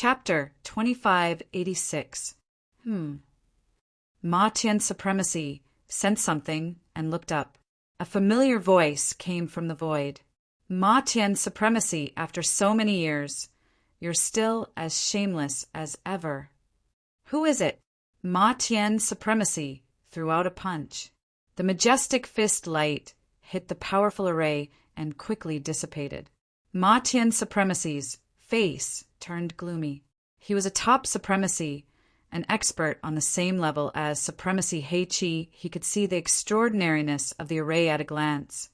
Chapter 2586. Ma Tian Supremacy sensed something and looked up. A familiar voice came from the void. Ma Tian Supremacy, after so many years, you're still as shameless as ever. Who is it? Ma Tian Supremacy threw out a punch. The majestic fist light hit the powerful array and quickly dissipated. Ma Tian Supremacy's face turned gloomy. He was a top Supremacy, an expert on the same level as Supremacy Hei Qi. He could see the extraordinariness of the array at a glance.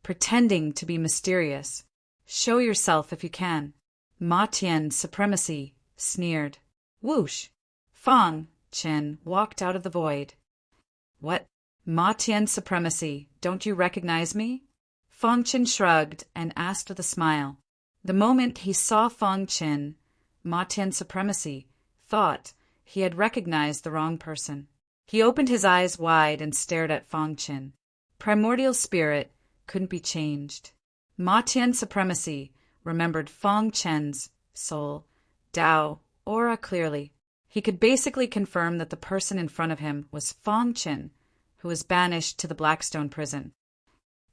Pretending to be mysterious. Show yourself if you can. Ma Tian Supremacy sneered. Whoosh! Fang Chen walked out of the void. What? Ma Tian Supremacy, don't you recognize me? Fang Chen shrugged and asked with a smile. The moment he saw Fang Chen, Ma Tian Supremacy thought he had recognized the wrong person. He opened his eyes wide and stared at Fang Chen. Primordial spirit couldn't be changed. Ma Tian Supremacy remembered Fang Chen's soul, Tao, aura clearly. He could basically confirm that the person in front of him was Fang Chen, who was banished to the Blackstone prison.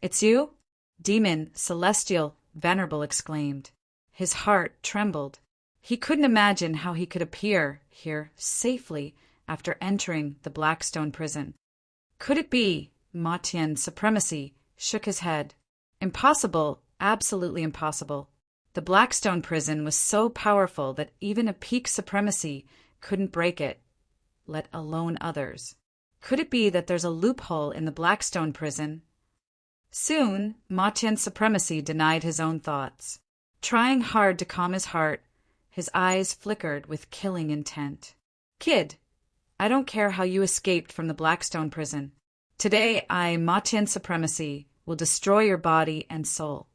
It's you? Demon, celestial, venerable exclaimed. His heart trembled. He couldn't imagine how he could appear here safely after entering the Blackstone prison. Could it be? Ma Tian Supremacy shook his head. Impossible, absolutely impossible. The Blackstone prison was so powerful that even a peak Supremacy couldn't break it, let alone others. Could it be that there's a loophole in the Blackstone prison? Soon, Ma Tian Supremacy denied his own thoughts. Trying hard to calm his heart, his eyes flickered with killing intent. Kid, I don't care how you escaped from the Blackstone prison. Today I, Ma Tian Supremacy, will destroy your body and soul.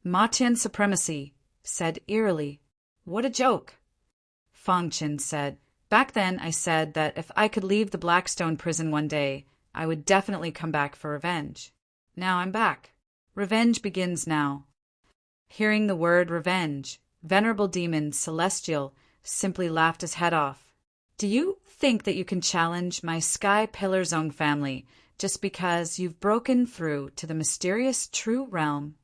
Ma Tian Supremacy said eerily. What a joke. Fang Chen said. Back then I said that if I could leave the Blackstone prison one day, I would definitely come back for revenge. Now I'm back. Revenge begins now. Hearing the word revenge, Venerable Demon Celestial simply laughed his head off. Do you think that you can challenge my Sky Pillar Zone family just because you've broken through to the mysterious true realm?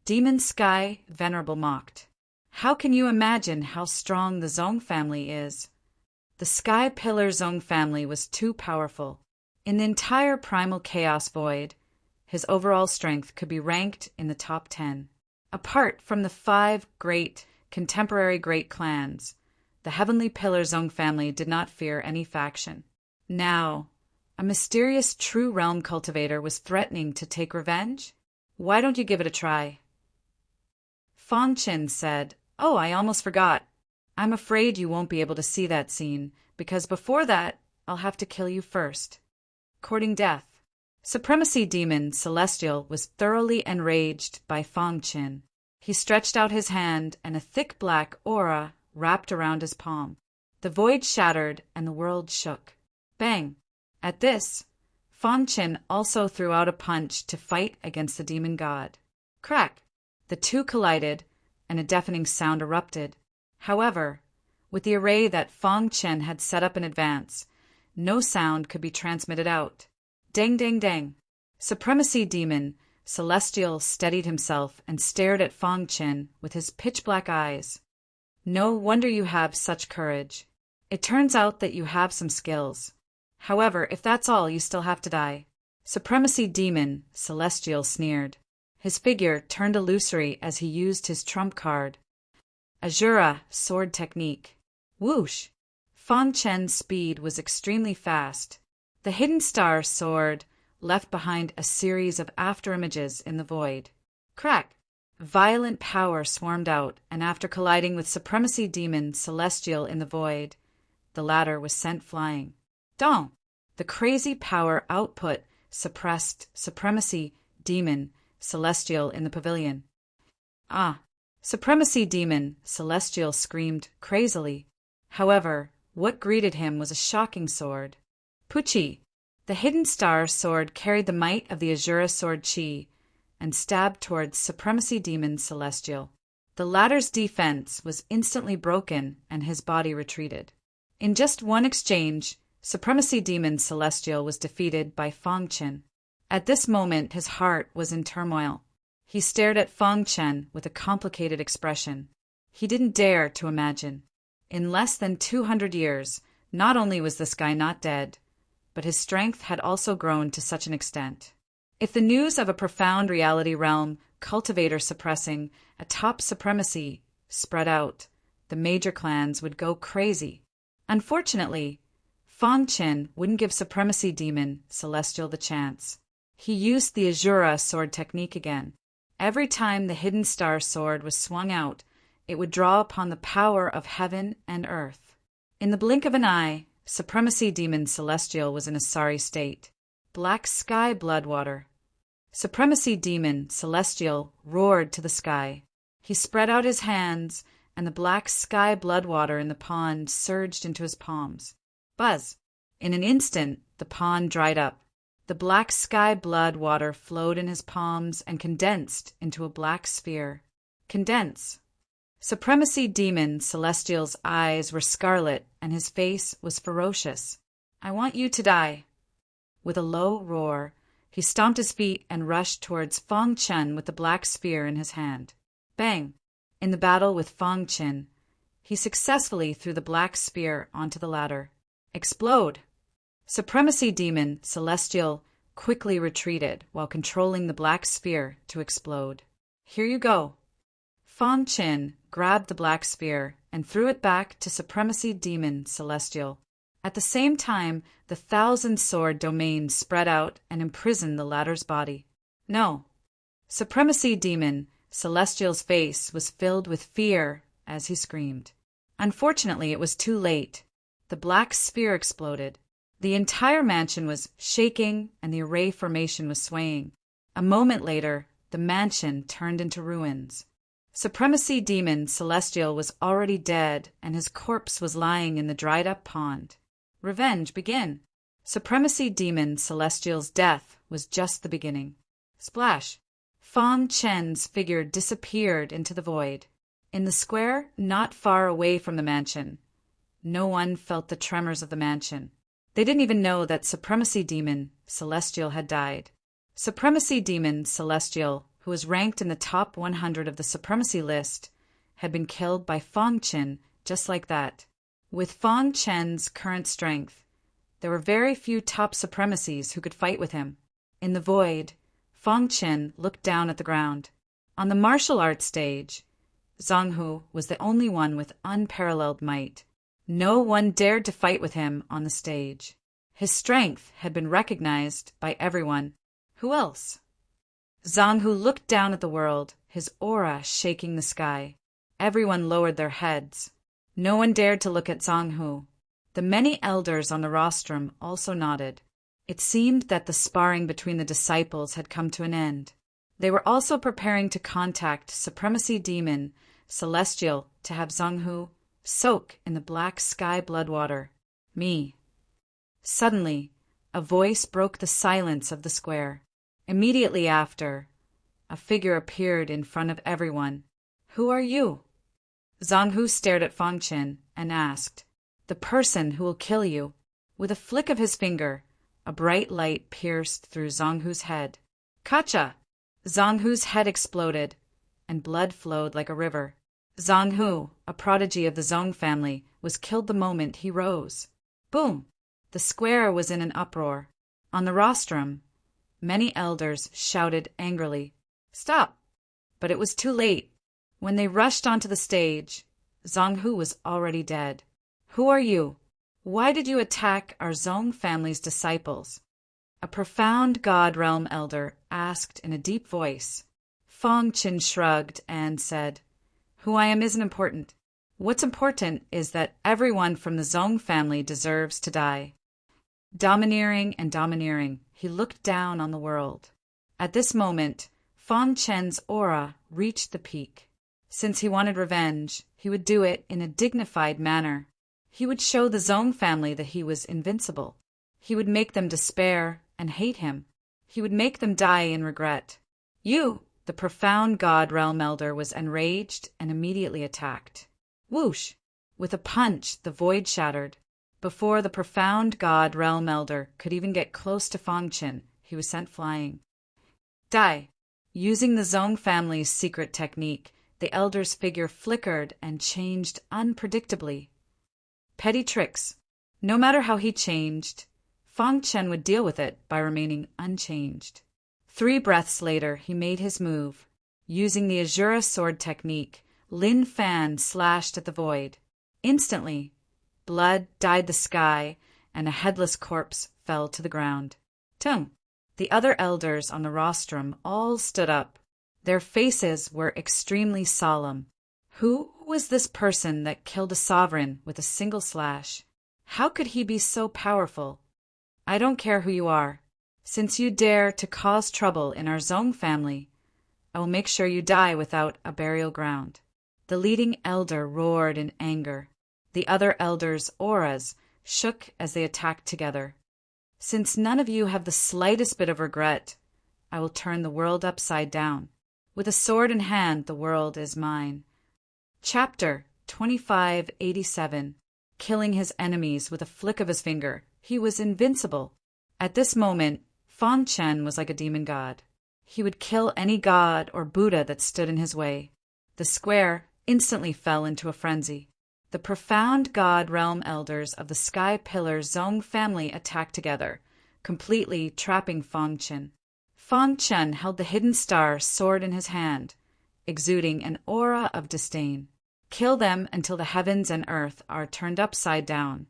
Demon Sky Venerable mocked. How can you imagine how strong the Zone family is? The Sky Pillar Zone family was too powerful. In the entire primal chaos void, his overall strength could be ranked in the top 10. Apart from the 5 great contemporary great clans, the Heavenly Pillar Zone family did not fear any faction. Now, a mysterious true realm cultivator was threatening to take revenge? Why don't you give it a try? Fang Chen said, Oh, I almost forgot. I'm afraid you won't be able to see that scene, because before that, I'll have to kill you first. Courting death. Supremacy Demon Celestial was thoroughly enraged by Fang Chen. He stretched out his hand, and a thick black aura wrapped around his palm. The void shattered, and the world shook. Bang! At this, Fang Chen also threw out a punch to fight against the demon god. Crack! The two collided, and a deafening sound erupted. However, with the array that Fang Chen had set up in advance, no sound could be transmitted out. Dang, dang, dang. Supremacy Demon Celestial steadied himself and stared at Fang Chen with his pitch-black eyes. No wonder you have such courage. It turns out that you have some skills. However, if that's all, you still have to die. Supremacy Demon Celestial sneered. His figure turned illusory as he used his trump card. Azura sword technique. Whoosh! Fang Chen's speed was extremely fast. The Hidden Star sword left behind a series of afterimages in the void. Crack! Violent power swarmed out, and after colliding with Supremacy Demon Celestial in the void, the latter was sent flying. Dong! The crazy power output suppressed Supremacy Demon Celestial in the pavilion. Ah! Supremacy Demon Celestial screamed crazily. However, what greeted him was a shocking sword. Puchi! The Hidden Star sword carried the might of the Azura sword chi and stabbed towards Supremacy Demon Celestial. The latter's defense was instantly broken and his body retreated. In just one exchange, Supremacy Demon Celestial was defeated by Fang Chen. At this moment, his heart was in turmoil. He stared at Fang Chen with a complicated expression. He didn't dare to imagine. In less than 200 years, not only was this guy not dead, but his strength had also grown to such an extent. If the news of a profound reality realm cultivator suppressing a top supremacy spread out, the major clans would go crazy. Unfortunately, Fang Chen wouldn't give Supremacy Demon Celestial the chance. He used the Azura sword technique again. Every time the Hidden Star sword was swung out, it would draw upon the power of heaven and earth. In the blink of an eye, Supremacy Demon Celestial was in a sorry state. Black sky bloodwater. Supremacy Demon Celestial roared to the sky. He spread out his hands, and the black sky bloodwater in the pond surged into his palms. Buzz! In an instant, the pond dried up. The black sky blood water flowed in his palms and condensed into a black sphere. Condense. Supremacy Demon Celestial's eyes were scarlet and his face was ferocious. I want you to die. With a low roar, he stomped his feet and rushed towards Fang Chen with the black sphere in his hand. Bang! In the battle with Fang Chen, he successfully threw the black spear onto the ladder. Explode! Supremacy Demon Celestial quickly retreated while controlling the black sphere to explode. Here you go. Fang Chen grabbed the black spear and threw it back to Supremacy Demon Celestial. At the same time, the 1,000-sword domain spread out and imprisoned the ladder's body. No. Supremacy Demon Celestial's face was filled with fear as he screamed. Unfortunately, it was too late. The black sphere exploded. The entire mansion was shaking and the array formation was swaying. A moment later, the mansion turned into ruins. Supremacy Demon Celestial was already dead and his corpse was lying in the dried-up pond. Revenge begin. Supremacy Demon Celestial's death was just the beginning. Splash! Fang Chen's figure disappeared into the void. In the square, not far away from the mansion, no one felt the tremors of the mansion. They didn't even know that Supremacy Demon Celestial had died. Supremacy Demon Celestial, who was ranked in the top 100 of the Supremacy list, had been killed by Fang Chen just like that. With Fang Chen's current strength, there were very few top supremacies who could fight with him. In the void, Fang Chen looked down at the ground. On the martial arts stage, Zhang Hu was the only one with unparalleled might. No one dared to fight with him on the stage. His strength had been recognized by everyone. Who else? Zhang Hu looked down at the world, his aura shaking the sky. Everyone lowered their heads. No one dared to look at Zhang Hu. The many elders on the rostrum also nodded. It seemed that the sparring between the disciples had come to an end. They were also preparing to contact Supremacy Demon Celestial to have Zhang Hu soak in the black sky bloodwater. Me. Suddenly, a voice broke the silence of the square. Immediately after, a figure appeared in front of everyone. Who are you? Zhang Hu stared at Fang Chen and asked, The person who will kill you. With a flick of his finger, a bright light pierced through Zhang Hu's head. Kacha! Zhang Hu's head exploded, and blood flowed like a river. Zhang Hu, a prodigy of the Zhong family, was killed the moment he rose. Boom! The square was in an uproar. On the rostrum, many elders shouted angrily, Stop! But it was too late. When they rushed onto the stage, Zhang Hu was already dead. Who are you? Why did you attack our Zhong family's disciples? A profound God Realm elder asked in a deep voice. Fang Chen shrugged and said, Who I am isn't important. What's important is that everyone from the Zhong family deserves to die. Domineering and domineering, he looked down on the world. At this moment, Fang Chen's aura reached the peak. Since he wanted revenge, he would do it in a dignified manner. He would show the Zhong family that he was invincible. He would make them despair and hate him. He would make them die in regret. You! The profound God Realm Elder was enraged and immediately attacked. Whoosh! With a punch, the void shattered. Before the profound God Realm Elder could even get close to Fang Qin, he was sent flying. Die! Using the Zong family's secret technique, the Elder's figure flickered and changed unpredictably. Petty tricks. No matter how he changed, Fang Chen would deal with it by remaining unchanged. 3 breaths later, he made his move. Using the Azura sword technique, Lin Fan slashed at the void. Instantly, blood dyed the sky, and a headless corpse fell to the ground. Tung! The other elders on the rostrum all stood up. Their faces were extremely solemn. Who was this person that killed a sovereign with a single slash? How could he be so powerful? I don't care who you are. Since you dare to cause trouble in our Zong family, I will make sure you die without a burial ground. The leading elder roared in anger. The other elders' auras shook as they attacked together. Since none of you have the slightest bit of regret, I will turn the world upside down. With a sword in hand, the world is mine. Chapter 2587. Killing his enemies with a flick of his finger. He was invincible. At this moment, Fang Chen was like a demon god. He would kill any god or Buddha that stood in his way. The square instantly fell into a frenzy. The profound God Realm Elders of the Sky Pillar Zong family attacked together, completely trapping Fang Chen. Fang Chen held the hidden star sword in his hand, exuding an aura of disdain. Kill them until the heavens and earth are turned upside down.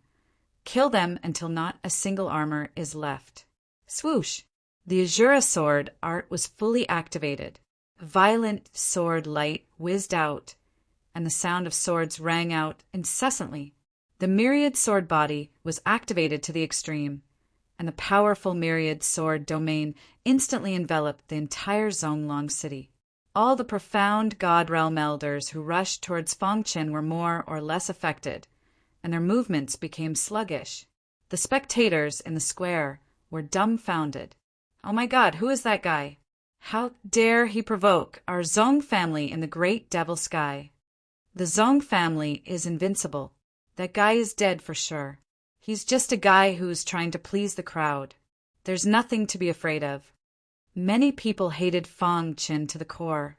Kill them until not a single armor is left. Swoosh! The Azura sword art was fully activated. Violent sword light whizzed out, and the sound of swords rang out incessantly. The myriad sword body was activated to the extreme, and the powerful myriad sword domain instantly enveloped the entire Zonglong city. All the profound God Realm Elders who rushed towards Fang Chen were more or less affected, and their movements became sluggish. The spectators in the square were dumbfounded. Oh my God, who is that guy? How dare he provoke our Zong family in the great devil sky? The Zong family is invincible. That guy is dead for sure. He's just a guy who's trying to please the crowd. There's nothing to be afraid of. Many people hated Fang Chen to the core,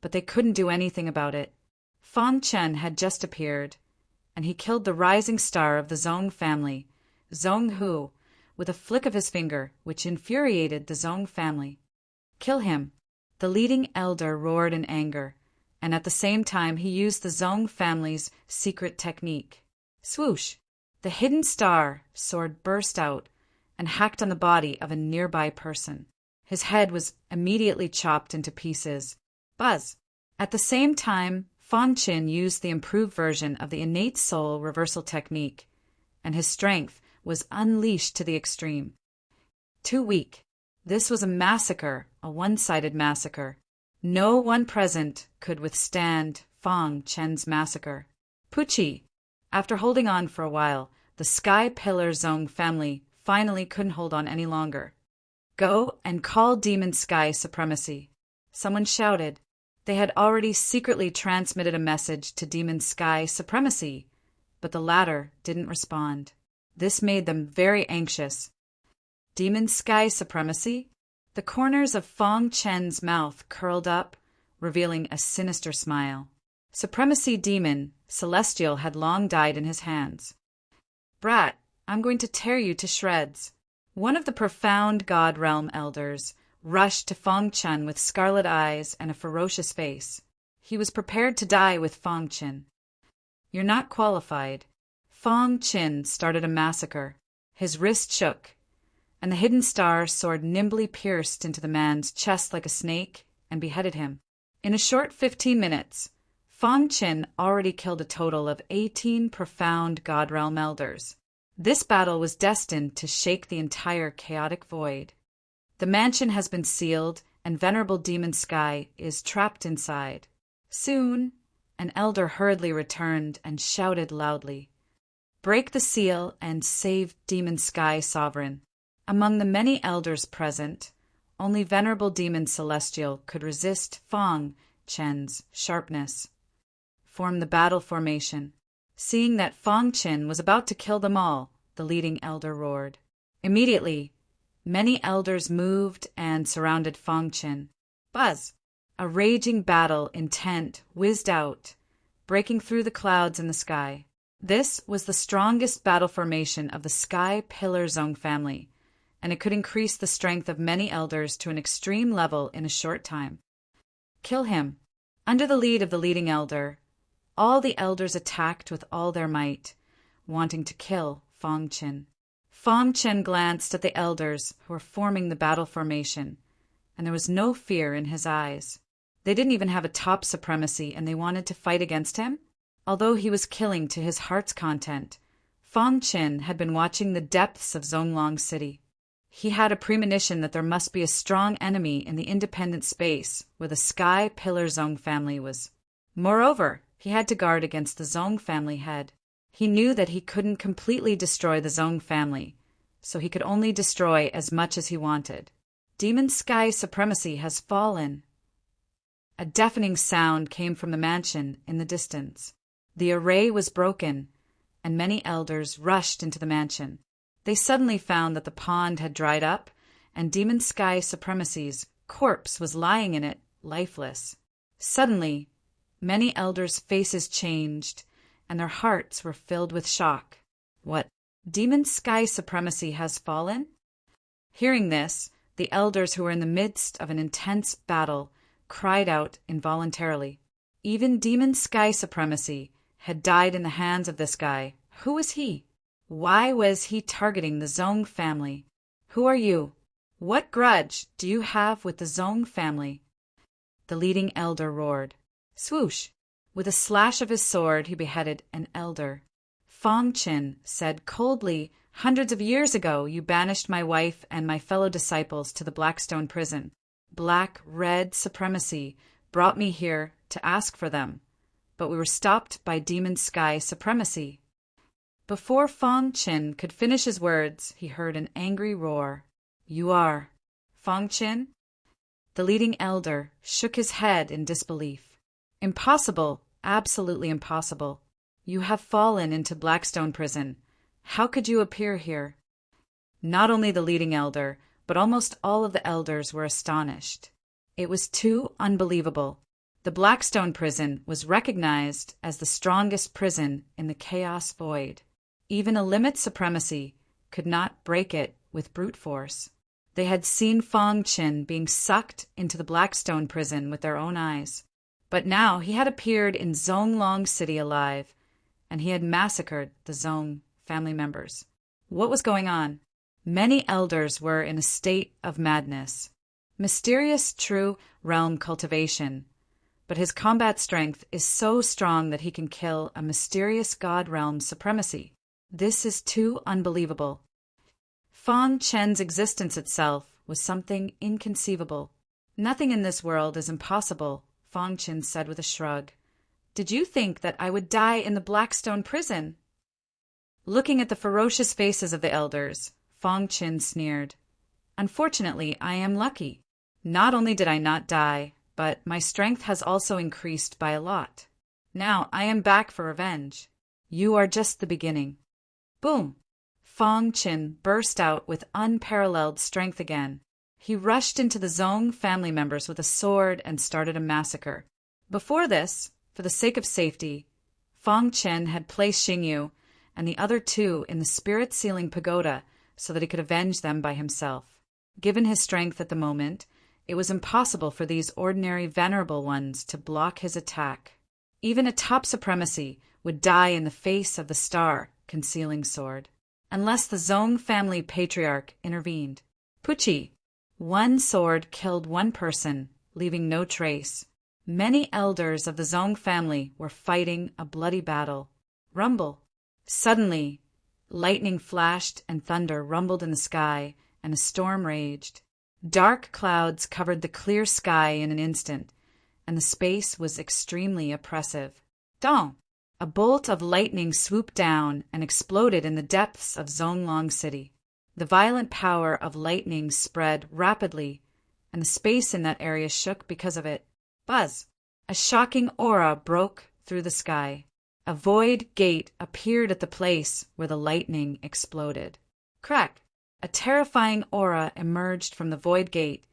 but they couldn't do anything about it. Fang Chen had just appeared, and he killed the rising star of the Zong family, Zong Hu, with a flick of his finger, which infuriated the Zong family. Kill him! The leading elder roared in anger, and at the same time he used the Zong family's secret technique. Swoosh! The hidden star sword burst out and hacked on the body of a nearby person. His head was immediately chopped into pieces. Buzz! At the same time, Fang Chen used the improved version of the innate soul reversal technique, and his strength was unleashed to the extreme. Too weak. This was a massacre, a one-sided massacre. No one present could withstand Fang Chen's massacre. Pucci! After holding on for a while, the Sky Pillar Zong family finally couldn't hold on any longer. Go and call Demon Sky Supremacy. Someone shouted. They had already secretly transmitted a message to Demon Sky Supremacy, but the latter didn't respond. This made them very anxious. Demon Sky Supremacy? The corners of Fang Chen's mouth curled up, revealing a sinister smile. Supremacy Demon, Celestial, had long died in his hands. Brat, I'm going to tear you to shreds. One of the profound God Realm Elders rushed to Fang Chen with scarlet eyes and a ferocious face. He was prepared to die with Fang Chen. You're not qualified. Fang Chen started a massacre. His wrist shook, and the hidden star sword nimbly pierced into the man's chest like a snake and beheaded him. In a short 15 minutes, Fang Chen already killed a total of 18 profound God Realm Elders. This battle was destined to shake the entire chaotic void. The mansion has been sealed, and Venerable Demon Sky is trapped inside. Soon, an elder hurriedly returned and shouted loudly, "Break the seal and save Demon Sky Sovereign." Among the many elders present, only venerable demons celestial could resist Fang Chen's sharpness. Form the battle formation. Seeing that Fang Chen was about to kill them all, the leading elder roared. Immediately, many elders moved and surrounded Fang Chen. Buzz! A raging battle intent whizzed out, breaking through the clouds in the sky. This was the strongest battle formation of the Sky Pillar Zong family, and it could increase the strength of many elders to an extreme level in a short time. Kill him. Under the lead of the leading elder, all the elders attacked with all their might, wanting to kill Fang Chen. Fang Chen glanced at the elders who were forming the battle formation, and there was no fear in his eyes. They didn't even have a top supremacy, and they wanted to fight against him? Although he was killing to his heart's content, Fang Chen had been watching the depths of Zonglong City. He had a premonition that there must be a strong enemy in the independent space where the Sky Pillar Zong family was. Moreover, he had to guard against the Zong family head. He knew that he couldn't completely destroy the Zong family, so he could only destroy as much as he wanted. Demon Sky supremacy has fallen. A deafening sound came from the mansion in the distance. The array was broken, and many elders rushed into the mansion. They suddenly found that the pond had dried up, and Demon Sky Supremacy's corpse was lying in it, lifeless. Suddenly, many elders' faces changed, and their hearts were filled with shock. What? Demon Sky Supremacy has fallen? Hearing this, the elders who were in the midst of an intense battle cried out involuntarily. Even Demon Sky Supremacy had died in the hands of this guy. Who was he? Why was he targeting the Zong family? Who are you? What grudge do you have with the Zong family? The leading elder roared. Swoosh! With a slash of his sword, he beheaded an elder. Fang Chen said coldly, "Hundreds of years ago, you banished my wife and my fellow disciples to the Blackstone prison. Black-red supremacy brought me here to ask for them, but we were stopped by Demon Sky Supremacy." Before Fang Chen could finish his words, he heard an angry roar. "You are Fang Chen?" The leading elder shook his head in disbelief. "Impossible, absolutely impossible. You have fallen into Blackstone prison. How could you appear here?" Not only the leading elder, but almost all of the elders were astonished. It was too unbelievable. The Blackstone prison was recognized as the strongest prison in the Chaos Void. Even a limit supremacy could not break it with brute force. They had seen Fang Chen being sucked into the Blackstone prison with their own eyes. But now he had appeared in Zonglong City alive, and he had massacred the Zong family members. What was going on? Many elders were in a state of madness. Mysterious true realm cultivation, but his combat strength is so strong that he can kill a mysterious god realm supremacy. This is too unbelievable. Fang Chen's existence itself was something inconceivable. "Nothing in this world is impossible," Fang Chen said with a shrug. "Did you think that I would die in the Blackstone prison?" Looking at the ferocious faces of the elders, Fang Chen sneered. "Unfortunately, I am lucky. Not only did I not die, but my strength has also increased by a lot. Now I am back for revenge. You are just the beginning." Boom! Fang Chen burst out with unparalleled strength again. He rushed into the Zong family members with a sword and started a massacre. Before this, for the sake of safety, Fang Chen had placed Xingyu and the other two in the spirit ceiling pagoda so that he could avenge them by himself. Given his strength at the moment, it was impossible for these ordinary venerable ones to block his attack. Even a top supremacy would die in the face of the star concealing sword, unless the Zong family patriarch intervened. Pucci! One sword killed one person, leaving no trace. Many elders of the Zong family were fighting a bloody battle. Rumble! Suddenly, lightning flashed and thunder rumbled in the sky, and a storm raged. Dark clouds covered the clear sky in an instant, and the space was extremely oppressive. Dong! A bolt of lightning swooped down and exploded in the depths of Zonglong City. The violent power of lightning spread rapidly and the space in that area shook because of it. Buzz! A shocking aura broke through the sky. A void gate appeared at the place where the lightning exploded. Crack! A terrifying aura emerged from the void gate,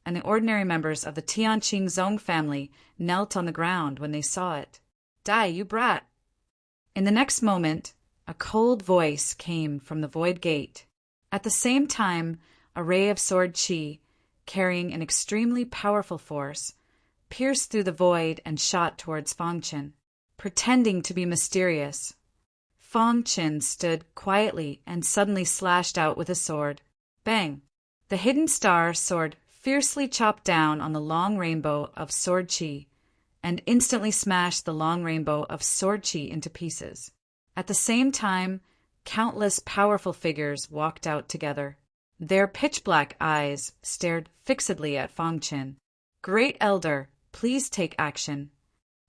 and the ordinary members of the Tianqing Zong family knelt on the ground when they saw it. Die, you brat! In the next moment, a cold voice came from the void gate. At the same time, a ray of sword qi, carrying an extremely powerful force, pierced through the void and shot towards Fangchen. Pretending to be mysterious, Fangchen stood quietly and suddenly slashed out with a sword. Bang! The hidden star sword fiercely chopped down on the long rainbow of sword qi and instantly smashed the long rainbow of sword qi into pieces. At the same time, countless powerful figures walked out together. Their pitch-black eyes stared fixedly at Fangchen. Great Elder, please take action.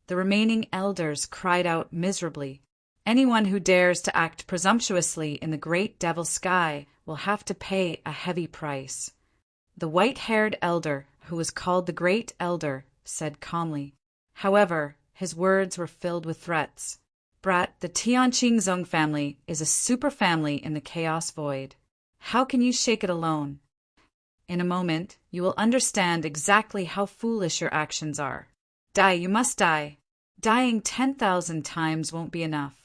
The remaining elders cried out miserably. Anyone who dares to act presumptuously in the great devil sky will have to pay a heavy price. The white-haired elder, who was called the Great Elder, said calmly. However, his words were filled with threats. Brat, the Tianqing Zong family is a super family in the chaos void. How can you shake it alone? In a moment, you will understand exactly how foolish your actions are. Die, you must die. Dying 10,000 times won't be enough.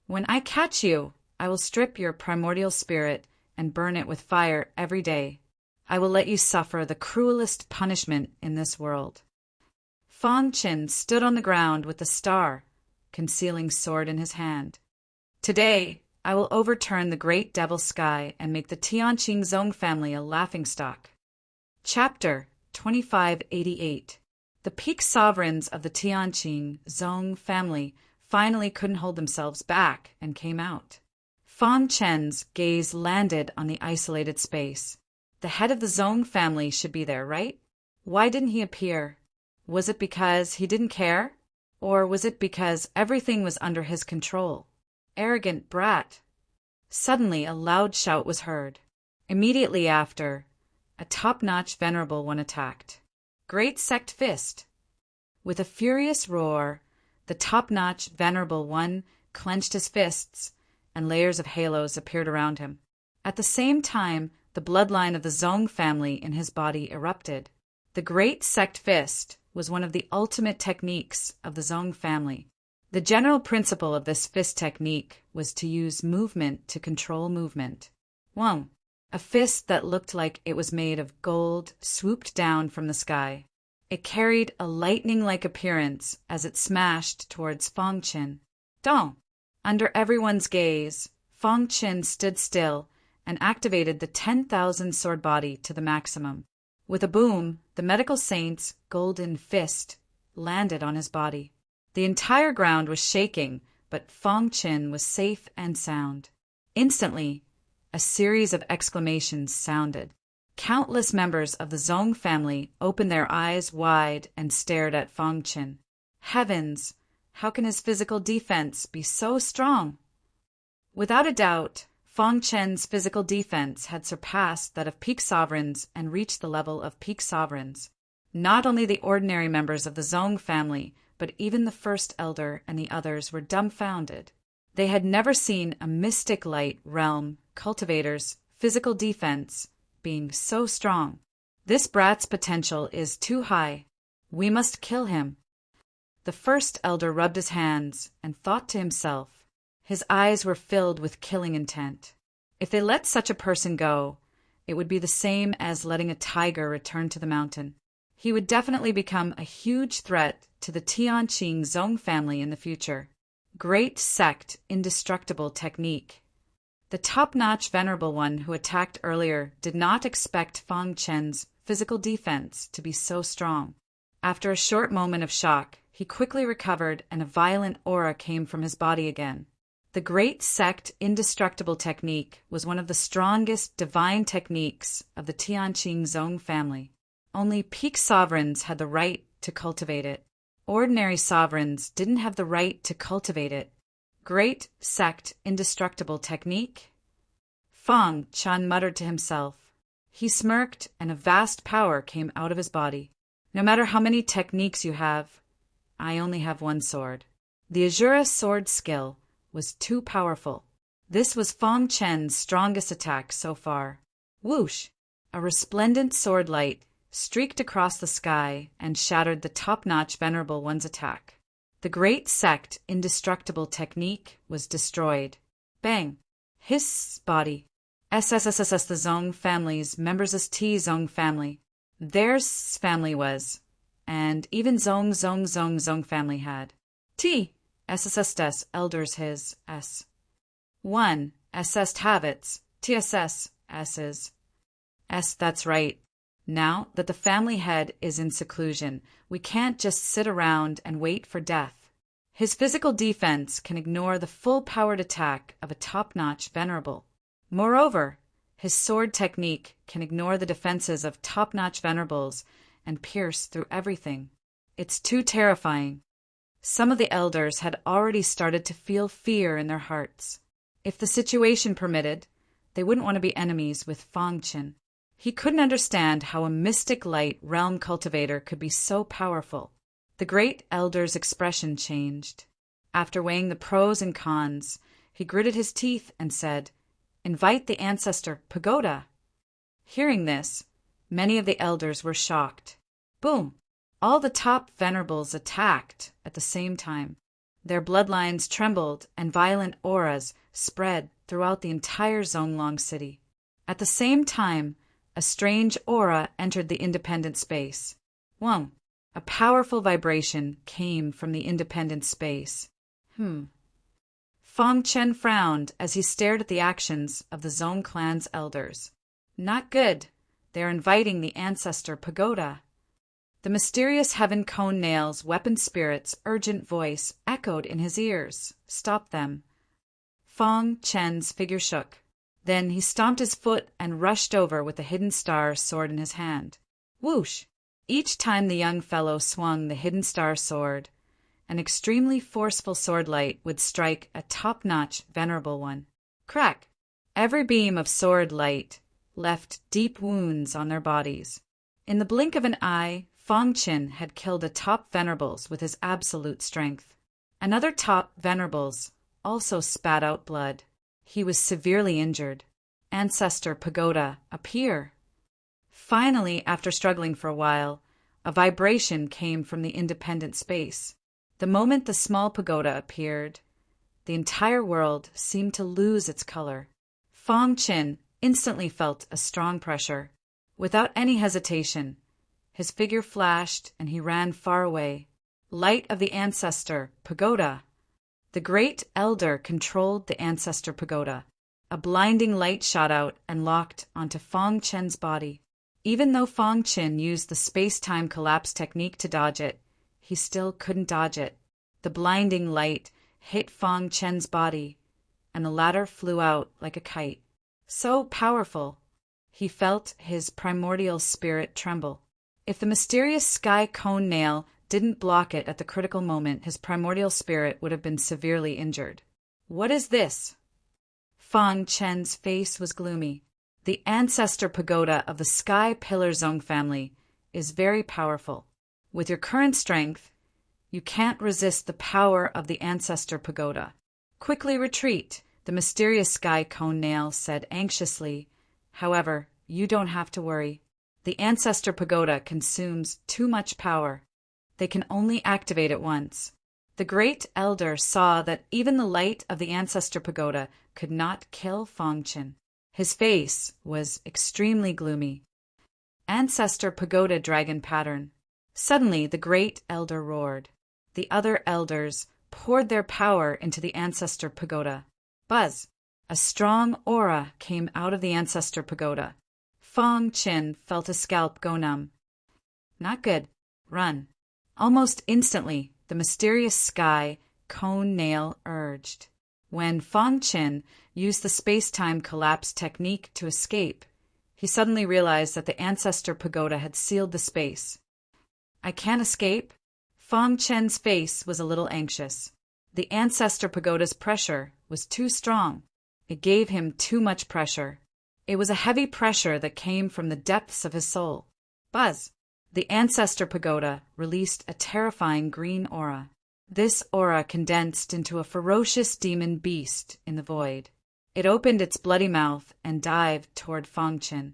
When I catch you, I will strip your primordial spirit and burn it with fire every day. I will let you suffer the cruelest punishment in this world. Fangchen stood on the ground with the star, concealing sword in his hand. Today, I will overturn the great devil sky and make the Tianqing Zong family a laughingstock. Chapter 2588. The peak sovereigns of the Tianqing Zong family finally couldn't hold themselves back and came out. Fangchen's gaze landed on the isolated space. The head of the Zong family should be there, right? Why didn't he appear? Was it because he didn't care? Or was it because everything was under his control? Arrogant brat! Suddenly a loud shout was heard. Immediately after, a top-notch venerable one attacked. Great Sect Fist! With a furious roar, the top-notch venerable one clenched his fists, and layers of halos appeared around him. At the same time, the bloodline of the Zong family in his body erupted. The Great Sect Fist was one of the ultimate techniques of the Zong family. The general principle of this fist technique was to use movement to control movement. 1. A fist that looked like it was made of gold swooped down from the sky. It carried a lightning-like appearance as it smashed towards Fangchen. Dong! Under everyone's gaze, Fangchen stood still and activated the 10,000 sword body to the maximum. With a boom, the medical saint's golden fist landed on his body. The entire ground was shaking, but Fangchen was safe and sound. Instantly, a series of exclamations sounded. Countless members of the Zong family opened their eyes wide and stared at Fangchen. Heavens! How can his physical defense be so strong? Without a doubt, Fangchen's physical defense had surpassed that of peak sovereigns and reached the level of peak sovereigns. Not only the ordinary members of the Zong family, but even the first elder and the others were dumbfounded. They had never seen a mystic light realm cultivator's physical defense being so strong. This brat's potential is too high. We must kill him. The first elder rubbed his hands and thought to himself. His eyes were filled with killing intent. If they let such a person go, it would be the same as letting a tiger return to the mountain. He would definitely become a huge threat to the Tianqing Zong family in the future. Great Sect Indestructible Technique. The top-notch venerable one who attacked earlier did not expect Fangchen's physical defense to be so strong. After a short moment of shock, he quickly recovered and a violent aura came from his body again. The Great Sect Indestructible Technique was one of the strongest divine techniques of the Tianqing Zong family. Only peak sovereigns had the right to cultivate it. Ordinary sovereigns didn't have the right to cultivate it. Great Sect Indestructible Technique? Fang Chan muttered to himself. He smirked, and a vast power came out of his body. No matter how many techniques you have, I only have one sword. The Azura sword skill was too powerful. This was Fang Chen's strongest attack so far. Whoosh! A resplendent sword light streaked across the sky and shattered the top-notch Venerable One's attack. The great sect indestructible technique was destroyed. Bang! His body. SSSSS the Zong family's members of T Zong family. Their family was, and even Zong family had. T SSS elders his S. 1 SS habits TSS S's. S that's right. Now that the family head is in seclusion, we can't just sit around and wait for death. His physical defense can ignore the full-powered attack of a top-notch venerable. Moreover, his sword technique can ignore the defenses of top-notch venerables and pierce through everything. It's too terrifying. Some of the elders had already started to feel fear in their hearts. If the situation permitted, they wouldn't want to be enemies with Fang Chen. He couldn't understand how a mystic light realm cultivator could be so powerful. The great elder's expression changed. After weighing the pros and cons, he gritted his teeth and said, "Invite the ancestor pagoda." Hearing this, many of the elders were shocked. Boom! All the top venerables attacked at the same time. Their bloodlines trembled and violent auras spread throughout the entire Zonglong city. At the same time, a strange aura entered the independent space. Whoa! A powerful vibration came from the independent space. Fang Chen frowned as he stared at the actions of the Zong clan's elders. Not good. They're inviting the ancestor pagoda. The mysterious Heaven Cone Nail's weapon spirit's urgent voice echoed in his ears. Stop them. Fang Chen's figure shook. Then he stomped his foot and rushed over with the Hidden Star sword in his hand. Whoosh! Each time the young fellow swung the Hidden Star sword, an extremely forceful sword light would strike a top-notch venerable one. Crack! Every beam of sword light left deep wounds on their bodies. In the blink of an eye, Fang Chen had killed a top venerables with his absolute strength. Another top venerables also spat out blood. He was severely injured. Ancestor Pagoda, appear. Finally, after struggling for a while, a vibration came from the independent space. The moment the small pagoda appeared, the entire world seemed to lose its color. Fang Chen instantly felt a strong pressure. Without any hesitation, his figure flashed and he ran far away. Light of the ancestor pagoda. The great elder controlled the ancestor pagoda. A blinding light shot out and locked onto Fang Chen's body. Even though Fang Chen used the space-time collapse technique to dodge it, he still couldn't dodge it. The blinding light hit Fang Chen's body, and the latter flew out like a kite. So powerful, he felt his primordial spirit tremble. If the mysterious sky cone nail didn't block it at the critical moment, his primordial spirit would have been severely injured. What is this? Fang Chen's face was gloomy. The ancestor pagoda of the Sky Pillar Zong family is very powerful. With your current strength, you can't resist the power of the ancestor pagoda. Quickly retreat, the mysterious sky cone nail said anxiously. However, you don't have to worry. The ancestor pagoda consumes too much power. They can only activate it once. The great elder saw that even the light of the ancestor pagoda could not kill Fang Chen. His face was extremely gloomy. Ancestor pagoda dragon pattern. Suddenly the great elder roared. The other elders poured their power into the ancestor pagoda. Buzz! A strong aura came out of the ancestor pagoda. Fang Chen felt his scalp go numb. Not good. Run. Almost instantly, the mysterious sky cone nail urged. When Fang Chen used the space-time collapse technique to escape, he suddenly realized that the ancestor pagoda had sealed the space. I can't escape? Fang Chen's face was a little anxious. The ancestor pagoda's pressure was too strong. It gave him too much pressure. It was a heavy pressure that came from the depths of his soul. Buzz! The Ancestor Pagoda released a terrifying green aura. This aura condensed into a ferocious demon beast in the void. It opened its bloody mouth and dived toward Fang Qin.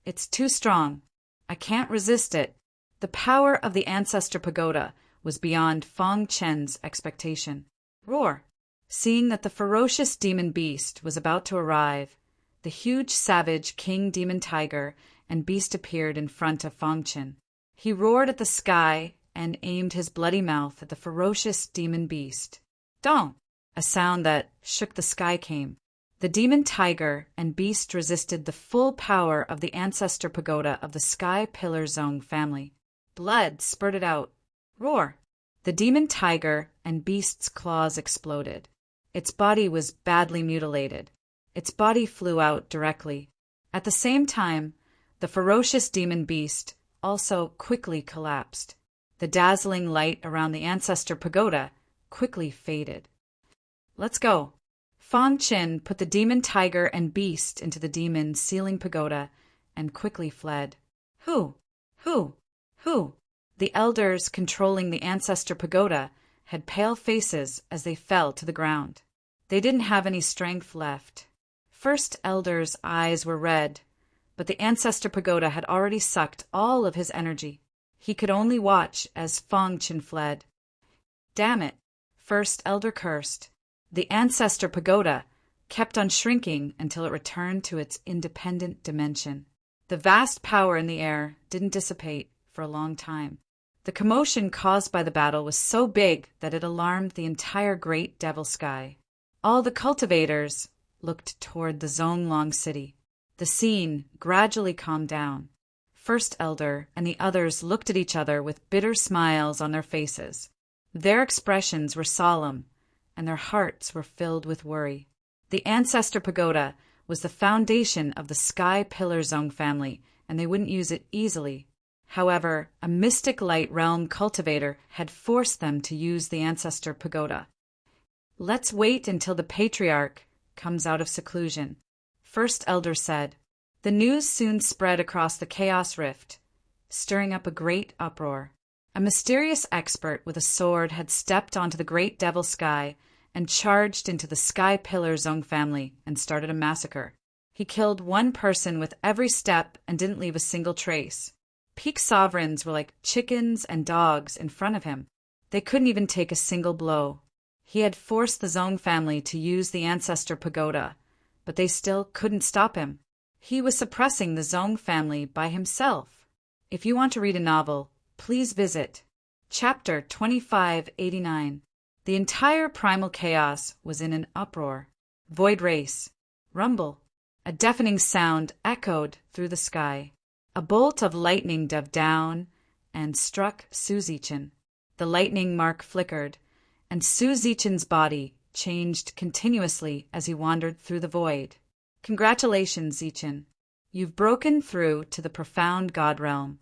It's too strong. I can't resist it. The power of the Ancestor Pagoda was beyond Fang Qin's expectation. Roar! Seeing that the ferocious demon beast was about to arrive, the huge savage king demon tiger and beast appeared in front of Fang Qin. He roared at the sky and aimed his bloody mouth at the ferocious demon beast. Dong! A sound that shook the sky came. The demon tiger and beast resisted the full power of the Ancestor Pagoda of the Sky Pillar Zone family. Blood spurted out. Roar! The demon tiger and beast's claws exploded. Its body was badly mutilated. Its body flew out directly. At the same time, the ferocious demon beast also quickly collapsed. The dazzling light around the Ancestor Pagoda quickly faded. Let's go. Fang Qin put the demon tiger and beast into the demon sealing pagoda and quickly fled. Who? The elders controlling the Ancestor Pagoda had pale faces as they fell to the ground. They didn't have any strength left. First Elder's eyes were red, but the Ancestor Pagoda had already sucked all of his energy. He could only watch as Fang Qin fled. Damn it, First Elder cursed. The Ancestor Pagoda kept on shrinking until it returned to its independent dimension. The vast power in the air didn't dissipate for a long time. The commotion caused by the battle was so big that it alarmed the entire Great Devil Sky. All the cultivators looked toward the Zonglong city. The scene gradually calmed down. First Elder and the others looked at each other with bitter smiles on their faces. Their expressions were solemn, and their hearts were filled with worry. The Ancestor Pagoda was the foundation of the Sky Pillar Zone family, and they wouldn't use it easily. However, a mystic light realm cultivator had forced them to use the Ancestor Pagoda. Let's wait until the Patriarch comes out of seclusion, First Elder said. The news soon spread across the Chaos Rift, stirring up a great uproar. A mysterious expert with a sword had stepped onto the Great Devil Sky and charged into the Sky Pillar Zone family and started a massacre. He killed one person with every step and didn't leave a single trace. Peak sovereigns were like chickens and dogs in front of him. They couldn't even take a single blow. He had forced the Zone family to use the Ancestor Pagoda, but they still couldn't stop him. He was suppressing the Zone family by himself. If you want to read a novel, please visit Chapter 2589. The entire primal chaos was in an uproar. Void race. Rumble. A deafening sound echoed through the sky. A bolt of lightning dove down and struck Su Zichen. The lightning mark flickered, and Su Zichen's body changed continuously as he wandered through the void. Congratulations, Zichen. You've broken through to the profound God realm.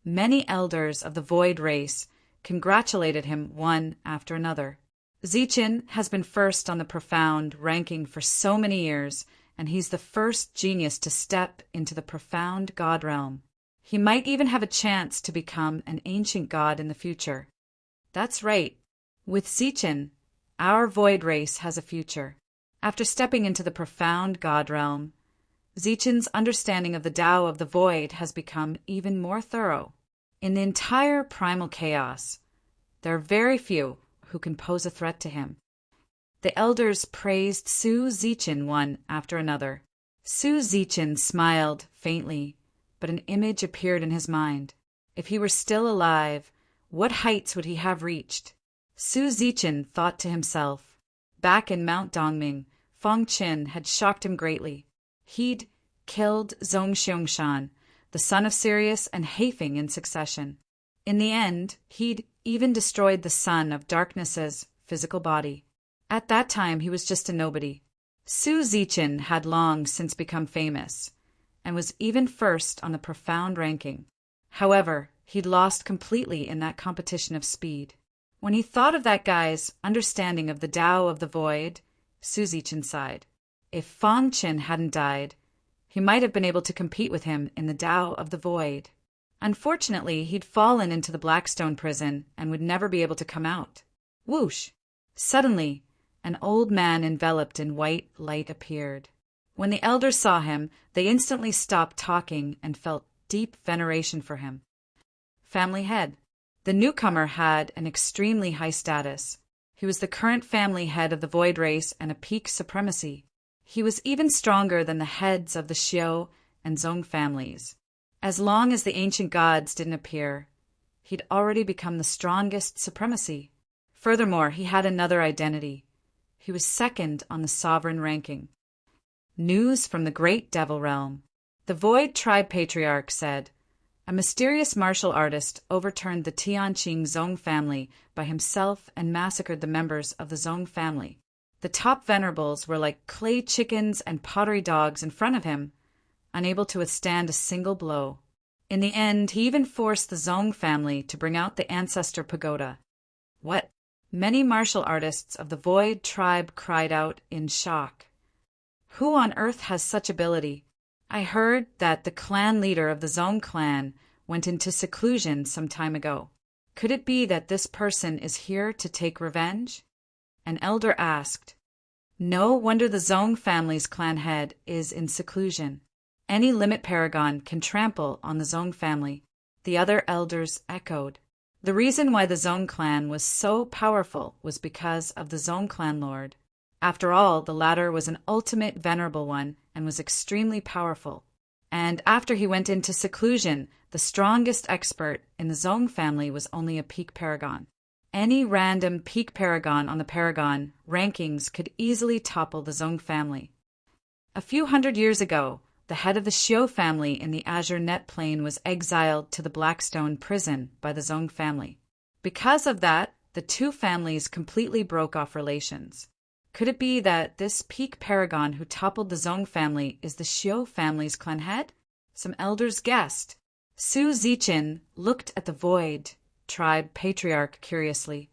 Many elders of the void race congratulated him one after another. Zichen has been first on the profound ranking for so many years, and he's the first genius to step into the profound God realm. He might even have a chance to become an ancient god in the future. That's right. With Zichen, our void race has a future. After stepping into the profound God realm, Zichen's understanding of the Tao of the void has become even more thorough. In the entire primal chaos, there are very few who can pose a threat to him. The elders praised Su Zichen one after another. Su Zichen smiled faintly, but an image appeared in his mind. If he were still alive, what heights would he have reached? Su Zichen thought to himself. Back in Mount Dongming, Fang Qin had shocked him greatly. He'd killed Zhongxiangshan, the son of Sirius and Haifeng in succession. In the end, he'd even destroyed the son of Darkness's physical body. At that time, he was just a nobody. Su Zichen had long since become famous, and was even first on the profound ranking. However, he'd lost completely in that competition of speed. When he thought of that guy's understanding of the Tao of the void, Su Zichen sighed. If Fang Qin hadn't died, he might have been able to compete with him in the Tao of the Void. Unfortunately, he'd fallen into the Blackstone prison and would never be able to come out. Whoosh! Suddenly, an old man enveloped in white light appeared. When the elders saw him, they instantly stopped talking and felt deep veneration for him. Family head. The newcomer had an extremely high status. He was the current family head of the Void race and a peak supremacy. He was even stronger than the heads of the Xiao and Zong families. As long as the ancient gods didn't appear, he'd already become the strongest supremacy. Furthermore, he had another identity. He was second on the sovereign ranking. News from the Great Devil Realm. The Void Tribe Patriarch said, a mysterious martial artist overturned the Tianqing Zong family by himself and massacred the members of the Zong family. The top venerables were like clay chickens and pottery dogs in front of him, unable to withstand a single blow. In the end, he even forced the Zong family to bring out the ancestor pagoda. What? Many martial artists of the Void tribe cried out in shock. Who on earth has such ability? I heard that the clan leader of the Zong clan went into seclusion some time ago. Could it be that this person is here to take revenge? An elder asked. No wonder the Zong family's clan head is in seclusion. Any limit paragon can trample on the Zong family. The other elders echoed. The reason why the Zong clan was so powerful was because of the Zong clan lord. After all, the latter was an ultimate venerable one and was extremely powerful. And after he went into seclusion, the strongest expert in the Zong family was only a peak paragon. Any random peak paragon on the paragon rankings could easily topple the Zong family. A few hundred years ago, the head of the Xiao family in the Azure Net Plain was exiled to the Blackstone prison by the Zong family. Because of that, the two families completely broke off relations. Could it be that this peak paragon who toppled the Zong family is the Xiao family's clan head? Some elders guessed. Su Zichin looked at the Void Tribe Patriarch curiously.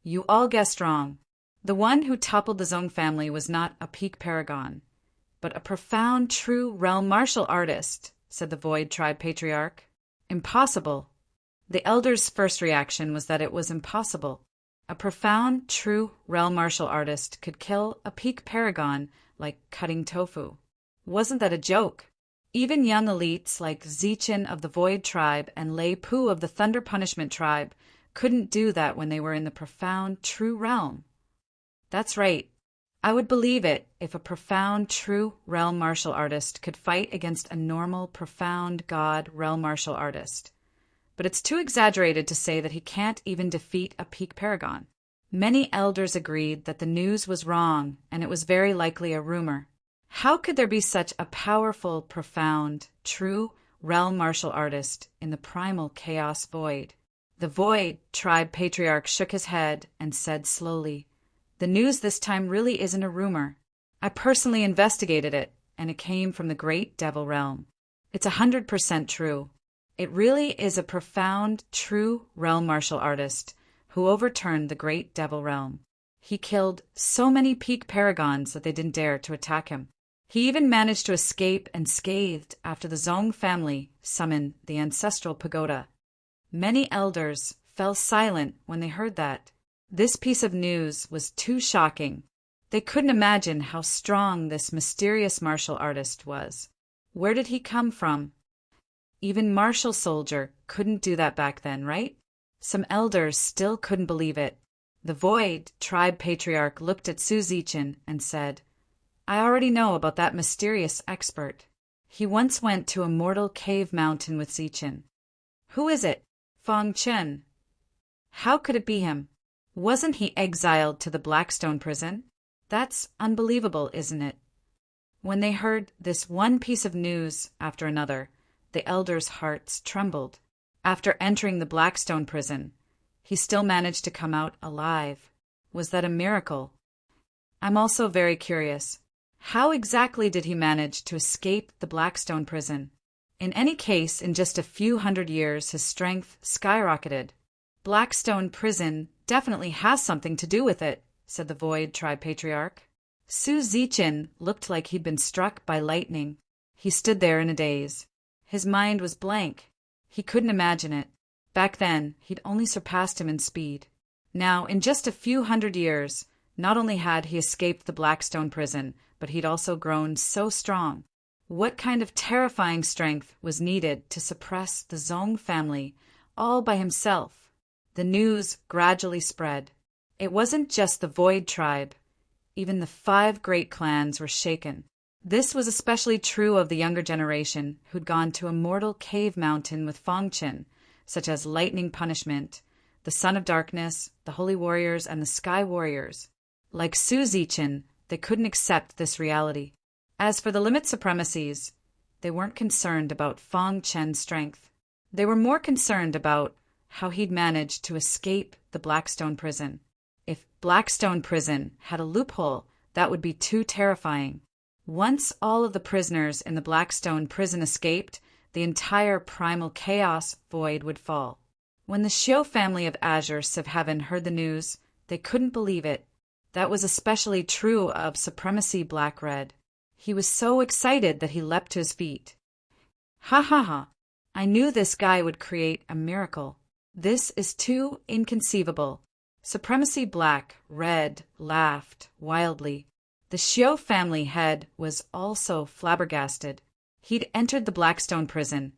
You all guessed wrong. The one who toppled the Zong family was not a peak paragon, but a profound true realm martial artist, said the Void Tribe Patriarch. Impossible. The elders' first reaction was that it was impossible. A profound, true realm martial artist could kill a peak paragon like cutting tofu. Wasn't that a joke? Even young elites like Zichin of the Void Tribe and Lei Pu of the Thunder Punishment Tribe couldn't do that when they were in the profound, true realm. That's right. I would believe it if a profound, true realm martial artist could fight against a normal, profound god realm martial artist. But it's too exaggerated to say that he can't even defeat a peak paragon. Many elders agreed that the news was wrong and it was very likely a rumor. How could there be such a powerful, profound, true realm martial artist in the primal chaos void? The Void Tribe Patriarch shook his head and said slowly, the news this time really isn't a rumor. I personally investigated it, and it came from the Great Devil Realm. It's 100% true. It really is a profound, true realm martial artist who overturned the Great Devil Realm. He killed so many peak paragons that they didn't dare to attack him. He even managed to escape unscathed after the Zong family summoned the ancestral pagoda. Many elders fell silent when they heard that. This piece of news was too shocking. They couldn't imagine how strong this mysterious martial artist was. Where did he come from? Even martial soldier couldn't do that back then, right? Some elders still couldn't believe it. The Void Tribe Patriarch looked at Su Zichin and said, I already know about that mysterious expert. He once went to a mortal cave mountain with Zichin. Who is it? Fong Chen. How could it be him? Wasn't he exiled to the Blackstone prison? That's unbelievable, isn't it? When they heard this one piece of news after another, the elders' hearts trembled. After entering the Blackstone prison, he still managed to come out alive. Was that a miracle? I'm also very curious. How exactly did he manage to escape the Blackstone prison? In any case, in just a few hundred years, his strength skyrocketed. Blackstone prison definitely has something to do with it, said the Void Tribe Patriarch. Su Zichin looked like he'd been struck by lightning. He stood there in a daze. His mind was blank. He couldn't imagine it. Back then, he'd only surpassed him in speed. Now, in just a few hundred years, not only had he escaped the Blackstone prison, but he'd also grown so strong. What kind of terrifying strength was needed to suppress the Zong family all by himself? The news gradually spread. It wasn't just the Void tribe. Even the 5 great clans were shaken. This was especially true of the younger generation who'd gone to a mortal cave mountain with Fangchen, such as Lightning Punishment, the Son of Darkness, the Holy Warriors, and the Sky Warriors. Like Su Zichen, they couldn't accept this reality. As for the limit supremacies, they weren't concerned about Fang Chen's strength. They were more concerned about how he'd managed to escape the Blackstone prison. If Blackstone prison had a loophole, that would be too terrifying. Once all of the prisoners in the Blackstone prison escaped, the entire primal chaos void would fall. When the Xiu family of Azure Civ Heaven heard the news, they couldn't believe it. That was especially true of Supremacy Black Red. He was so excited that he leapt to his feet. Ha ha ha! I knew this guy would create a miracle. This is too inconceivable. Supremacy Black Red laughed wildly. The Xiu family head was also flabbergasted. He'd entered the Blackstone prison,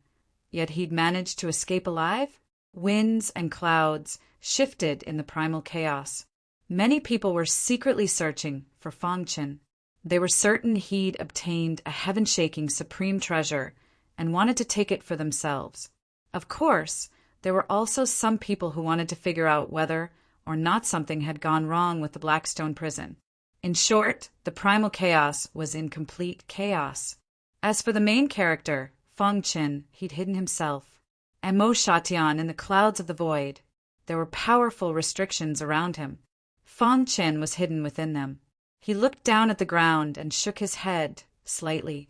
yet he'd managed to escape alive? Winds and clouds shifted in the primal chaos. Many people were secretly searching for Fangchen. They were certain he'd obtained a heaven-shaking supreme treasure and wanted to take it for themselves. Of course, there were also some people who wanted to figure out whether or not something had gone wrong with the Blackstone prison. In short, the primal chaos was in complete chaos. As for the main character, Fangchen, he'd hidden himself. And Mo Shatian in the clouds of the void. There were powerful restrictions around him. Fangchen was hidden within them. He looked down at the ground and shook his head slightly.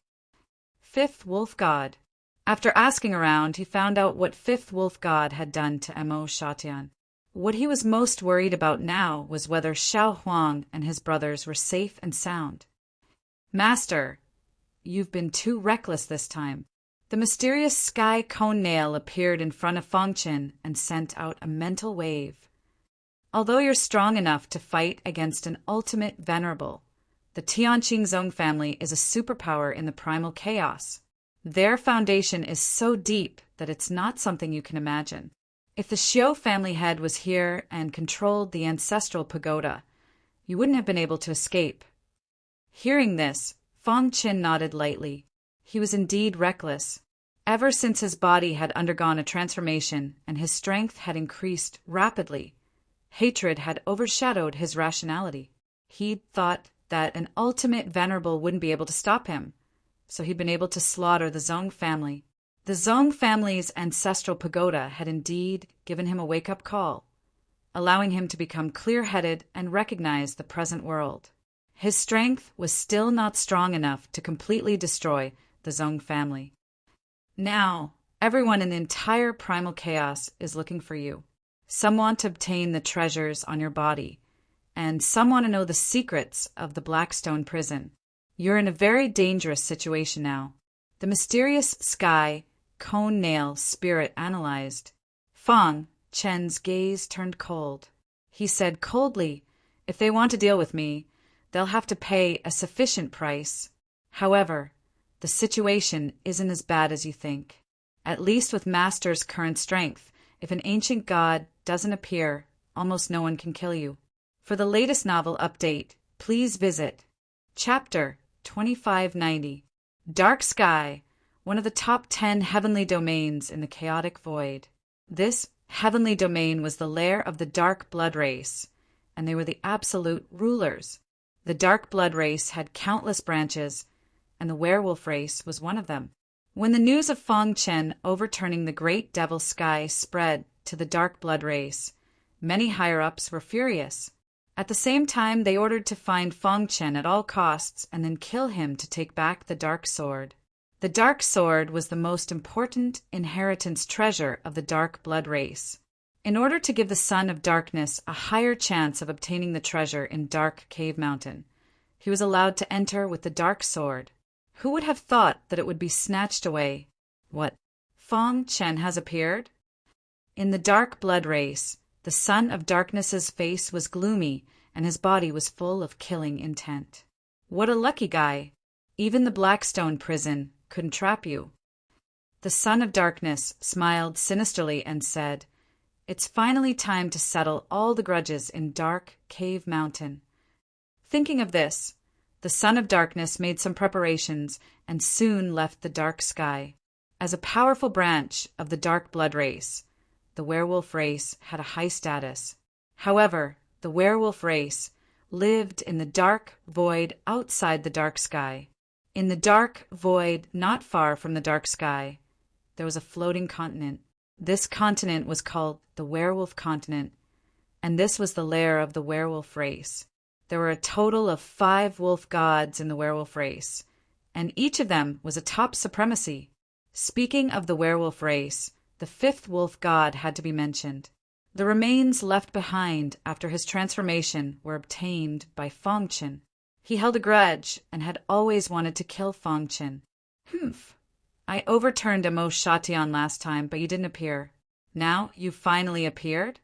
5th Wolf God. After asking around, he found out what 5th Wolf God had done to Mo Shatian. What he was most worried about now was whether Xiao Huang and his brothers were safe and sound. Master, you've been too reckless this time. The mysterious sky cone nail appeared in front of Fangchen and sent out a mental wave. Although you're strong enough to fight against an ultimate venerable, the Tianqing Zong family is a superpower in the primal chaos. Their foundation is so deep that it's not something you can imagine. If the Xiu family head was here and controlled the ancestral pagoda, you wouldn't have been able to escape. Hearing this, Fangchen nodded lightly. He was indeed reckless. Ever since his body had undergone a transformation and his strength had increased rapidly, hatred had overshadowed his rationality. He'd thought that an ultimate venerable wouldn't be able to stop him, so he'd been able to slaughter the Zong family. The Zong family's ancestral pagoda had indeed given him a wake-up call, allowing him to become clear-headed and recognize the present world. His strength was still not strong enough to completely destroy the Zong family. Now, everyone in the entire primal chaos is looking for you. Some want to obtain the treasures on your body, and some want to know the secrets of the Blackstone prison. You're in a very dangerous situation now. The mysterious sky cone nail spirit analyzed. Fang Chen's gaze turned cold. He said coldly, if they want to deal with me, they'll have to pay a sufficient price. However, the situation isn't as bad as you think. At least with Master's current strength, if an ancient god doesn't appear, almost no one can kill you. For the latest novel update, please visit Chapter 2590, Dark Sky, one of the top 10 heavenly domains in the chaotic void. This heavenly domain was the lair of the Dark Blood race, and they were the absolute rulers. The Dark Blood race had countless branches, and the Werewolf race was one of them. When the news of Fangchen overturning the Great Devil Sky spread to the Dark Blood race, many higher-ups were furious. At the same time, they ordered to find Fangchen at all costs and then kill him to take back the Dark Sword. The Dark Sword was the most important inheritance treasure of the Dark Blood race. In order to give the Son of Darkness a higher chance of obtaining the treasure in Dark Cave Mountain, he was allowed to enter with the Dark Sword. Who would have thought that it would be snatched away? What? Fong Chen has appeared? In the dark blood race, the son of darkness's face was gloomy and his body was full of killing intent. What a lucky guy! Even the Blackstone prison couldn't trap you. The son of darkness smiled sinisterly and said, "It's finally time to settle all the grudges in Dark Cave Mountain." Thinking of this, the son of darkness made some preparations and soon left the dark sky. As a powerful branch of the dark blood race, the werewolf race had a high status. However, the werewolf race lived in the dark void outside the dark sky. In the dark void not far from the dark sky, there was a floating continent. This continent was called the Werewolf Continent, and this was the lair of the werewolf race. There were a total of 5 wolf gods in the werewolf race, and each of them was a top supremacy. Speaking of the werewolf race, the 5th wolf god had to be mentioned. The remains left behind after his transformation were obtained by Fong Chen. He held a grudge and had always wanted to kill Fong Chen. Humph. I overturned Emo Shatian last time, but you didn't appear. Now you finally appeared?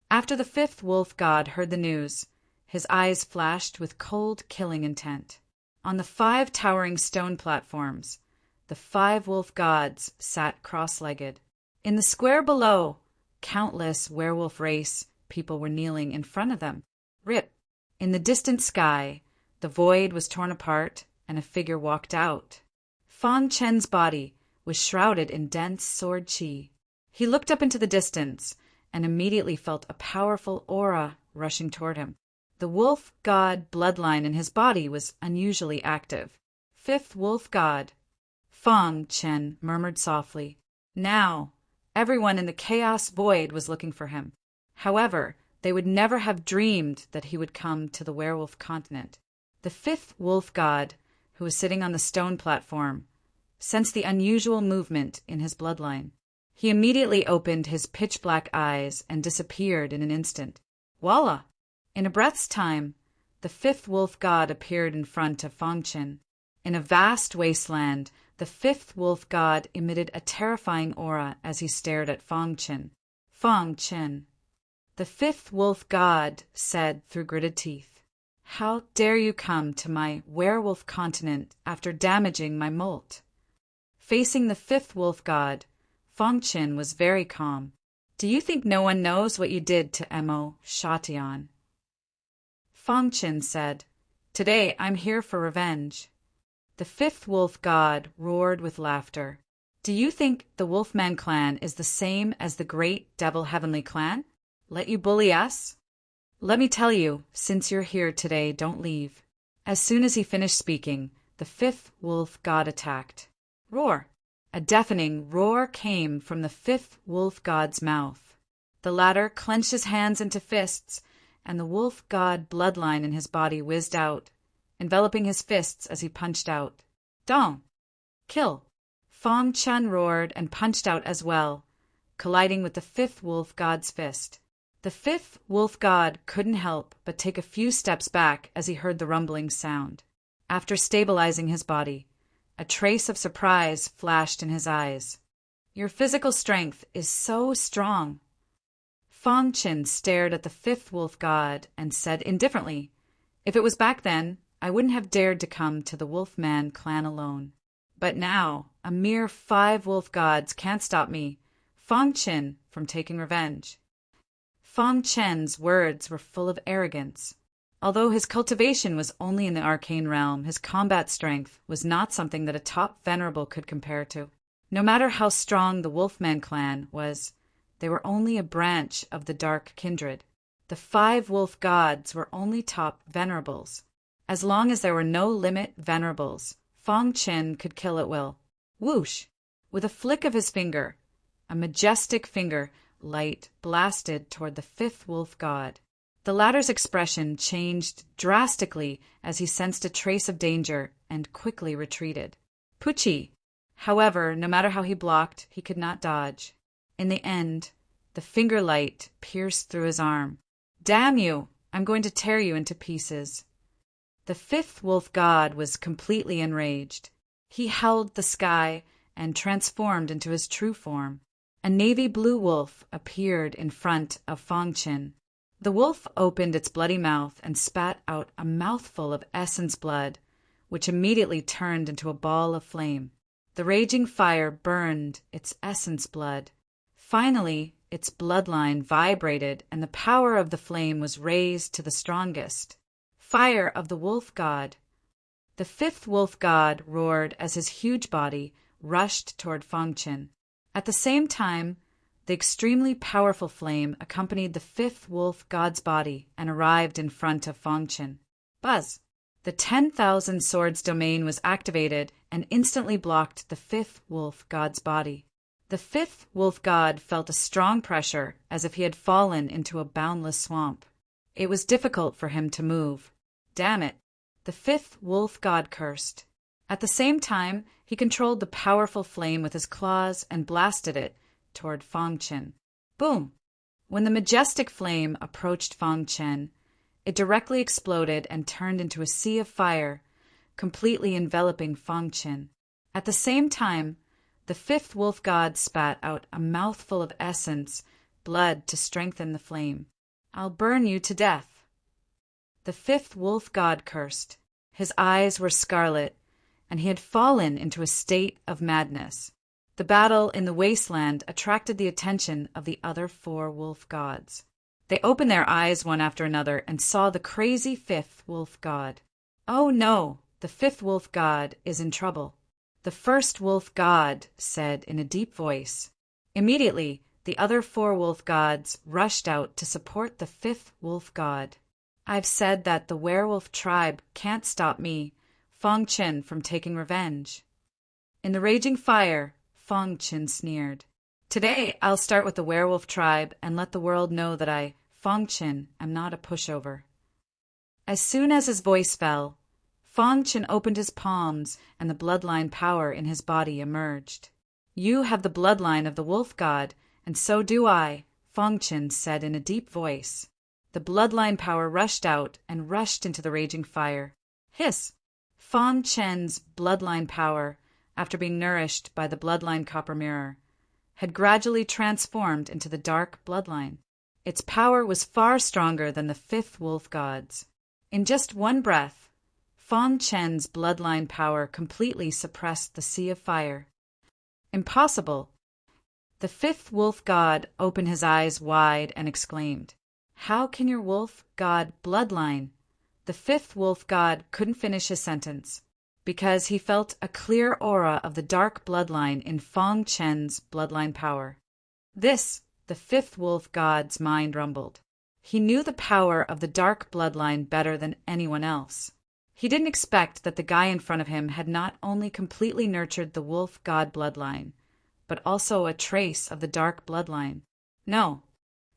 After the 5th wolf god heard the news, his eyes flashed with cold killing intent. On the 5 towering stone platforms, the 5 wolf gods sat cross-legged. In the square below, countless werewolf race people were kneeling in front of them. Rip. In the distant sky, the void was torn apart and a figure walked out. Fong Chen's body was shrouded in dense sword chi. He looked up into the distance and immediately felt a powerful aura rushing toward him. The wolf god bloodline in his body was unusually active. 5th wolf god. Fong Chen murmured softly. Now, everyone in the chaos void was looking for him. However, they would never have dreamed that he would come to the werewolf continent. The 5th wolf god, who was sitting on the stone platform, sensed the unusual movement in his bloodline. He immediately opened his pitch-black eyes and disappeared in an instant. Voila! In a breath's time, the 5th wolf god appeared in front of Fong Chen. In a vast wasteland, the 5th wolf god emitted a terrifying aura as he stared at Fong Chen. Fong Chen. The 5th wolf god said through gritted teeth, "How dare you come to my werewolf continent after damaging my molt?" Facing the 5th wolf god, Fong Chen was very calm. "Do you think no one knows what you did to Emo Shatian?" Fong Chen said, "Today I'm here for revenge." The 5th wolf god roared with laughter. "Do you think the Wolfman clan is the same as the great Devil Heavenly clan? Let you bully us? Let me tell you, since you're here today, don't leave." As soon as he finished speaking, the 5th wolf god attacked. Roar! A deafening roar came from the 5th wolf god's mouth. The latter clenched his hands into fists, and the wolf god bloodline in his body whizzed out, enveloping his fists as he punched out. Dong! Kill! Fong Chen roared and punched out as well, colliding with the 5th wolf god's fist. The 5th wolf god couldn't help but take a few steps back as he heard the rumbling sound. After stabilizing his body, a trace of surprise flashed in his eyes. "Your physical strength is so strong." Fong Chen stared at the 5th wolf god and said indifferently, "If it was back then, I wouldn't have dared to come to the Wolfman clan alone. But now, a mere 5 wolf gods can't stop me, Fong Chen, from taking revenge." Fong Chen's words were full of arrogance. Although his cultivation was only in the arcane realm, his combat strength was not something that a top venerable could compare to. No matter how strong the Wolfman clan was, they were only a branch of the dark kindred. The 5 wolf gods were only top venerables. As long as there were no limit venerables, Fong Chen could kill at will. Whoosh! With a flick of his finger, a majestic finger, light blasted toward the 5th wolf god. The latter's expression changed drastically as he sensed a trace of danger and quickly retreated. Pucci! However, no matter how he blocked, he could not dodge. In the end, the finger light pierced through his arm. "Damn you! I'm going to tear you into pieces." The fifth wolf god was completely enraged. He howled the sky and transformed into his true form. A navy blue wolf appeared in front of Fangchen. The wolf opened its bloody mouth and spat out a mouthful of essence blood, which immediately turned into a ball of flame. The raging fire burned its essence blood. Finally, its bloodline vibrated, and the power of the flame was raised to the strongest. Fire of the wolf god. The fifth wolf god roared as his huge body rushed toward Fangchen. At the same time, the extremely powerful flame accompanied the fifth wolf god's body and arrived in front of Fangchen. Buzz! The 10,000 swords domain was activated and instantly blocked the fifth wolf god's body. The fifth wolf god felt a strong pressure as if he had fallen into a boundless swamp. It was difficult for him to move. Damn it! The fifth wolf god cursed. At the same time, he controlled the powerful flame with his claws and blasted it toward Fangchen. Boom! When the majestic flame approached Fangchen, it directly exploded and turned into a sea of fire, completely enveloping Fangchen. At the same time, the fifth wolf god spat out a mouthful of essence, blood to strengthen the flame. I'll burn you to death. The fifth wolf god cursed. His eyes were scarlet, and he had fallen into a state of madness. The battle in the wasteland attracted the attention of the other 4 wolf gods. They opened their eyes one after another and saw the crazy fifth wolf god. Oh no, the fifth wolf god is in trouble. The first wolf god said in a deep voice. Immediately, the other 4 wolf gods rushed out to support the fifth wolf god. I've said that the werewolf tribe can't stop me, Fangchen, from taking revenge. In the raging fire, Fangchen sneered. Today, I'll start with the werewolf tribe and let the world know that I, Fangchen, am not a pushover. As soon as his voice fell, Fangchen opened his palms and the bloodline power in his body emerged. You have the bloodline of the wolf god, and so do I, Fangchen said in a deep voice. The bloodline power rushed out and rushed into the raging fire. Hiss! Fangchen's bloodline power, after being nourished by the bloodline copper mirror, had gradually transformed into the dark bloodline. Its power was far stronger than the fifth wolf god's. In just one breath, Fangchen's bloodline power completely suppressed the sea of fire. Impossible! The fifth wolf god opened his eyes wide and exclaimed, How can your wolf god bloodline? The fifth wolf god couldn't finish his sentence, because he felt a clear aura of the dark bloodline in Fangchen's bloodline power. This, the fifth wolf god's mind rumbled. He knew the power of the dark bloodline better than anyone else. He didn't expect that the guy in front of him had not only completely nurtured the wolf god bloodline, but also a trace of the dark bloodline. No.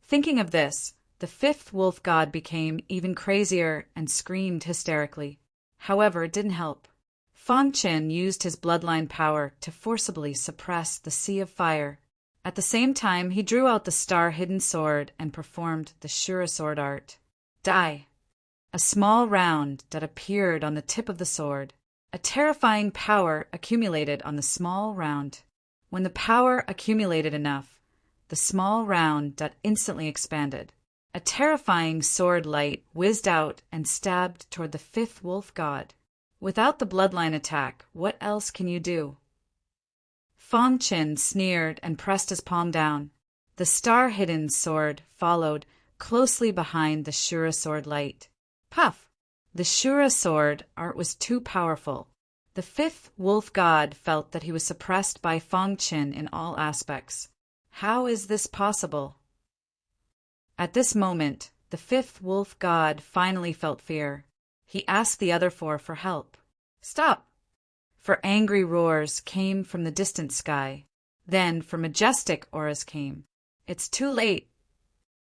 Thinking of this, the fifth wolf god became even crazier and screamed hysterically. However, it didn't help. Fangchen used his bloodline power to forcibly suppress the sea of fire. At the same time, he drew out the star-hidden sword and performed the Shura sword art. Die. A small round that appeared on the tip of the sword. A terrifying power accumulated on the small round. When the power accumulated enough, the small round that instantly expanded. A terrifying sword light whizzed out and stabbed toward the fifth wolf god. Without the bloodline attack, what else can you do? Fangchen sneered and pressed his palm down. The star-hidden sword followed closely behind the Shura sword light. Puff! The Shura sword art was too powerful. The fifth wolf god felt that he was suppressed by Fangchen in all aspects. How is this possible? At this moment, the fifth wolf god finally felt fear. He asked the other 4 for help. Stop! For angry roars came from the distant sky. Then for majestic auras came. It's too late.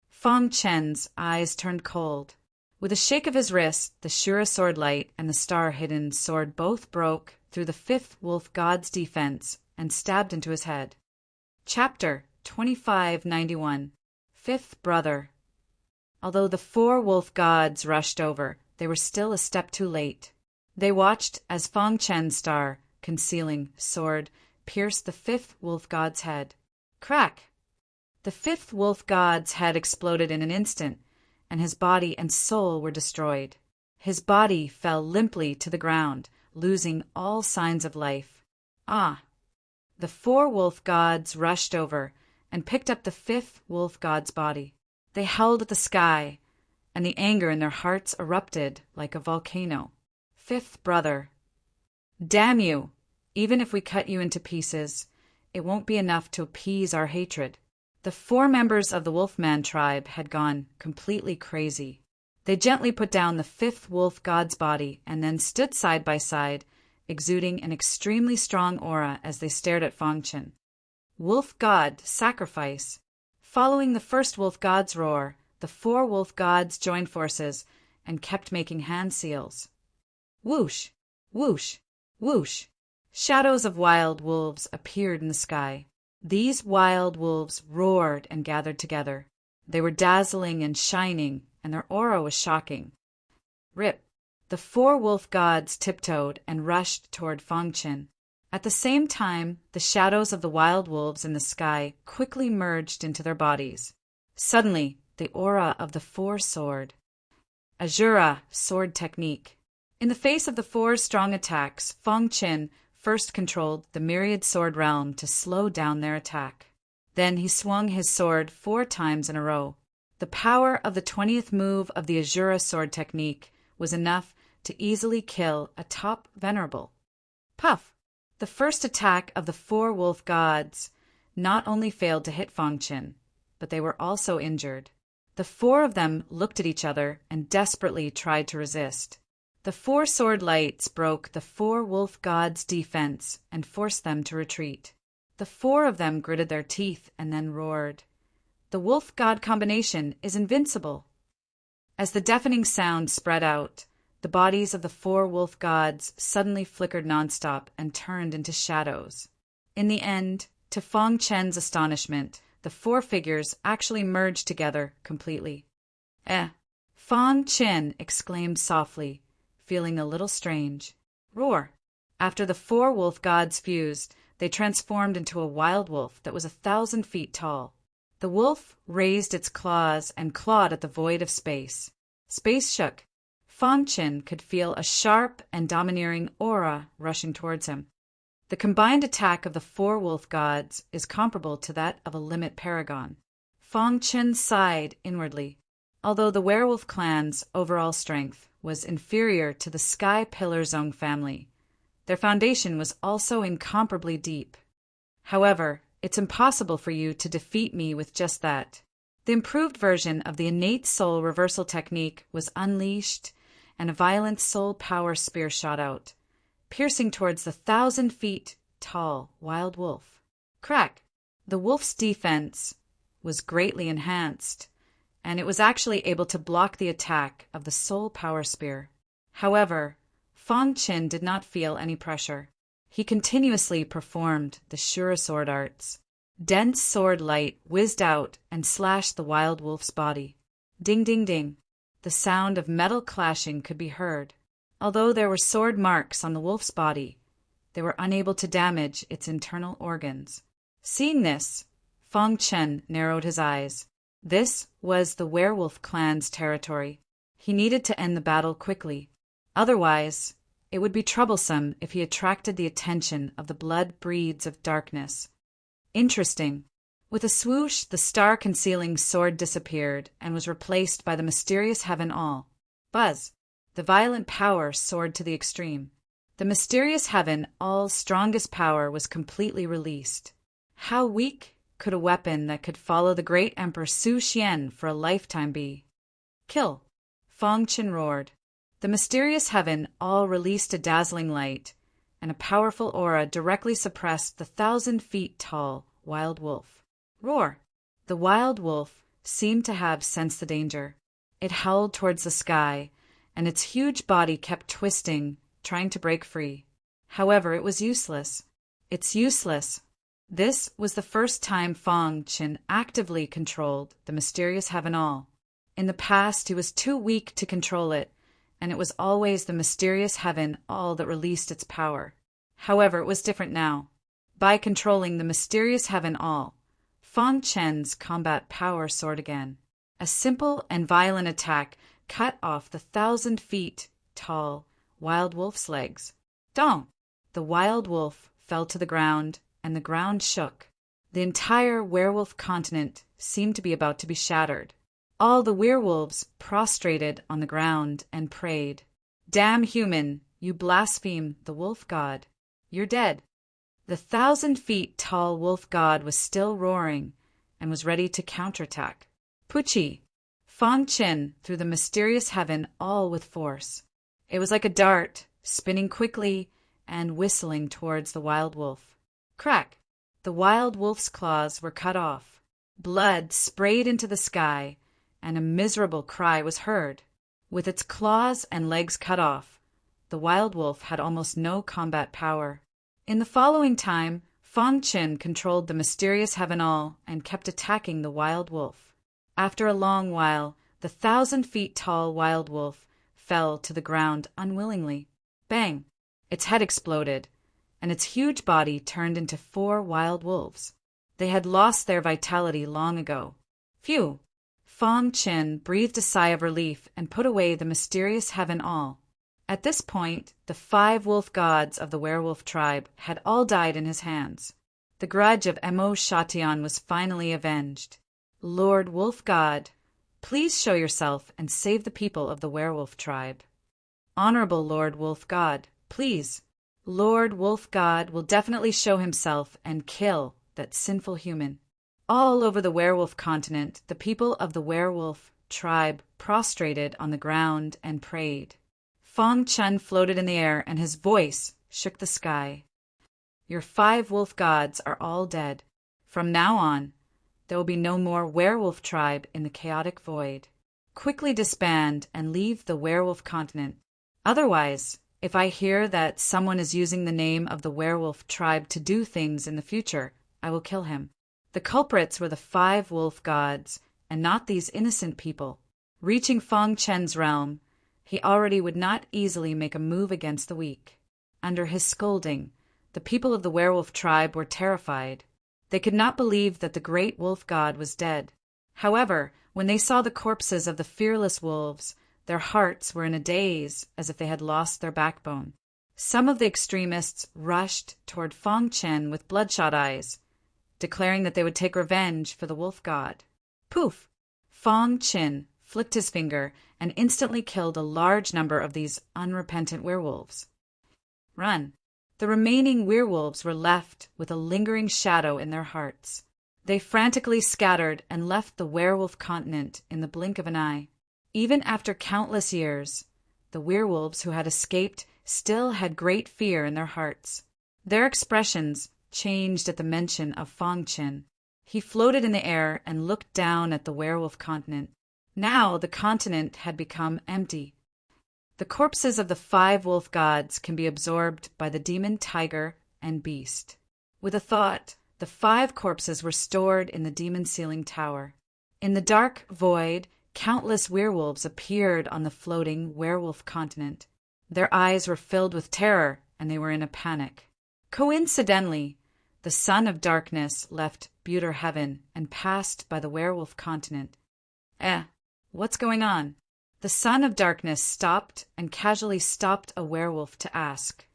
Fangchen's eyes turned cold. With a shake of his wrist, the Shura sword light and the star-hidden sword both broke through the fifth wolf god's defense and stabbed into his head. Chapter 2591. Fifth Brother. Although the 4 wolf gods rushed over, they were still a step too late. They watched as Fang Chen's star, concealing sword, pierced the fifth wolf god's head. Crack! The fifth wolf god's head exploded in an instant, and his body and soul were destroyed. His body fell limply to the ground, losing all signs of life. Ah! The four wolf gods rushed over and picked up the fifth wolf god's body. They howled at the sky, and the anger in their hearts erupted like a volcano. Fifth brother. Damn you! Even if we cut you into pieces, it won't be enough to appease our hatred. The four members of the Wolfman tribe had gone completely crazy. They gently put down the fifth wolf god's body and then stood side by side, exuding an extremely strong aura as they stared at Fang Chen. Wolf god, sacrifice. Following the first wolf god's roar, the four wolf gods joined forces and kept making hand seals. Whoosh, whoosh, whoosh. Shadows of wild wolves appeared in the sky. These wild wolves roared and gathered together. They were dazzling and shining, and their aura was shocking. Rip! The four wolf gods tiptoed and rushed toward Fang Chen. At the same time, the shadows of the wild wolves in the sky quickly merged into their bodies. Suddenly, the aura of the four soared. Azura sword technique. In the face of the four strong attacks, Fang Chen first controlled the myriad sword realm to slow down their attack. Then he swung his sword 4 times in a row. The power of the 20th move of the Azura sword technique was enough to easily kill a top venerable. Puff! The first attack of the four wolf gods not only failed to hit Fang Chen, but they were also injured. The 4 of them looked at each other and desperately tried to resist. The 4 sword lights broke the 4 wolf gods' defense and forced them to retreat. The 4 of them gritted their teeth and then roared. The wolf god combination is invincible. As the deafening sound spread out, the bodies of the 4 wolf gods suddenly flickered nonstop and turned into shadows. In the end, to Fang Chen's astonishment, the 4 figures actually merged together completely. Fang Chen exclaimed softly, feeling a little strange. Roar! After the 4 wolf gods fused, they transformed into a wild wolf that was 1,000 feet tall. The wolf raised its claws and clawed at the void of space. Space shook. Fang Chen could feel a sharp and domineering aura rushing towards him. The combined attack of the 4 wolf gods is comparable to that of a limit paragon. Fang Chen sighed inwardly. Although the werewolf clan's overall strength was inferior to the Sky Pillar Zone family, their foundation was also incomparably deep. However, it's impossible for you to defeat me with just that. The improved version of the innate soul reversal technique was unleashed, and a violent soul power spear shot out, piercing towards the 1,000 feet tall wild wolf. Crack! The wolf's defense was greatly enhanced, and it was actually able to block the attack of the soul power spear. However, Fang Chen did not feel any pressure. He continuously performed the Shura sword arts. Dense sword light whizzed out and slashed the wild wolf's body. Ding, ding, ding. The sound of metal clashing could be heard. Although there were sword marks on the wolf's body, they were unable to damage its internal organs. Seeing this, Fang Chen narrowed his eyes. This was the werewolf clan's territory. He needed to end the battle quickly. Otherwise, it would be troublesome if he attracted the attention of the blood breeds of darkness. Interesting. With a swoosh, the star-concealing sword disappeared and was replaced by the mysterious Heaven All. Buzz. The violent power soared to the extreme. The mysterious Heaven All's strongest power was completely released. How weak could a weapon that could follow the great Emperor Su Xian for a lifetime be? Kill! Fang Chen roared. The mysterious Heaven All released a dazzling light, and a powerful aura directly suppressed the 1,000 feet tall wild wolf. Roar! The wild wolf seemed to have sensed the danger. It howled towards the sky, and its huge body kept twisting, trying to break free. However, it was useless. It's useless. This was the first time Fang Chen actively controlled the mysterious Heaven All. In the past, he was too weak to control it, and it was always the mysterious heaven all that released its power. However, it was different now. By controlling the mysterious heaven all, Fang Chen's combat power soared again. A simple and violent attack cut off the 1,000 feet tall wild wolf's legs. Dong! The wild wolf fell to the ground, and the ground shook. The entire werewolf continent seemed to be about to be shattered. All the werewolves prostrated on the ground and prayed. Damn human, you blaspheme the wolf god. You're dead. The 1,000 feet tall wolf god was still roaring and was ready to counterattack. Puchi! Fang Chen threw the mysterious heaven all with force. It was like a dart, spinning quickly and whistling towards the wild wolf. Crack! The wild wolf's claws were cut off. Blood sprayed into the sky, and a miserable cry was heard. With its claws and legs cut off, the wild wolf had almost no combat power. In the following time, Fang Chen controlled the mysterious heaven all and kept attacking the wild wolf. After a long while, the 1,000 feet tall wild wolf fell to the ground unwillingly. Bang! Its head exploded, and its huge body turned into 4 wild wolves. They had lost their vitality long ago. Phew! Fang Chen breathed a sigh of relief and put away the mysterious heaven all. At this point, the 5 wolf gods of the werewolf tribe had all died in his hands. The grudge of Mo Shatian was finally avenged. Lord Wolf God, please show yourself and save the people of the werewolf tribe. Honorable Lord Wolf God, please. Lord Wolf God will definitely show himself and kill that sinful human. All over the werewolf continent, the people of the werewolf tribe prostrated on the ground and prayed. Fang Chen floated in the air, and his voice shook the sky. Your 5 wolf gods are all dead. From now on, there will be no more werewolf tribe in the chaotic void. Quickly disband and leave the werewolf continent. Otherwise, if I hear that someone is using the name of the werewolf tribe to do things in the future, I will kill him. The culprits were the 5 wolf gods, and not these innocent people. Reaching Fang Chen's realm, he already would not easily make a move against the weak. Under his scolding, the people of the werewolf tribe were terrified. They could not believe that the great wolf god was dead. However, when they saw the corpses of the fearless wolves, their hearts were in a daze, as if they had lost their backbone. Some of the extremists rushed toward Fang Chen with bloodshot eyes, declaring that they would take revenge for the wolf god. Poof! Fang Chen flicked his finger and instantly killed a large number of these unrepentant werewolves. Run! The remaining werewolves were left with a lingering shadow in their hearts. They frantically scattered and left the werewolf continent in the blink of an eye. Even after countless years, the werewolves who had escaped still had great fear in their hearts. Their expressions changed at the mention of Fang Chen. He floated in the air and looked down at the werewolf continent. Now the continent had become empty. The corpses of the 5 wolf gods can be absorbed by the demon tiger and beast. With a thought, the 5 corpses were stored in the demon ceiling tower. In the dark void, countless werewolves appeared on the floating werewolf continent. Their eyes were filled with terror, and they were in a panic. Coincidentally, the son of darkness left Buter Heaven and passed by the werewolf continent. What's going on? The son of darkness stopped and casually stopped a werewolf to ask,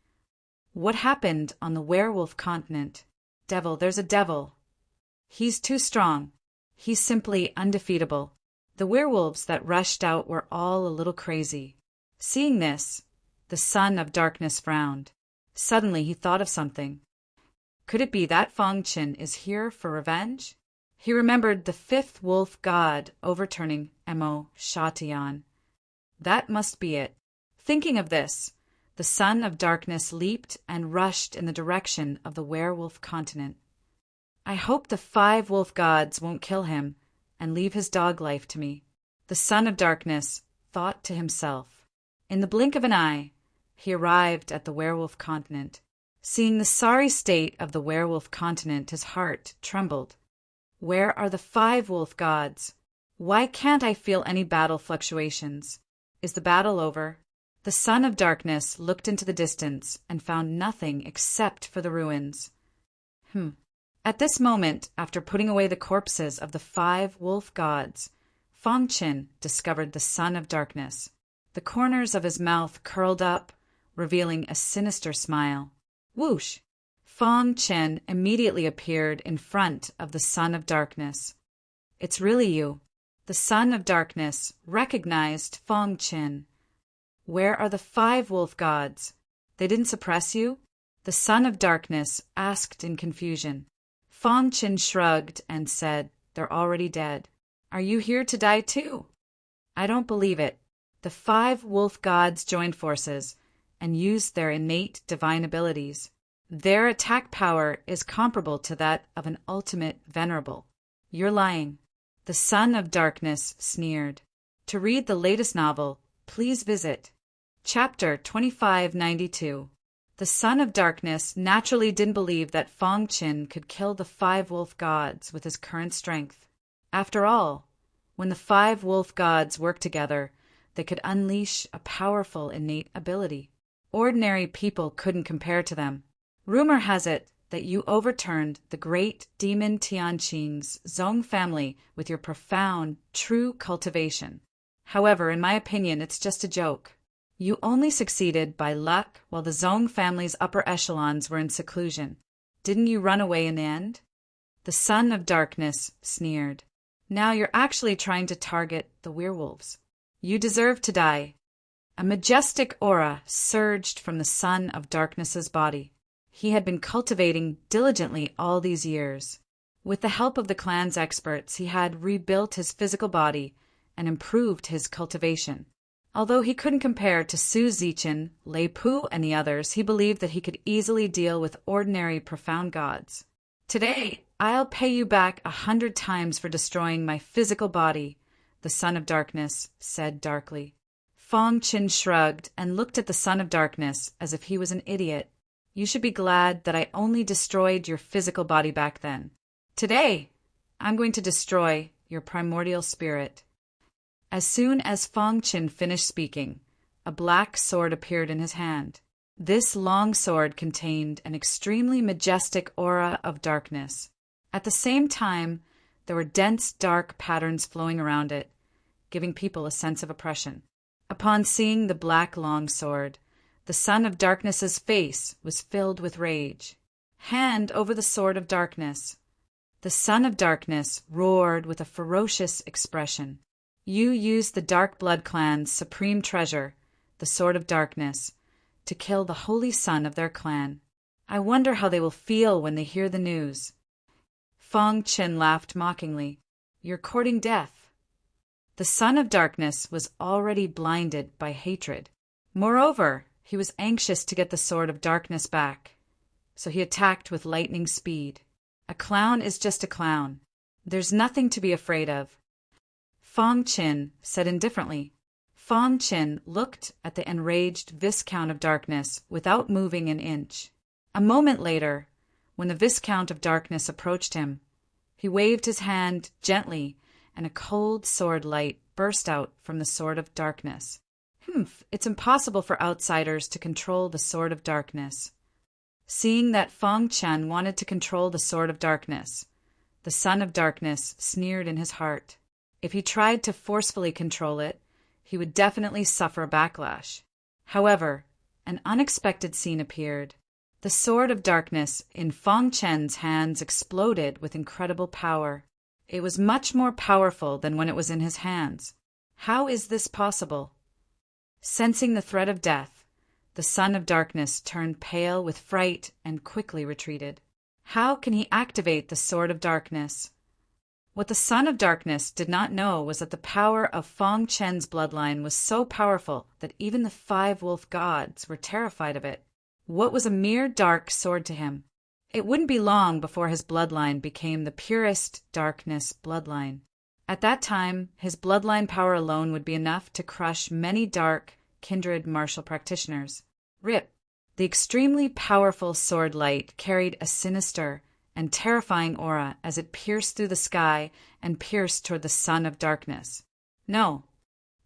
what happened on the werewolf continent? Devil, there's a devil. He's too strong. He's simply undefeatable. The werewolves that rushed out were all a little crazy. Seeing this, the son of darkness frowned. Suddenly he thought of something. Could it be that Fang Chen is here for revenge? He remembered the 5th wolf god overturning Mo Shatian. That must be it. Thinking of this, the son of darkness leaped and rushed in the direction of the werewolf continent. I hope the 5 wolf gods won't kill him and leave his dog life to me, the son of darkness thought to himself. In the blink of an eye, he arrived at the werewolf continent. Seeing the sorry state of the werewolf continent, his heart trembled. Where are the 5 wolf gods? Why can't I feel any battle fluctuations? Is the battle over? The Son of Darkness looked into the distance and found nothing except for the ruins. At this moment, after putting away the corpses of the 5 wolf gods, Feng Qin discovered the Son of Darkness. The corners of his mouth curled up, revealing a sinister smile. Whoosh! Feng Qin immediately appeared in front of the Son of Darkness. "It's really you." The Son of Darkness recognized Feng Qin. "Where are the 5 wolf gods? They didn't suppress you?" The Son of Darkness asked in confusion. Feng Qin shrugged and said, "They're already dead." "Are you here to die too?" "I don't believe it." The 5 wolf gods joined forces and used their innate divine abilities. Their attack power is comparable to that of an ultimate venerable. "You're lying." The Son of Darkness sneered. To read the latest novel, please visit Chapter 2592. The Son of Darkness naturally didn't believe that Feng Qin could kill the 5 wolf gods with his current strength. After all, when the 5 wolf gods worked together, they could unleash a powerful innate ability. Ordinary people couldn't compare to them. Rumor has it that you overturned the great demon Tianqing's Zhong family with your profound, true cultivation. However, in my opinion, it's just a joke. You only succeeded by luck while the Zhong family's upper echelons were in seclusion. Didn't you run away in the end? The Son of Darkness sneered. Now you're actually trying to target the werewolves. You deserve to die. A majestic aura surged from the Son of Darkness's body. He had been cultivating diligently all these years. With the help of the clan's experts, he had rebuilt his physical body and improved his cultivation. Although he couldn't compare to Su Zichen, Lei Pu, and the others, he believed that he could easily deal with ordinary profound gods. "Today, I'll pay you back 100 times for destroying my physical body," the Son of Darkness said darkly. Feng Qin shrugged and looked at the Son of Darkness as if he was an idiot. "You should be glad that I only destroyed your physical body back then. Today, I'm going to destroy your primordial spirit." As soon as Feng Qin finished speaking, a black sword appeared in his hand. This long sword contained an extremely majestic aura of darkness. At the same time, there were dense dark patterns flowing around it, giving people a sense of oppression. Upon seeing the black long sword, the Son of Darkness's face was filled with rage. "Hand over the sword of darkness." The Son of Darkness roared with a ferocious expression. "You used the Dark Blood clan's supreme treasure, the Sword of Darkness, to kill the holy son of their clan. I wonder how they will feel when they hear the news." Feng Qin laughed mockingly. "You're courting death." The Son of Darkness was already blinded by hatred. Moreover, he was anxious to get the Sword of Darkness back, so he attacked with lightning speed. A clown is just a clown. There's nothing to be afraid of. Feng Qin said indifferently. Feng Qin looked at the enraged Viscount of Darkness without moving an inch. A moment later, when the Viscount of Darkness approached him, he waved his hand gently, and a cold sword light burst out from the Sword of Darkness. It's impossible for outsiders to control the Sword of Darkness. Seeing that Feng Qin wanted to control the Sword of Darkness, the Son of Darkness sneered in his heart. If he tried to forcefully control it, he would definitely suffer a backlash. However, an unexpected scene appeared. The Sword of Darkness in Feng Qin's hands exploded with incredible power. It was much more powerful than when it was in his hands. How is this possible? Sensing the threat of death, the Son of Darkness turned pale with fright and quickly retreated. How can he activate the Sword of Darkness? What the Son of Darkness did not know was that the power of Feng Qin's bloodline was so powerful that even the 5 wolf gods were terrified of it. What was a mere dark sword to him? It wouldn't be long before his bloodline became the purest darkness bloodline. At that time, his bloodline power alone would be enough to crush many dark, kindred martial practitioners. Rip! The extremely powerful sword light carried a sinister and terrifying aura as it pierced through the sky and pierced toward the Son of Darkness. No,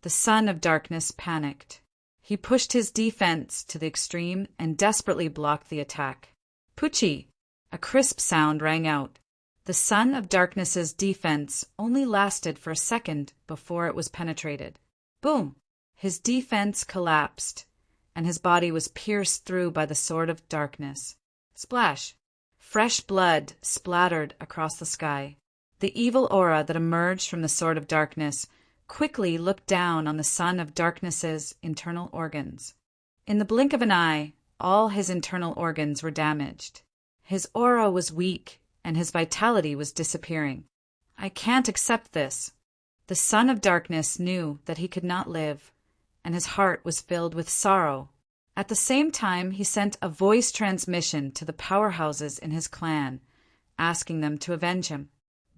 the Son of Darkness panicked. He pushed his defense to the extreme and desperately blocked the attack. Poochie! A crisp sound rang out. The Son of Darkness's defense only lasted for a second before it was penetrated. Boom! His defense collapsed, and his body was pierced through by the Sword of Darkness. Splash! Fresh blood splattered across the sky. The evil aura that emerged from the Sword of Darkness quickly looked down on the Son of Darkness's internal organs. In the blink of an eye, all his internal organs were damaged. His aura was weak, and his vitality was disappearing. I can't accept this. The Son of Darkness knew that he could not live, and his heart was filled with sorrow. At the same time, he sent a voice transmission to the powerhouses in his clan, asking them to avenge him.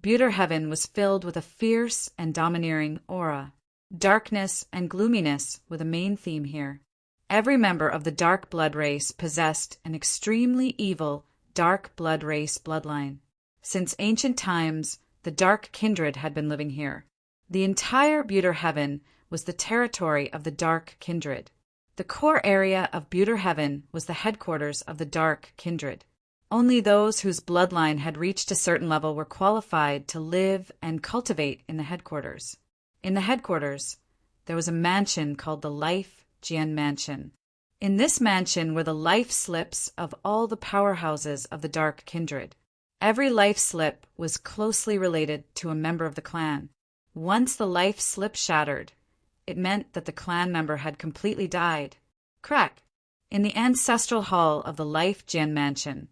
Buter Heaven was filled with a fierce and domineering aura. Darkness and gloominess were the main theme here. Every member of the dark blood race possessed an extremely evil dark blood race bloodline. Since ancient times, the dark kindred had been living here. The entire Buter Heaven was the territory of the dark kindred. The core area of Buter Heaven was the headquarters of the dark kindred. Only those whose bloodline had reached a certain level were qualified to live and cultivate in the headquarters. In the headquarters, there was a mansion called the Life Jian Mansion. In this mansion were the life slips of all the powerhouses of the dark kindred. Every life slip was closely related to a member of the clan. Once the life slip shattered, it meant that the clan member had completely died. Crack! In the ancestral hall of the Life Jian Mansion,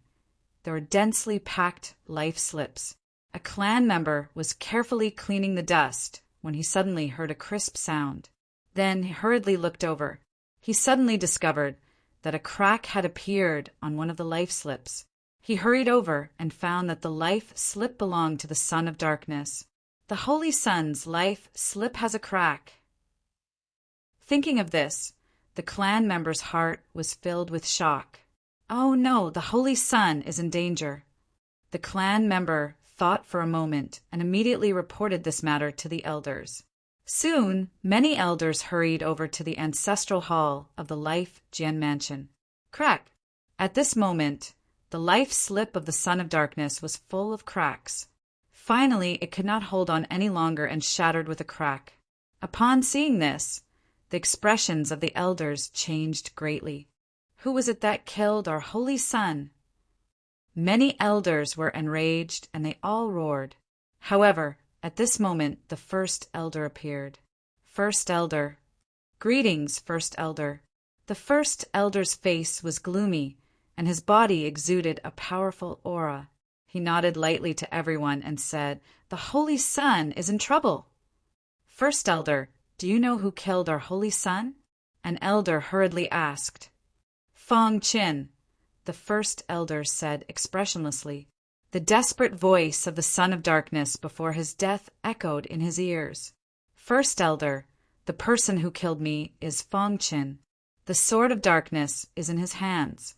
there were densely packed life slips. A clan member was carefully cleaning the dust when he suddenly heard a crisp sound. Then he hurriedly looked over. He suddenly discovered that a crack had appeared on one of the life slips. He hurried over and found that the life slip belonged to the Son of Darkness. The Holy Son's life slip has a crack. Thinking of this, the clan member's heart was filled with shock. Oh no, the Holy Son is in danger. The clan member thought for a moment and immediately reported this matter to the elders. Soon, many elders hurried over to the ancestral hall of the Life Jian Mansion. Crack! At this moment, the life slip of the Son of Darkness was full of cracks. Finally, it could not hold on any longer and shattered with a crack. Upon seeing this, the expressions of the elders changed greatly. Who was it that killed our Holy Son? Many elders were enraged, and they all roared. However, at this moment, the first elder appeared. First elder. Greetings, first elder. The first elder's face was gloomy, and his body exuded a powerful aura. He nodded lightly to everyone and said, "The Holy Son is in trouble." First elder, do you know who killed our Holy Son? An elder hurriedly asked. Fong Qin, the first elder said expressionlessly. The desperate voice of the Son of Darkness before his death echoed in his ears. First elder, the person who killed me is Fong Qin. The Sword of Darkness is in his hands.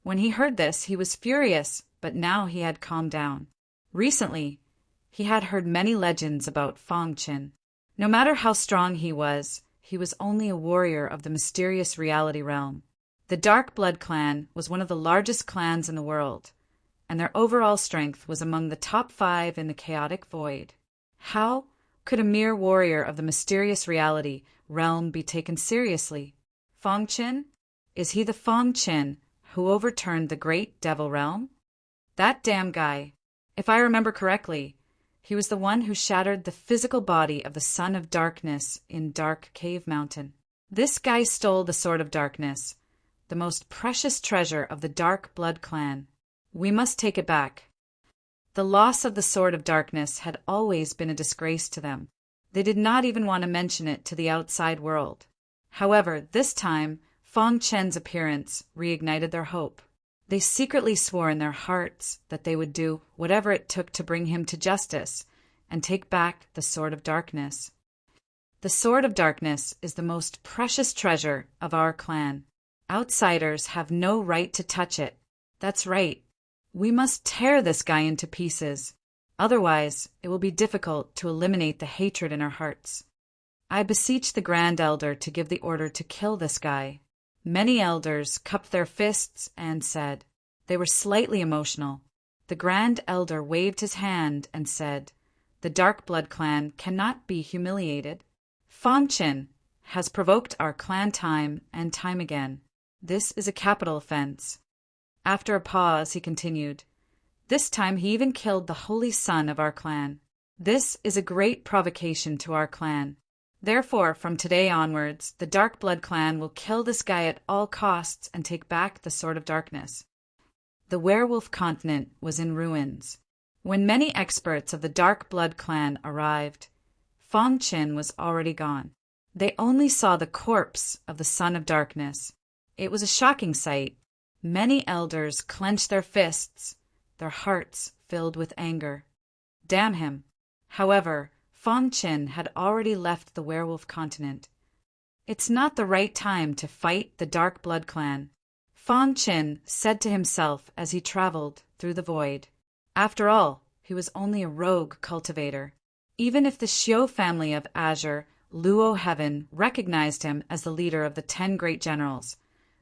When he heard this, he was furious, but now he had calmed down. Recently, he had heard many legends about Fong Qin. No matter how strong he was only a warrior of the mysterious reality realm. The Dark Blood clan was one of the largest clans in the world, and their overall strength was among the top 5 in the chaotic void. How could a mere warrior of the mysterious reality realm be taken seriously? Fong Qin? Is he the Fong Qin who overturned the great devil realm? That damn guy. If I remember correctly, he was the one who shattered the physical body of the Son of Darkness in Dark Cave Mountain. This guy stole the Sword of Darkness, the most precious treasure of the Dark Blood clan. We must take it back. The loss of the Sword of Darkness had always been a disgrace to them. They did not even want to mention it to the outside world. However, this time, Fong Qin's appearance reignited their hope. They secretly swore in their hearts that they would do whatever it took to bring him to justice and take back the Sword of Darkness. The Sword of Darkness is the most precious treasure of our clan. Outsiders have no right to touch it. That's right. We must tear this guy into pieces. Otherwise, it will be difficult to eliminate the hatred in our hearts. I beseech the Grand Elder to give the order to kill this guy. Many elders cupped their fists and said. They were slightly emotional. The Grand Elder waved his hand and said, "The Dark Blood clan cannot be humiliated. Fang Qin has provoked our clan time and time again. This is a capital offense." After a pause, he continued, "This time he even killed the holy son of our clan. This is a great provocation to our clan. Therefore, from today onwards, the Dark Blood clan will kill this guy at all costs and take back the Sword of Darkness." The werewolf continent was in ruins. When many experts of the Dark Blood clan arrived, Fang Qin was already gone. They only saw the corpse of the Son of Darkness. It was a shocking sight. Many elders clenched their fists, their hearts filled with anger. Damn him! However, Fang Qin had already left the werewolf continent. It's not the right time to fight the Dark Blood clan, Fang Qin said to himself as he traveled through the void. After all, he was only a rogue cultivator. Even if the Xiu family of Azure, Luo Heaven, recognized him as the leader of the 10 great generals,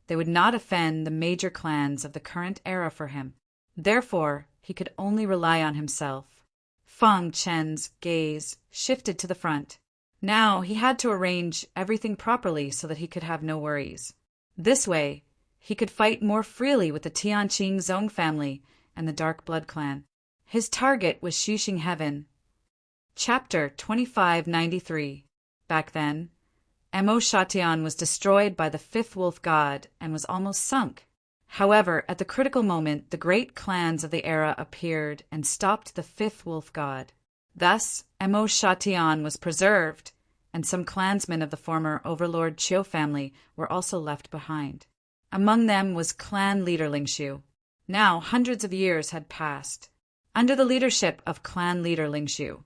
they would not offend the major clans of the current era for him. Therefore, he could only rely on himself. Fang Qin's gaze shifted to the front. Now he had to arrange everything properly so that he could have no worries. This way, he could fight more freely with the Tianqing Zong family and the Dark Blood clan. His target was Xuxing Heaven. Chapter 2593. Back then, Mo Shatian was destroyed by the 5th wolf god and was almost sunk. However, at the critical moment, the great clans of the era appeared and stopped the 5th wolf god. Thus, Mo Shatian was preserved, and some clansmen of the former Overlord Qiu family were also left behind. Among them was clan leader Lingshu. Now, hundreds of years had passed. Under the leadership of clan leader Lingshu,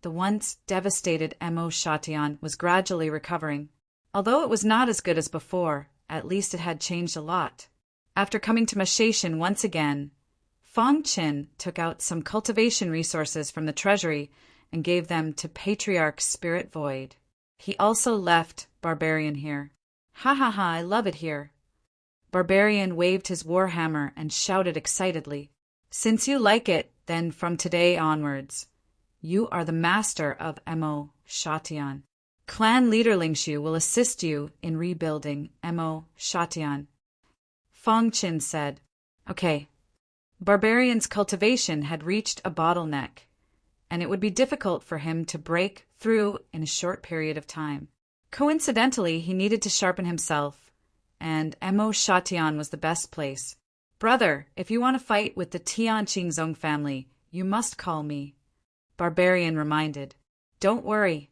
the once devastated Mo Shatian was gradually recovering. Although it was not as good as before, at least it had changed a lot. After coming to Mashaishan once again, Fang Qin took out some cultivation resources from the treasury and gave them to Patriarch Spirit Void. He also left Barbarian here. "Ha ha ha, I love it here." Barbarian waved his warhammer and shouted excitedly, "Since you like it, then from today onwards, you are the master of Mo Shatian. Clan leader Lingshu will assist you in rebuilding Mo Shatian." Fang Qin said, "Okay." Barbarian's cultivation had reached a bottleneck, and it would be difficult for him to break through in a short period of time. Coincidentally, he needed to sharpen himself, and Mo Shatian was the best place. "Brother, if you want to fight with the Tianqing Zong family, you must call me," Barbarian reminded. "Don't worry."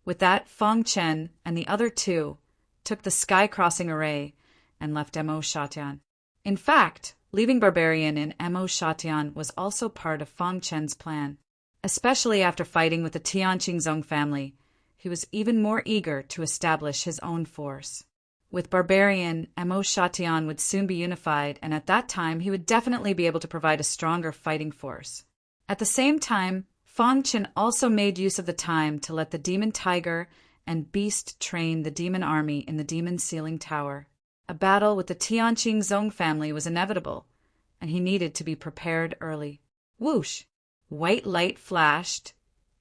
With that, Fang Qin and the other two took the sky-crossing array and left Mo Shatian. In fact, leaving Barbarian in Mo Shatian was also part of Fang Qin's plan. Especially after fighting with the Tianqing Zong family, he was even more eager to establish his own force. With Barbarian, Mo Shatian would soon be unified, and at that time he would definitely be able to provide a stronger fighting force. At the same time, Fang Qin also made use of the time to let the Demon Tiger and Beast train the demon army in the Demon Ceiling Tower. A battle with the Tianqing Zong family was inevitable, and he needed to be prepared early. Whoosh! White light flashed,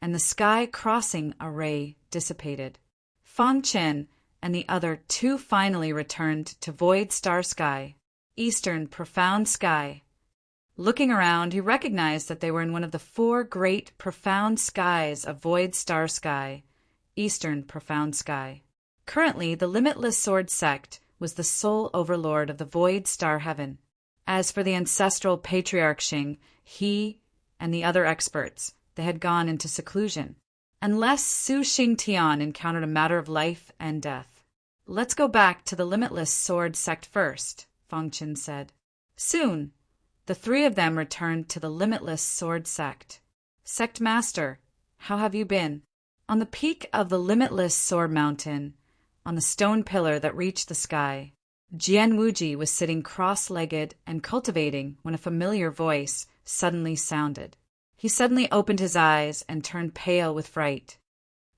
and the sky-crossing array dissipated. Fang Qin and the other two finally returned to Void Star Sky, Eastern Profound Sky. Looking around, he recognized that they were in one of the 4 great profound skies of Void Star Sky, Eastern Profound Sky. Currently, the Limitless Sword sect was the sole overlord of the Void Star Heaven. As for the ancestral Patriarch Xing, he and the other experts, they had gone into seclusion. Unless Su Xingtian encountered a matter of life and death. "Let's go back to the Limitless Sword sect first," Fang Qin said. Soon, the 3 of them returned to the Limitless Sword sect. "Sect Master, how have you been?" On the peak of the Limitless Sword Mountain, on the stone pillar that reached the sky, Jian Wuji was sitting cross-legged and cultivating when a familiar voice suddenly sounded. He suddenly opened his eyes and turned pale with fright.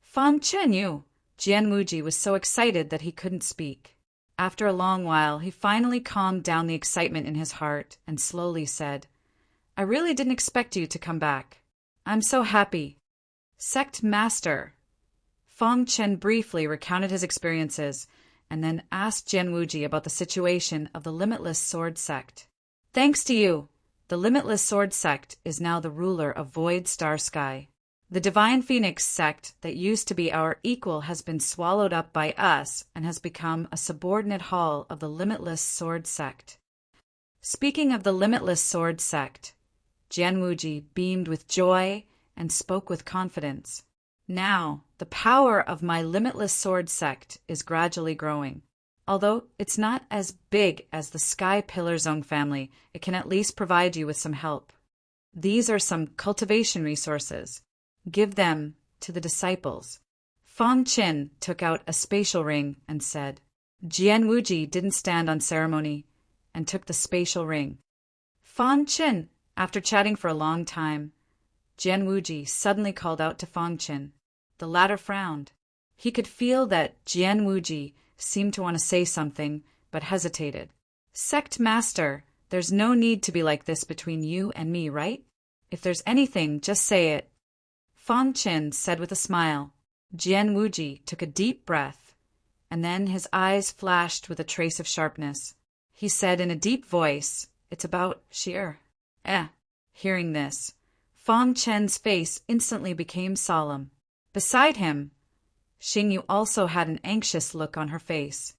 "Fang Qin, you! Jianwuji was so excited that he couldn't speak. After a long while, he finally calmed down the excitement in his heart and slowly said, I really didn't expect you to come back. I'm so happy. Sect Master. Feng Chen briefly recounted his experiences and then asked Jianwuji about the situation of the Limitless Sword Sect. Thanks to you, the Limitless Sword Sect is now the ruler of Void Star Sky. The Divine Phoenix Sect that used to be our equal has been swallowed up by us and has become a subordinate hall of the Limitless Sword Sect. Speaking of the Limitless Sword Sect, Jianwuji beamed with joy and spoke with confidence. Now, the power of my Limitless Sword Sect is gradually growing. Although it's not as big as the Sky Pillar Zone family, it can at least provide you with some help. These are some cultivation resources. Give them to the disciples. Feng Chen took out a spatial ring and said. Jianwuji didn't stand on ceremony and took the spatial ring. Feng Chen, after chatting for a long time, Jianwuji suddenly called out to Feng Chen. The latter frowned. He could feel that Jianwuji seemed to want to say something, but hesitated. Sect Master, there's no need to be like this between you and me, right? If there's anything, just say it. Feng Chen said with a smile. Jianwuji took a deep breath, and then his eyes flashed with a trace of sharpness. He said in a deep voice, It's about Sheer. Hearing this, Feng Chen's face instantly became solemn. Beside him, Xingyu also had an anxious look on her face.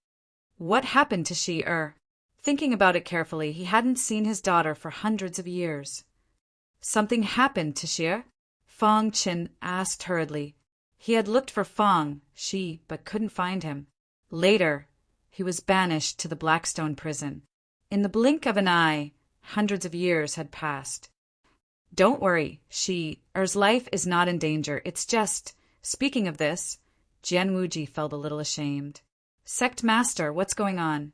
What happened to Shi-Er? Thinking about it carefully, he hadn't seen his daughter for hundreds of years. Something happened to Shi-Er? Feng Chen asked hurriedly. He had looked for Feng Shi but couldn't find him. Later, he was banished to the Blackstone prison. In the blink of an eye, hundreds of years had passed. Don't worry, Shi-Er's life is not in danger. It's just, speaking of this, Jianwuji felt a little ashamed. Sect Master, what's going on?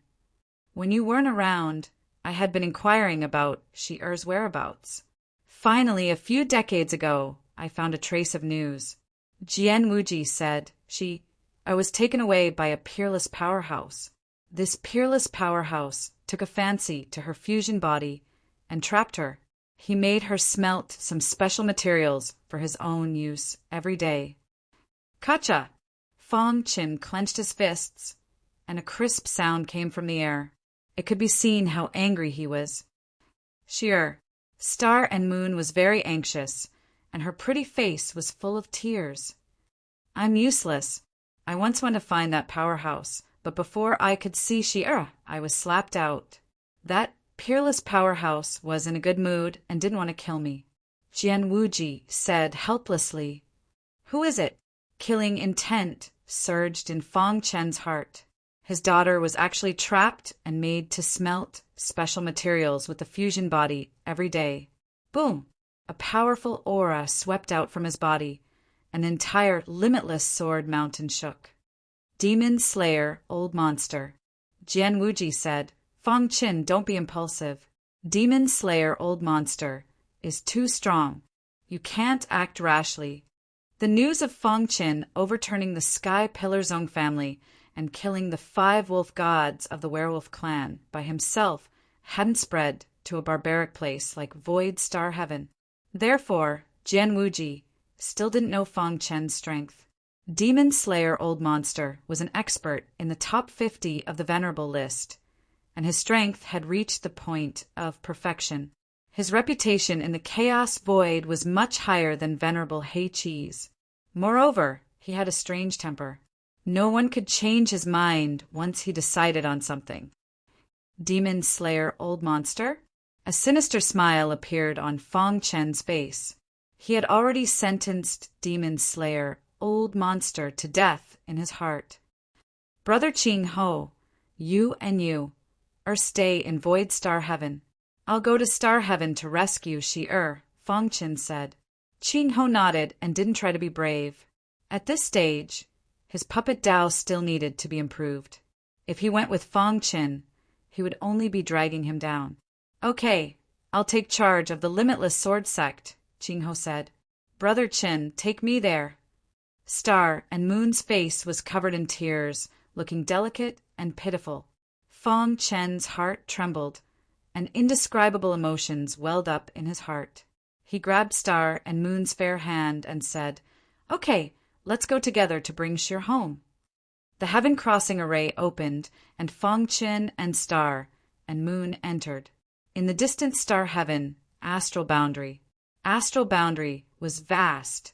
When you weren't around, I had been inquiring about Shi-Er's whereabouts. Finally, a few decades ago, I found a trace of news. Jianwuji said, I was taken away by a peerless powerhouse. This peerless powerhouse took a fancy to her fusion body and trapped her. He made her smelt some special materials for his own use every day. Kacha! Feng Chen clenched his fists, and a crisp sound came from the air. It could be seen how angry he was. Shi-Er, Star and Moon was very anxious, and her pretty face was full of tears. I'm useless. I once went to find that powerhouse, but before I could see Shi-Er, I was slapped out. That peerless powerhouse was in a good mood and didn't want to kill me. Jianwuji said helplessly. Who is it? Killing intent surged in Feng Chen's heart. His daughter was actually trapped and made to smelt special materials with the fusion body every day. Boom! A powerful aura swept out from his body. An entire limitless sword mountain shook. Demon Slayer, old monster. Jianwuji said, Feng Chen, don't be impulsive. Demon Slayer, old monster, is too strong. You can't act rashly. The news of Feng Chen overturning the Sky Pillar Zone family and killing the 5 wolf gods of the werewolf clan by himself hadn't spread to a barbaric place like Void Star Heaven. Therefore, Jianwuji still didn't know Feng Chen's strength. Demon Slayer Old Monster was an expert in the top 50 of the Venerable list, and his strength had reached the point of perfection. His reputation in the Chaos Void was much higher than Venerable Hei Qi's. Moreover, he had a strange temper. No one could change his mind once he decided on something. Demon Slayer Old Monster? A sinister smile appeared on Feng Chen's face. He had already sentenced Demon Slayer Old Monster to death in his heart. Brother Qing Ho, you and you, stay in Void Star Heaven. I'll go to Star Heaven to rescue Shi-Er, Feng Chen said. Qing Ho nodded and didn't try to be brave. At this stage, his puppet Dao still needed to be improved. If he went with Feng Chen, he would only be dragging him down. Okay, I'll take charge of the Limitless Sword Sect, Qing Ho said. Brother Chen, take me there. Star and Moon's face was covered in tears, looking delicate and pitiful. Fong Chen's heart trembled, and indescribable emotions welled up in his heart. He grabbed Star and Moon's fair hand and said, "Okay, let's go together to bring Sheer home." The heaven-crossing array opened, and Fong Chen and Star and Moon entered. In the distant star heaven, astral boundary was vast,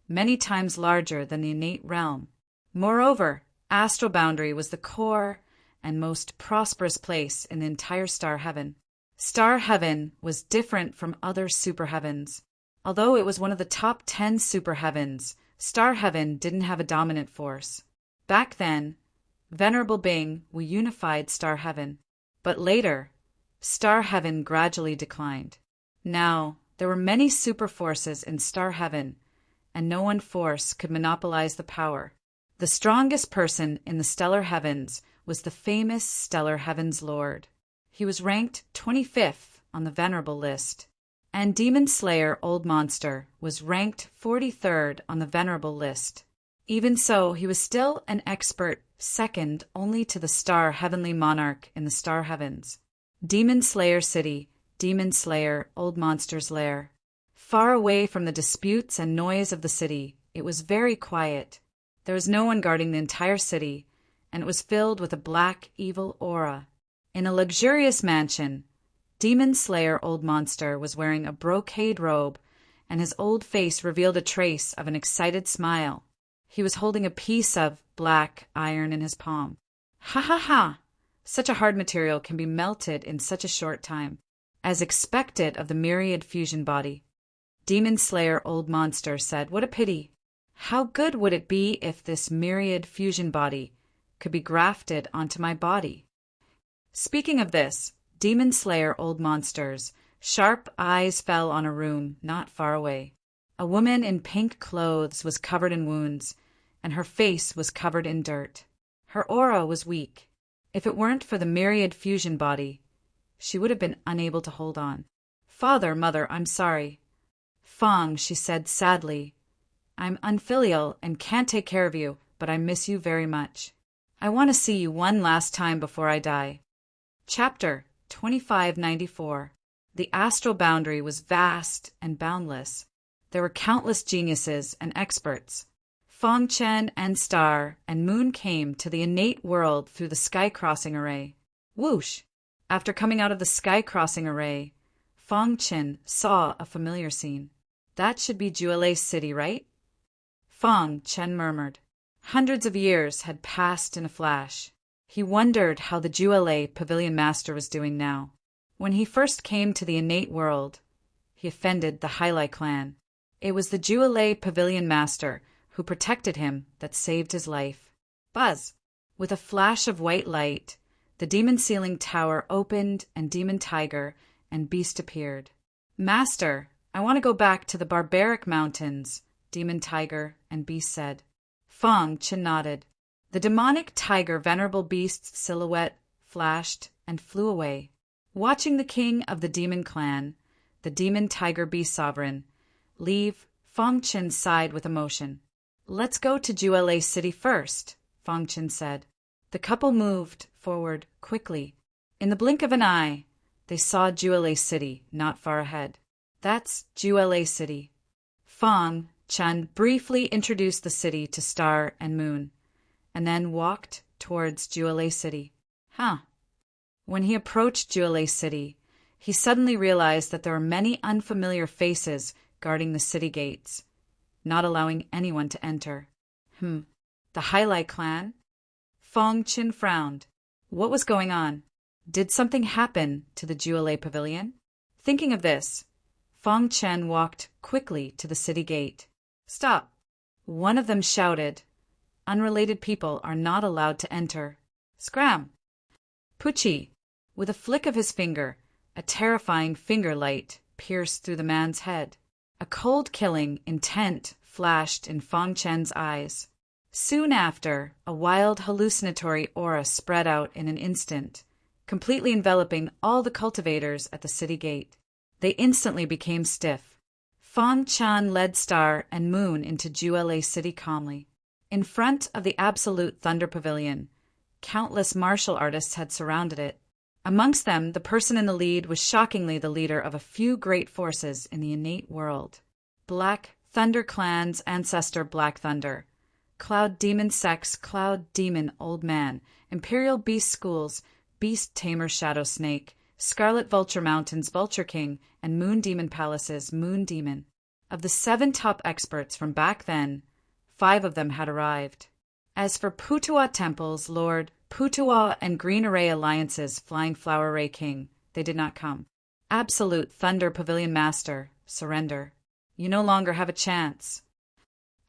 many times larger than the innate realm. Moreover, astral boundary was the core and most prosperous place in the entire star heaven. Star heaven was different from other super heavens. Although it was one of the top 10 super heavens, star heaven didn't have a dominant force. Back then, Venerable Bing unified star heaven, but later, star heaven gradually declined. Now, there were many super forces in star heaven, and no one force could monopolize the power. The strongest person in the stellar heavens was the famous stellar heavens lord. He was ranked 25th on the venerable list, and Demon Slayer Old Monster was ranked 43rd on the venerable list. Even so, he was still an expert, second only to the star heavenly monarch in the star heavens. Demon Slayer City, Demon Slayer Old Monster's lair. Far away from the disputes and noise of the city, it was very quiet. There was no one guarding the entire city, and it was filled with a black, evil aura. In a luxurious mansion, Demon Slayer Old Monster was wearing a brocade robe, and his old face revealed a trace of an excited smile. He was holding a piece of black iron in his palm. Ha ha ha! Such a hard material can be melted in such a short time, as expected of the myriad fusion body. Demon Slayer Old Monster said, "What a pity! How good would it be if this myriad fusion body could be grafted onto my body?" Speaking of this, Demon Slayer Old Monster's sharp eyes fell on a room not far away. A woman in pink clothes was covered in wounds, and her face was covered in dirt. Her aura was weak. If it weren't for the myriad fusion body, she would have been unable to hold on. "Father, Mother, I'm sorry." "Fong," she said sadly, "I'm unfilial and can't take care of you, but I miss you very much. I want to see you one last time before I die." Chapter 2594. The astral boundary was vast and boundless. There were countless geniuses and experts. Fong Chen and Star and Moon came to the innate world through the sky-crossing array. Whoosh! After coming out of the sky-crossing array, Fong Chen saw a familiar scene. "That should be Juelei City, right?" Fong Chen murmured. Hundreds of years had passed in a flash. He wondered how the Juelei Pavilion Master was doing now. When he first came to the innate world, he offended the Hailai clan. It was the Juelei Pavilion Master who protected him that saved his life. Buzz! With a flash of white light, the demon ceiling tower opened and Demon Tiger and Beast appeared. "Master, I want to go back to the barbaric mountains," Demon Tiger and Beast said. Fong Chen nodded. The demonic tiger Venerable Beast's silhouette flashed and flew away. Watching the king of the demon clan, the Demon Tiger Beast Sovereign, leave, Fong Chen sighed with emotion. "Let's go to Juelei City first," Fong Chen said. The couple moved forward quickly. In the blink of an eye, they saw Juelei City not far ahead. "That's Juelei City." Fong Chen briefly introduced the city to Star and Moon, and then walked towards Juelei City. When he approached Juelei City, he suddenly realized that there were many unfamiliar faces guarding the city gates, not allowing anyone to enter. The Hailai clan? Fong Chen frowned. What was going on? Did something happen to the Juelei Pavilion? Thinking of this, Fong Chen walked quickly to the city gate. "Stop!" One of them shouted. "Unrelated people are not allowed to enter." Scram! Pucci! With a flick of his finger, a terrifying finger light pierced through the man's head. A cold killing intent flashed in Fong Chen's eyes. Soon after, a wild hallucinatory aura spread out in an instant, completely enveloping all the cultivators at the city gate. They instantly became stiff. Fang Chan led Star and Moon into Jua City calmly. In front of the Absolute Thunder Pavilion, countless martial artists had surrounded it. Amongst them, the person in the lead was shockingly the leader of a few great forces in the innate world. Black Thunder Clan's ancestor Black Thunder, Cloud Demon Sex Cloud Demon Old Man, Imperial Beast Schools Beast Tamer Shadow Snake, Scarlet Vulture Mountains Vulture King, and Moon Demon Palaces Moon Demon. Of the 7 top experts from back then, 5 of them had arrived. As for Putua Temple's Lord, Putua and Green Array Alliance's Flying Flower Ray King, they did not come. Absolute Thunder Pavilion Master, surrender. You no longer have a chance.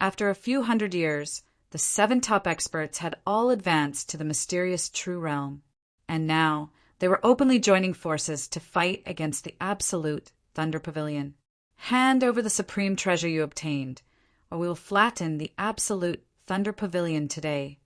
After a few hundred years, the 7 top experts had all advanced to the mysterious True Realm. And now, they were openly joining forces to fight against the Absolute Thunder Pavilion. Hand over the supreme treasure you obtained, or we will flatten the Absolute Thunder Pavilion today.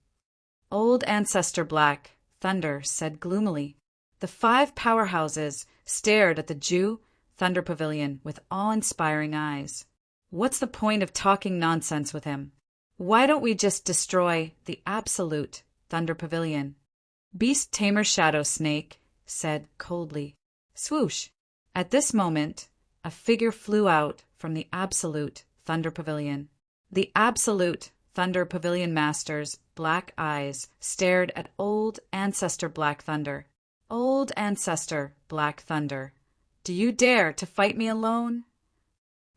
Old Ancestor Black Thunder said gloomily. The 5 powerhouses stared at the Jew Thunder Pavilion with awe-inspiring eyes. What's the point of talking nonsense with him? Why don't we just destroy the Absolute Thunder Pavilion? Beast Tamer Shadow Snake said coldly. Swoosh! At this moment, a figure flew out from the Absolute Thunder Pavilion. The Absolute Thunder Pavilion Master's black eyes stared at Old Ancestor Black Thunder. Old Ancestor Black Thunder, do you dare to fight me alone?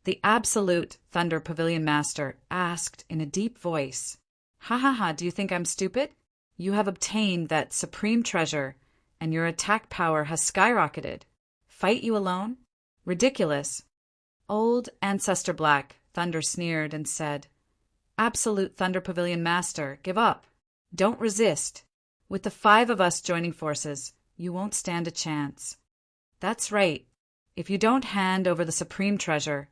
The Absolute Thunder Pavilion Master asked in a deep voice. Ha ha ha, do you think I'm stupid? You have obtained that supreme treasure, and your attack power has skyrocketed. Fight you alone? Ridiculous. Old Ancestor Black Thunder sneered and said, Absolute Thunder Pavilion Master, give up. Don't resist. With the 5 of us joining forces, you won't stand a chance. That's right. If you don't hand over the supreme treasure,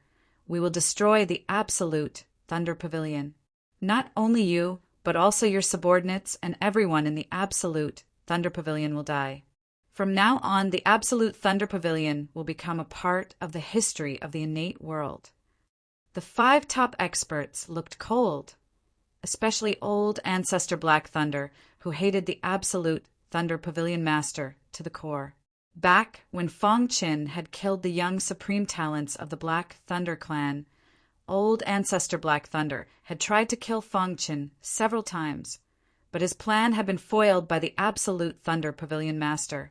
we will destroy the Absolute Thunder Pavilion. Not only you, but also your subordinates and everyone in the Absolute Thunder Pavilion will die. From now on, the Absolute Thunder Pavilion will become a part of the history of the innate world. The 5 top experts looked cold, especially Old Ancestor Black Thunder, who hated the Absolute Thunder Pavilion Master to the core. Back when Fang Qin had killed the young supreme talents of the Black Thunder clan, Old Ancestor Black Thunder had tried to kill Fang Qin several times, but his plan had been foiled by the Absolute Thunder Pavilion Master.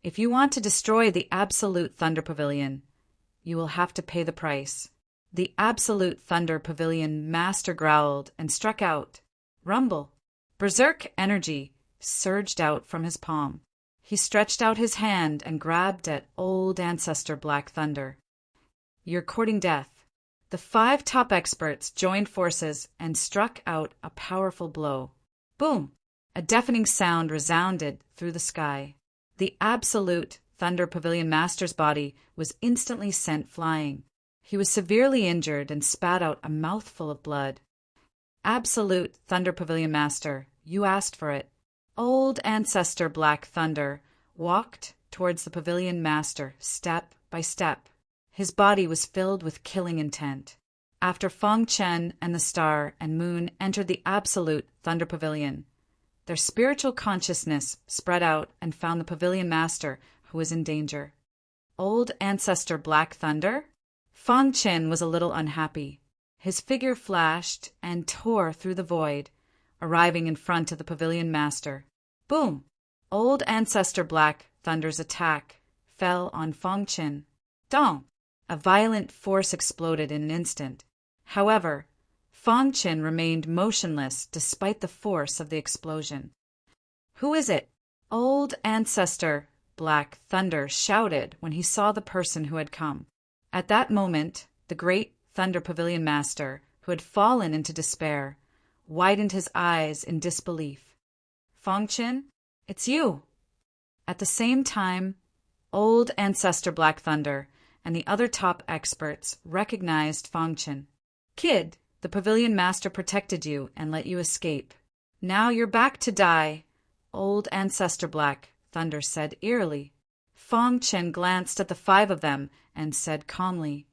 If you want to destroy the Absolute Thunder Pavilion, you will have to pay the price. The Absolute Thunder Pavilion Master growled and struck out. Rumble! Berserk energy surged out from his palm. He stretched out his hand and grabbed at Old Ancestor Black Thunder. You're courting death. The 5 top experts joined forces and struck out a powerful blow. Boom! A deafening sound resounded through the sky. The Absolute Thunder Pavilion Master's body was instantly sent flying. He was severely injured and spat out a mouthful of blood. Absolute Thunder Pavilion Master, you asked for it. Old Ancestor Black Thunder walked towards the Pavilion Master step by step. His body was filled with killing intent. After Fang Chen and the Star and Moon entered the Absolute Thunder Pavilion, their spiritual consciousness spread out and found the Pavilion Master who was in danger. Old Ancestor Black Thunder? Fang Chen was a little unhappy. His figure flashed and tore through the void, arriving in front of the Pavilion Master. Boom! Old Ancestor Black Thunder's attack fell on Fang Chen. Dong! A violent force exploded in an instant. However, Fang Chen remained motionless despite the force of the explosion. Who is it? Old Ancestor Black Thunder shouted when he saw the person who had come. At that moment, the great Thunder Pavilion Master, who had fallen into despair, widened his eyes in disbelief. Fang Chen, it's you. At the same time, Old Ancestor Black Thunder and the other top experts recognized Fang Chen. Kid, the Pavilion Master protected you and let you escape. Now you're back to die, Old Ancestor Black Thunder said eerily. Fang Chen glanced at the 5 of them and said calmly,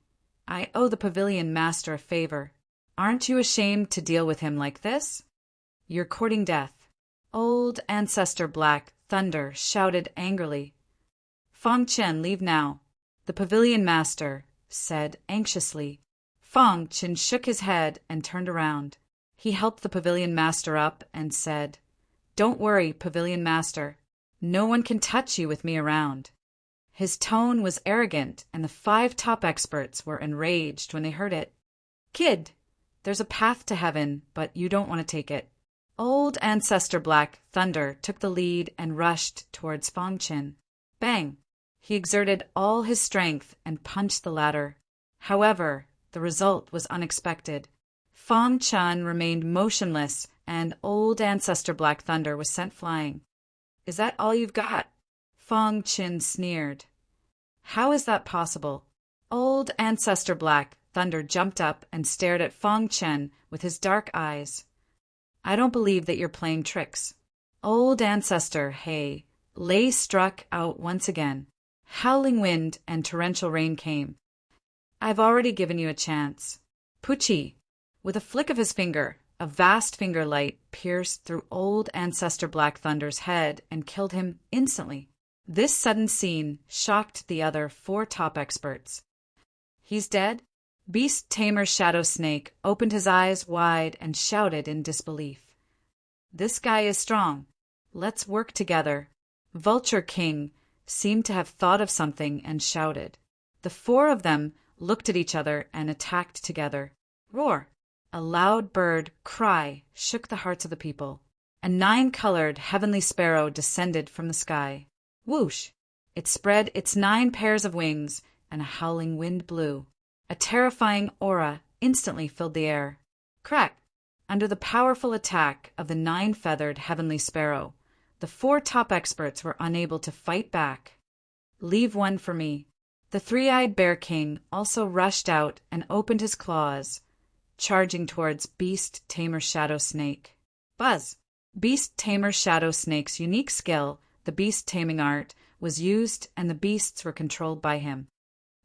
I owe the pavilion master a favor. Aren't you ashamed to deal with him like this? You're courting death. Old Ancestor Black Thunder shouted angrily. Fong Chen, leave now, the pavilion master said anxiously. Fong Chen shook his head and turned around. He helped the pavilion master up and said, Don't worry, pavilion master. No one can touch you with me around. His tone was arrogant, and the 5 top experts were enraged when they heard it. Kid, there's a path to heaven, but you don't want to take it. Old Ancestor Black Thunder took the lead and rushed towards Fong Chen. Bang! He exerted all his strength and punched the ladder. However, the result was unexpected. Fong Chen remained motionless, and Old Ancestor Black Thunder was sent flying. Is that all you've got? Fong Chen sneered. How is that possible? Old Ancestor Black Thunder jumped up and stared at Fong Chen with his dark eyes. I don't believe that you're playing tricks. Old Ancestor Lei struck out once again. Howling wind and torrential rain came. I've already given you a chance. Pucci! With a flick of his finger, a vast finger light pierced through Old Ancestor Black Thunder's head and killed him instantly. This sudden scene shocked the other 4 top experts. He's dead? Beast Tamer Shadow Snake opened his eyes wide and shouted in disbelief. This guy is strong. Let's work together. Vulture King seemed to have thought of something and shouted. The 4 of them looked at each other and attacked together. Roar! A loud bird cry shook the hearts of the people. A 9-colored heavenly sparrow descended from the sky. Whoosh! It spread its 9 pairs of wings, and a howling wind blew. A terrifying aura instantly filled the air. Crack! Under the powerful attack of the 9-feathered heavenly sparrow, the 4 top experts were unable to fight back. Leave one for me. The 3-eyed Bear King also rushed out and opened his claws, charging towards Beast Tamer Shadow Snake. Buzz! Beast Tamer Shadow Snake's unique skill, the beast taming art, was used and the beasts were controlled by him.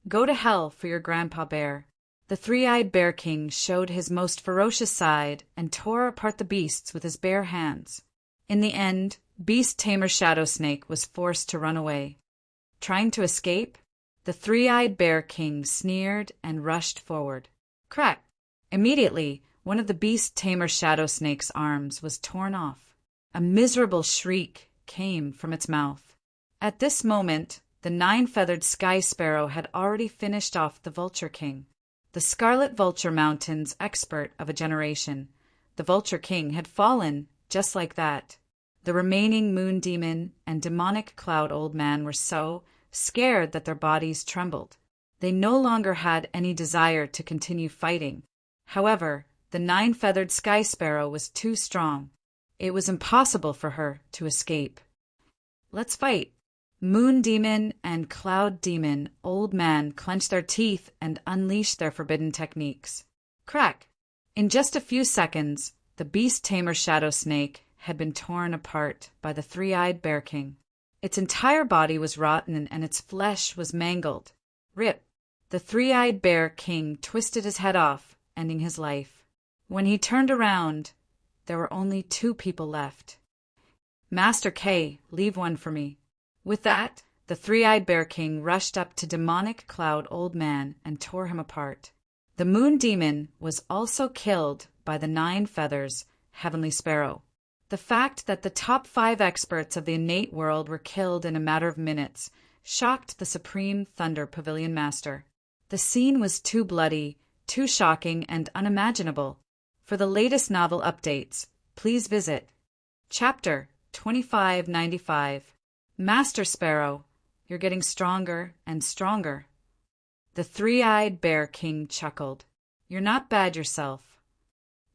Go to hell for your Grandpa Bear. The 3-eyed Bear King showed his most ferocious side and tore apart the beasts with his bare hands. In the end, Beast Tamer Shadow Snake was forced to run away. Trying to escape, the 3-eyed Bear King sneered and rushed forward. Crack! Immediately, one of the Beast Tamer Shadow Snake's arms was torn off. A miserable shriek came from its mouth. At this moment, the 9-feathered Sky Sparrow had already finished off the Vulture King. The Scarlet Vulture Mountain's expert of a generation, the Vulture King had fallen just like that. The remaining Moon Demon and Demonic Cloud Old Man were so scared that their bodies trembled. They no longer had any desire to continue fighting. However, the 9-feathered Sky Sparrow was too strong. It was impossible for her to escape. Let's fight. Moon Demon and Cloud Demon Old Man clenched their teeth and unleashed their forbidden techniques. Crack! In just a few seconds, the Beast Tamer Shadow Snake had been torn apart by the 3-eyed Bear King. Its entire body was rotten and its flesh was mangled. Rip! The 3-eyed Bear King twisted his head off, ending his life. When he turned around, there were only 2 people left. Master K, leave one for me. With that, the 3-eyed Bear King rushed up to Demonic Cloud Old Man and tore him apart. The Moon Demon was also killed by the 9 feathers Heavenly Sparrow. The fact that the top 5 experts of the innate world were killed in a matter of minutes shocked the Supreme Thunder Pavilion Master. The scene was too bloody, too shocking, and unimaginable. For the latest novel updates, please visit Chapter 2595. Master Sparrow, you're getting stronger and stronger. The 3-eyed Bear King chuckled. You're not bad yourself.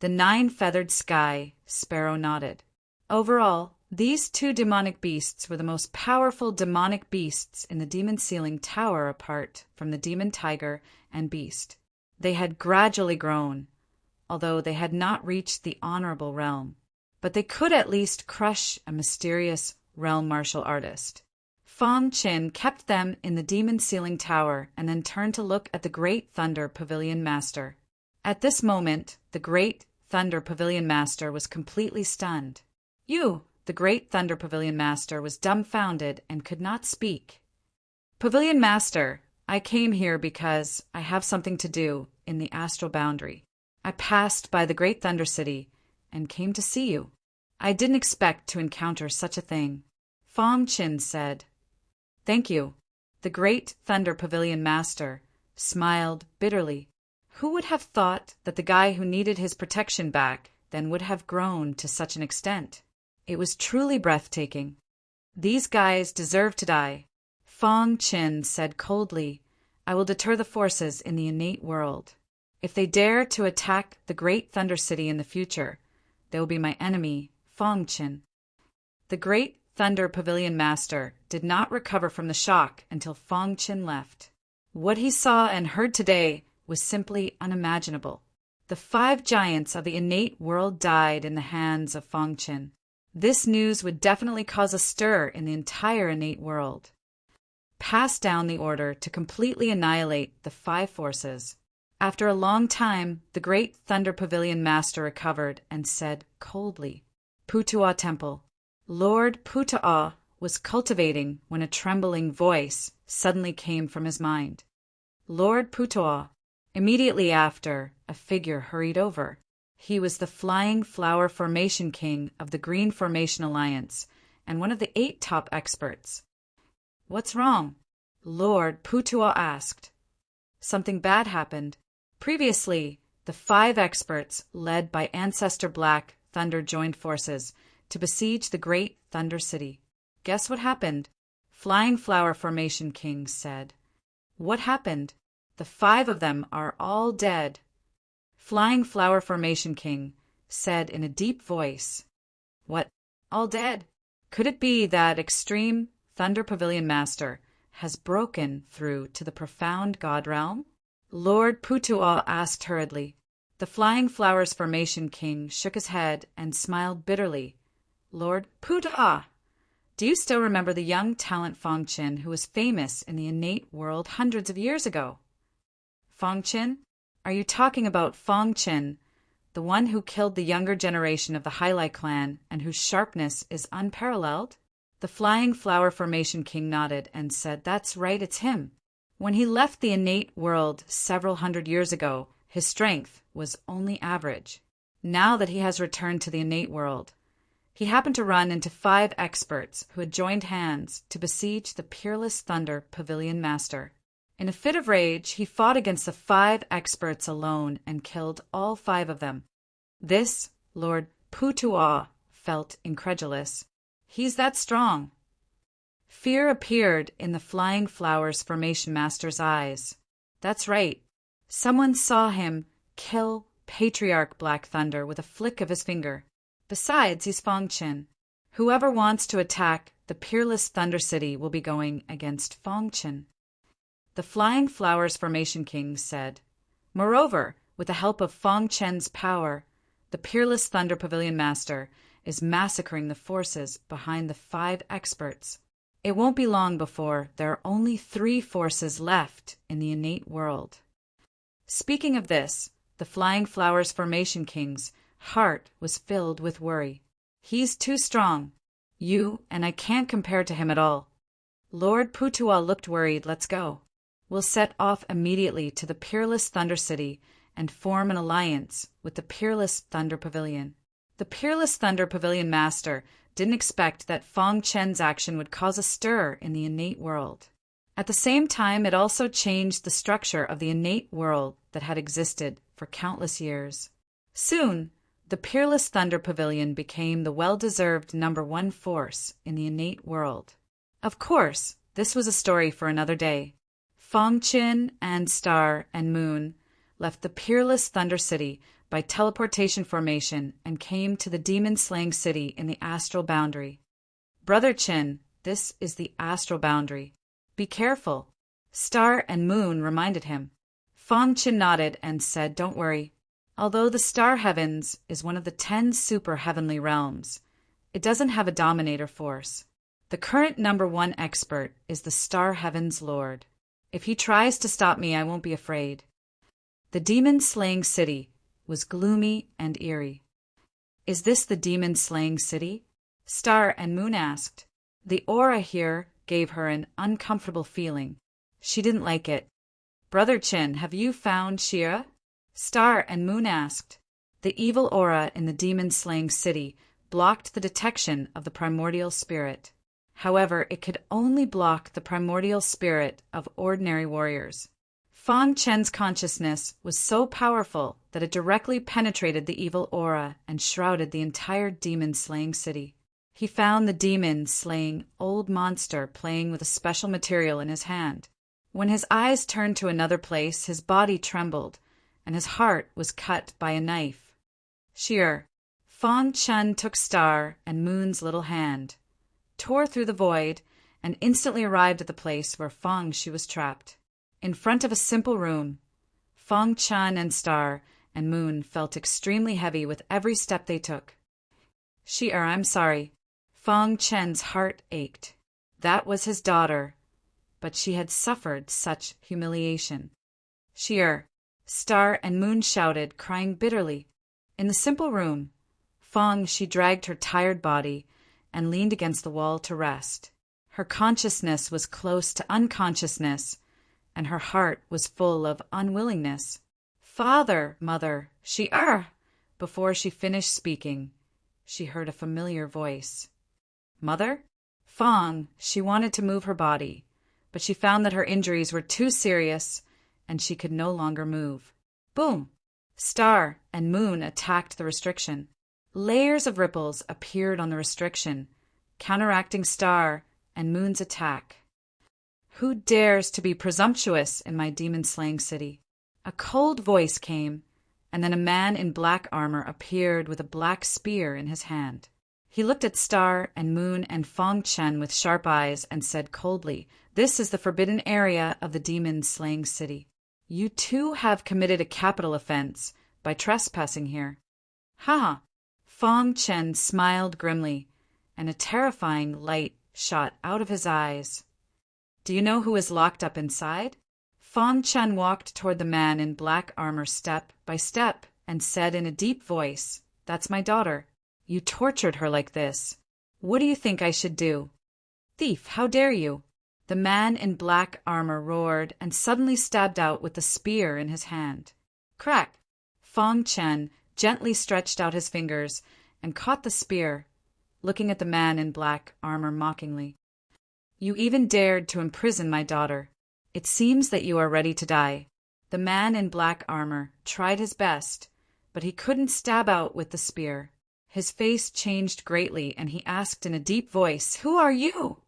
The 9-feathered Sky Sparrow nodded. Overall, these 2 demonic beasts were the most powerful demonic beasts in the Demon Ceiling Tower apart from the Demon Tiger and Beast. They had gradually grown, although they had not reached the honorable realm. But they could at least crush a mysterious realm martial artist. Fong Qin kept them in the demon ceiling tower and then turned to look at the Great Thunder Pavilion Master. At this moment, the Great Thunder Pavilion Master was completely stunned. The Great Thunder Pavilion Master was dumbfounded and could not speak. Pavilion Master, I came here because I have something to do in the astral boundary. I passed by the Great Thunder City and came to see you. I didn't expect to encounter such a thing. Fong Qin said. Thank you. The Great Thunder Pavilion Master smiled bitterly. Who would have thought that the guy who needed his protection back then would have grown to such an extent? It was truly breathtaking. These guys deserve to die. Fong Qin said coldly, I will deter the forces in the innate world. If they dare to attack the Great Thunder City in the future, they will be my enemy, Fong Qin. The Great Thunder Pavilion Master did not recover from the shock until Fong Qin left. What he saw and heard today was simply unimaginable. The 5 giants of the innate world died in the hands of Fong Qin. This news would definitely cause a stir in the entire innate world. Pass down the order to completely annihilate the 5 forces. After a long time, the Great Thunder Pavilion Master recovered and said coldly, Putuo Temple. Lord Putuo was cultivating when a trembling voice suddenly came from his mind. Lord Putuo. Immediately after, a figure hurried over. He was the Flying Flower Formation King of the Green Formation Alliance and one of the 8 top experts. What's wrong? Lord Putuo asked. Something bad happened. Previously, the 5 experts, led by Ancestor Black Thunder, joined forces to besiege the Great Thunder City. Guess what happened? Flying Flower Formation King said. What happened? The 5 of them are all dead. Flying Flower Formation King said in a deep voice. What? All dead? Could it be that Extreme Thunder Pavilion Master has broken through to the profound God realm? Lord Putuo asked hurriedly. The Flying Flowers Formation King shook his head and smiled bitterly. Lord Putuo, do you still remember the young talent Fong Qin who was famous in the innate world hundreds of years ago? Fong Qin? Are you talking about Fong Qin, the one who killed the younger generation of the Hailai clan and whose sharpness is unparalleled? The Flying Flower Formation King nodded and said, That's right, it's him. When he left the innate world several hundred years ago, his strength was only average. Now that he has returned to the innate world, he happened to run into 5 experts who had joined hands to besiege the Peerless Thunder Pavilion Master. In a fit of rage, he fought against the 5 experts alone and killed all 5 of them. This, Lord Putuo felt incredulous. He's that strong. Fear appeared in the Flying Flowers Formation Master's eyes. That's right. Someone saw him kill Patriarch Black Thunder with a flick of his finger. Besides, he's Fong Qin. Whoever wants to attack the Peerless Thunder City will be going against Fong Qin. The Flying Flowers Formation King said. Moreover, with the help of Fong Qin's power, the Peerless Thunder Pavilion Master is massacring the forces behind the 5 experts. It won't be long before there are only 3 forces left in the innate world. Speaking of this, the Flying Flowers Formation King's heart was filled with worry. He's too strong. And I can't compare to him at all. Lord Putuo looked worried. Let's go. We'll set off immediately to the Peerless Thunder City and form an alliance with the Peerless Thunder Pavilion. The Peerless Thunder Pavilion Master didn't expect that Fong Qin's action would cause a stir in the innate world. At the same time, it also changed the structure of the innate world that had existed for countless years. Soon, the Peerless Thunder Pavilion became the well-deserved number 1 force in the innate world. Of course, this was a story for another day. Fong Qin and Star and Moon left the Peerless Thunder City by teleportation formation and came to the demon-slaying city in the astral boundary. Brother Qin, this is the astral boundary. Be careful. Star and Moon reminded him. Fong Qin nodded and said, Don't worry. Although the star heavens is one of the 10 super heavenly realms, it doesn't have a dominator force. The current #1 expert is the Star Heaven's Lord. If he tries to stop me, I won't be afraid. The demon-slaying city was gloomy and eerie. Is this the demon-slaying city? Star and Moon asked. The aura here gave her an uncomfortable feeling. She didn't like it. Brother Chin, have you found Shira? Star and Moon asked. The evil aura in the demon-slaying city blocked the detection of the primordial spirit. However, it could only block the primordial spirit of ordinary warriors. Fang Chen's consciousness was so powerful that it directly penetrated the evil aura and shrouded the entire demon-slaying city. He found the demon-slaying old monster playing with a special material in his hand. When his eyes turned to another place, his body trembled, and his heart was cut by a knife. Sheer. Fang Chen took Star and Moon's little hand, tore through the void, and instantly arrived at the place where Fang Shi was trapped. In front of a simple room, Fang Chen and Star and Moon felt extremely heavy with every step they took. I'm sorry. Fang Chen's heart ached. That was his daughter, but she had suffered such humiliation. Star and Moon shouted, crying bitterly. In the simple room, Fang Shi dragged her tired body and leaned against the wall to rest. Her consciousness was close to unconsciousness, and her heart was full of unwillingness. Father, mother, Before she finished speaking, she heard a familiar voice. Mother? Fang, she wanted to move her body, but she found that her injuries were too serious and she could no longer move. Boom! Star and Moon attacked the restriction. Layers of ripples appeared on the restriction, counteracting Star and Moon's attack. Who dares to be presumptuous in my demon-slaying city? A cold voice came, and then a man in black armor appeared with a black spear in his hand. He looked at Star and Moon and Fang Chen with sharp eyes and said coldly, "This is the forbidden area of the demon-slaying city. You two have committed a capital offense by trespassing here." Ha! Fang Chen smiled grimly, and a terrifying light shot out of his eyes. Do you know who is locked up inside? Fang Chen walked toward the man in black armor step by step and said in a deep voice, "That's my daughter. You tortured her like this. What do you think I should do?" "Thief, how dare you!" The man in black armor roared and suddenly stabbed out with the spear in his hand. Crack! Fang Chen gently stretched out his fingers and caught the spear, looking at the man in black armor mockingly. "You even dared to imprison my daughter. It seems that you are ready to die." The man in black armor tried his best, but he couldn't stab out with the spear. His face changed greatly, and he asked in a deep voice, "Who are you?"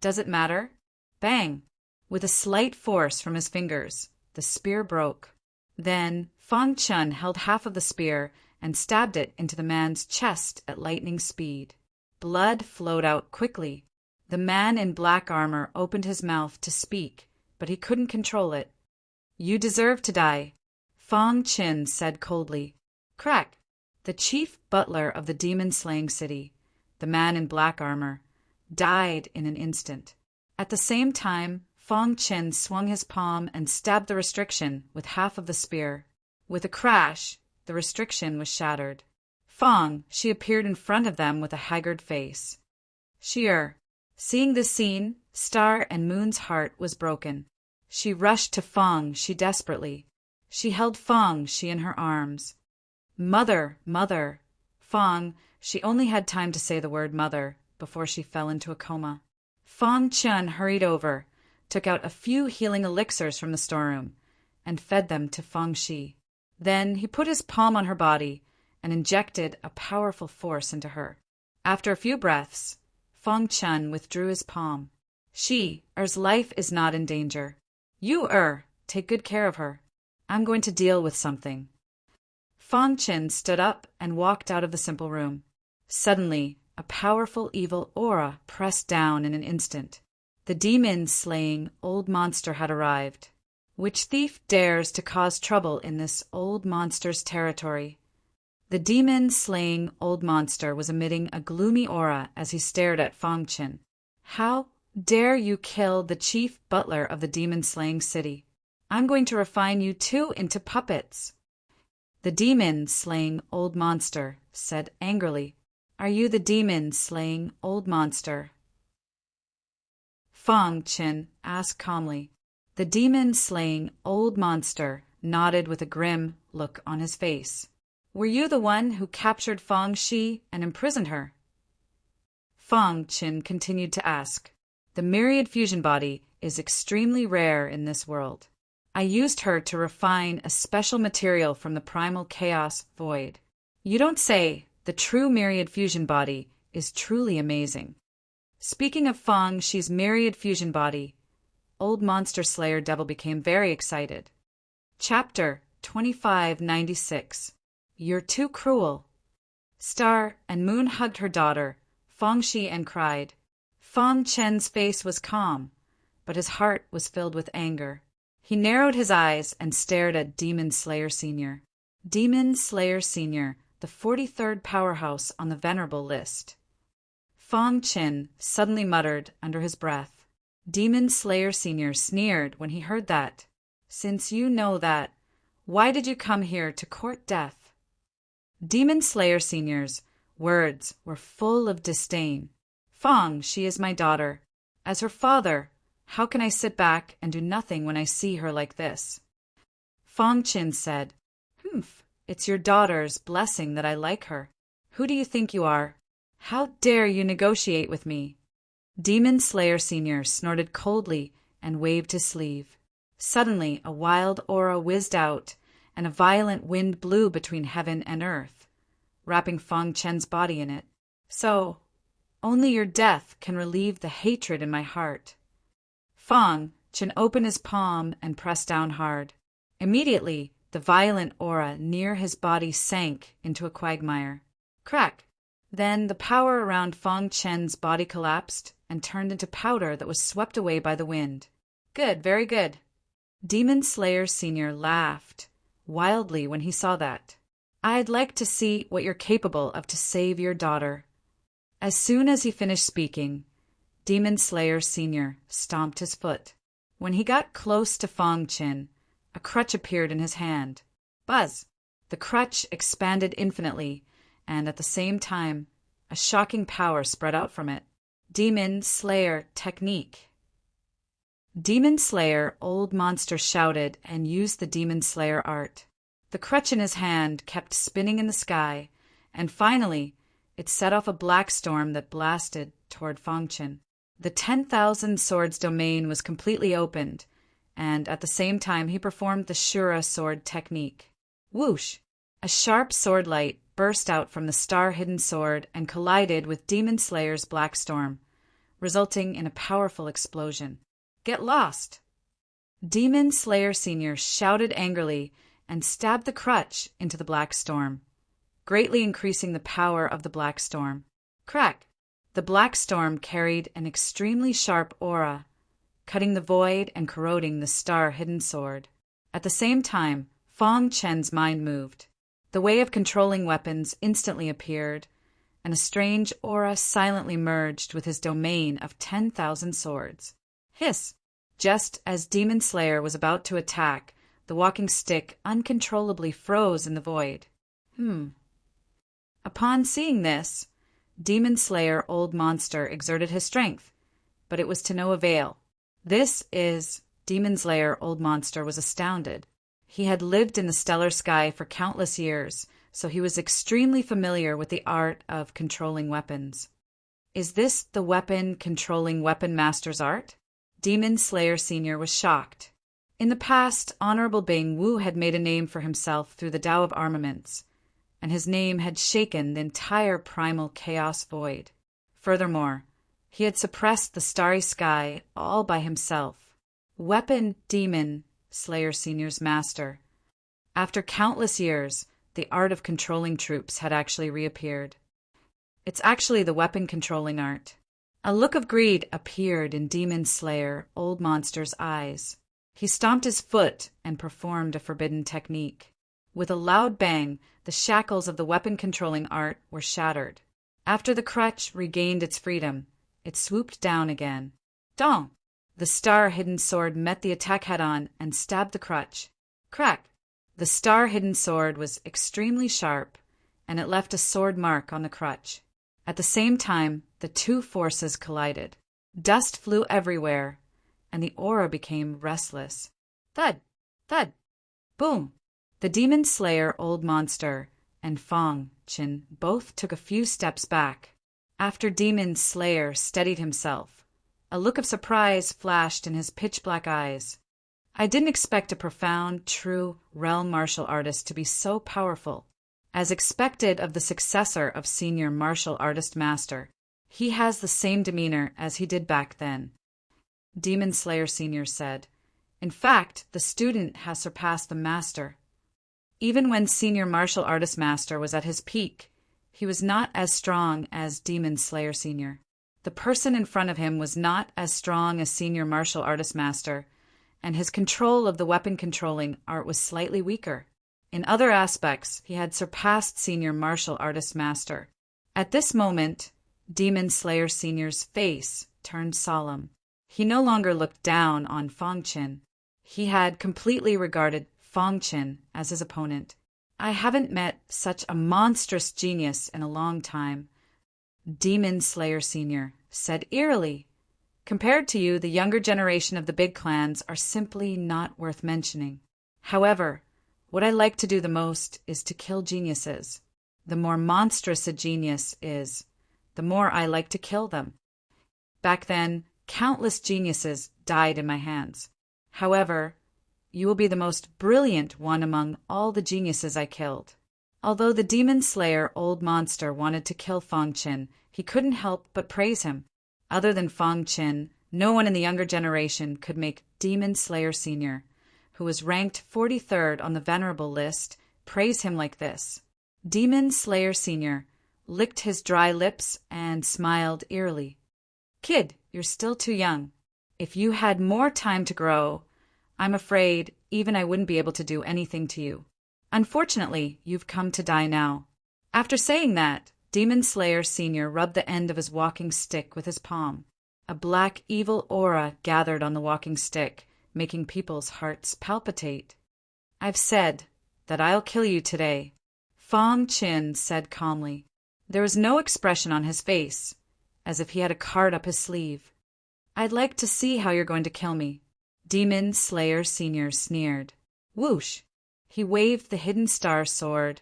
"Does it matter?" Bang! With a slight force from his fingers, the spear broke. Then Fang Chen held half of the spear and stabbed it into the man's chest at lightning speed. Blood flowed out quickly. The man in black armor opened his mouth to speak, but he couldn't control it. "You deserve to die," Fang Chen said coldly. Crack! The chief butler of the demon-slaying city, the man in black armor, died in an instant. At the same time, Fang Chen swung his palm and stabbed the restriction with half of the spear. With a crash, the restriction was shattered. Fang, she appeared in front of them with a haggard face. Seeing this scene, Star and Moon's heart was broken. She rushed to Fang Shi desperately. She held Fang Shi in her arms. "Mother, mother." Fang, she only had time to say the word mother before she fell into a coma. Fang Chen hurried over, took out a few healing elixirs from the storeroom, and fed them to Fang Shi. Then he put his palm on her body and injected a powerful force into her. After a few breaths, Fang Chen withdrew his palm. "Er's life is not in danger. You, take good care of her. I'm going to deal with something." Fang Chen stood up and walked out of the simple room. Suddenly, a powerful evil aura pressed down in an instant. The demon-slaying old monster had arrived. Which thief dares to cause trouble in this old monster's territory? The demon-slaying old monster was emitting a gloomy aura as he stared at Fang Chen. How dare you kill the chief butler of the demon-slaying city? I'm going to refine you two into puppets." The demon-slaying old monster said angrily, "Are you the demon-slaying old monster?" Fang Qin asked calmly. The demon-slaying old monster nodded with a grim look on his face. "Were you the one who captured Fang Shi and imprisoned her?" Fang Qin continued to ask. "The myriad fusion body is extremely rare in this world. I used her to refine a special material from the primal chaos void." "You don't say. The true myriad fusion body is truly amazing." Speaking of Fang Shi's myriad fusion body, Old Monster Slayer Devil became very excited. Chapter 2596. You're too cruel. Star and Moon hugged her daughter, Fang Shi, and cried. Fang Chen's face was calm, but his heart was filled with anger. He narrowed his eyes and stared at Demon Slayer Sr. Demon Slayer Sr., the 43rd powerhouse on the venerable list. Fang Qin suddenly muttered under his breath. Demon Slayer Sr. sneered when he heard that. "Since you know that, why did you come here to court death?" Demon Slayer Sr.'s words were full of disdain. "Fang, she is my daughter. As her father, how can I sit back and do nothing when I see her like this?" Fang Qin said, "Humph, it's your daughter's blessing that I like her. Who do you think you are? How dare you negotiate with me?" Demon Slayer Sr. snorted coldly and waved his sleeve. Suddenly, a wild aura whizzed out, and a violent wind blew between heaven and earth, wrapping Fang Chen's body in it. "So, only your death can relieve the hatred in my heart." Fang Chen opened his palm and pressed down hard. Immediately, the violent aura near his body sank into a quagmire. Crack! Then the power around Fang Chen's body collapsed and turned into powder that was swept away by the wind. "Good, very good." Demon Slayer Sr. laughed wildly when he saw that. "I'd like to see what you're capable of to save your daughter." As soon as he finished speaking, Demon Slayer Sr. stomped his foot. When he got close to Fang Qin, a crutch appeared in his hand. Buzz! The crutch expanded infinitely, and at the same time, a shocking power spread out from it. Demon Slayer Technique. Demon Slayer Old Monster shouted and used the Demon Slayer art. The crutch in his hand kept spinning in the sky, and finally, it set off a black storm that blasted toward Fang Qin. The 10,000 Swords domain was completely opened, and at the same time he performed the Shura sword technique. Whoosh! A sharp sword light burst out from the star-hidden sword and collided with Demon Slayer's black storm, resulting in a powerful explosion. "Get lost!" Demon Slayer Sr. shouted angrily and stabbed the crutch into the black storm, greatly increasing the power of the black storm. Crack! The black storm carried an extremely sharp aura, cutting the void and corroding the star-hidden sword. At the same time, Fang Chen's mind moved. The way of controlling weapons instantly appeared, and a strange aura silently merged with his domain of 10,000 swords. Hiss! Just as Demon Slayer was about to attack, the walking stick uncontrollably froze in the void. Upon seeing this, Demon Slayer Old Monster exerted his strength, but it was to no avail. Demon Slayer Old Monster was astounded. He had lived in the stellar sky for countless years, so he was extremely familiar with the art of controlling weapons. Is this the weapon controlling weapon master's art? Demon Slayer Sr. was shocked. In the past, Honorable Bing Wu had made a name for himself through the Tao of Armaments, and his name had shaken the entire primal chaos void. Furthermore, he had suppressed the starry sky all by himself. Weapon Demon Slayer Sr.'s master. After countless years, the art of controlling troops had actually reappeared. It's actually the weapon controlling art. A look of greed appeared in Demon Slayer Old Monster's eyes. He stomped his foot and performed a forbidden technique. With a loud bang, the shackles of the weapon controlling art were shattered. After the crutch regained its freedom, it swooped down again. Dong! The star-hidden sword met the attack head-on and stabbed the crutch. Crack! The star-hidden sword was extremely sharp, and it left a sword mark on the crutch. At the same time, the two forces collided. Dust flew everywhere, and the aura became restless. Thud! Thud! Boom! The demon slayer old monster and Fong Qin both took a few steps back. After demon slayer steadied himself, a look of surprise flashed in his pitch-black eyes. I didn't expect a profound, true realm martial artist to be so powerful. As expected of the successor of senior martial artist master, he has the same demeanor as he did back then. Demon Slayer Sr. said, "In fact, the student has surpassed the master. Even when senior martial artist master was at his peak, he was not as strong as Demon Slayer Sr. The person in front of him was not as strong as senior martial artist master, and his control of the weapon controlling art was slightly weaker. In other aspects, he had surpassed senior martial artist master." At this moment, Demon Slayer Sr.'s face turned solemn. He no longer looked down on Fong Qin. He had completely regarded Fong Qin as his opponent. "I haven't met such a monstrous genius in a long time," Demon Slayer Sr. said eerily. "Compared to you, the younger generation of the big clans are simply not worth mentioning. However, what I like to do the most is to kill geniuses. The more monstrous a genius is, the more I like to kill them. Back then, countless geniuses died in my hands. However, you will be the most brilliant one among all the geniuses I killed." Although the Demon Slayer old monster wanted to kill Fong Qin, he couldn't help but praise him. Other than Fong Qin, no one in the younger generation could make Demon Slayer Sr., who was ranked 43rd on the Venerable list, praise him like this. Demon Slayer Sr. licked his dry lips and smiled eerily. "Kid, you're still too young. If you had more time to grow, I'm afraid even I wouldn't be able to do anything to you. Unfortunately, you've come to die now." After saying that, Demon Slayer Sr. rubbed the end of his walking stick with his palm. A black evil aura gathered on the walking stick, making people's hearts palpitate. "I've said that I'll kill you today," Fong Qin said calmly. There was no expression on his face, as if he had a card up his sleeve. "I'd like to see how you're going to kill me," Demon Slayer Sr. sneered. Whoosh! He waved the hidden star sword,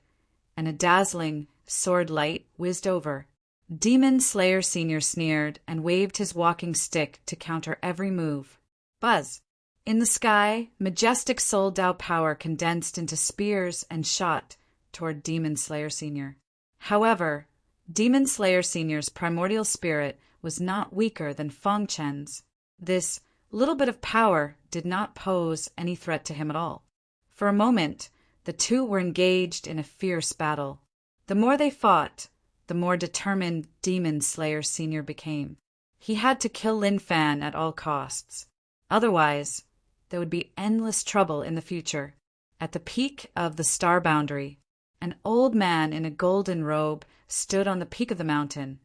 and a dazzling sword light whizzed over. Demon Slayer Sr. sneered and waved his walking stick to counter every move. Buzz! In the sky, majestic Soul Dao power condensed into spears and shot toward Demon Slayer Sr. However, Demon Slayer Sr.'s primordial spirit was not weaker than Fong Qin's. This little bit of power did not pose any threat to him at all. For a moment, the two were engaged in a fierce battle. The more they fought, the more determined Demon Slayer Sr. became. He had to kill Lin Fan at all costs. Otherwise, there would be endless trouble in the future. At the peak of the star boundary, an old man in a golden robe stood on the peak of the mountain,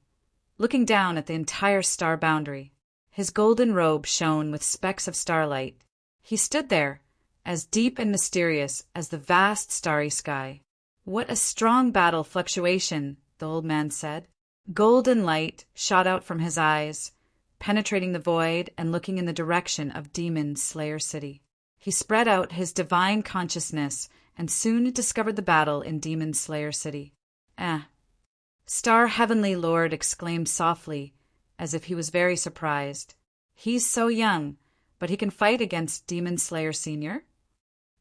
looking down at the entire star boundary. His golden robe shone with specks of starlight. He stood there, as deep and mysterious as the vast starry sky. "What a strong battle fluctuation," the old man said. Golden light shot out from his eyes, penetrating the void and looking in the direction of Demon Slayer City. He spread out his divine consciousness and soon discovered the battle in Demon Slayer City. Star Heavenly Lord exclaimed softly, as if he was very surprised. "He's so young, but he can fight against Demon Slayer Sr.?"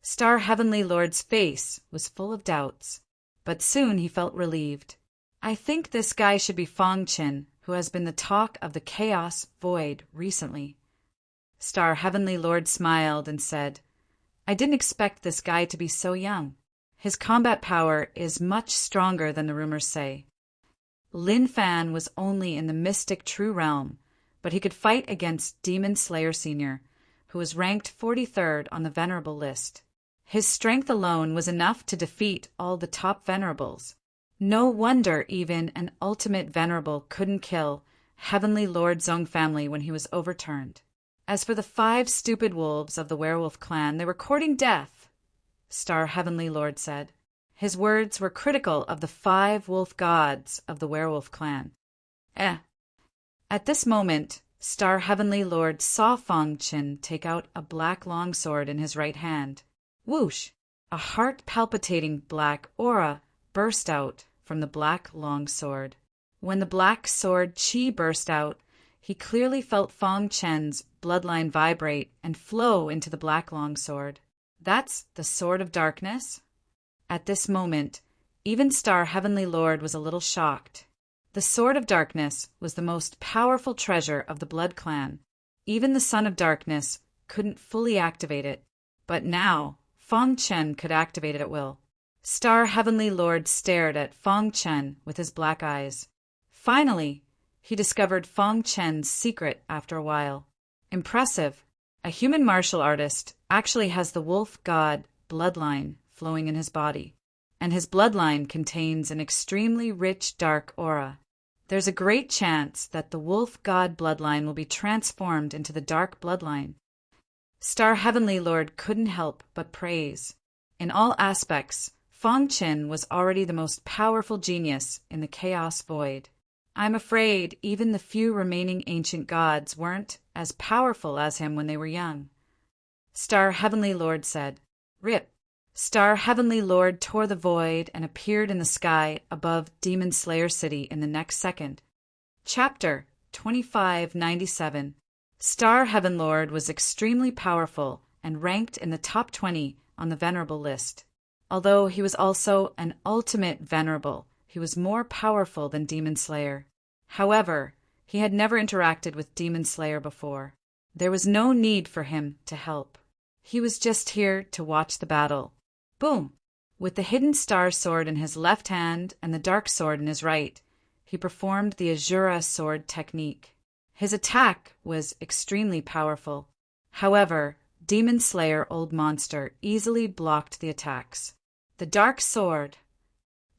Star Heavenly Lord's face was full of doubts, but soon he felt relieved. "I think this guy should be Fong Qin, who has been the talk of the Chaos Void recently." Star Heavenly Lord smiled and said, "I didn't expect this guy to be so young. His combat power is much stronger than the rumors say. Lin Fan was only in the mystic true realm, but he could fight against Demon Slayer Sr., who was ranked 43rd on the Venerable list. His strength alone was enough to defeat all the top Venerables. No wonder even an ultimate Venerable couldn't kill Heavenly Lord Zong family when he was overturned. As for the 5 stupid wolves of the werewolf clan, they were courting death, Star Heavenly Lord said. His words were critical of the 5 wolf gods of the werewolf clan. At this moment, Star Heavenly Lord saw Fong Qin take out a black longsword in his right hand. Whoosh! A heart-palpitating black aura burst out from the black longsword. When the black sword chi burst out, he clearly felt Fong Qin's bloodline vibrate and flow into the black longsword. That's the Sword of Darkness? At this moment, even Star Heavenly Lord was a little shocked. The Sword of Darkness was the most powerful treasure of the Blood Clan. Even the Son of Darkness couldn't fully activate it, but now Fong Qin could activate it at will. Star Heavenly Lord stared at Fong Qin with his black eyes. Finally, he discovered Fong Qin's secret after a while. Impressive. A human martial artist actually has the wolf god bloodline flowing in his body, and his bloodline contains an extremely rich dark aura. There's a great chance that the wolf god bloodline will be transformed into the dark bloodline. Star Heavenly Lord couldn't help but praise. In all aspects, Fong Qin was already the most powerful genius in the Chaos Void. I'm afraid even the few remaining ancient gods weren't as powerful as him when they were young. Star Heavenly Lord said. Rip. Star Heavenly Lord tore the void and appeared in the sky above Demon Slayer City in the next second. Chapter 2597. Star Heaven Lord was extremely powerful and ranked in the top 20 on the Venerable list. Although he was also an ultimate Venerable, he was more powerful than Demon Slayer. However, he had never interacted with Demon Slayer before. There was no need for him to help. He was just here to watch the battle. Boom! With the hidden star sword in his left hand and the dark sword in his right, he performed the Azura sword technique. His attack was extremely powerful. However, Demon Slayer Old Monster easily blocked the attacks. The dark sword.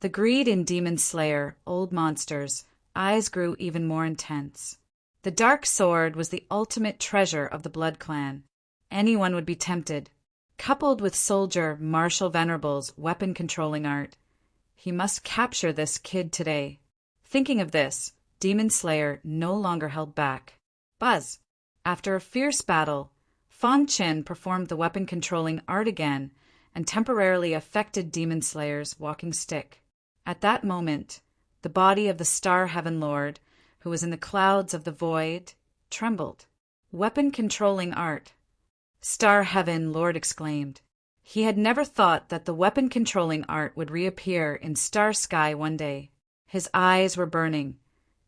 The greed in Demon Slayer Old Monster's eyes grew even more intense. The dark sword was the ultimate treasure of the Blood Clan. Anyone would be tempted. Coupled with Soldier Marshal Venerable's weapon-controlling art, he must capture this kid today. Thinking of this, Demon Slayer no longer held back. Buzz! After a fierce battle, Fong Qin performed the weapon-controlling art again and temporarily affected Demon Slayer's walking stick. At that moment, the body of the Star Heaven Lord, who was in the clouds of the void, trembled. Weapon-controlling art. Star Heaven Lord exclaimed. He had never thought that the weapon-controlling art would reappear in Star Sky one day. His eyes were burning,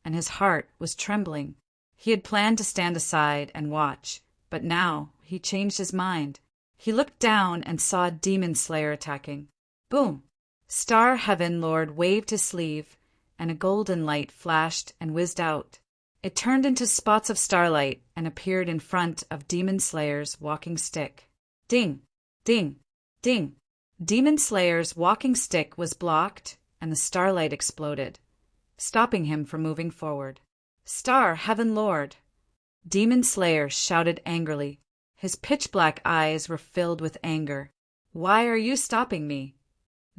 and his heart was trembling. He had planned to stand aside and watch, but now he changed his mind. He looked down and saw Demon Slayer attacking. Boom! Star Heaven Lord waved his sleeve, and a golden light flashed and whizzed out. It turned into spots of starlight and appeared in front of Demon Slayer's walking stick. Ding! Ding! Ding! Demon Slayer's walking stick was blocked, and the starlight exploded, stopping him from moving forward. Star Heaven Lord! Demon Slayer shouted angrily. His pitch-black eyes were filled with anger. Why are you stopping me?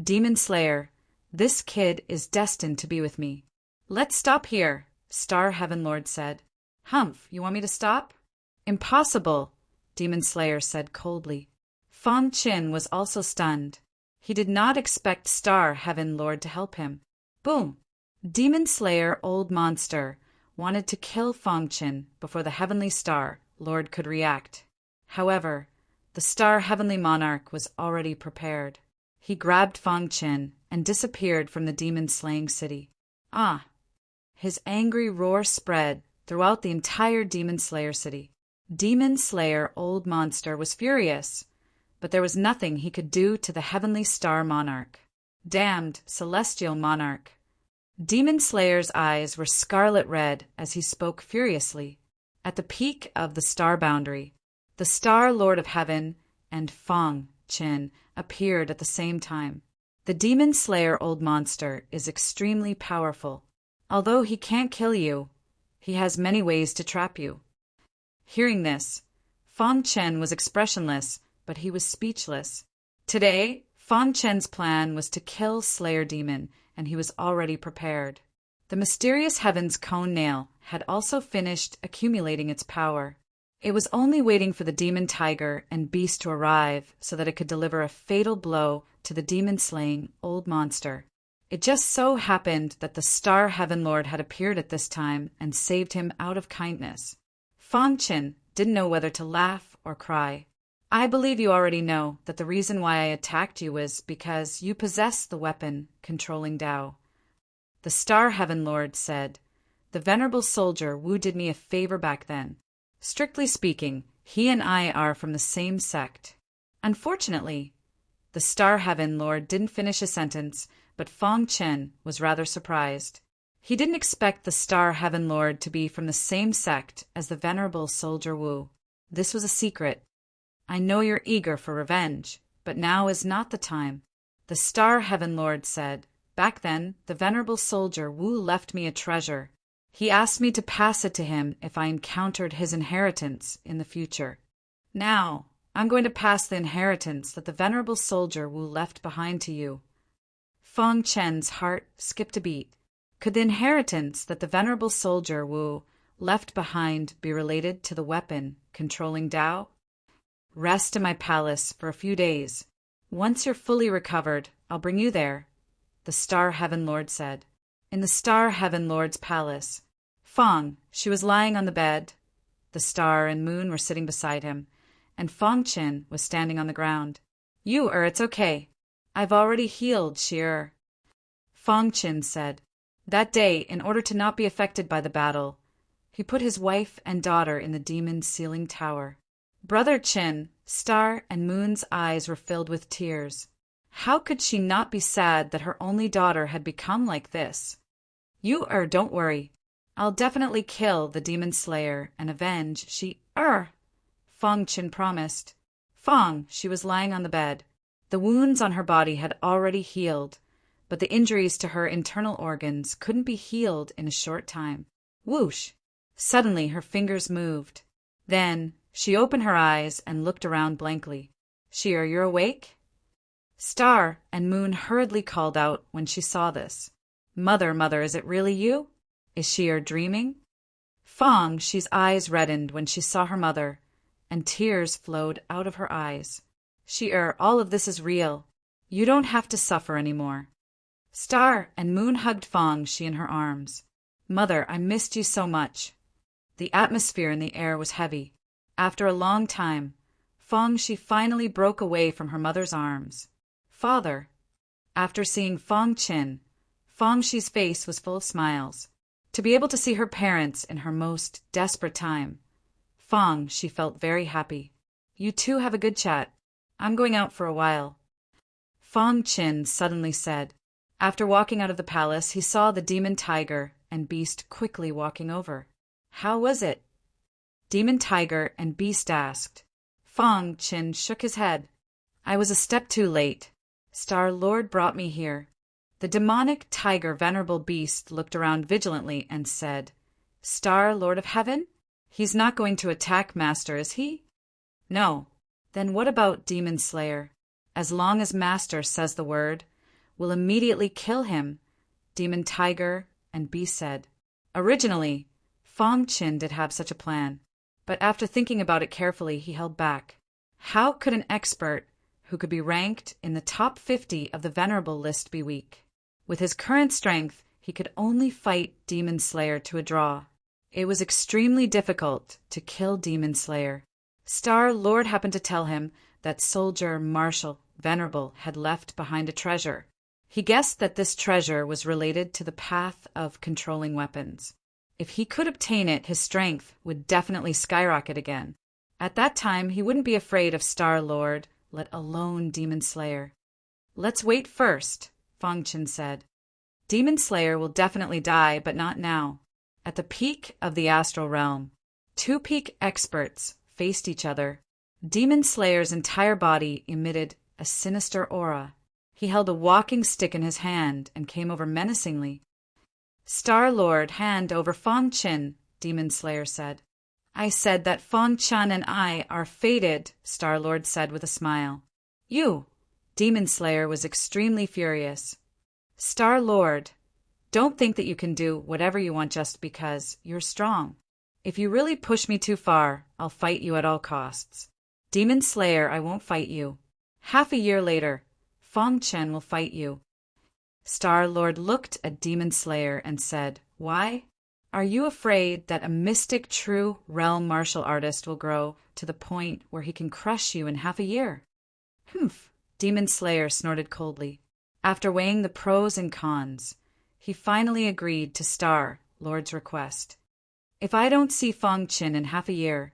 Demon Slayer, this kid is destined to be with me. Let's stop here, Star Heaven Lord said. Humph, you want me to stop? Impossible, Demon Slayer said coldly. Fong Qin was also stunned. He did not expect Star Heaven Lord to help him. Boom! Demon Slayer Old Monster wanted to kill Fong Qin before the Heavenly Star Lord could react. However, the Star Heavenly Monarch was already prepared. He grabbed Fong Qin and disappeared from the demon-slaying city. Ah! His angry roar spread throughout the entire Demon Slayer city. Demon Slayer Old Monster was furious, but there was nothing he could do to the Heavenly Star Monarch. Damned Celestial Monarch! Demon Slayer's eyes were scarlet red as he spoke furiously. At the peak of the star boundary, the Star Lord of Heaven and Fong Qin appeared at the same time. The Demon Slayer Old Monster is extremely powerful. Although he can't kill you, He has many ways to trap you." Hearing this, Fang Chen was expressionless, but he was speechless. Today, Fang Chen's plan was to kill Slayer Demon, and he was already prepared. The mysterious Heaven's Cone Nail had also finished accumulating its power. It was only waiting for the demon tiger and beast to arrive so that it could deliver a fatal blow to the demon-slaying old monster. It just so happened that the Star Heaven Lord had appeared at this time and saved him out of kindness. Fang Chen didn't know whether to laugh or cry. "I believe you already know that the reason why I attacked you was because you possess the weapon controlling Tao." The Star Heaven Lord said, "The venerable soldier Wu did me a favor back then. Strictly speaking, he and I are from the same sect." Unfortunately, the Star Heaven Lord didn't finish a sentence, but Fang Chen was rather surprised. He didn't expect the Star Heaven Lord to be from the same sect as the venerable soldier Wu. This was a secret. "I know you're eager for revenge, but now is not the time," the Star Heaven Lord said. "Back then, the venerable soldier Wu left me a treasure. He asked me to pass it to him if I encountered his inheritance in the future. Now, I'm going to pass the inheritance that the venerable soldier Wu left behind to you." Fang Chen's heart skipped a beat. Could the inheritance that the venerable soldier Wu left behind be related to the weapon controlling Tao? "Rest in my palace for a few days. Once you're fully recovered, I'll bring you there," the Star Heaven Lord said. In the Star Heaven Lord's palace, Fang, she was lying on the bed. The star and moon were sitting beside him, and Fang Chen was standing on the ground. It's okay. I've already healed Shi." Fang Chen said. That day, in order to not be affected by the battle, he put his wife and daughter in the demon's ceiling tower. Brother Chen, Star and Moon's eyes were filled with tears. How could she not be sad that her only daughter had become like this? Don't worry. I'll definitely kill the demon slayer and avenge Fang Chen promised. Fang, she was lying on the bed. The wounds on her body had already healed, but the injuries to her internal organs couldn't be healed in a short time. Whoosh! Suddenly her fingers moved. Then she opened her eyes and looked around blankly. You're awake? Star and Moon hurriedly called out when she saw this. Mother, is it really you? Is Shi dreaming? Fang, she's eyes reddened when she saw her mother, and tears flowed out of her eyes. All of this is real. You don't have to suffer anymore. Star and Moon hugged Fang, she in her arms. Mother, I missed you so much. The atmosphere in the air was heavy. After a long time, Fang, she finally broke away from her mother's arms. Father. After seeing Fang Chen, Fang Shi's face was full of smiles. To be able to see her parents in her most desperate time, Fang, she felt very happy. You two have a good chat. I'm going out for a while. Fang Chen suddenly said. After walking out of the palace, he saw the demon tiger and beast quickly walking over. How was it? Demon tiger and beast asked. Fang Chen shook his head. I was a step too late. Star Lord brought me here. The demonic tiger venerable beast looked around vigilantly and said, Star Lord of Heaven? He's not going to attack Master, is he? No. Then what about Demon Slayer? As long as Master says the word, we'll immediately kill him, Demon Tiger and Beast said. Originally, Fang Chen did have such a plan, but after thinking about it carefully, he held back. How could an expert who could be ranked in the top 50 of the Venerable list be weak? With his current strength, he could only fight Demon Slayer to a draw. It was extremely difficult to kill Demon Slayer. Star Lord happened to tell him that Soldier Marshal Venerable had left behind a treasure. He guessed that this treasure was related to the path of controlling weapons. If he could obtain it, his strength would definitely skyrocket again. At that time, he wouldn't be afraid of Star Lord, let alone Demon Slayer. Let's wait first, Fang Chen said. Demon Slayer will definitely die, but not now. At the peak of the astral realm, two peak experts faced each other. Demon Slayer's entire body emitted a sinister aura. He held a walking stick in his hand and came over menacingly. Star Lord hand over Fang Chen, Demon Slayer said. I said that Feng Chen and I are fated, Star-Lord said with a smile. You! Demon Slayer was extremely furious. Star-Lord, don't think that you can do whatever you want just because you're strong. If you really push me too far, I'll fight you at all costs. Demon Slayer, I won't fight you. Half a year later, Feng Chen will fight you. Star-Lord looked at Demon Slayer and said, Why? Are you afraid that a mystic true realm martial artist will grow to the point where he can crush you in half a year? Humph, Demon Slayer snorted coldly. After weighing the pros and cons, he finally agreed to Star-Lord's request. If I don't see Feng Chen in half a year,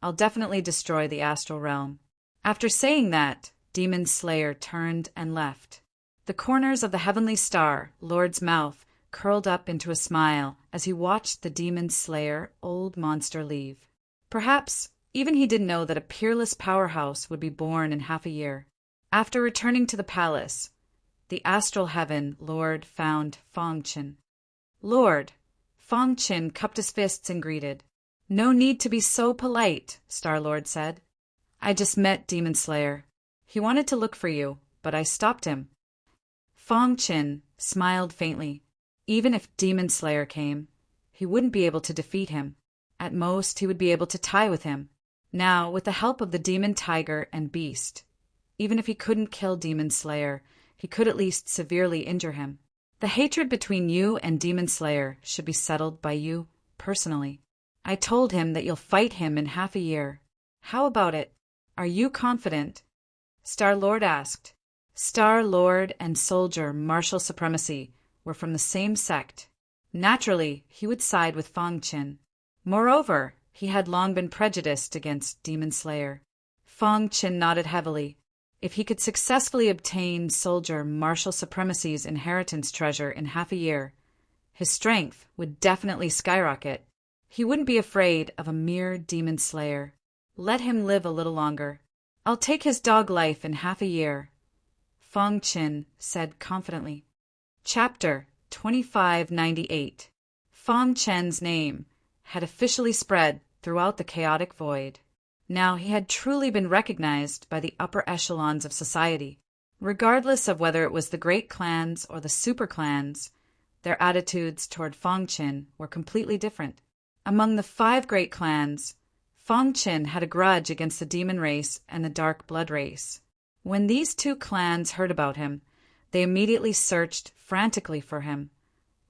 I'll definitely destroy the astral realm. After saying that, Demon Slayer turned and left. The corners of the heavenly Star-Lord's mouth curled up into a smile as he watched the Demon Slayer old monster leave. Perhaps even he didn't know that a peerless powerhouse would be born in half a year. After returning to the palace, the astral heaven Lord found Feng Chen. Lord, Feng Chen cupped his fists and greeted. No need to be so polite, Star-Lord said. I just met Demon Slayer. He wanted to look for you, but I stopped him. Feng Chen smiled faintly. Even if Demon Slayer came, he wouldn't be able to defeat him. At most, he would be able to tie with him. Now, with the help of the Demon Tiger and Beast, even if he couldn't kill Demon Slayer, he could at least severely injure him. The hatred between you and Demon Slayer should be settled by you, personally. I told him that you'll fight him in half a year. How about it? Are you confident? Star-Lord asked. Star-Lord and Soldier Martial Supremacy were from the same sect. Naturally, he would side with Feng Chen. Moreover, he had long been prejudiced against Demon Slayer. Feng Chen nodded heavily. If he could successfully obtain Soldier Martial Supremacy's inheritance treasure in half a year, his strength would definitely skyrocket. He wouldn't be afraid of a mere Demon Slayer. Let him live a little longer. I'll take his dog life in half a year, Feng Chen said confidently. Chapter 2598. Feng Chen's name had officially spread throughout the chaotic void. Now he had truly been recognized by the upper echelons of society. Regardless of whether it was the great clans or the super clans, their attitudes toward Feng Chen were completely different. Among the 5 great clans, Feng Chen had a grudge against the demon race and the dark blood race. When these 2 clans heard about him, they immediately searched frantically for him,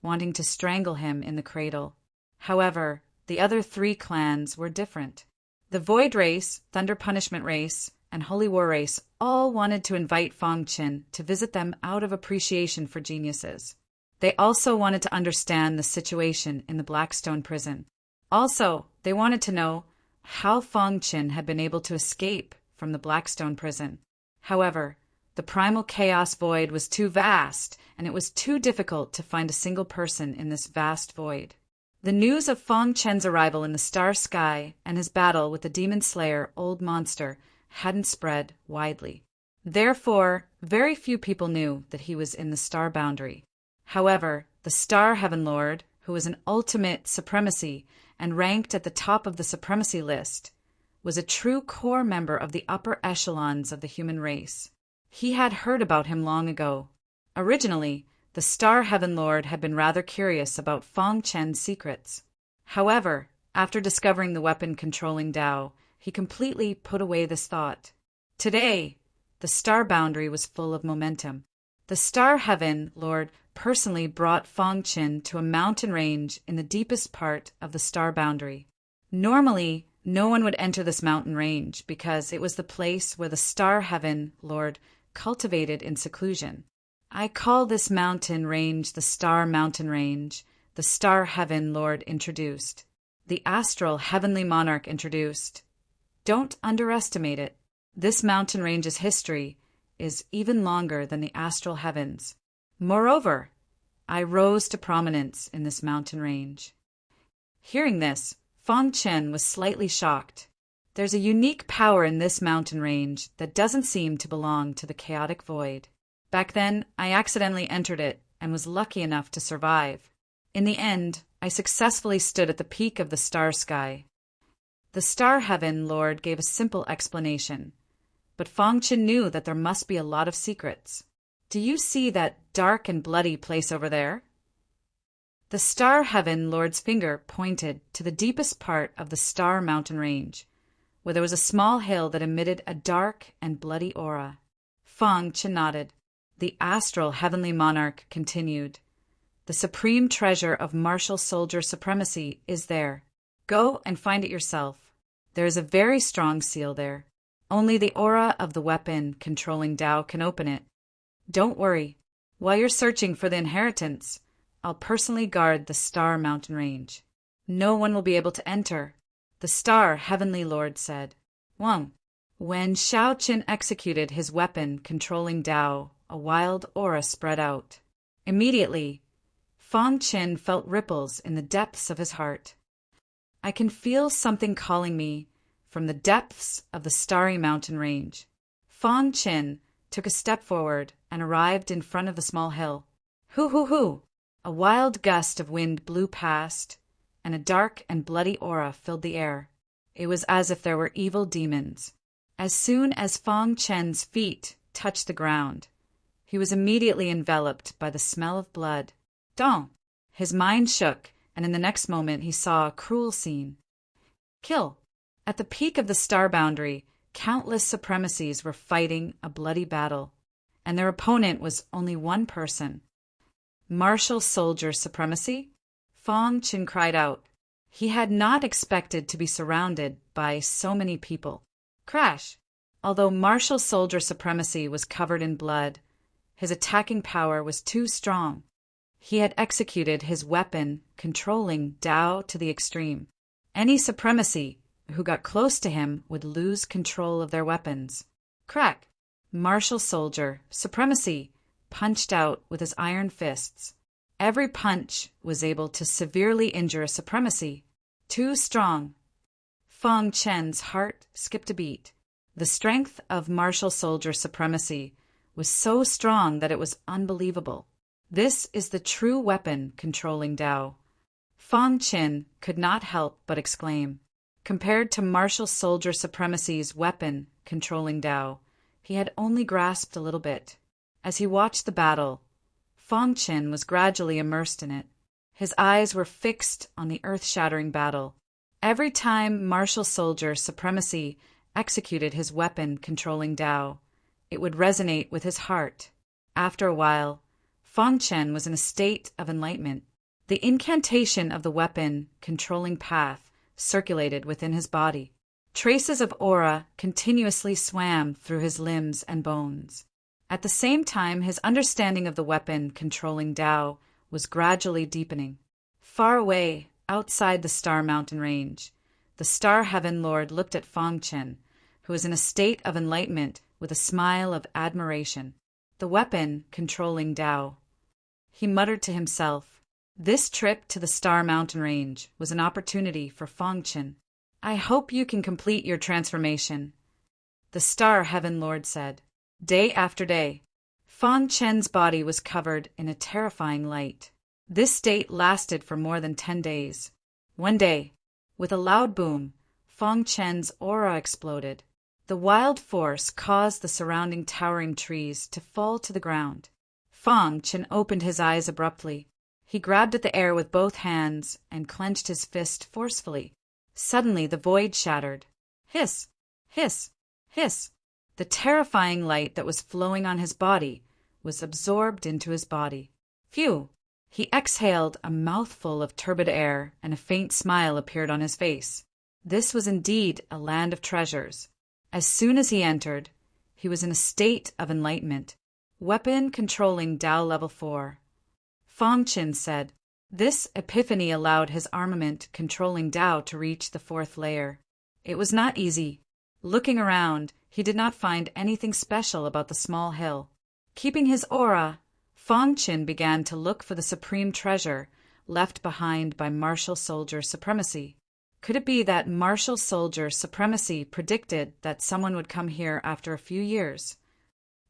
wanting to strangle him in the cradle. However, the other 3 clans were different. The Void Race, Thunder Punishment Race, and Holy War Race all wanted to invite Feng Chen to visit them out of appreciation for geniuses. They also wanted to understand the situation in the Blackstone prison. Also, they wanted to know how Feng Chen had been able to escape from the Blackstone prison. However, the primal chaos void was too vast, and it was too difficult to find a single person in this vast void. The news of Feng Chen's arrival in the star sky and his battle with the Demon Slayer Old Monster hadn't spread widely. Therefore, very few people knew that he was in the star boundary. However, the Star Heaven Lord, who was an ultimate supremacy and ranked at the top of the supremacy list, was a true core member of the upper echelons of the human race. He had heard about him long ago. Originally, the Star Heaven Lord had been rather curious about Feng Chen's secrets. However, after discovering the weapon-controlling Tao, he completely put away this thought. Today, the star boundary was full of momentum. The Star Heaven Lord personally brought Feng Chen to a mountain range in the deepest part of the star boundary. Normally, no one would enter this mountain range because it was the place where the Star Heaven Lord cultivated in seclusion. I call this mountain range the Star Mountain Range, the Star Heaven Lord introduced. The astral heavenly monarch introduced. Don't underestimate it. This mountain range's history is even longer than the astral heavens. Moreover, I rose to prominence in this mountain range. Hearing this, Feng Chen was slightly shocked. There's a unique power in this mountain range that doesn't seem to belong to the chaotic void. Back then, I accidentally entered it and was lucky enough to survive. In the end, I successfully stood at the peak of the star sky. The Star Heaven Lord gave a simple explanation, but Fang Qin knew that there must be a lot of secrets. Do you see that dark and bloody place over there? The Star Heaven Lord's finger pointed to the deepest part of the Star Mountain Range, where there was a small hill that emitted a dark and bloody aura. Fang Qin nodded. The astral heavenly monarch continued. The supreme treasure of martial soldier supremacy is there. Go and find it yourself. There is a very strong seal there. Only the aura of the weapon controlling Tao can open it. Don't worry. While you're searching for the inheritance, I'll personally guard the Star Mountain Range. No one will be able to enter, the Star Heavenly Lord said. 1. When Shao Qin executed his weapon controlling Tao, a wild aura spread out. Immediately, Fang Qin felt ripples in the depths of his heart. I can feel something calling me from the depths of the Starry Mountain Range. Fang Qin took a step forward and arrived in front of the small hill. Hoo hoo hoo! A wild gust of wind blew past, and a dark and bloody aura filled the air. It was as if there were evil demons. As soon as Fang Qin's feet touched the ground, he was immediately enveloped by the smell of blood. Dong! His mind shook, and in the next moment he saw a cruel scene. Kill! At the peak of the star boundary, countless supremacies were fighting a bloody battle, and their opponent was only one person. Martial soldier supremacy? Fang Qin cried out. He had not expected to be surrounded by so many people. Crash! Although martial soldier supremacy was covered in blood, his attacking power was too strong. He had executed his weapon, controlling Tao to the extreme. Any supremacy who got close to him would lose control of their weapons. Crack! Martial soldier, supremacy, punched out with his iron fists. Every punch was able to severely injure a supremacy. Too strong. Fang Qin's heart skipped a beat. The strength of martial soldier supremacy was so strong that it was unbelievable. This is the true weapon controlling Tao. Fang Qin could not help but exclaim. Compared to martial soldier supremacy's weapon controlling Tao, he had only grasped a little bit. As he watched the battle, Fang Qin was gradually immersed in it. His eyes were fixed on the earth-shattering battle. Every time martial soldier supremacy executed his weapon controlling Tao, it would resonate with his heart. After a while, Fang Qin was in a state of enlightenment. The incantation of the weapon controlling path circulated within his body. Traces of aura continuously swam through his limbs and bones. At the same time, his understanding of the weapon controlling Tao was gradually deepening. Far away, outside the Star Mountain Range, the Star Heaven Lord looked at Fang Qin, who was in a state of enlightenment with a smile of admiration. The weapon controlling Tao. He muttered to himself. This trip to the Star Mountain Range was an opportunity for Fang Qin. I hope you can complete your transformation, the Star Heaven Lord said. Day after day, Fang Qin's body was covered in a terrifying light. This state lasted for more than 10 days. One day, with a loud boom, Fang Qin's aura exploded. The wild force caused the surrounding towering trees to fall to the ground. Fang Qin opened his eyes abruptly. He grabbed at the air with both hands and clenched his fist forcefully. Suddenly the void shattered. Hiss! Hiss! Hiss! The terrifying light that was flowing on his body was absorbed into his body. Phew! He exhaled a mouthful of turbid air, and a faint smile appeared on his face. This was indeed a land of treasures. As soon as he entered, he was in a state of enlightenment. Weapon controlling Tao level 4. Fang Qin said. This epiphany allowed his armament controlling Tao to reach the 4th layer. It was not easy. Looking around, he did not find anything special about the small hill. Keeping his aura, Fang Qin began to look for the supreme treasure left behind by martial soldier supremacy. Could it be that martial soldier supremacy predicted that someone would come here after a few years?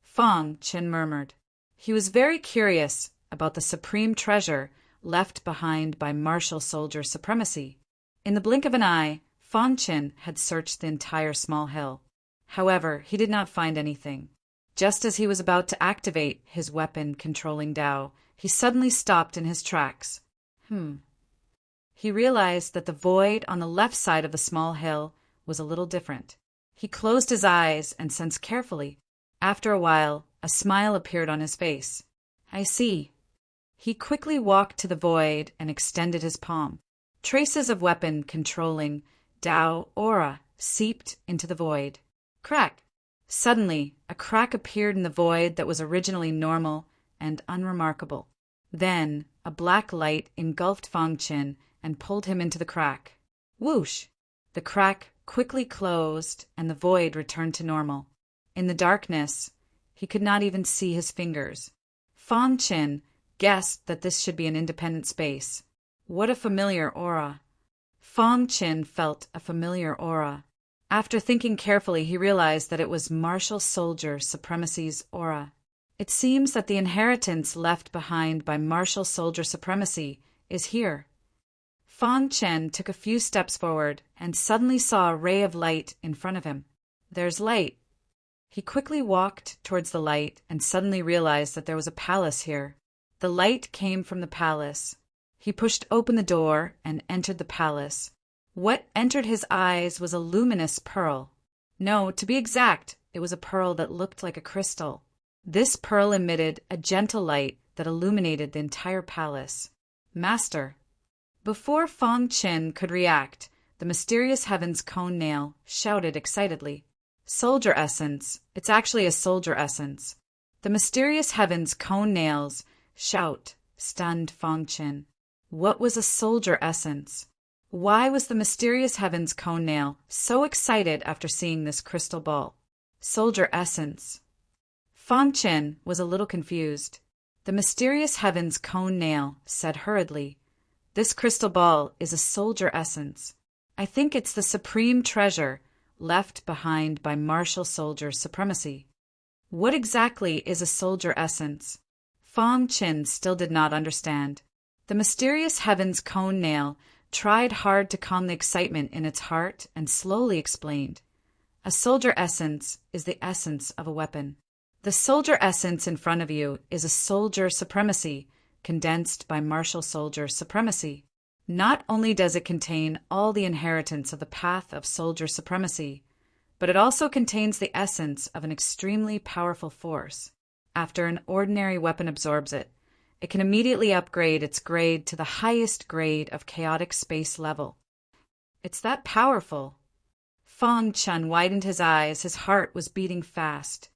Fang Qin murmured. He was very curious about the supreme treasure left behind by martial soldier supremacy. In the blink of an eye, Fan Chen had searched the entire small hill. However, he did not find anything. Just as he was about to activate his weapon-controlling Dao, he suddenly stopped in his tracks. He realized that the void on the left side of the small hill was a little different. He closed his eyes and sensed carefully. After a while, a smile appeared on his face. I see. He quickly walked to the void and extended his palm. Traces of weapon-controlling Dao aura seeped into the void. Crack! Suddenly, a crack appeared in the void that was originally normal and unremarkable. Then, a black light engulfed Fan Chen and pulled him into the crack. Whoosh! The crack quickly closed and the void returned to normal. In the darkness, he could not even see his fingers. Fan Chen guessed that this should be an independent space. What a familiar aura! Fan Chen felt a familiar aura. After thinking carefully, he realized that it was martial soldier supremacy's aura. It seems that the inheritance left behind by martial soldier supremacy is here. Fan Chen took a few steps forward and suddenly saw a ray of light in front of him. There's light. He quickly walked towards the light and suddenly realized that there was a palace here. The light came from the palace. He pushed open the door and entered the palace. What entered his eyes was a luminous pearl. No, to be exact, it was a pearl that looked like a crystal. This pearl emitted a gentle light that illuminated the entire palace. Master. Before Fan Chen could react, the mysterious heaven's cone nail shouted excitedly. Soldier essence. It's actually a soldier essence. The mysterious heaven's cone nails shout stunned Fan Chen. What was a soldier essence? Why was the mysterious heaven's cone nail so excited after seeing this crystal ball? Soldier essence. Fan Chen was a little confused. The mysterious heaven's cone nail said hurriedly, This crystal ball is a soldier essence. I think it's the supreme treasure left behind by martial soldier supremacy. What exactly is a soldier essence? Fan Chen still did not understand. The mysterious heaven's cone nail tried hard to calm the excitement in its heart and slowly explained. A soldier essence is the essence of a weapon. The soldier essence in front of you is a soldier supremacy condensed by martial soldier supremacy. Not only does it contain all the inheritance of the path of soldier supremacy, but it also contains the essence of an extremely powerful force. After an ordinary weapon absorbs it, it can immediately upgrade its grade to the highest grade of chaotic space level. It's that powerful. Fan Chen widened his eyes. His heart was beating fast.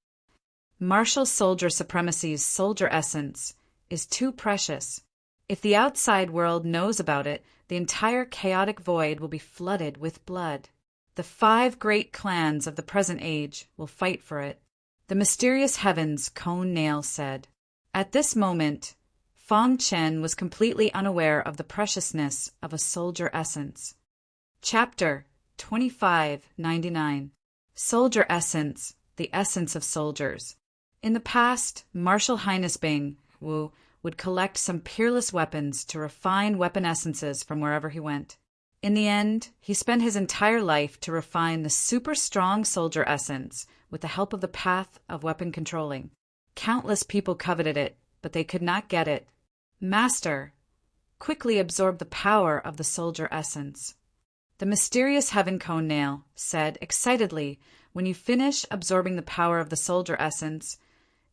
Martial soldier supremacy's soldier essence is too precious. If the outside world knows about it, the entire chaotic void will be flooded with blood. The 5 great clans of the present age will fight for it. The mysterious heaven's cone nail said. At this moment, Fan Chen was completely unaware of the preciousness of a soldier essence. Chapter 2599. Soldier Essence, the Essence of Soldiers. In the past, Martial Highness Bing Wu would collect some peerless weapons to refine weapon essences from wherever he went. In the end, he spent his entire life to refine the super strong soldier essence with the help of the path of weapon controlling. Countless people coveted it, but they could not get it. Master, quickly absorb the power of the soldier essence. The mysterious heaven cone nail said excitedly, when you finish absorbing the power of the soldier essence,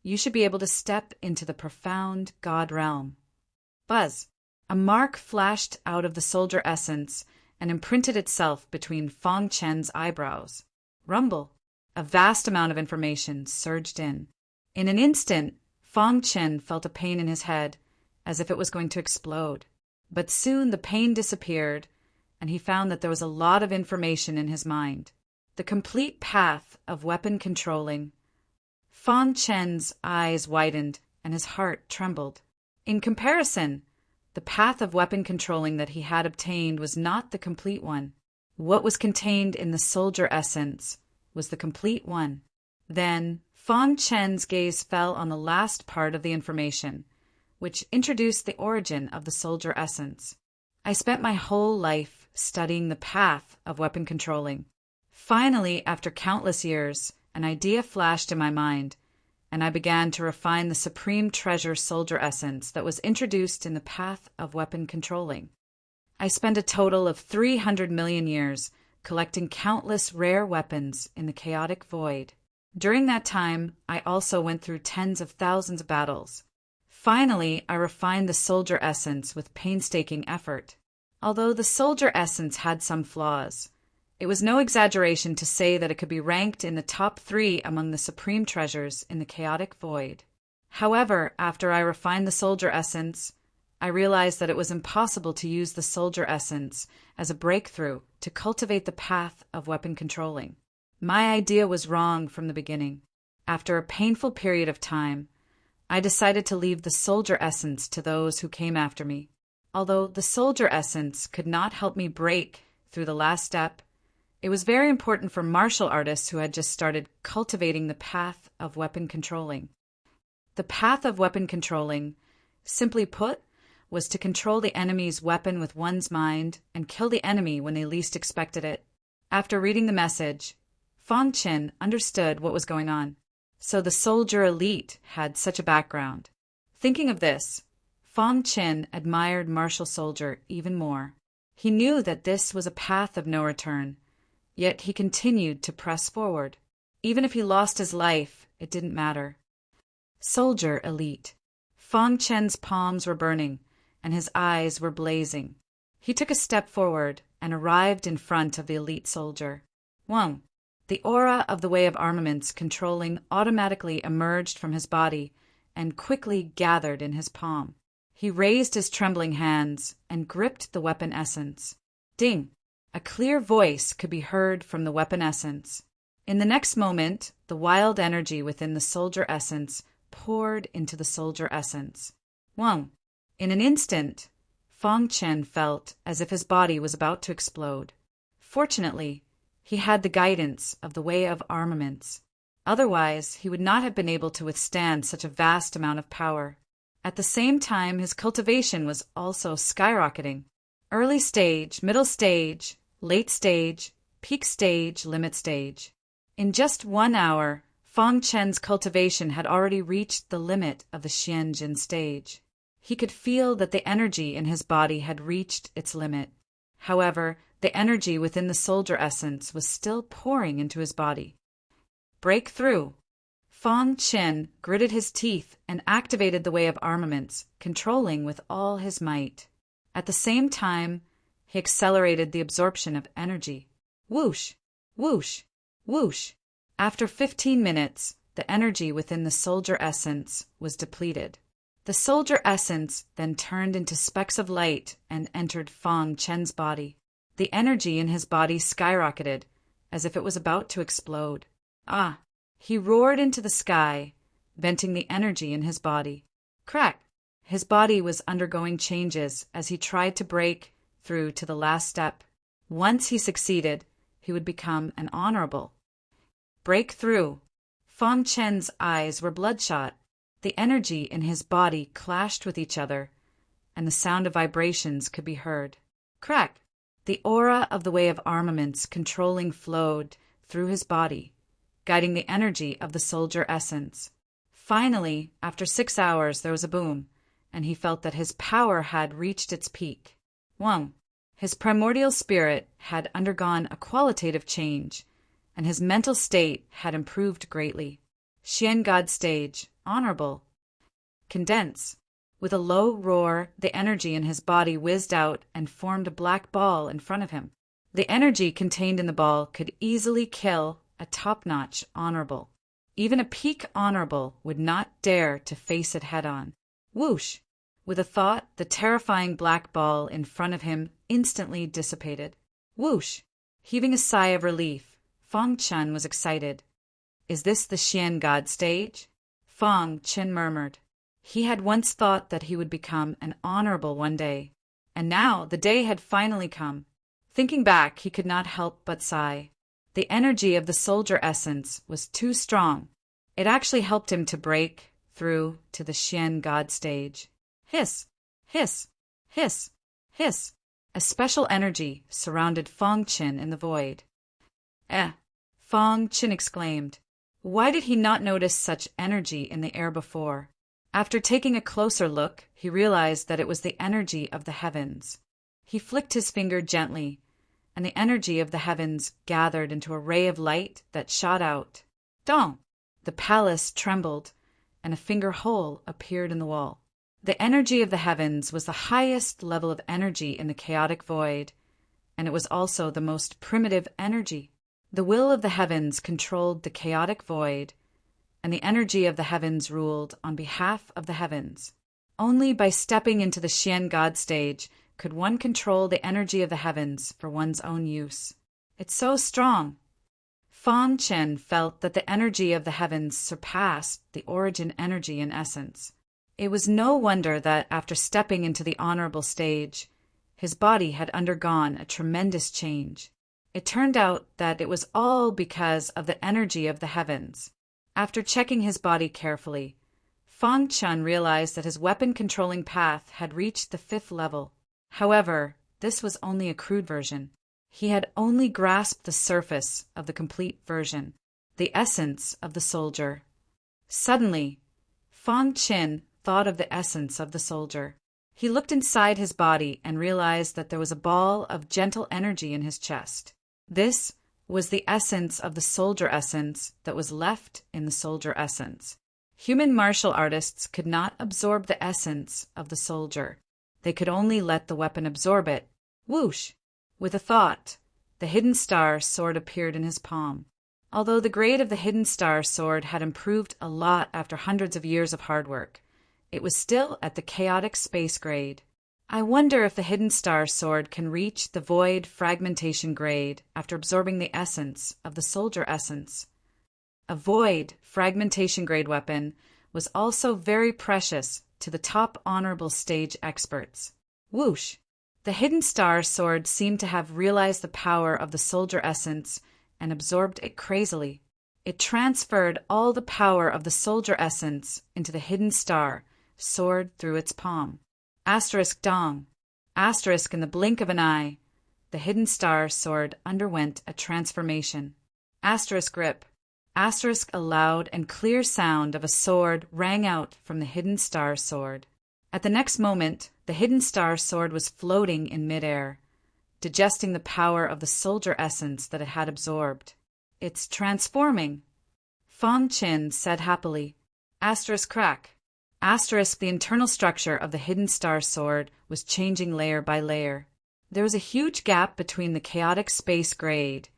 you should be able to step into the profound God realm. Buzz. A mark flashed out of the soldier essence and imprinted itself between Fan Chen's eyebrows. Rumble. A vast amount of information surged in. In an instant, Fan Chen felt a pain in his head, as if it was going to explode. But soon the pain disappeared, and he found that there was a lot of information in his mind. The complete path of weapon controlling. Fan Chen's eyes widened, and his heart trembled. In comparison, the path of weapon controlling that he had obtained was not the complete one. What was contained in the soldier essence was the complete one. Then, Fan Chen's gaze fell on the last part of the information, which introduced the origin of the soldier essence. I spent my whole life studying the path of weapon controlling. Finally, after countless years, an idea flashed in my mind, and I began to refine the supreme treasure soldier essence that was introduced in the path of weapon controlling. I spent a total of 300 million years collecting countless rare weapons in the chaotic void. During that time, I also went through tens of thousands of battles. Finally, I refined the soldier essence with painstaking effort. Although the soldier essence had some flaws, it was no exaggeration to say that it could be ranked in the top 3 among the supreme treasures in the chaotic void. However, after I refined the soldier essence, I realized that it was impossible to use the soldier essence as a breakthrough to cultivate the path of weapon controlling. My idea was wrong from the beginning. After a painful period of time, I decided to leave the soldier essence to those who came after me. Although the soldier essence could not help me break through the last step, it was very important for martial artists who had just started cultivating the path of weapon controlling. The path of weapon controlling, simply put, was to control the enemy's weapon with one's mind and kill the enemy when they least expected it. After reading the message, Fang Qin understood what was going on. So the soldier elite had such a background. Thinking of this, Fang Qin admired martial soldier even more. He knew that this was a path of no return, yet he continued to press forward. Even if he lost his life, it didn't matter. Soldier elite. Fang Qin's palms were burning, and his eyes were blazing. He took a step forward and arrived in front of the elite soldier. Wang, the aura of the way of armaments controlling automatically emerged from his body and quickly gathered in his palm. He raised his trembling hands and gripped the weapon essence. Ding! A clear voice could be heard from the weapon essence. In the next moment, the wild energy within the soldier essence poured into the soldier essence. Wang, in an instant, Fang Qin felt as if his body was about to explode. Fortunately, he had the guidance of the way of armaments. Otherwise, he would not have been able to withstand such a vast amount of power. At the same time, his cultivation was also skyrocketing. Early stage, middle stage, late stage, peak stage, limit stage. In just 1 hour, Fang Qin's cultivation had already reached the limit of the Xianjin stage. He could feel that the energy in his body had reached its limit. However, the energy within the soldier essence was still pouring into his body. Breakthrough! Fang Qin gritted his teeth and activated the way of armaments, controlling with all his might. At the same time, he accelerated the absorption of energy. Whoosh! Whoosh! Whoosh! After 15 minutes, the energy within the soldier essence was depleted. The soldier essence then turned into specks of light and entered Fang Qin's body. The energy in his body skyrocketed, as if it was about to explode. Ah! He roared into the sky, venting the energy in his body. Crack! His body was undergoing changes as he tried to break through to the last step. Once he succeeded, he would become an honorable. Breakthrough! Fang Qin's eyes were bloodshot. The energy in his body clashed with each other, and the sound of vibrations could be heard. Crack! The aura of the way of armaments controlling flowed through his body, guiding the energy of the soldier essence. Finally, after 6 hours, there was a boom, and he felt that his power had reached its peak. Wang, his primordial spirit had undergone a qualitative change, and his mental state had improved greatly. Xian God stage, honorable. Condense. With a low roar, the energy in his body whizzed out and formed a black ball in front of him. The energy contained in the ball could easily kill a top-notch honorable. Even a peak honorable would not dare to face it head-on. Whoosh! With a thought, the terrifying black ball in front of him instantly dissipated. Whoosh! Heaving a sigh of relief, Fang Qin was excited. Is this the Xian God stage? Fang Qin murmured. He had once thought that he would become an honorable one day, and now the day had finally come. Thinking back, he could not help but sigh. The energy of the soldier essence was too strong. It actually helped him to break through to the Xian God stage. Hiss, hiss, hiss, hiss. A special energy surrounded Fong Qin in the void. Fong Qin exclaimed. Why did he not notice such energy in the air before? After taking a closer look, he realized that it was the energy of the heavens. He flicked his finger gently, and the energy of the heavens gathered into a ray of light that shot out. Dong! The palace trembled, and a finger hole appeared in the wall. The energy of the heavens was the highest level of energy in the chaotic void, and it was also the most primitive energy. The will of the heavens controlled the chaotic void, and the energy of the heavens ruled on behalf of the heavens. Only by stepping into the Xian God stage could one control the energy of the heavens for one's own use. It's so strong. Fong Qin felt that the energy of the heavens surpassed the origin energy in essence. It was no wonder that after stepping into the honorable stage, his body had undergone a tremendous change. It turned out that it was all because of the energy of the heavens. After checking his body carefully, Fong Qin realized that his weapon-controlling path had reached the 5th level. However, this was only a crude version. He had only grasped the surface of the complete version, the essence of the soldier. Suddenly, Fong Qin thought of the essence of the soldier. He looked inside his body and realized that there was a ball of gentle energy in his chest. This was the essence of the soldier essence that was left in the soldier essence. Human martial artists could not absorb the essence of the soldier. They could only let the weapon absorb it. Whoosh! With a thought, the hidden star sword appeared in his palm. Although the grade of the hidden star sword had improved a lot after hundreds of years of hard work, it was still at the chaotic space grade. I wonder if the hidden star sword can reach the void fragmentation grade after absorbing the essence of the soldier essence. A void fragmentation grade weapon was also very precious to the top honorable stage experts. Whoosh! The hidden star sword seemed to have realized the power of the soldier essence and absorbed it crazily. It transferred all the power of the soldier essence into the hidden star sword through its palm. Asterisk dong. Asterisk in the blink of an eye. The hidden star sword underwent a transformation. Asterisk rip. Asterisk a loud and clear sound of a sword rang out from the hidden star sword. At the next moment, the hidden star sword was floating in midair, digesting the power of the soldier essence that it had absorbed. It's transforming. Fong Qin said happily. Asterisk crack. Asterisk the internal structure of the hidden star sword was changing layer by layer. There was a huge gap between the chaotic space grade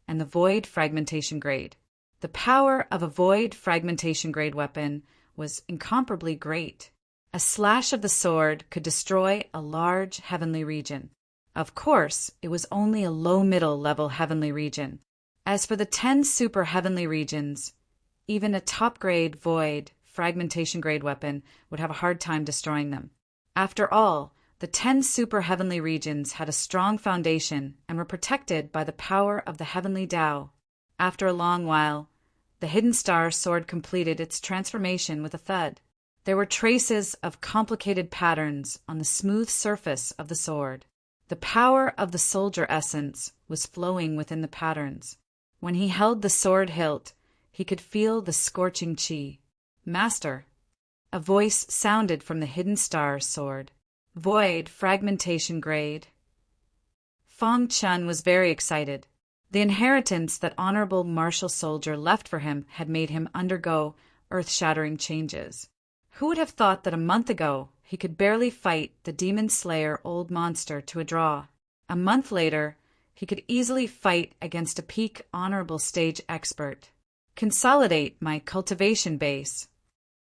and the void fragmentation grade. The power of a void fragmentation grade weapon was incomparably great. A slash of the sword could destroy a large heavenly region. Of course, it was only a low-middle level heavenly region. As for the 10 super heavenly regions, even a top-grade void fragmentation grade weapon would have a hard time destroying them. After all, the 10 super heavenly regions had a strong foundation and were protected by the power of the heavenly Tao. After a long while, the hidden star sword completed its transformation with a thud. There were traces of complicated patterns on the smooth surface of the sword. The power of the soldier essence was flowing within the patterns. When he held the sword hilt, he could feel the scorching qi. Master. A voice sounded from the hidden star sword. Void fragmentation grade. Fong Qin was very excited. The inheritance that honorable martial soldier left for him had made him undergo earth-shattering changes. Who would have thought that a month ago he could barely fight the demon slayer old monster to a draw? A month later, he could easily fight against a peak honorable stage expert. Consolidate my cultivation base.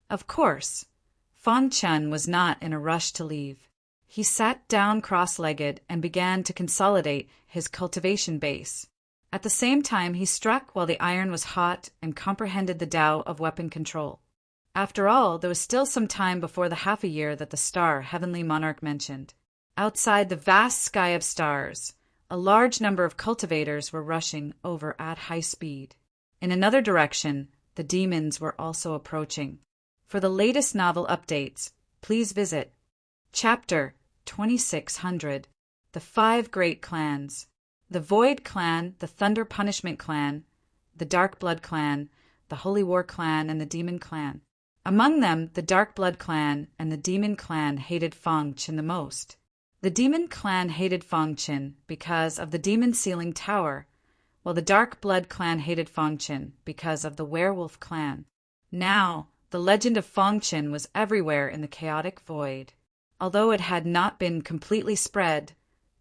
Of course, Fong Qin was not in a rush to leave. He sat down cross-legged and began to consolidate his cultivation base. At the same time, he struck while the iron was hot and comprehended the Tao of weapon control. After all, there was still some time before the half a year that the star heavenly monarch mentioned. Outside the vast sky of stars, a large number of cultivators were rushing over at high speed. In another direction, the demons were also approaching. For the latest novel updates, please visit Chapter 2600. The Five Great Clans. The Void Clan, the Thunder Punishment Clan, the Dark Blood Clan, the Holy War Clan, and the Demon Clan. Among them, the Dark Blood Clan and the Demon Clan hated Feng Qin the most. The Demon Clan hated Feng Qin because of the Demon Sealing Tower, while the Dark Blood Clan hated Feng Qin because of the Werewolf Clan. Now, the legend of Feng Qin was everywhere in the chaotic void. Although it had not been completely spread,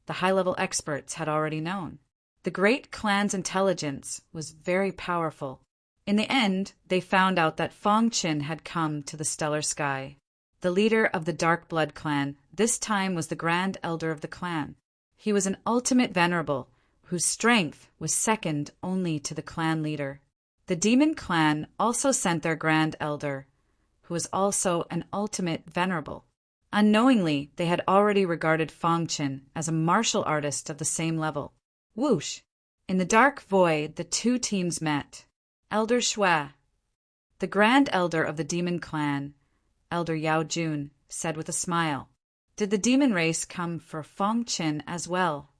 the high-level experts had already known. The great clan's intelligence was very powerful. In the end, they found out that Feng Qin had come to the stellar sky. The leader of the Dark Blood Clan this time was the Grand Elder of the clan. He was an ultimate venerable, whose strength was second only to the clan leader. The Demon Clan also sent their Grand Elder, who was also an ultimate venerable. Unknowingly, they had already regarded Feng Qin as a martial artist of the same level. Whoosh! In the dark void, the two teams met. Elder Shui, the Grand Elder of the Demon Clan, Elder Yao Jun, said with a smile, "Did the demon race come for Feng Qin as well?"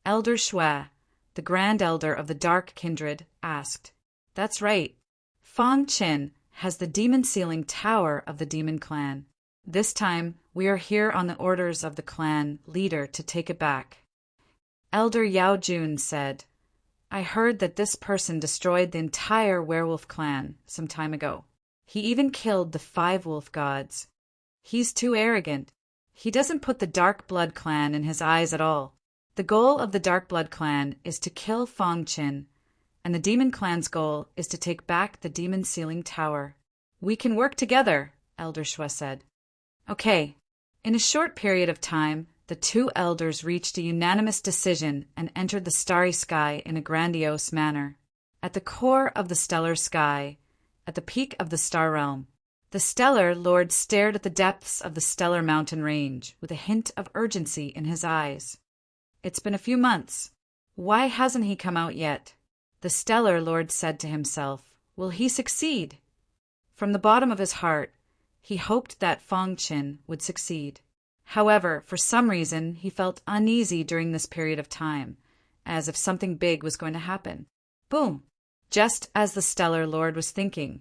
Elder Shui, the Grand Elder of the Dark Kindred, asked, "That's right. Feng Qin has the Demon Sealing Tower of the Demon Clan. This time, we are here on the orders of the clan leader to take it back." Elder Yao Jun said, "I heard that this person destroyed the entire werewolf clan some time ago. He even killed the 5 wolf gods. He's too arrogant. He doesn't put the Dark Blood Clan in his eyes at all. The goal of the Dark Blood Clan is to kill Feng Qin, and the Demon Clan's goal is to take back the Demon Sealing Tower. We can work together," Elder Shui said. Okay. In a short period of time, the two elders reached a unanimous decision and entered the starry sky in a grandiose manner. At the core of the stellar sky, at the peak of the star realm, the stellar lord stared at the depths of the stellar mountain range with a hint of urgency in his eyes. "It's been a few months. Why hasn't he come out yet?" The stellar lord said to himself. "Will he succeed?" From the bottom of his heart, he hoped that Feng Qin would succeed. However, for some reason, he felt uneasy during this period of time, as if something big was going to happen. Boom! Just as the stellar lord was thinking,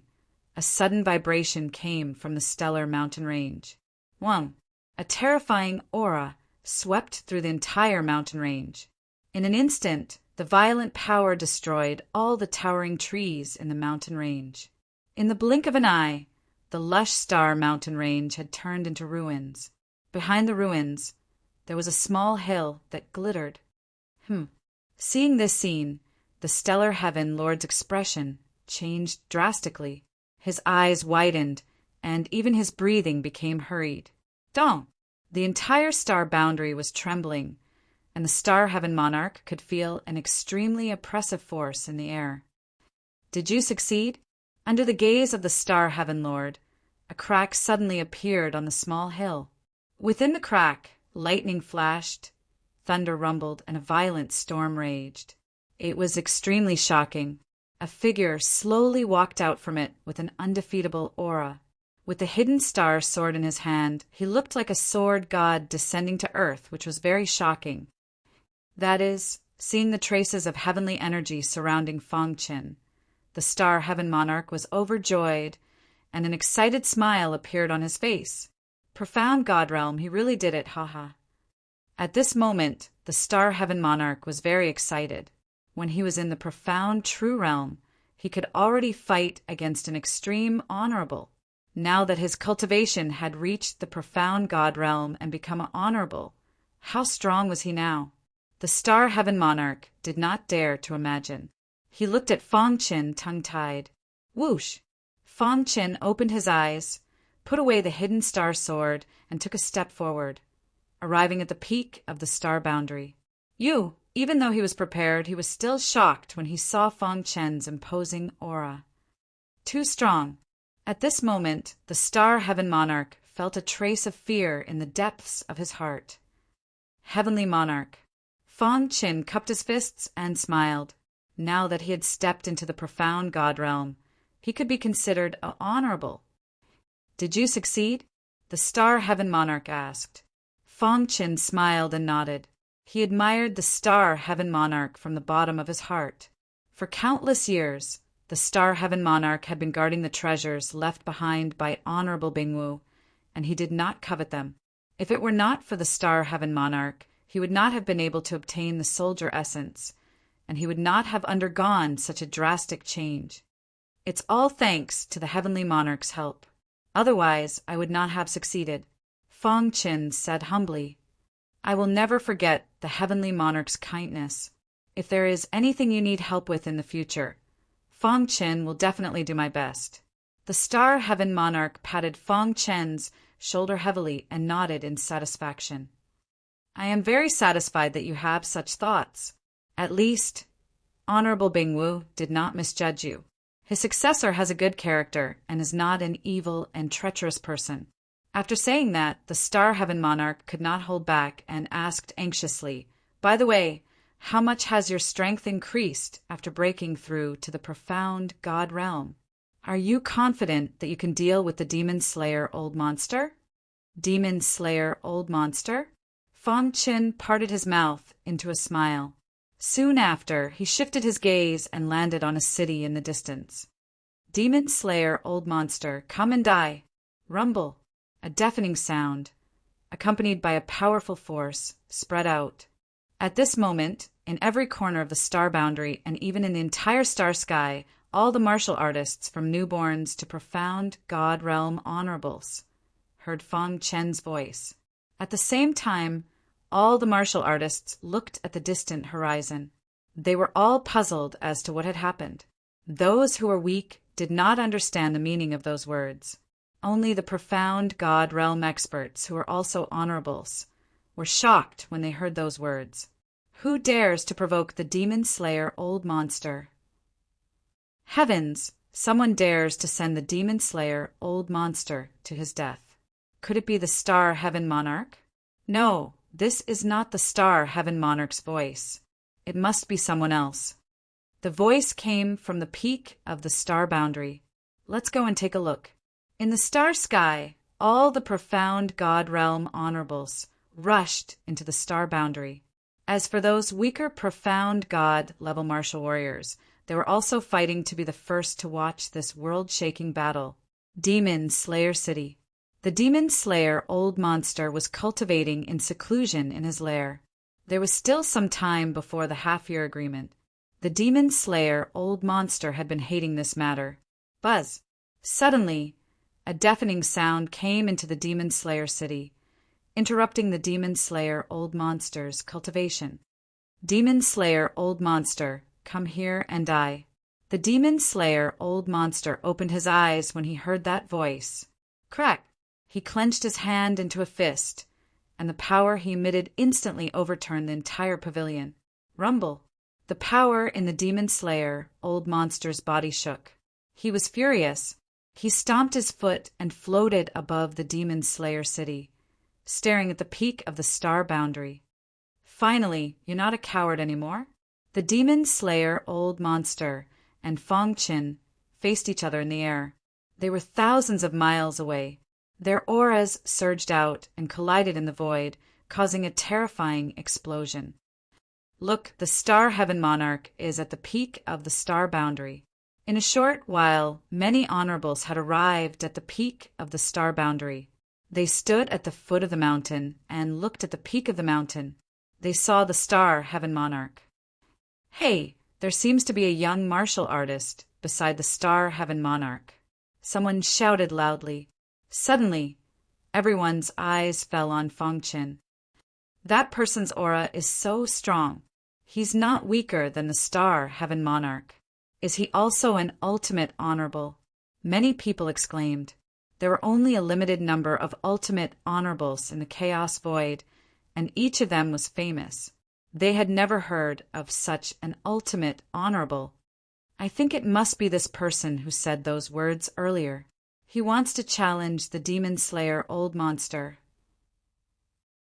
a sudden vibration came from the stellar mountain range. Wang! A terrifying aura swept through the entire mountain range. In an instant, the violent power destroyed all the towering trees in the mountain range. In the blink of an eye, the lush star mountain range had turned into ruins. Behind the ruins, there was a small hill that glittered. Seeing this scene, the stellar heaven lord's expression changed drastically. His eyes widened, and even his breathing became hurried. Dong! The entire star boundary was trembling, and the star heaven monarch could feel an extremely oppressive force in the air. "Did you succeed?" Under the gaze of the star heaven lord, a crack suddenly appeared on the small hill. Within the crack, lightning flashed, thunder rumbled, and a violent storm raged. It was extremely shocking. A figure slowly walked out from it with an undefeatable aura. With the hidden star sword in his hand, he looked like a sword god descending to earth, which was very shocking. That is, seeing the traces of heavenly energy surrounding Feng Qin. The star heaven monarch was overjoyed, and an excited smile appeared on his face. Profound God realm, he really did it, haha. At this moment, the star heaven monarch was very excited. When he was in the profound true realm, he could already fight against an extreme honorable. Now that his cultivation had reached the profound God realm and become honorable, how strong was he now? The star heaven monarch did not dare to imagine. He looked at Feng Qin tongue-tied. Whoosh! Feng Qin opened his eyes, put away the hidden star sword, and took a step forward, arriving at the peak of the star boundary. Even though he was prepared, he was still shocked when he saw Feng Qin's imposing aura. Too strong. At this moment, the star heaven monarch felt a trace of fear in the depths of his heart. Heavenly monarch. Feng Qin cupped his fists and smiled. Now that he had stepped into the profound God realm, he could be considered honorable. "Did you succeed?" the Star Heaven Monarch asked. Fong Qin smiled and nodded. He admired the Star Heaven Monarch from the bottom of his heart. For countless years, the Star Heaven Monarch had been guarding the treasures left behind by Honorable Bingwu, and he did not covet them. If it were not for the Star Heaven Monarch, he would not have been able to obtain the soldier essence, and he would not have undergone such a drastic change. It's all thanks to the Heavenly Monarch's help. Otherwise, I would not have succeeded. Fong Qin said humbly, I will never forget the Heavenly Monarch's kindness. If there is anything you need help with in the future, Fong Qin will definitely do my best. The Star Heaven Monarch patted Fong Qin's shoulder heavily and nodded in satisfaction. I am very satisfied that you have such thoughts. At least, Honorable Bingwu did not misjudge you. His successor has a good character and is not an evil and treacherous person. After saying that, the Star Heaven Monarch could not hold back and asked anxiously, By the way, how much has your strength increased after breaking through to the profound God realm? Are you confident that you can deal with the Demon Slayer Old Monster? Demon Slayer Old Monster? Fong Qin parted his mouth into a smile. Soon after, he shifted his gaze and landed on a city in the distance. Demon Slayer Old Monster, come and die. Rumble. A deafening sound, accompanied by a powerful force, spread out. At this moment, in every corner of the star boundary and even in the entire star sky, all the martial artists, from newborns to profound God realm honorables, heard Fong Qin's voice. At the same time, all the martial artists looked at the distant horizon. They were all puzzled as to what had happened. Those who were weak did not understand the meaning of those words. Only the profound God realm experts, who were also honorables, were shocked when they heard those words. Who dares to provoke the Demon Slayer Old Monster? Heavens! Someone dares to send the Demon Slayer Old Monster to his death. Could it be the Star Heaven Monarch? No, this is not the Star Heaven Monarch's voice. It must be someone else. The voice came from the peak of the star boundary. Let's go and take a look. In the star sky, all the profound God realm honorables rushed into the star boundary. As for those weaker profound God level martial warriors, they were also fighting to be the first to watch this world-shaking battle. Demon Slayer City. The Demon Slayer Old Monster was cultivating in seclusion in his lair. There was still some time before the half-year agreement. The Demon Slayer Old Monster had been hating this matter. Buzz. Suddenly, a deafening sound came into the Demon Slayer City, interrupting the Demon Slayer Old Monster's cultivation. Demon Slayer Old Monster, come here and die. The Demon Slayer Old Monster opened his eyes when he heard that voice. Crack! He clenched his hand into a fist, and the power he emitted instantly overturned the entire pavilion. Rumble! The power in the Demon Slayer Old Monster's body shook. He was furious. He stomped his foot and floated above the Demon Slayer City, staring at the peak of the star boundary. Finally, you're not a coward anymore? The Demon Slayer Old Monster and Fong Qin faced each other in the air. They were thousands of miles away. Their auras surged out and collided in the void, causing a terrifying explosion. Look, the Star Heaven Monarch is at the peak of the star boundary. In a short while, many honorables had arrived at the peak of the star boundary. They stood at the foot of the mountain and looked at the peak of the mountain. They saw the Star Heaven Monarch. Hey, there seems to be a young martial artist beside the Star Heaven Monarch. Someone shouted loudly. Suddenly, everyone's eyes fell on Fong Qin. That person's aura is so strong. He's not weaker than the Star Heaven Monarch. Is he also an ultimate honorable? Many people exclaimed. There were only a limited number of ultimate honorables in the Chaos Void, and each of them was famous. They had never heard of such an ultimate honorable. I think it must be this person who said those words earlier. He wants to challenge the Demon Slayer Old Monster.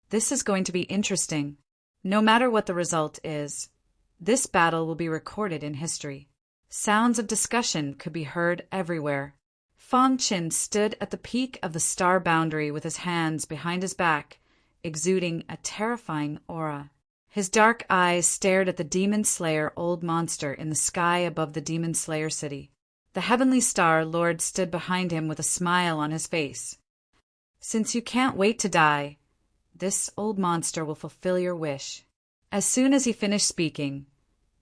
This is going to be interesting. No matter what the result is, this battle will be recorded in history. Sounds of discussion could be heard everywhere. Fang Qin stood at the peak of the star boundary with his hands behind his back, exuding a terrifying aura. His dark eyes stared at the Demon Slayer Old Monster in the sky above the Demon Slayer city. The Heavenly Star Lord stood behind him with a smile on his face. "Since you can't wait to die, this old monster will fulfill your wish." As soon as he finished speaking,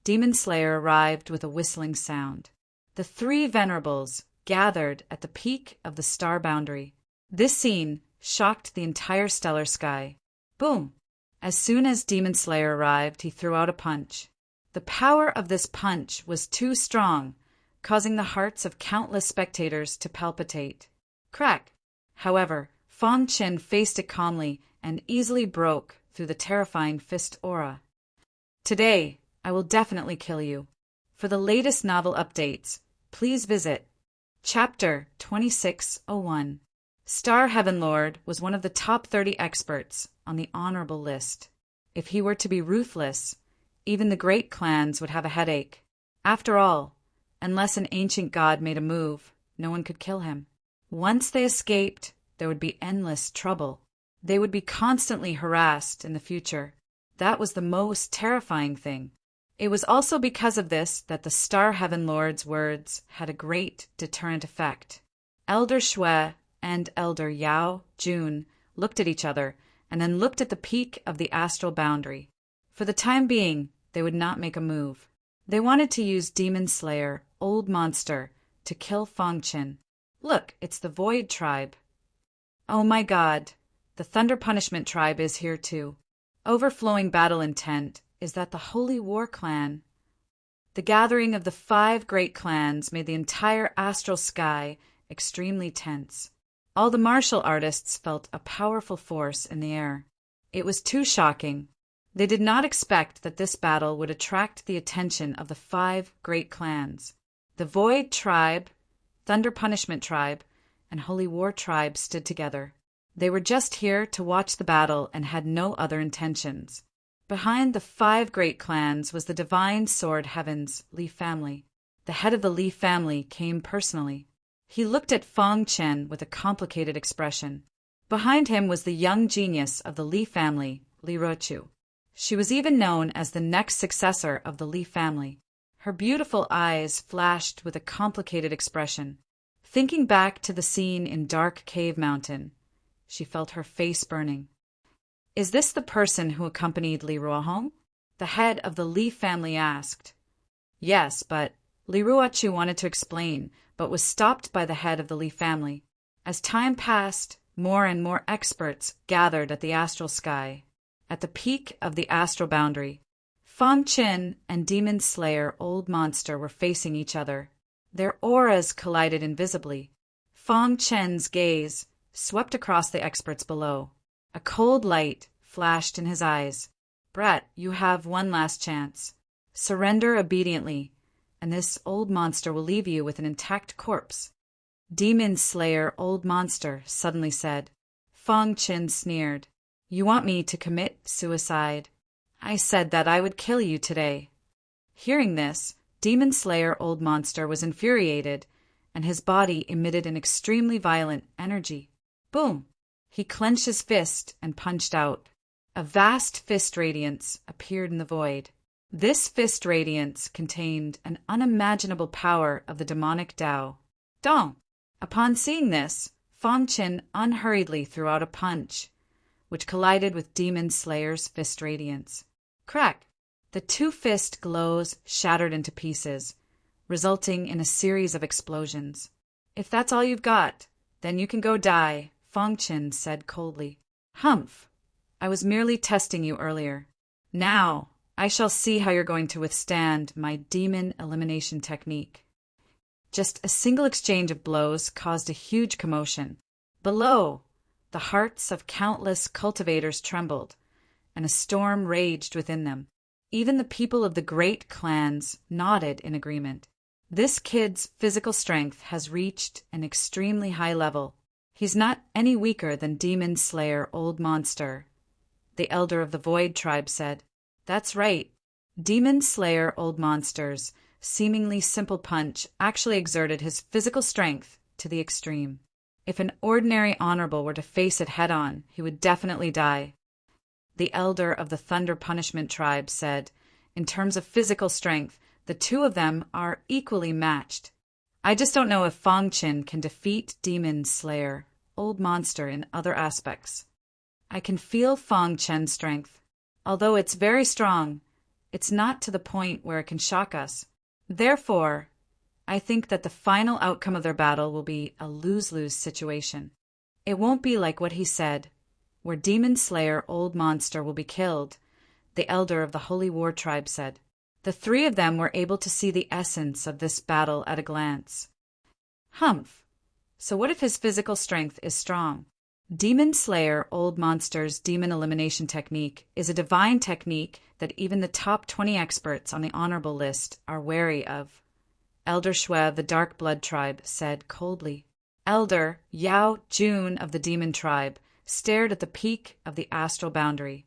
Demon Slayer arrived with a whistling sound. The three venerables gathered at the peak of the star boundary. This scene shocked the entire stellar sky. Boom! As soon as Demon Slayer arrived, he threw out a punch. The power of this punch was too strong, causing the hearts of countless spectators to palpitate. Crack! However, Fang Qin faced it calmly and easily broke through the terrifying fist aura. "Today, I will definitely kill you." For the latest novel updates, please visit Chapter 2601. Star Heaven Lord was one of the top 30 experts on the honorable list. If he were to be ruthless, even the great clans would have a headache. After all, unless an ancient god made a move, no one could kill him. Once they escaped, there would be endless trouble. They would be constantly harassed in the future. That was the most terrifying thing. It was also because of this that the Star Heaven Lord's words had a great deterrent effect. Elder Shui and Elder Yao Jun looked at each other and then looked at the peak of the astral boundary. For the time being, they would not make a move. They wanted to use Demon Slayer, Old Monster, to kill Fang Qin. Look, it's the Void Tribe. Oh my god, the Thunder Punishment Tribe is here too. Overflowing battle intent is that the Holy War Clan. The gathering of the 5 great clans made the entire astral sky extremely tense. All the martial artists felt a powerful force in the air. It was too shocking. They did not expect that this battle would attract the attention of the 5 great clans. The Void Tribe, Thunder Punishment Tribe, and Holy War Tribe stood together. They were just here to watch the battle and had no other intentions. Behind the 5 great clans was the Divine Sword Heaven's Li family. The head of the Li family came personally. He looked at Fang Qin with a complicated expression. Behind him was the young genius of the Li family, Li Ruochu. She was even known as the next successor of the Li family. Her beautiful eyes flashed with a complicated expression. Thinking back to the scene in Dark Cave Mountain, she felt her face burning. "Is this the person who accompanied Li Ruo home?" the head of the Li family asked. "Yes, but..." Li Ruochu wanted to explain, but was stopped by the head of the Li family. As time passed, more and more experts gathered at the astral sky. At the peak of the astral boundary, Fang Qin and Demon Slayer Old Monster were facing each other. Their auras collided invisibly. Fang Qin's gaze swept across the experts below. A cold light flashed in his eyes. "Brat, you have one last chance. Surrender obediently, and this old monster will leave you with an intact corpse." Demon Slayer Old Monster suddenly said. Fang Qin sneered. "You want me to commit suicide? I said that I would kill you today." Hearing this, Demon Slayer Old Monster was infuriated, and his body emitted an extremely violent energy. Boom! He clenched his fist and punched out. A vast fist radiance appeared in the void. This fist radiance contained an unimaginable power of the demonic Tao. Dong! Upon seeing this, Fang Qin unhurriedly threw out a punch, which collided with Demon Slayer's fist radiance. Crack! The 2 fist glows shattered into pieces, resulting in a series of explosions. "If that's all you've got, then you can go die," Fang Qin said coldly. "Humph! I was merely testing you earlier. Now, I shall see how you're going to withstand my demon elimination technique." Just a single exchange of blows caused a huge commotion. Below, the hearts of countless cultivators trembled, and a storm raged within them. Even the people of the great clans nodded in agreement. This kid's physical strength has reached an extremely high level. He's not any weaker than Demon Slayer Old Monster, the elder of the Void Tribe said. That's right. Demon Slayer Old Monster's seemingly simple punch actually exerted his physical strength to the extreme. If an ordinary honorable were to face it head-on, he would definitely die. The elder of the Thunder Punishment tribe said, in terms of physical strength, the two of them are equally matched. I just don't know if Fang Qin can defeat Demon Slayer, Old Monster, in other aspects. I can feel Fang Qin's strength. Although it's very strong, it's not to the point where it can shock us. Therefore, I think that the final outcome of their battle will be a lose-lose situation. It won't be like what he said, where Demon Slayer Old Monster will be killed, the elder of the Holy War tribe said. The three of them were able to see the essence of this battle at a glance. Humph. So what if his physical strength is strong? Demon Slayer Old Monster's demon elimination technique is a divine technique that even the top 20 experts on the honorable list are wary of. Elder Shui of the Dark Blood tribe said coldly. Elder Yao Jun of the Demon tribe stared at the peak of the astral boundary.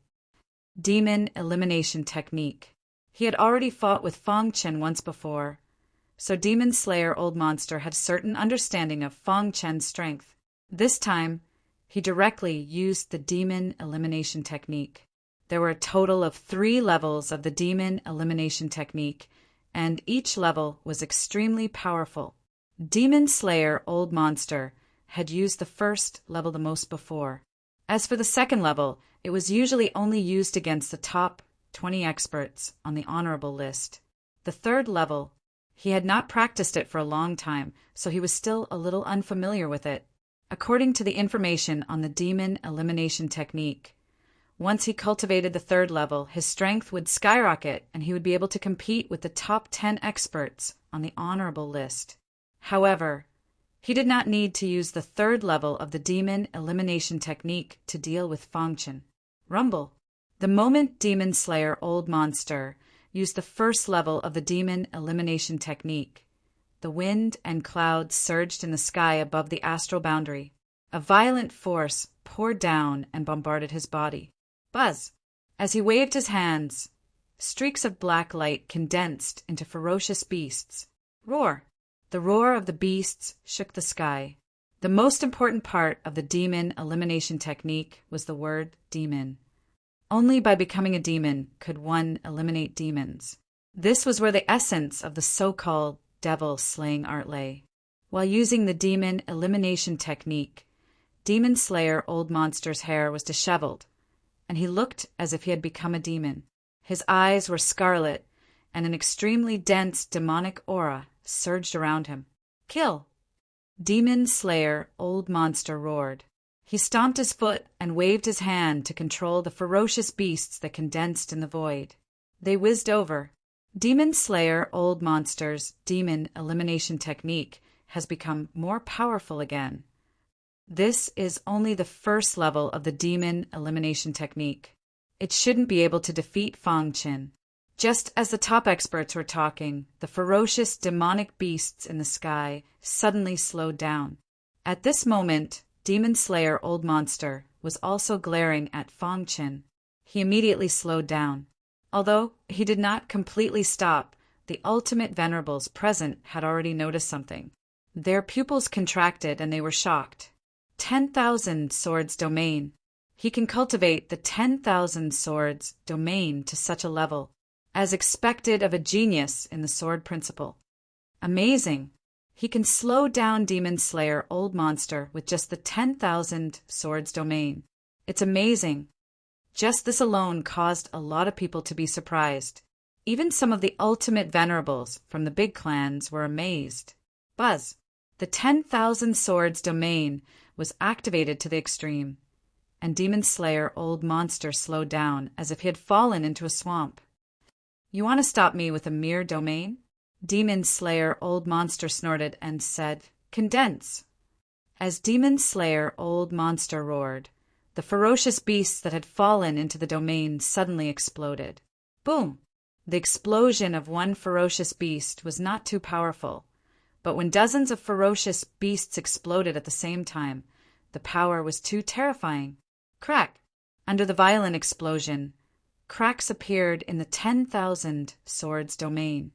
Demon elimination technique. He had already fought with Fang Qin once before, so Demon Slayer Old Monster had a certain understanding of Fang Qin's strength. This time, he directly used the demon elimination technique. There were a total of 3 levels of the demon elimination technique, and each level was extremely powerful. Demon Slayer Old Monster had used the first level the most before. As for the second level, it was usually only used against the top 20 experts on the honorable list. The third level, he had not practiced it for a long time, so he was still a little unfamiliar with it. According to the information on the demon elimination technique, once he cultivated the third level, his strength would skyrocket and he would be able to compete with the top 10 experts on the honorable list. However, he did not need to use the third level of the demon elimination technique to deal with Fang Qin. Rumble. The moment Demon Slayer Old Monster used the first level of the demon elimination technique, the wind and clouds surged in the sky above the astral boundary. A violent force poured down and bombarded his body. Buzz! As he waved his hands, streaks of black light condensed into ferocious beasts. Roar! The roar of the beasts shook the sky. The most important part of the demon elimination technique was the word demon. Only by becoming a demon could one eliminate demons. This was where the essence of the so-called devil-slaying art lay. While using the demon elimination technique, Demon Slayer Old Monster's hair was disheveled, and he looked as if he had become a demon. His eyes were scarlet, and an extremely dense demonic aura surged around him. Kill! Demon Slayer Old Monster roared. He stomped his foot and waved his hand to control the ferocious beasts that condensed in the void. They whizzed over. Demon Slayer Old Monster's demon elimination technique has become more powerful again. This is only the first level of the demon elimination technique. It shouldn't be able to defeat Fang Qin. Just as the top experts were talking, the ferocious demonic beasts in the sky suddenly slowed down. At this moment, Demon Slayer Old Monster was also glaring at Fang Qin. He immediately slowed down. Although he did not completely stop, the ultimate venerables present had already noticed something. Their pupils contracted and they were shocked. 10,000 swords domain. He can cultivate the 10,000 swords domain to such a level, as expected of a genius in the sword principle. Amazing! He can slow down Demon Slayer Old Monster with just the 10,000 swords domain. It's amazing. Just this alone caused a lot of people to be surprised. Even some of the ultimate venerables from the big clans were amazed. Buzz! The 10,000 swords domain was activated to the extreme, and Demon Slayer Old Monster slowed down as if he had fallen into a swamp. You want to stop me with a mere domain? Demon Slayer Old Monster snorted and said, Condense! As Demon Slayer Old Monster roared, the ferocious beasts that had fallen into the domain suddenly exploded. Boom! The explosion of one ferocious beast was not too powerful, but when dozens of ferocious beasts exploded at the same time, the power was too terrifying. Crack! Under the violent explosion, cracks appeared in the 10,000 swords domain.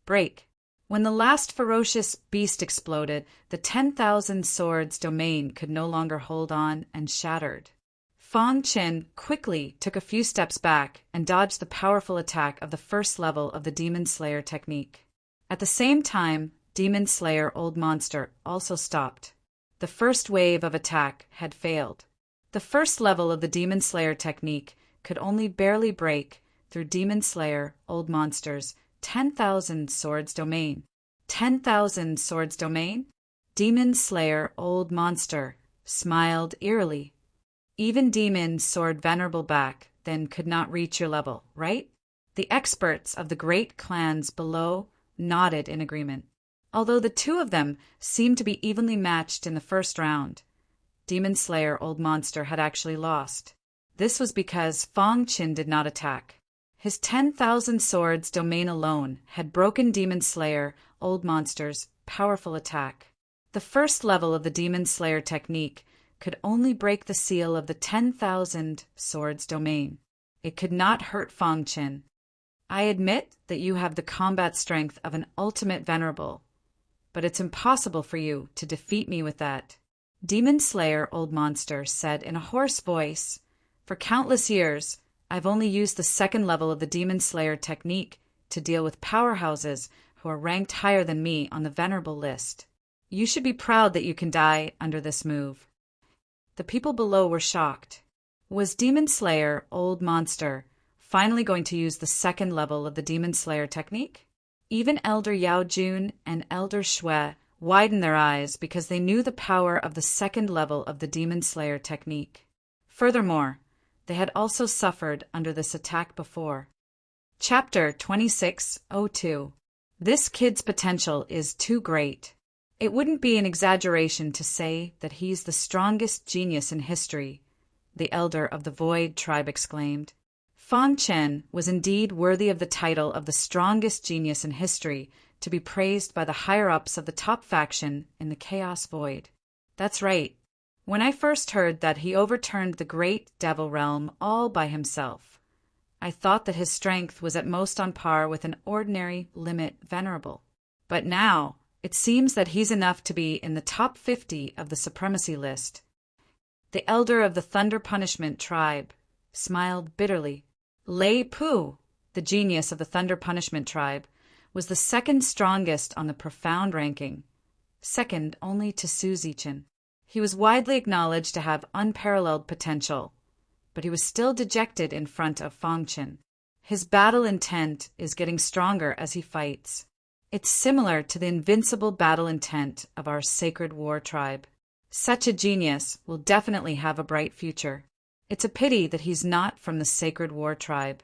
Break! When the last ferocious beast exploded, the 10,000 swords domain could no longer hold on and shattered. Fang Qin quickly took a few steps back and dodged the powerful attack of the first level of the Demon Slayer technique. At the same time, Demon Slayer Old Monster also stopped. The first wave of attack had failed. The first level of the Demon Slayer technique could only barely break through Demon Slayer Old Monster's 10,000 swords domain. 10,000 swords domain? Demon Slayer Old Monster smiled eerily. Even demons soared venerable back, then could not reach your level, right? The experts of the great clans below nodded in agreement. Although the two of them seemed to be evenly matched in the first round, Demon Slayer Old Monster had actually lost. This was because Fang Qin did not attack. His 10,000 swords domain alone had broken Demon Slayer Old Monster's powerful attack. The first level of the Demon Slayer technique could only break the seal of the 10,000 swords domain. It could not hurt Fang Qin. I admit that you have the combat strength of an ultimate venerable, but it's impossible for you to defeat me with that. Demon Slayer Old Monster said in a hoarse voice, "For countless years, I've only used the second level of the Demon Slayer technique to deal with powerhouses who are ranked higher than me on the venerable list. You should be proud that you can die under this move." The people below were shocked. Was Demon Slayer Old Monster finally going to use the second level of the Demon Slayer technique? Even Elder Yao Jun and Elder Shui widened their eyes because they knew the power of the second level of the Demon Slayer technique. Furthermore, they had also suffered under this attack before. Chapter 2602. This kid's potential is too great. It wouldn't be an exaggeration to say that he's the strongest genius in history, the Elder of the Void tribe exclaimed. Fang Qin was indeed worthy of the title of the strongest genius in history to be praised by the higher-ups of the top faction in the Chaos Void. That's right. When I first heard that he overturned the great Devil Realm all by himself, I thought that his strength was at most on par with an ordinary limit venerable. But now, it seems that he's enough to be in the top 50 of the supremacy list. The Elder of the Thunder Punishment tribe smiled bitterly. Lei Pu, the genius of the Thunder Punishment tribe, was the second strongest on the profound ranking, second only to Su Zichen. He was widely acknowledged to have unparalleled potential, but he was still dejected in front of Fang Qin. His battle intent is getting stronger as he fights. It's similar to the invincible battle intent of our Sacred War tribe. Such a genius will definitely have a bright future. It's a pity that he's not from the Sacred War tribe.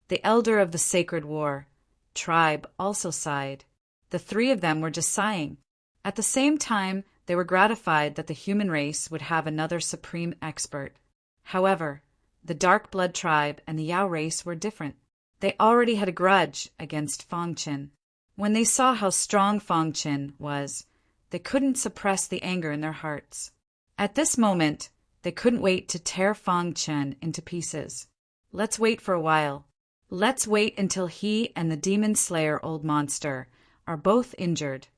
The Elder of the Sacred War tribe also sighed. The three of them were just sighing. At the same time, they were gratified that the human race would have another supreme expert. However, the Dark Blood tribe and the Yao race were different. They already had a grudge against Fang Qin. When they saw how strong Fang Qin was, they couldn't suppress the anger in their hearts. At this moment, they couldn't wait to tear Fang Qin into pieces. Let's wait for a while. Let's wait until he and the Demon Slayer Old Monster are both injured,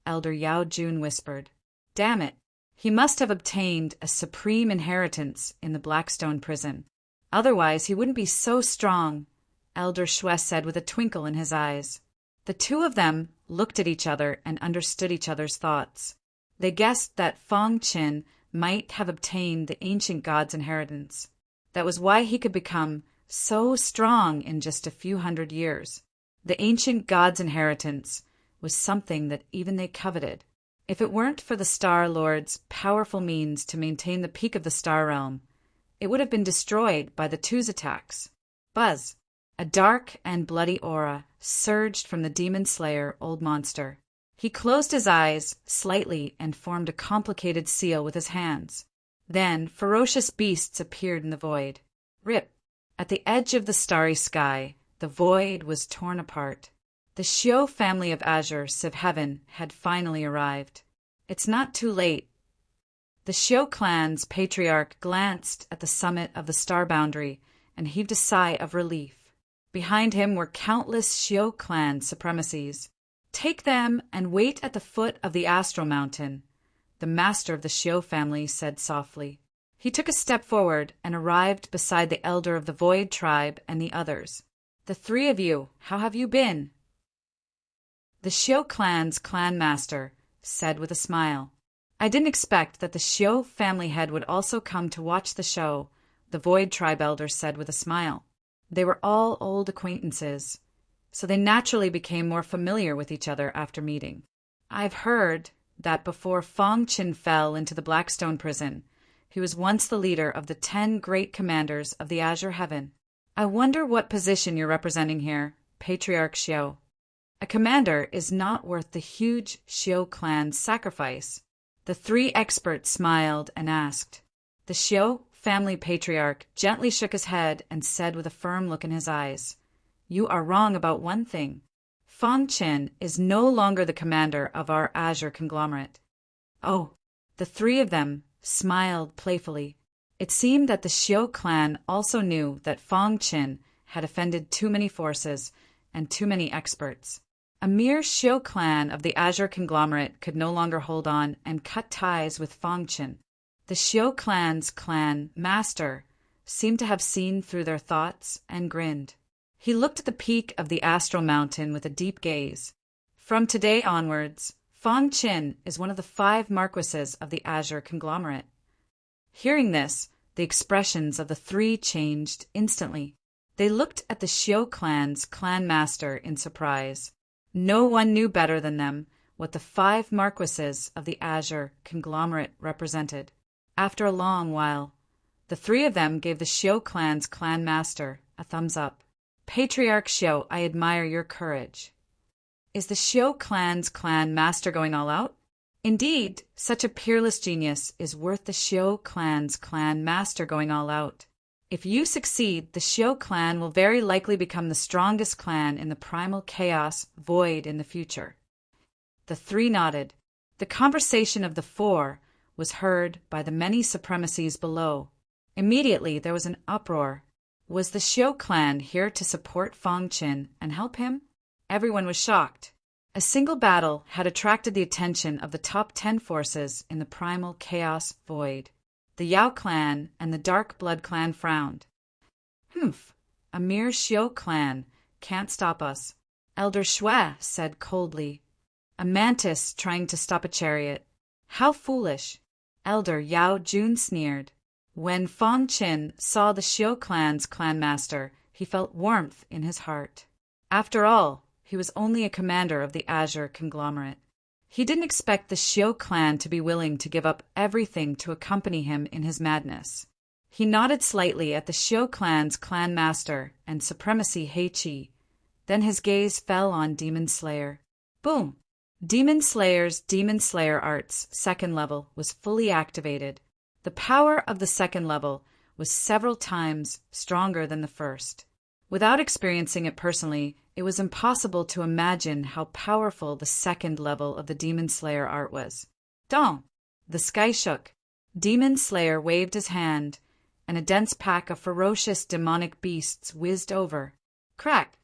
Elder Yao Jun whispered. Damn it, he must have obtained a supreme inheritance in the Blackstone prison. Otherwise he wouldn't be so strong, Elder Shui said with a twinkle in his eyes. The two of them looked at each other and understood each other's thoughts. They guessed that Fang Qin might have obtained the ancient god's inheritance. That was why he could become so strong in just a few hundred years. The ancient god's inheritance was something that even they coveted. If it weren't for the Star Lord's powerful means to maintain the peak of the Star Realm, it would have been destroyed by the two's attacks. Buzz! A dark and bloody aura surged from the Demon Slayer Old Monster. He closed his eyes slightly and formed a complicated seal with his hands. Then ferocious beasts appeared in the void. Rip! At the edge of the starry sky, the void was torn apart. The Xiu family of Azure Civ Heaven had finally arrived. It's not too late. The Xiu clan's patriarch glanced at the summit of the star boundary and heaved a sigh of relief. Behind him were countless Xiu clan supremacies. Take them and wait at the foot of the Astral Mountain, the master of the Xiao family said softly. He took a step forward and arrived beside the elder of the Void tribe and the others. The three of you, how have you been? The Xiao clan's clan master said with a smile. I didn't expect that the Xiao family head would also come to watch the show, the Void tribe elder said with a smile. They were all old acquaintances, so they naturally became more familiar with each other after meeting. I've heard that before Fong Qin fell into the Blackstone prison, he was once the leader of the 10 great commanders of the Azure Heaven. I wonder what position you're representing here, Patriarch Xiao. A commander is not worth the huge Xiao clan's sacrifice. The three experts smiled and asked. The Xiao family patriarch gently shook his head and said with a firm look in his eyes, You are wrong about one thing. Fong Qin is no longer the commander of our Azure conglomerate. Oh, the three of them smiled playfully. It seemed that the Xiao clan also knew that Fong Qin had offended too many forces and too many experts. A mere Xiao clan of the Azure conglomerate could no longer hold on and cut ties with Fong Qin. The Xiao clan's clan master seemed to have seen through their thoughts and grinned. He looked at the peak of the Astral Mountain with a deep gaze. From today onwards, Fong Qin is one of the 5 marquises of the Azure conglomerate. Hearing this, the expressions of the three changed instantly. They looked at the Xiao clan's clan master in surprise. No one knew better than them what the 5 marquises of the Azure conglomerate represented. After a long while, the three of them gave the Xiao clan's clan master a thumbs up. Patriarch Xiao, I admire your courage. Is the Xiao clan's clan master going all out? Indeed, such a peerless genius is worth the Xiao clan's clan master going all out. If you succeed, the Xiao clan will very likely become the strongest clan in the primal chaos void in the future. The three nodded. The conversation of the 4 was heard by the many supremacies below. Immediately there was an uproar. Was the Xiao clan here to support Fong Qin and help him? Everyone was shocked. A single battle had attracted the attention of the top 10 forces in the primal chaos void. The Yao clan and the Dark Blood clan frowned. Humph, a mere Xiao clan can't stop us, Elder Shui said coldly. A mantis trying to stop a chariot. How foolish, Elder Yao Jun sneered. When Fong Qin saw the Xiao clan's clan master, he felt warmth in his heart. After all, he was only a commander of the Azure conglomerate. He didn't expect the Xiao clan to be willing to give up everything to accompany him in his madness. He nodded slightly at the Xiao clan's clan master and supremacy Heiqi. Then his gaze fell on Demon Slayer. Boom! Demon Slayer's Demon Slayer Art's 2nd level was fully activated. The power of the 2nd level was several times stronger than the first. Without experiencing it personally, it was impossible to imagine how powerful the 2nd level of the Demon Slayer art was. Dong! The sky shook. Demon Slayer waved his hand, and a dense pack of ferocious demonic beasts whizzed over. Crack!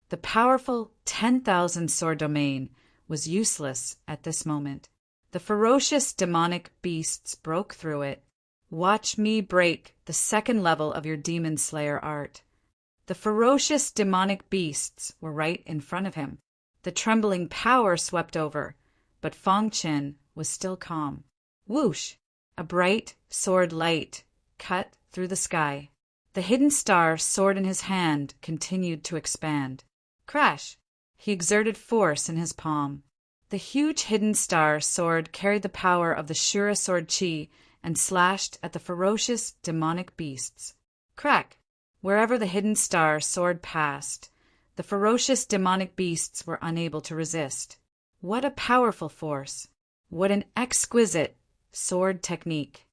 The powerful 10,000 sword domain was useless at this moment. The ferocious demonic beasts broke through it. Watch me break the 2nd level of your Demon Slayer art. The ferocious demonic beasts were right in front of him. The trembling power swept over, but Fong Qin was still calm. Whoosh! A bright sword light cut through the sky. The hidden star sword in his hand continued to expand. Crash! He exerted force in his palm. The huge hidden star sword carried the power of the Shura sword chi and slashed at the ferocious demonic beasts. Crack! Wherever the hidden star sword passed, the ferocious demonic beasts were unable to resist. What a powerful force! What an exquisite sword technique!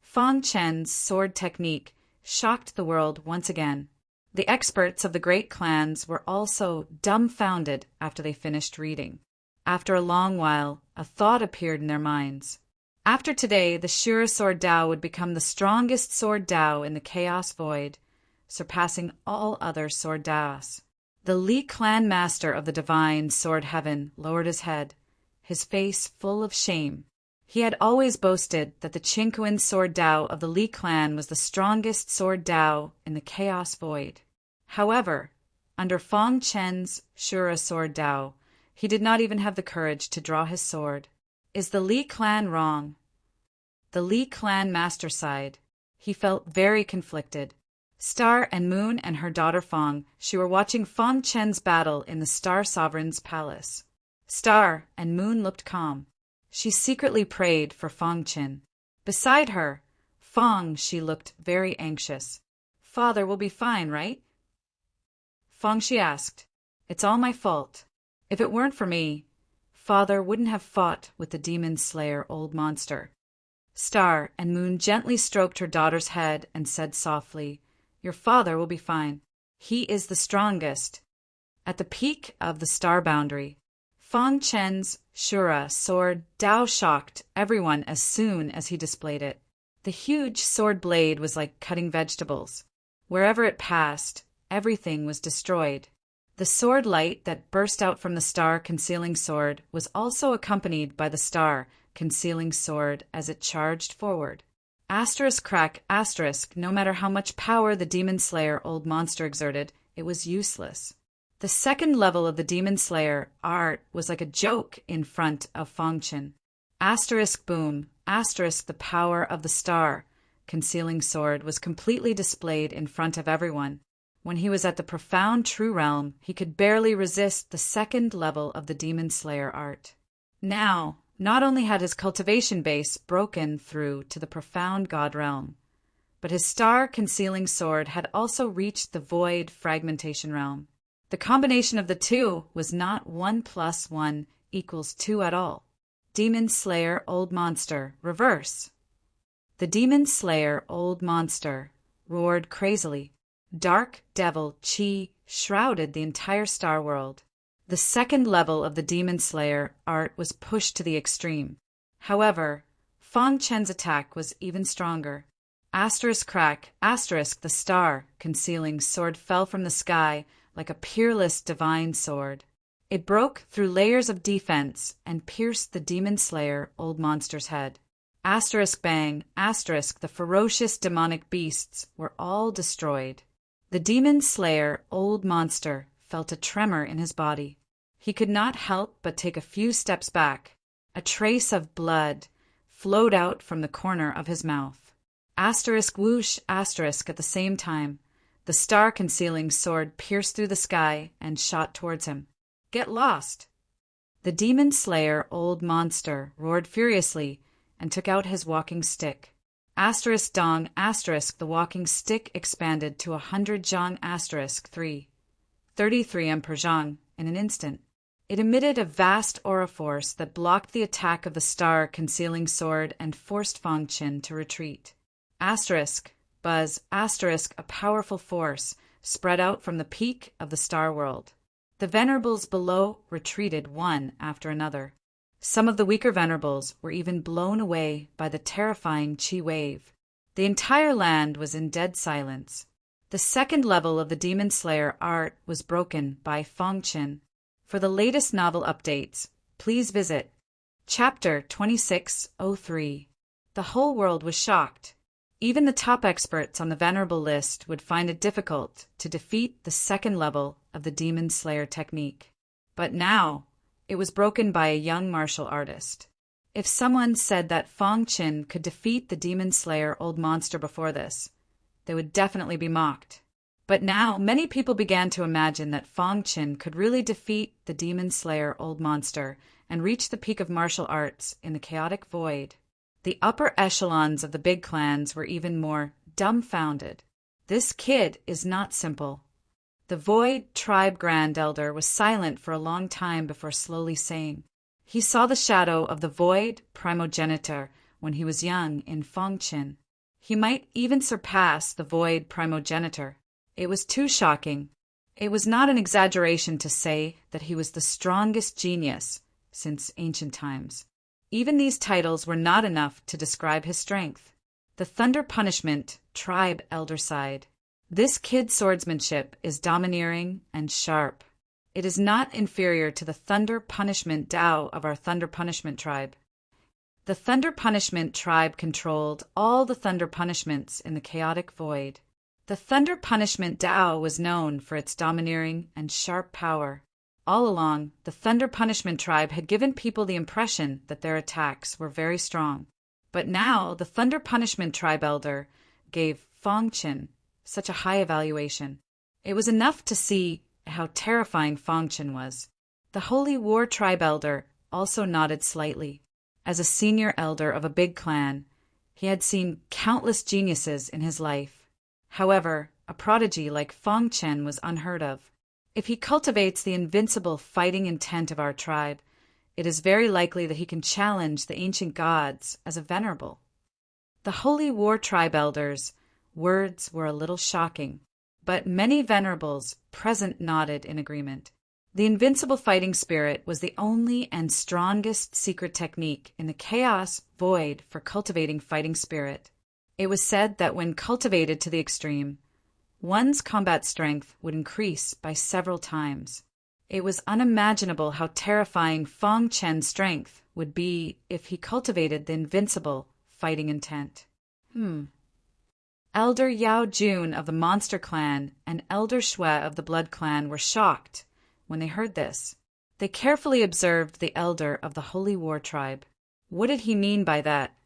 Fong Qin's sword technique shocked the world once again. The experts of the great clans were also dumbfounded after they finished reading. After a long while, a thought appeared in their minds. After today, the Shura Sword Dao would become the strongest Sword Dao in the Chaos Void, surpassing all other Sword Daos. The Li clan master of the divine sword heaven lowered his head, his face full of shame. He had always boasted that the Qingquan sword Dao of the Li clan was the strongest sword Dao in the chaos void. However, under Fang Chen's Shura sword Dao, he did not even have the courage to draw his sword. Is the Li clan wrong? The Li clan master sighed. He felt very conflicted. Star and Moon and her daughter Fang, she were watching Fang Chen's battle in the Star Sovereign's palace. Star and Moon looked calm. She secretly prayed for Fang Chen. Beside her, Fang, she looked very anxious. Father will be fine, right? Fang, she asked. It's all my fault. If it weren't for me, Father wouldn't have fought with the demon slayer old monster. Star and Moon gently stroked her daughter's head and said softly, Your father will be fine. He is the strongest. At the peak of the star boundary, Fang Chen's Shura sword Dao shocked everyone as soon as he displayed it. The huge sword blade was like cutting vegetables. Wherever it passed, everything was destroyed. The sword light that burst out from the star concealing sword was also accompanied by the star concealing sword as it charged forward. Asterisk crack asterisk, no matter how much power the demon slayer old monster exerted, it was useless. The second level of the demon slayer art was like a joke in front of Fang Chen. Asterisk boom, asterisk the power of the star concealing sword was completely displayed in front of everyone. When he was at the profound true realm, he could barely resist the second level of the demon slayer art. Now, not only had his cultivation base broken through to the profound god realm, but his star concealing sword had also reached the void fragmentation realm. The combination of the two was not 1 + 1 = 2 at all. Demon Slayer Old Monster, reverse. The Demon Slayer Old Monster roared crazily. Dark devil Qi shrouded the entire star world. The second level of the Demon Slayer art was pushed to the extreme. However, Fang Chen's attack was even stronger. Asterisk crack, asterisk the star concealing sword fell from the sky like a peerless divine sword. It broke through layers of defense and pierced the Demon Slayer Old Monster's head. Asterisk bang, asterisk the ferocious demonic beasts were all destroyed. The Demon Slayer Old Monster felt a tremor in his body. He could not help but take a few steps back. A trace of blood flowed out from the corner of his mouth. Asterisk whoosh, asterisk at the same time. The star-concealing sword pierced through the sky and shot towards him. Get lost! The Demon Slayer Old Monster roared furiously and took out his walking stick. Asterisk dong, asterisk the walking stick expanded to 100 zhang asterisk 3. 33 ampere zhang in an instant. It emitted a vast aura force that blocked the attack of the star concealing sword and forced Fang Chen to retreat. Asterisk, buzz, asterisk a powerful force spread out from the peak of the star world. The venerables below retreated one after another. Some of the weaker venerables were even blown away by the terrifying Qi wave. The entire land was in dead silence. The second level of the Demon Slayer art was broken by Fang Chen. For the latest novel updates, please visit Chapter 2603. The whole world was shocked. Even the top experts on the venerable list would find it difficult to defeat the second level of the Demon Slayer technique. But now, it was broken by a young martial artist. If someone said that Fang Chen could defeat the Demon Slayer Old Monster before this, they would definitely be mocked. But now, many people began to imagine that Fang Chen could really defeat the Demon Slayer Old Monster and reach the peak of martial arts in the chaotic void. The upper echelons of the big clans were even more dumbfounded. This kid is not simple. The Void Tribe Grand Elder was silent for a long time before slowly saying, he saw the shadow of the Void Primogenitor when he was young in Fang Chen. He might even surpass the Void Primogenitor. It was too shocking. It was not an exaggeration to say that he was the strongest genius since ancient times. Even these titles were not enough to describe his strength. The Thunder Punishment Tribe Elder sighed. This kid swordsmanship is domineering and sharp. It is not inferior to the Thunder Punishment Tao of our Thunder Punishment tribe. The Thunder Punishment tribe controlled all the Thunder Punishments in the chaotic void. The Thunder Punishment Tao was known for its domineering and sharp power. All along, the Thunder Punishment tribe had given people the impression that their attacks were very strong. But now the Thunder Punishment tribe elder gave Fong Chen such a high evaluation. It was enough to see how terrifying Fong Chen was. The Holy War tribe elder also nodded slightly. As a senior elder of a big clan, he had seen countless geniuses in his life. However, a prodigy like Fong Chen was unheard of. If he cultivates the invincible fighting intent of our tribe, it is very likely that he can challenge the ancient gods as a venerable. The Holy War tribe elders' words were a little shocking, but many venerables present nodded in agreement. The invincible fighting spirit was the only and strongest secret technique in the chaos void for cultivating fighting spirit. It was said that when cultivated to the extreme, one's combat strength would increase by several times. It was unimaginable how terrifying Fong Chen's strength would be if he cultivated the invincible fighting intent. Elder Yao Jun of the Monster Clan and Elder Shui of the Blood Clan were shocked when they heard this. They carefully observed the elder of the Holy War tribe. What did he mean by that?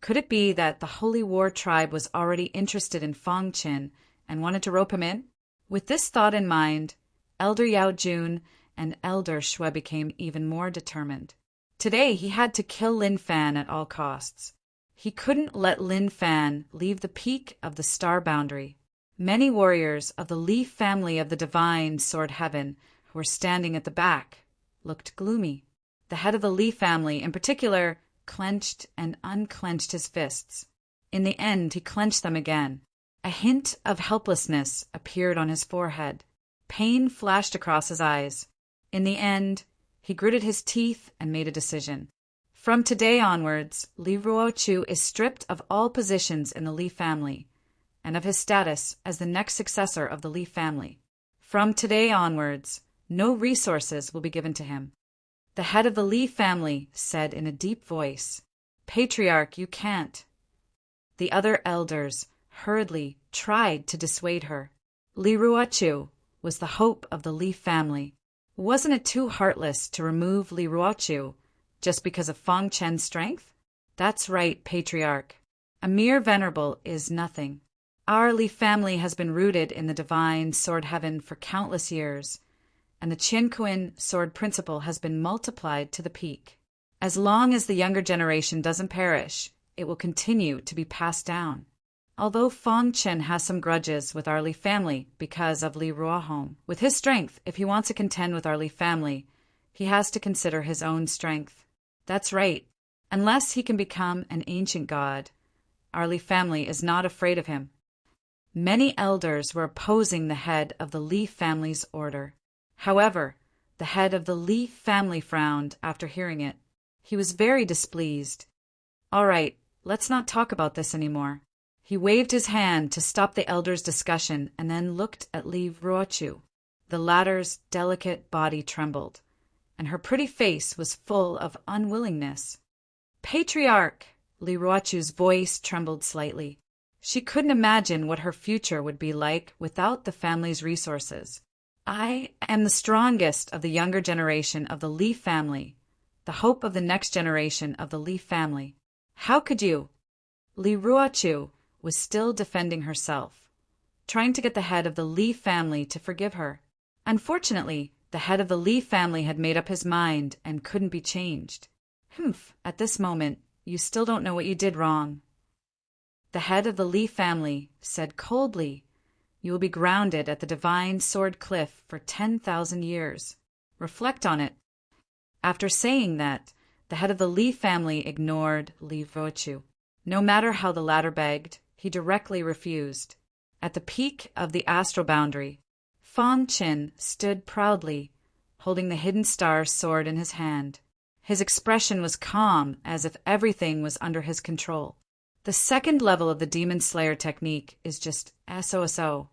Could it be that the Holy War tribe was already interested in Fong Chen and wanted to rope him in? With this thought in mind, Elder Yao Jun and Elder Shui became even more determined. Today he had to kill Lin Fan at all costs. He couldn't let Lin Fan leave the peak of the star boundary. Many warriors of the Li family of the divine Sword Heaven who were standing at the back looked gloomy. The head of the Li family, in particular, clenched and unclenched his fists. In the end, he clenched them again. A hint of helplessness appeared on his forehead. Pain flashed across his eyes. In the end, he gritted his teeth and made a decision. From today onwards, Li Ruochu is stripped of all positions in the Li family, and of his status as the next successor of the Li family. From today onwards, no resources will be given to him. The head of the Li family said in a deep voice, "Patriarch, you can't." The other elders hurriedly tried to dissuade her. Li Ruochu was the hope of the Li family. Wasn't it too heartless to remove Li Ruochu just because of Fong Chen's strength? That's right, Patriarch. A mere venerable is nothing. Our Li family has been rooted in the divine Sword Heaven for countless years, and the Qianquan sword principle has been multiplied to the peak. As long as the younger generation doesn't perish, it will continue to be passed down. Although Fong Chen has some grudges with our Li family because of Li Ruohong, with his strength, if he wants to contend with our Li family, he has to consider his own strength. That's right. Unless he can become an ancient god, our Li family is not afraid of him. Many elders were opposing the head of the Li family's order. However, the head of the Li family frowned after hearing it. He was very displeased. All right, let's not talk about this anymore. He waved his hand to stop the elders' discussion and then looked at Li Ruochu. The latter's delicate body trembled, and her pretty face was full of unwillingness. "Patriarch!" Li Ruochu's voice trembled slightly. She couldn't imagine what her future would be like without the family's resources. "I am the strongest of the younger generation of the Li family, the hope of the next generation of the Li family. How could you?" Li Ruochu was still defending herself, trying to get the head of the Li family to forgive her. Unfortunately, the head of the Li family had made up his mind and couldn't be changed. At this moment, you still don't know what you did wrong. The head of the Li family said coldly, "You will be grounded at the divine sword cliff for 10,000 years. Reflect on it." After saying that, the head of the Li family ignored Li Ruochu. No matter how the latter begged, he directly refused. At the peak of the astral boundary, Fong Chen stood proudly, holding the hidden star sword in his hand. His expression was calm, as if everything was under his control. The second level of the Demon Slayer technique is just SOSO.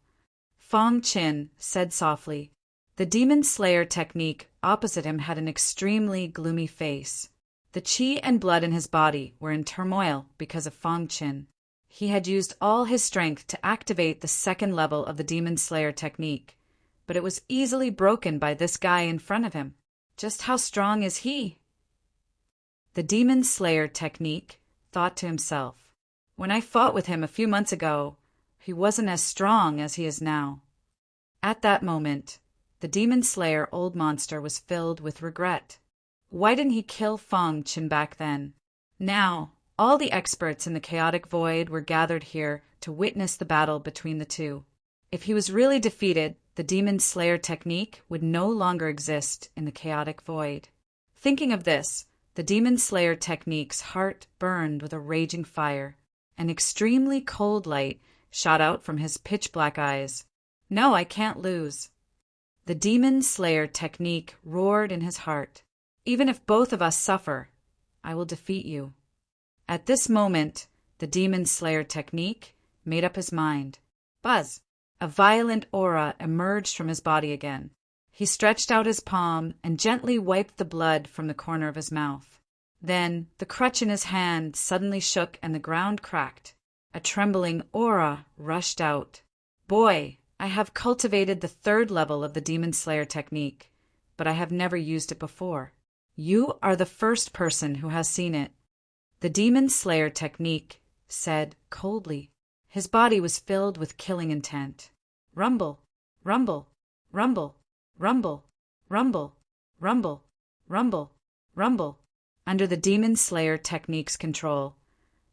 Fong Qin said softly. The Demon Slayer technique opposite him had an extremely gloomy face. The qi and blood in his body were in turmoil because of Fong Qin. He had used all his strength to activate the second level of the Demon Slayer technique, but it was easily broken by this guy in front of him. Just how strong is he? The Demon Slayer technique thought to himself. When I fought with him a few months ago, he wasn't as strong as he is now. At that moment, the Demon Slayer old monster was filled with regret. Why didn't he kill Fong Qin back then? Now, all the experts in the chaotic void were gathered here to witness the battle between the two. If he was really defeated, the Demon Slayer technique would no longer exist in the chaotic void. Thinking of this, the Demon Slayer technique's heart burned with a raging fire. An extremely cold light shot out from his pitch-black eyes. No, I can't lose. The Demon Slayer technique roared in his heart. Even if both of us suffer, I will defeat you. At this moment, the Demon Slayer technique made up his mind. Buzz! A violent aura emerged from his body again. He stretched out his palm and gently wiped the blood from the corner of his mouth. Then, the crutch in his hand suddenly shook and the ground cracked. A trembling aura rushed out. Boy, I have cultivated the third level of the Demon Slayer technique, but I have never used it before. You are the first person who has seen it. The Demon Slayer technique said coldly. His body was filled with killing intent. Rumble, rumble, rumble, rumble, rumble, rumble, rumble, rumble. Under the Demon Slayer technique's control,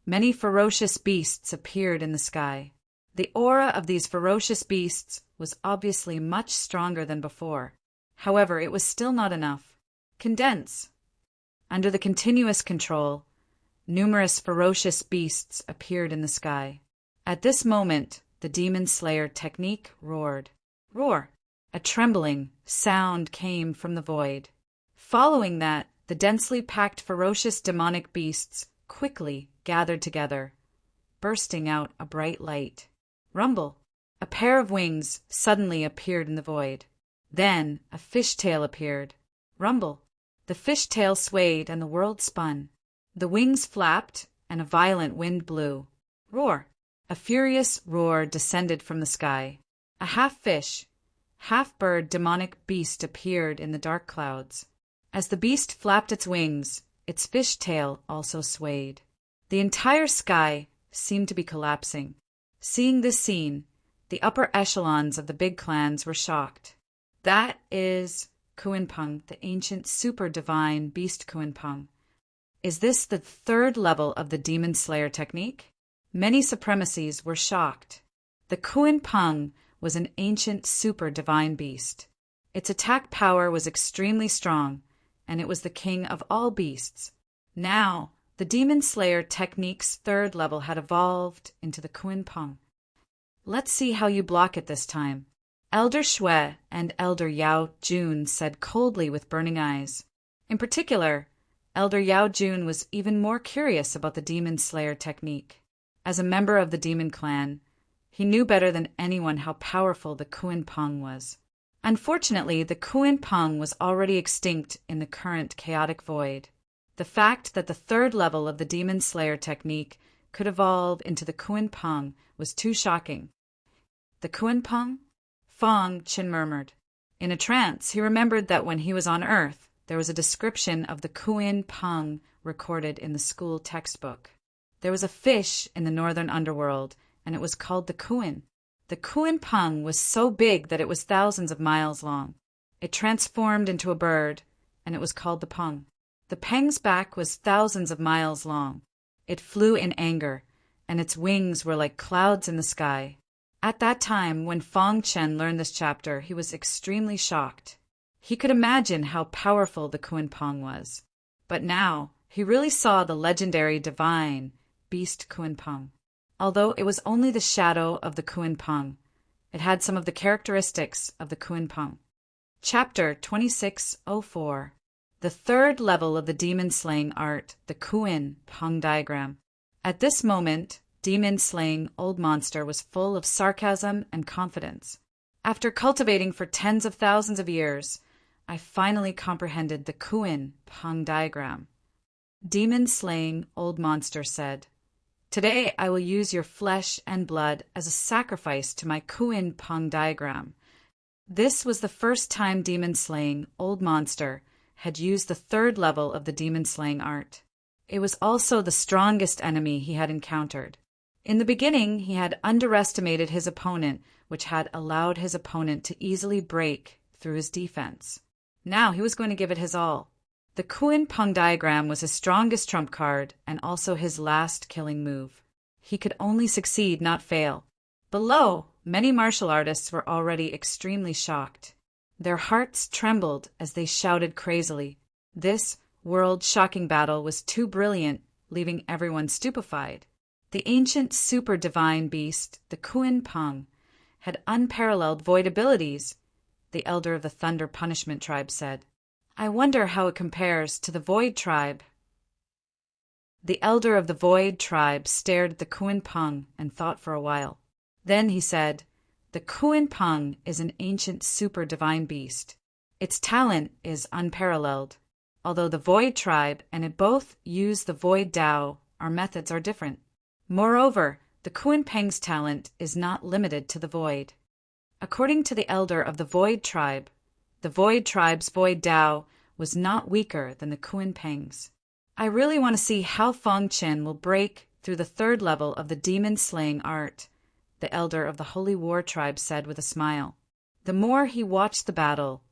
many ferocious beasts appeared in the sky. The aura of these ferocious beasts was obviously much stronger than before. However, it was still not enough. Condense. Under the continuous control, numerous ferocious beasts appeared in the sky. At this moment, the Demon Slayer technique roared. Roar! A trembling sound came from the void. Following that, the densely packed ferocious demonic beasts quickly gathered together, bursting out a bright light. Rumble! A pair of wings suddenly appeared in the void. Then a fishtail appeared. Rumble! The fishtail swayed and the world spun. The wings flapped and a violent wind blew. Roar! A furious roar descended from the sky. A half-fish, half-bird demonic beast appeared in the dark clouds. As the beast flapped its wings, its fishtail also swayed. The entire sky seemed to be collapsing. Seeing this scene, the upper echelons of the big clans were shocked. That is Kuinpeng, the ancient super-divine beast Kuinpeng. Is this the third level of the Demon Slayer technique? Many supremacies were shocked. The Kuinpeng was an ancient super-divine beast. Its attack power was extremely strong, and it was the king of all beasts. Now, the Demon Slayer technique's third level had evolved into the Kuinpeng. Let's see how you block it this time. Elder Shui and Elder Yao Jun said coldly with burning eyes. In particular, Elder Yao Jun was even more curious about the Demon Slayer technique. As a member of the Demon Clan, he knew better than anyone how powerful the Kuinpeng was. Unfortunately, the Kuinpeng was already extinct in the current chaotic void. The fact that the third level of the Demon Slayer technique could evolve into the Kuinpeng was too shocking. The Kuinpeng? Fong Qin murmured. In a trance, he remembered that when he was on Earth, there was a description of the Kuinpeng recorded in the school textbook. There was a fish in the northern underworld, and it was called the Kuin. The Kuinpeng was so big that it was thousands of miles long. It transformed into a bird, and it was called the Peng. The Peng's back was thousands of miles long. It flew in anger, and its wings were like clouds in the sky. At that time, when Fong Chen learned this chapter, he was extremely shocked. He could imagine how powerful the Kuinpeng was. But now, he really saw the legendary divine beast Kuinpeng. Although it was only the shadow of the Kuinpeng, it had some of the characteristics of the Kuinpeng. Chapter 2604. The third level of the demon-slaying art, the Kuin-Peng diagram. At this moment, demon-slaying old monster was full of sarcasm and confidence. After cultivating for tens of thousands of years, I finally comprehended the Kuin Pang diagram. Demon-slaying old monster said, "Today I will use your flesh and blood as a sacrifice to my Kuin Pang diagram." This was the first time demon-slaying old monster had used the third level of the demon-slaying art. It was also the strongest enemy he had encountered. In the beginning, he had underestimated his opponent, which had allowed his opponent to easily break through his defense. Now he was going to give it his all. The Kuin Pang diagram was his strongest trump card and also his last killing move. He could only succeed, not fail. Below, many martial artists were already extremely shocked. Their hearts trembled as they shouted crazily. This world-shocking battle was too brilliant, leaving everyone stupefied. The ancient super-divine beast, the Kuin Pang, had unparalleled void abilities, the elder of the Thunder Punishment tribe said. "I wonder how it compares to the Void tribe." The elder of the Void tribe stared at the Kuin Pang and thought for a while. Then he said, "The Kuin Pang is an ancient super-divine beast. Its talent is unparalleled. Although the Void tribe and it both use the Void Tao, our methods are different. Moreover, the Kuin Pang's talent is not limited to the Void. According to the elder of the Void tribe, the Void tribe's Void Tao was not weaker than the Kuin Pang's. I really want to see how Feng Chen will break through the third level of the demon-slaying art," the elder of the Holy War tribe said with a smile. The more he watched the battle,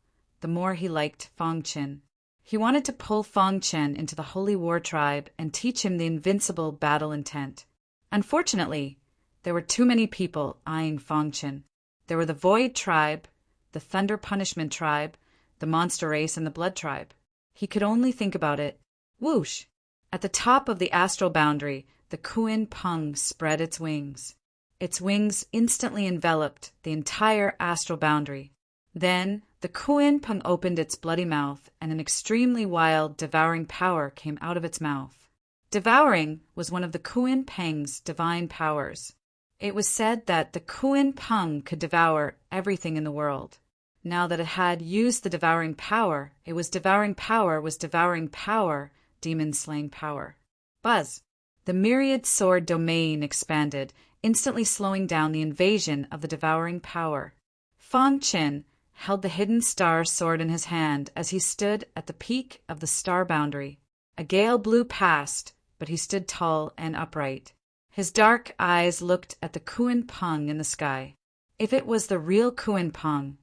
the more he liked Feng Chen. He wanted to pull Feng Chen into the Holy War tribe and teach him the invincible battle intent. Unfortunately, there were too many people eyeing Feng Chen. There were the Void tribe, the Thunder Punishment tribe, the Monster Race, and the Blood tribe. He could only think about it. Whoosh! At the top of the astral boundary, the Kuin Pang spread its wings. Its wings instantly enveloped the entire astral boundary. Then the Kuin Pang opened its bloody mouth, and an extremely wild, devouring power came out of its mouth. Devouring was one of the Kuin Pang's divine powers. It was said that the Kuin Pang could devour everything in the world. Now that it had used the devouring power, it was devouring power, demon-slaying power. Buzz! The myriad sword domain expanded, instantly slowing down the invasion of the devouring power. Feng Chen held the hidden star sword in his hand as he stood at the peak of the star boundary. A gale blew past, but he stood tall and upright. His dark eyes looked at the Kuin Pang in the sky. If it was the real Kuin Pang,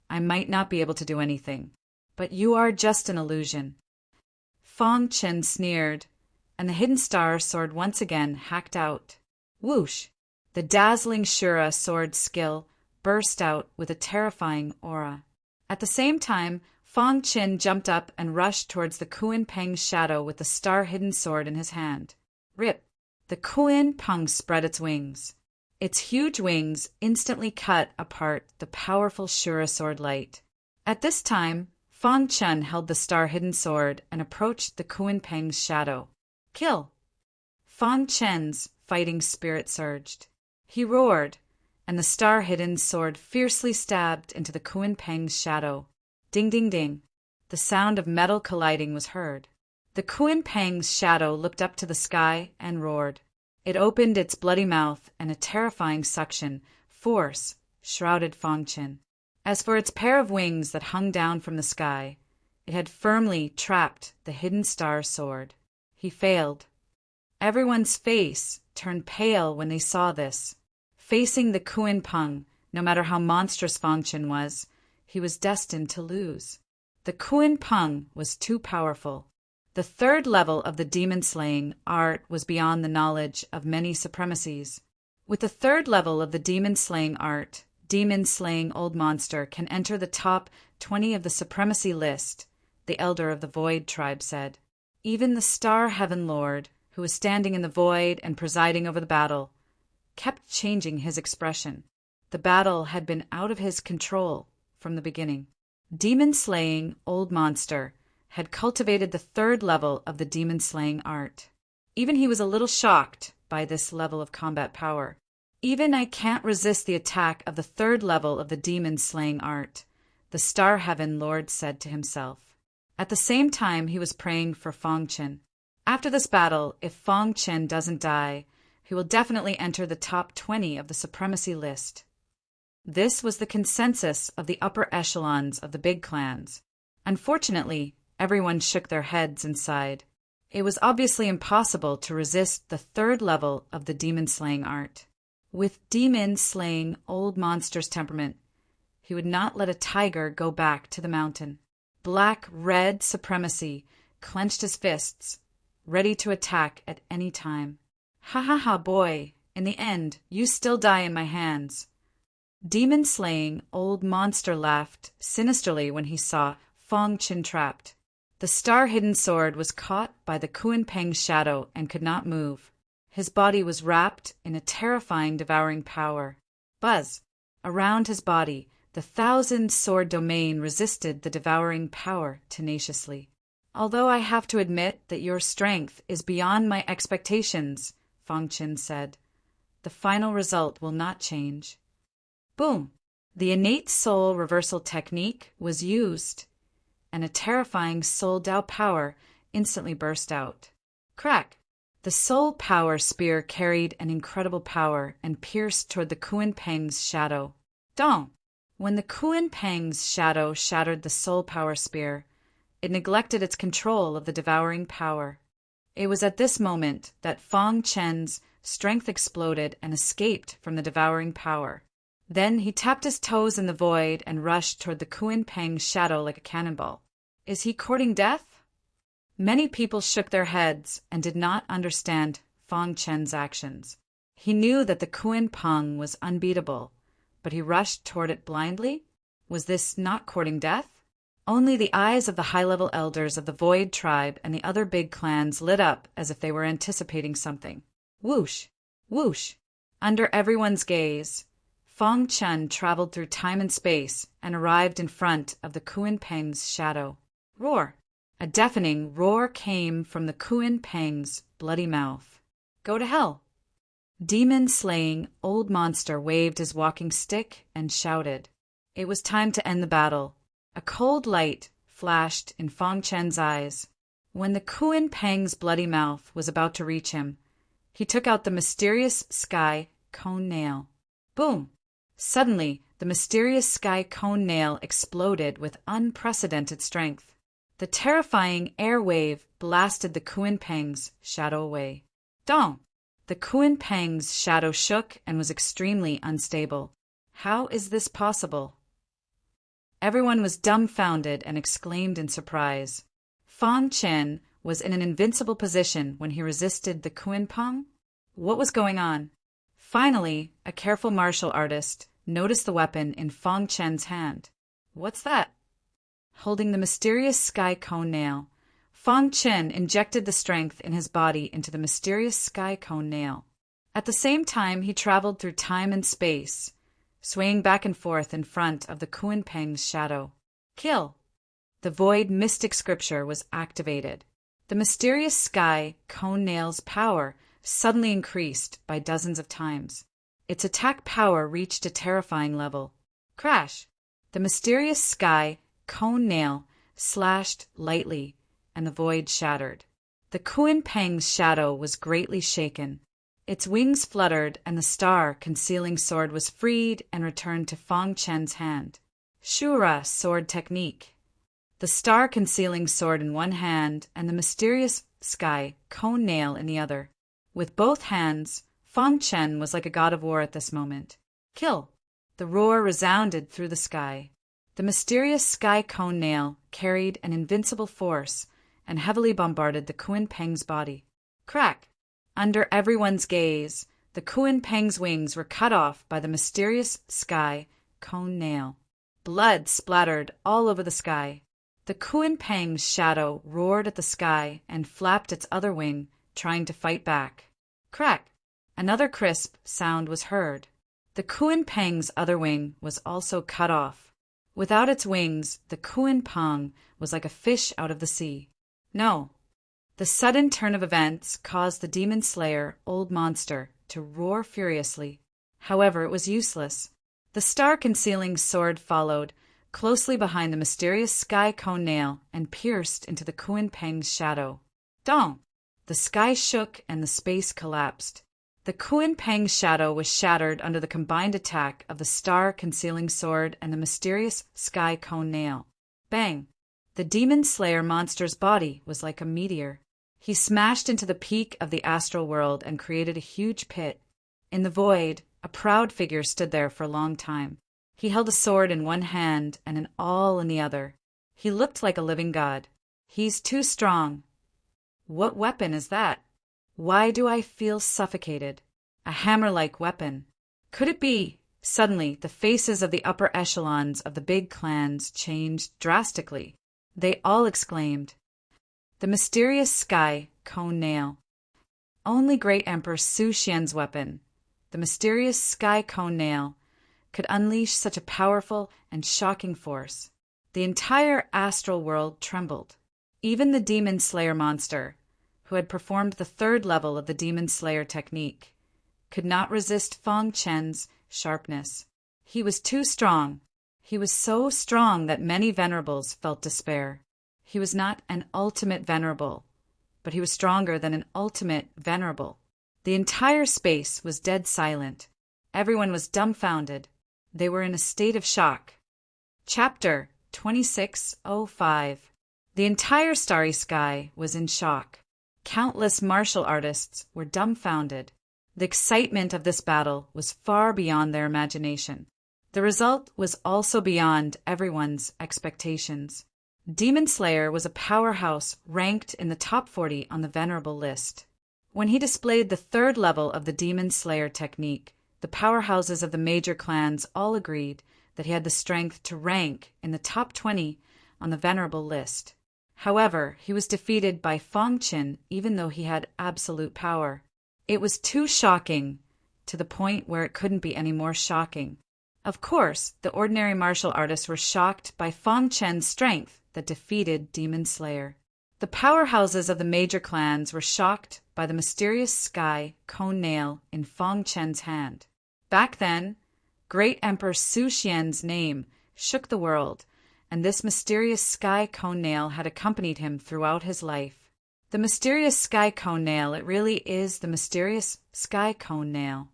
I might not be able to do anything. But you are just an illusion. Feng Chen sneered, and the hidden star sword once again hacked out. Whoosh! The dazzling Shura sword skill burst out with a terrifying aura. At the same time, Feng Chen jumped up and rushed towards the Kuin Pang's shadow with the star-hidden sword in his hand. Rip! The Kuin Pang spread its wings. Its huge wings instantly cut apart the powerful Shura sword light. At this time, Feng Chen held the star-hidden sword and approached the Kuin Pang's shadow. Kill! Feng Chen's fighting spirit surged. He roared, and the star-hidden sword fiercely stabbed into the Kuin Pang's shadow. Ding, ding, ding. The sound of metal colliding was heard. The Kuin Pang's shadow looked up to the sky and roared. It opened its bloody mouth, and a terrifying force, shrouded Feng Chen. As for its pair of wings that hung down from the sky, it had firmly trapped the hidden star sword. He failed. Everyone's face turned pale when they saw this. Facing the Kuin Pang, no matter how monstrous Feng Chen was, he was destined to lose. The Kuin Pang was too powerful. The third level of the demon-slaying art was beyond the knowledge of many supremacies. With the third level of the demon-slaying art, demon-slaying old monster can enter the top 20 of the supremacy list, the elder of the Void tribe said. Even the Star Heaven Lord, who was standing in the void and presiding over the battle, kept changing his expression. The battle had been out of his control from the beginning. Demon-slaying old monster had cultivated the third level of the demon-slaying art. Even he was a little shocked by this level of combat power. Even I can't resist the attack of the third level of the demon-slaying art, the Star Heaven Lord said to himself. At the same time, he was praying for Fong Chen. After this battle, if Fong Chen doesn't die, he will definitely enter the top 20 of the supremacy list. This was the consensus of the upper echelons of the big clans. Unfortunately, everyone shook their heads inside. It was obviously impossible to resist the third level of the demon-slaying art. With demon-slaying old monster's temperament, he would not let a tiger go back to the mountain. Black-red supremacy clenched his fists, ready to attack at any time. Ha ha ha, boy, in the end, you still die in my hands. Demon-slaying old monster laughed sinisterly when he saw Fong Chen trapped. The star-hidden sword was caught by the Kunpeng's shadow and could not move. His body was wrapped in a terrifying devouring power. Buzz! Around his body, the 1,000-sword domain resisted the devouring power tenaciously. Although I have to admit that your strength is beyond my expectations, Fong Chen said, the final result will not change. Boom! The innate soul reversal technique was used, and a terrifying soul Dao power instantly burst out. Crack! The soul power spear carried an incredible power and pierced toward the Kunpeng's shadow. Dong! When the Kunpeng's shadow shattered the soul power spear, it neglected its control of the devouring power. It was at this moment that Fong Chen's strength exploded and escaped from the devouring power. Then he tapped his toes in the void and rushed toward the Kunpeng's shadow like a cannonball. Is he courting death? Many people shook their heads and did not understand Fong Chen's actions. He knew that the Kunpeng was unbeatable, but he rushed toward it blindly? Was this not courting death? Only the eyes of the high-level elders of the Void tribe and the other big clans lit up as if they were anticipating something. Whoosh! Whoosh! Under everyone's gaze, Fong Chen traveled through time and space and arrived in front of the Kunpeng's shadow. Roar! A deafening roar came from the Kunpeng's bloody mouth. Go to hell! Demon-slaying old monster waved his walking stick and shouted. It was time to end the battle. A cold light flashed in Fong Chen's eyes. When the Kunpeng's bloody mouth was about to reach him, he took out the mysterious sky cone nail. Boom! Suddenly, the mysterious sky cone nail exploded with unprecedented strength. The terrifying air wave blasted the Kunpeng's shadow away. Dong! The Kunpeng's shadow shook and was extremely unstable. How is this possible? Everyone was dumbfounded and exclaimed in surprise. Fong Chen was in an invincible position when he resisted the Kunpeng? What was going on? Finally, a careful martial artist noticed the weapon in Fong Chen's hand. What's that? Holding the mysterious sky cone nail, Fong Chen injected the strength in his body into the mysterious sky cone nail. At the same time, he traveled through time and space, swaying back and forth in front of the Kunpeng's shadow. Kill! The void mystic scripture was activated. The mysterious sky cone nail's power suddenly increased by dozens of times. Its attack power reached a terrifying level. Crash! The mysterious sky cone nail slashed lightly, and the void shattered. The Kunpeng's shadow was greatly shaken. Its wings fluttered, and the star-concealing sword was freed and returned to Fong Chen's hand. Shura sword technique. The star-concealing sword in one hand and the mysterious sky cone nail in the other. With both hands, Fong Chen was like a god of war at this moment. Kill! The roar resounded through the sky. The mysterious sky cone nail carried an invincible force and heavily bombarded the Kunpeng's body. Crack! Under everyone's gaze, the Kunpeng's wings were cut off by the mysterious sky cone nail. Blood splattered all over the sky. The Kunpeng's shadow roared at the sky and flapped its other wing, trying to fight back. Crack! Another crisp sound was heard. The Kunpeng's other wing was also cut off. Without its wings, the Kunpeng was like a fish out of the sea. No. The sudden turn of events caused the demon slayer, old monster, to roar furiously. However, it was useless. The star-concealing sword followed, closely behind the mysterious sky cone nail, and pierced into the Kuan Peng's shadow. Dong! The sky shook and the space collapsed. The Kuan Peng's shadow was shattered under the combined attack of the star-concealing sword and the mysterious sky cone nail. Bang! The demon slayer monster's body was like a meteor. He smashed into the peak of the astral world and created a huge pit. In the void, a proud figure stood there for a long time. He held a sword in one hand and an awl in the other. He looked like a living god. He's too strong. What weapon is that? Why do I feel suffocated? A hammer-like weapon. Could it be? Suddenly, the faces of the upper echelons of the big clans changed drastically. They all exclaimed, "The mysterious sky cone nail. Only Great Emperor Su Xian's weapon, the mysterious sky cone nail, could unleash such a powerful and shocking force." The entire astral world trembled. Even the demon slayer monster, who had performed the third level of the demon slayer technique, could not resist Fang Chen's sharpness. He was too strong. He was so strong that many venerables felt despair. He was not an ultimate venerable, but he was stronger than an ultimate venerable. The entire space was dead silent. Everyone was dumbfounded. They were in a state of shock. Chapter 2605. The entire starry sky was in shock. Countless martial artists were dumbfounded. The excitement of this battle was far beyond their imagination. The result was also beyond everyone's expectations. Demon Slayer was a powerhouse ranked in the top 40 on the Venerable list. When he displayed the third level of the Demon Slayer technique, the powerhouses of the major clans all agreed that he had the strength to rank in the top 20 on the Venerable list. However, he was defeated by Fang Qin even though he had absolute power. It was too shocking, to the point where it couldn't be any more shocking. Of course, the ordinary martial artists were shocked by Fang Chen's strength that defeated Demon Slayer. The powerhouses of the major clans were shocked by the mysterious sky cone nail in Fang Chen's hand. Back then, Great Emperor Su Xian's name shook the world, and this mysterious sky cone nail had accompanied him throughout his life. The mysterious sky cone nail, it really is the mysterious sky cone nail.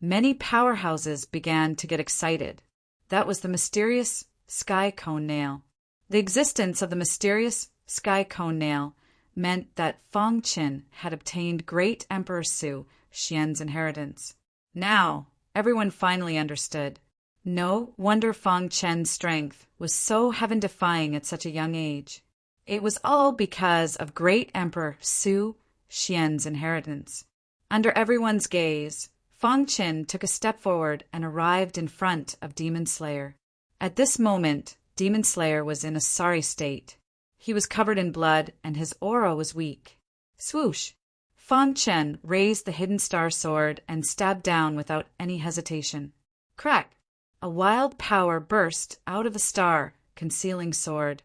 Many powerhouses began to get excited. That was the mysterious sky cone nail. The existence of the mysterious sky cone nail meant that Fang Qin had obtained Great Emperor Su Xian's inheritance. Now, everyone finally understood. No wonder Fang Chen's strength was so heaven-defying at such a young age. It was all because of Great Emperor Su Xian's inheritance. Under everyone's gaze, Fang Qin took a step forward and arrived in front of Demon Slayer. At this moment, Demon Slayer was in a sorry state. He was covered in blood and his aura was weak. Swoosh! Fang Qin raised the hidden star sword and stabbed down without any hesitation. Crack! A wild power burst out of the star-concealing sword,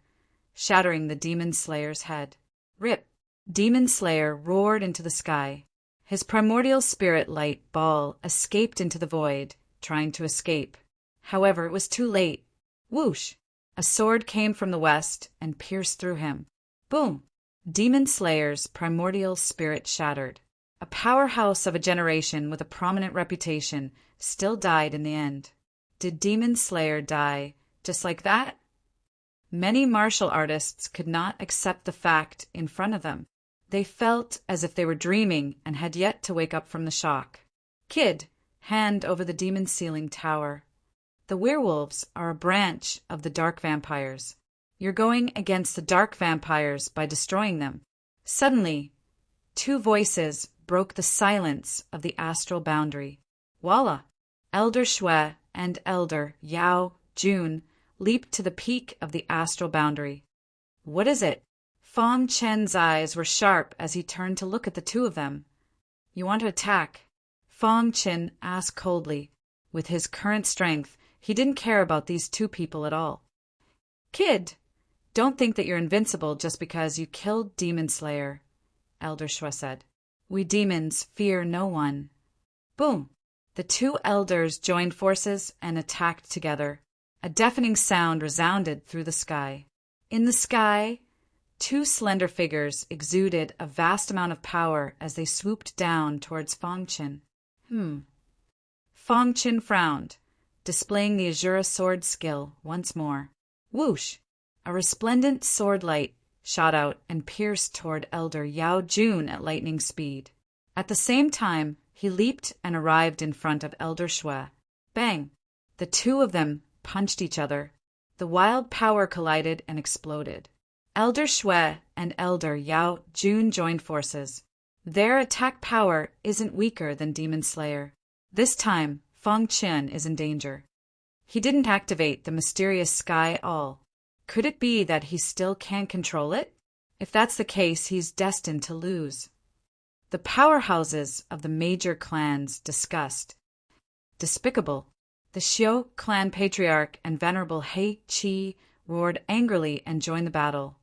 shattering the Demon Slayer's head. Rip! Demon Slayer roared into the sky. His primordial spirit light ball escaped into the void, trying to escape. However, it was too late. Whoosh! A sword came from the west and pierced through him. Boom! Demon Slayer's primordial spirit shattered. A powerhouse of a generation with a prominent reputation still died in the end. Did Demon Slayer die just like that? Many martial artists could not accept the fact in front of them. They felt as if they were dreaming and had yet to wake up from the shock. Kid, hand over the demon ceiling tower. The werewolves are a branch of the dark vampires. You're going against the dark vampires by destroying them. Suddenly, two voices broke the silence of the astral boundary. Voila! Elder Shui and Elder Yao Jun leaped to the peak of the astral boundary. What is it? Fang Chen's eyes were sharp as he turned to look at the two of them. You want to attack? Fang Chen asked coldly. With his current strength, he didn't care about these two people at all. Kid, don't think that you're invincible just because you killed Demon Slayer, Elder Shui said. We demons fear no one. Boom! The two elders joined forces and attacked together. A deafening sound resounded through the sky. In the sky, two slender figures exuded a vast amount of power as they swooped down towards Fang Qin. Fang Qin frowned, displaying the Azura sword skill once more. Whoosh! A resplendent sword light shot out and pierced toward Elder Yao Jun at lightning speed. At the same time, he leaped and arrived in front of Elder Shui. Bang! The two of them punched each other. The wild power collided and exploded. Elder Shui and Elder Yao Jun joined forces. Their attack power isn't weaker than Demon Slayer. This time, Fang Qin is in danger. He didn't activate the mysterious Sky All. Could it be that he still can't control it? If that's the case, he's destined to lose. The powerhouses of the major clans discussed. Despicable. The Xiao clan patriarch and venerable He Qi roared angrily and joined the battle.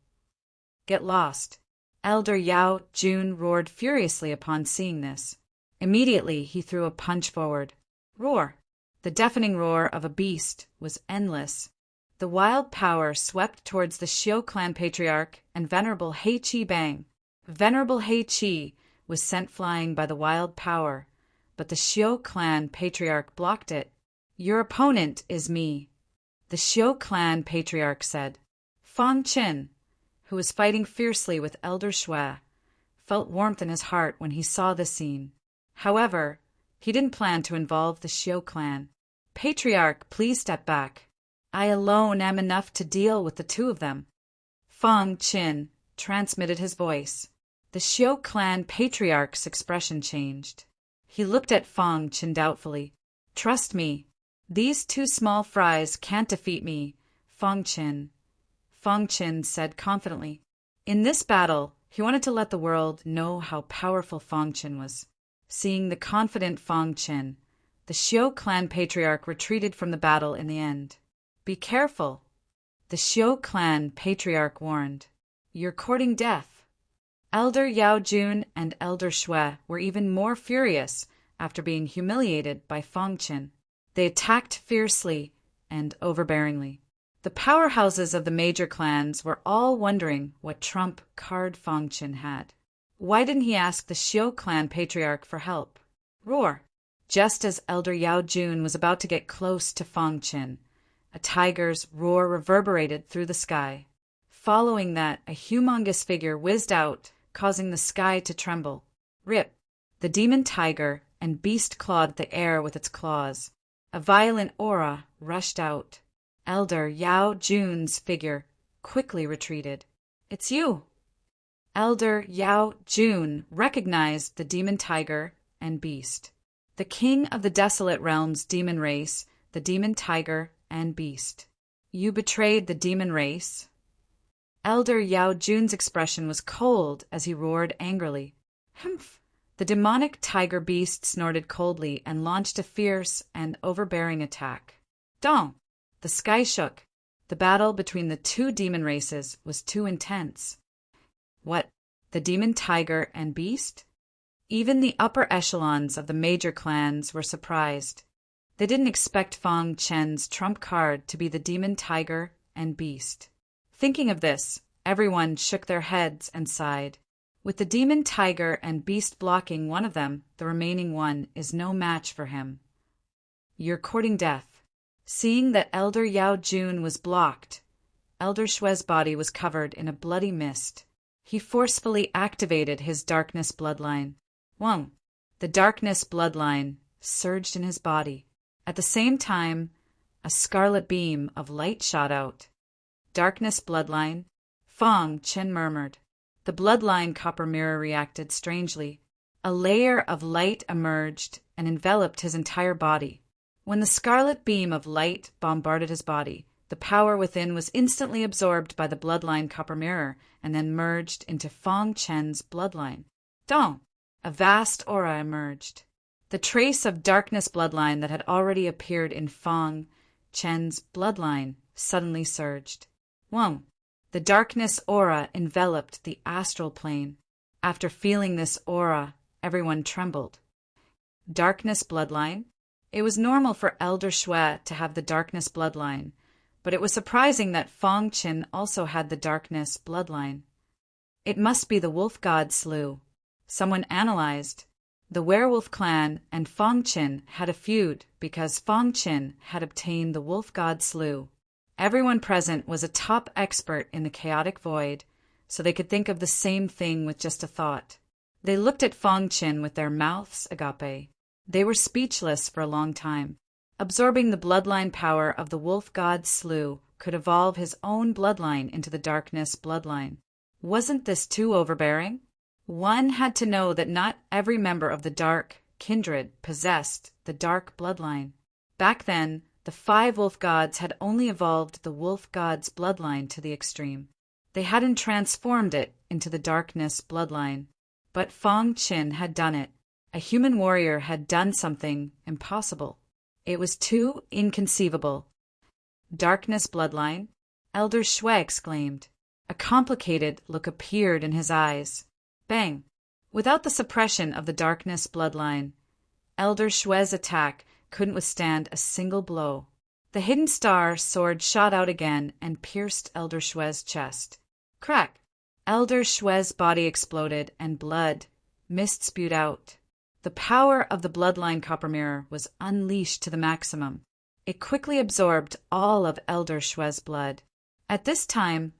Get lost. Elder Yao Jun roared furiously upon seeing this. Immediately he threw a punch forward. Roar! The deafening roar of a beast was endless. The wild power swept towards the Xiao clan patriarch and venerable He Qi. Bang! Venerable He Qi was sent flying by the wild power, but the Xiao clan patriarch blocked it. Your opponent is me, the Xiao clan patriarch said. Fang Qin, who was fighting fiercely with Elder Shui, felt warmth in his heart when he saw the scene. However, he didn't plan to involve the Xiao clan. Patriarch, please step back. I alone am enough to deal with the two of them. Fang Qin transmitted his voice. The Xiao clan patriarch's expression changed. He looked at Fang Qin doubtfully. Trust me, these two small fries can't defeat me, Fang Qin. Fang Qin said confidently. In this battle, he wanted to let the world know how powerful Fang Qin was. Seeing the confident Fang Qin, the Xiao clan patriarch retreated from the battle in the end. Be careful, the Xiao clan patriarch warned. You're courting death. Elder Yao Jun and Elder Shui were even more furious after being humiliated by Fang Qin. They attacked fiercely and overbearingly. The powerhouses of the major clans were all wondering what trump card Fang Qin had. Why didn't he ask the Xiao clan patriarch for help? Roar! Just as Elder Yao Jun was about to get close to Fang Qin, a tiger's roar reverberated through the sky. Following that, a humongous figure whizzed out, causing the sky to tremble. Rip! The demon tiger and beast clawed the air with its claws. A violent aura rushed out. Elder Yao Jun's figure quickly retreated. It's you! Elder Yao Jun recognized the demon tiger and beast. The king of the Desolate Realms demon race, the demon tiger and beast. You betrayed the demon race? Elder Yao Jun's expression was cold as he roared angrily. Humph! The demonic tiger beast snorted coldly and launched a fierce and overbearing attack. Dong! The sky shook. The battle between the two demon races was too intense. What? The demon tiger and beast? Even the upper echelons of the major clans were surprised. They didn't expect Fang Qin's trump card to be the demon tiger and beast. Thinking of this, everyone shook their heads and sighed. With the demon tiger and beast blocking one of them, the remaining one is no match for him. You're courting death. Seeing that Elder Yao Jun was blocked, Elder Shui's body was covered in a bloody mist. He forcefully activated his darkness bloodline. Wong! The darkness bloodline surged in his body. At the same time, a scarlet beam of light shot out. Darkness bloodline, Fang Qin murmured. The bloodline copper mirror reacted strangely. A layer of light emerged and enveloped his entire body. When the scarlet beam of light bombarded his body, the power within was instantly absorbed by the bloodline copper mirror and then merged into Fang Qin's bloodline. Dong! A vast aura emerged. The trace of darkness bloodline that had already appeared in Fang Qin's bloodline suddenly surged. Wong! The darkness aura enveloped the astral plane. After feeling this aura, everyone trembled. Darkness bloodline, It was normal for Elder Shui to have the darkness bloodline, but it was surprising that Fong Qin also had the darkness bloodline. It must be the wolf god slew. Someone analyzed. The werewolf clan and Fong Qin had a feud because Fong Qin had obtained the wolf god slew. Everyone present was a top expert in the chaotic void, so they could think of the same thing with just a thought. They looked at Fong Qin with their mouths agape. They were speechless for a long time. Absorbing the bloodline power of the wolf god slew could evolve his own bloodline into the darkness bloodline. Wasn't this too overbearing? One had to know that not every member of the dark kindred possessed the dark bloodline. Back then, the 5 wolf gods had only evolved the wolf god's bloodline to the extreme. They hadn't transformed it into the darkness bloodline. But Fong Qin had done it. A human warrior had done something impossible. It was too inconceivable. Darkness bloodline? Elder Shui exclaimed. A complicated look appeared in his eyes. Bang! Without the suppression of the darkness bloodline, Elder Shui's attack couldn't withstand a single blow. The hidden star sword shot out again and pierced Elder Shui's chest. Crack! Elder Shui's body exploded and mist spewed out. The power of the bloodline copper mirror was unleashed to the maximum. It quickly absorbed all of Elder Shui's blood. At this time,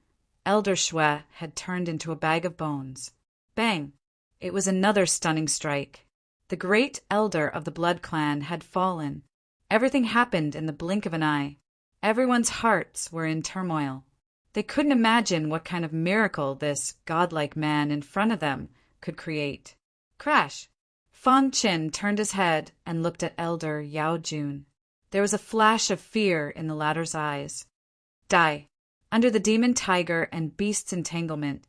Elder Shui had turned into a bag of bones. Bang! It was another stunning strike. The great elder of the Blood Clan had fallen. Everything happened in the blink of an eye. Everyone's hearts were in turmoil. They couldn't imagine what kind of miracle this godlike man in front of them could create. Crash! Fong Qin turned his head and looked at Elder Yao Jun. There was a flash of fear in the latter's eyes. Die! Under the demon tiger and beast's entanglement,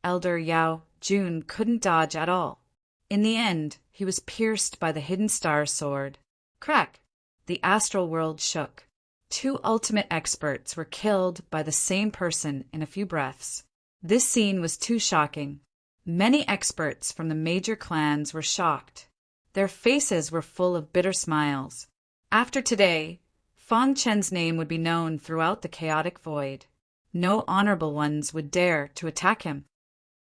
Elder Yao Jun couldn't dodge at all. In the end, he was pierced by the hidden star sword. Crack! The astral world shook. 2 ultimate experts were killed by the same person in a few breaths. This scene was too shocking. Many experts from the major clans were shocked. Their faces were full of bitter smiles. After today, Fong Qin's name would be known throughout the chaotic void. No honorable ones would dare to attack him.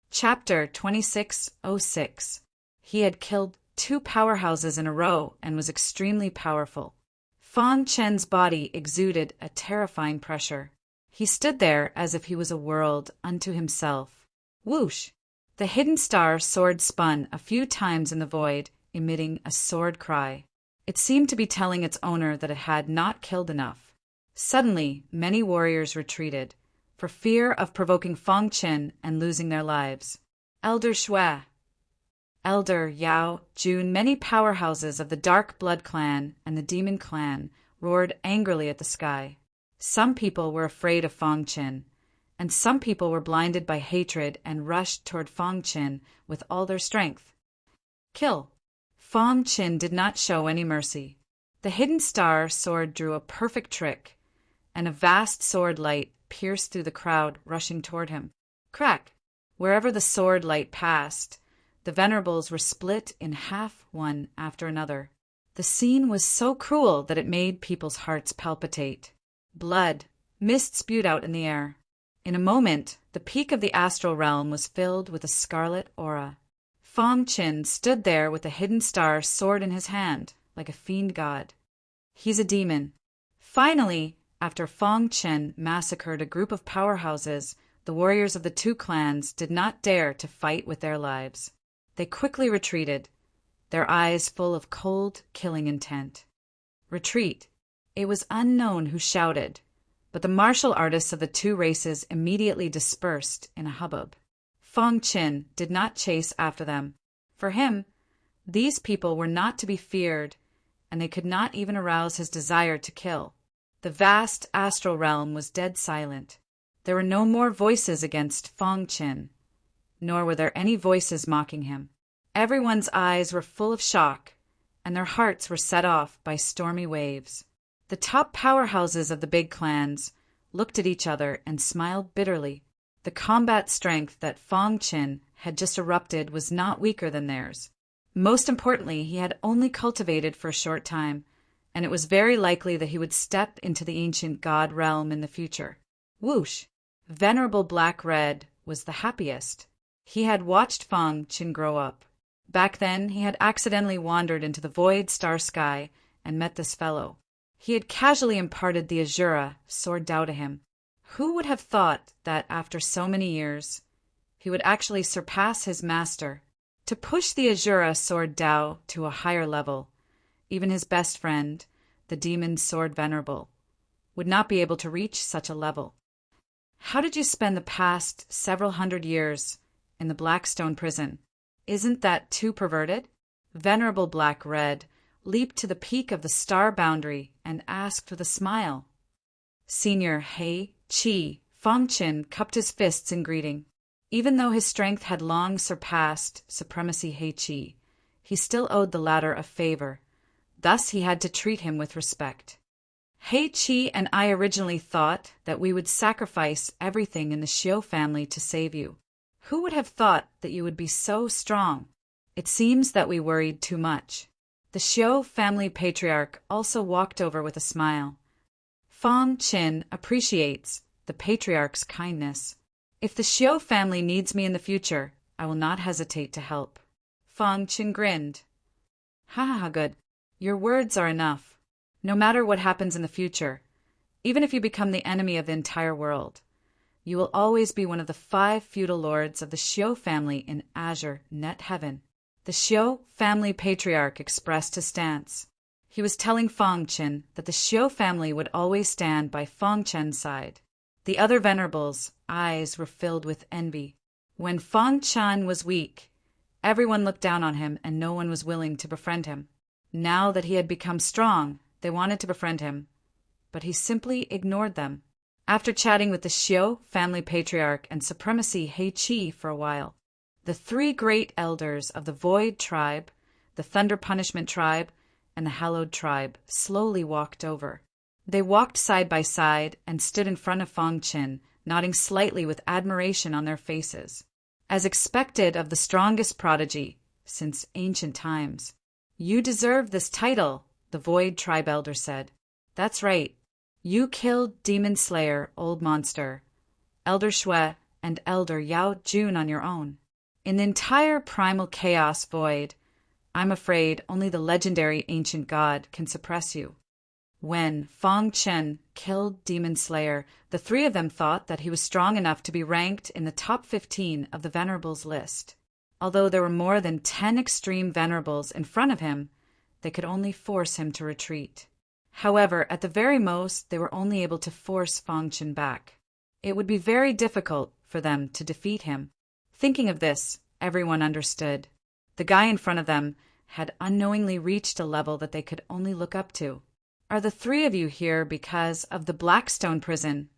Chapter 2606. He had killed 2 powerhouses in a row and was extremely powerful. Fong Qin's body exuded a terrifying pressure. He stood there as if he was a world unto himself. Whoosh! The hidden star sword spun a few times in the void, emitting a sword cry. It seemed to be telling its owner that it had not killed enough. Suddenly, many warriors retreated, for fear of provoking Fong Qin and losing their lives. Elder Shui, Elder Yao Jun, many powerhouses of the Dark Blood Clan and the Demon Clan roared angrily at the sky. Some people were afraid of Fong Qin, and some people were blinded by hatred and rushed toward Fong Qin with all their strength. Kill! Fong Qin did not show any mercy. The hidden star sword drew a perfect trick, and a vast sword light pierced through the crowd rushing toward him. Crack! Wherever the sword light passed, the venerables were split in half one after another. The scene was so cruel that it made people's hearts palpitate. Mist spewed out in the air. In a moment, the peak of the astral realm was filled with a scarlet aura. Fong Qin stood there with a hidden star sword in his hand, like a fiend god. He's a demon. Finally, after Fong Qin massacred a group of powerhouses, the warriors of the 2 clans did not dare to fight with their lives. They quickly retreated, their eyes full of cold, killing intent. Retreat. It was unknown who shouted, but the martial artists of the 2 races immediately dispersed in a hubbub. Fong Qin did not chase after them. For him, these people were not to be feared, and they could not even arouse his desire to kill. The vast astral realm was dead silent. There were no more voices against Fong Qin, nor were there any voices mocking him. Everyone's eyes were full of shock, and their hearts were set off by stormy waves. The top powerhouses of the big clans looked at each other and smiled bitterly. The combat strength that Fong Qin had just erupted was not weaker than theirs. Most importantly, he had only cultivated for a short time, and it was very likely that he would step into the ancient god realm in the future. Whoosh! Venerable Black Red was the happiest. He had watched Fang Qin grow up. Back then, he had accidentally wandered into the void star sky and met this fellow. He had casually imparted the Azura Sword Dao to him. Who would have thought that after so many years, he would actually surpass his master? To push the Azura Sword Dao to a higher level, even his best friend, the Demon Sword Venerable, would not be able to reach such a level. How did you spend the past several hundred years in the Blackstone prison? Isn't that too perverted? Venerable Black Red leaped to the peak of the star boundary and asked with a smile. Senior He Qi Fang Qin cupped his fists in greeting. Even though his strength had long surpassed Supremacy He Qi, he still owed the latter a favor. Thus he had to treat him with respect. He Qi and I originally thought that we would sacrifice everything in the Xiu family to save you. Who would have thought that you would be so strong? It seems that we worried too much. The Xiu family patriarch also walked over with a smile. Fang Qin appreciates the patriarch's kindness. If the Xiu family needs me in the future, I will not hesitate to help. Fang Qin grinned. Ha ha ha, good. Your words are enough. No matter what happens in the future, even if you become the enemy of the entire world, you will always be one of the 5 feudal lords of the Xiu family in Azure Net Heaven. The Xiu family patriarch expressed his stance. He was telling Fang Qin that the Xiu family would always stand by Fang Qin's side. The other venerables' eyes were filled with envy. When Fang Qin was weak, everyone looked down on him and no one was willing to befriend him. Now that he had become strong, they wanted to befriend him, but he simply ignored them. After chatting with the Xiu family patriarch and Supremacy He Qi for a while, the 3 great elders of the Void tribe, the Thunder Punishment tribe, and the Hallowed tribe slowly walked over. They walked side by side and stood in front of Fang Qin, nodding slightly with admiration on their faces. As expected of the strongest prodigy since ancient times. You deserve this title, the Void tribe elder said. That's right. You killed Demon Slayer, Old Monster, Elder Shui, and Elder Yao Jun on your own. In the entire primal chaos void, I'm afraid only the legendary ancient god can suppress you. When Fang Qin killed Demon Slayer, the 3 of them thought that he was strong enough to be ranked in the top 15 of the Venerables list. Although there were more than 10 extreme Venerables in front of him, they could only force him to retreat. However, at the very most, they were only able to force Fang Qin back. It would be very difficult for them to defeat him. Thinking of this, everyone understood. The guy in front of them had unknowingly reached a level that they could only look up to. Are the 3 of you here because of the Blackstone prison?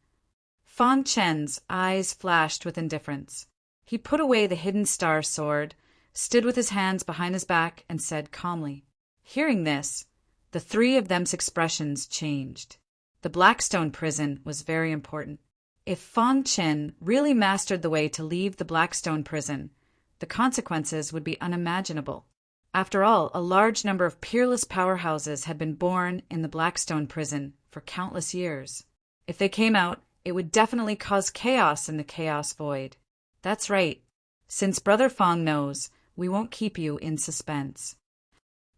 Fang Qin's eyes flashed with indifference. He put away the hidden star sword, stood with his hands behind his back, and said calmly. Hearing this, the 3 of them's expressions changed. The Blackstone prison was very important. If Fang Qin really mastered the way to leave the Blackstone prison, the consequences would be unimaginable. After all, a large number of peerless powerhouses had been born in the Blackstone prison for countless years. If they came out, it would definitely cause chaos in the Chaos Void. That's right. Since Brother Fang knows, we won't keep you in suspense.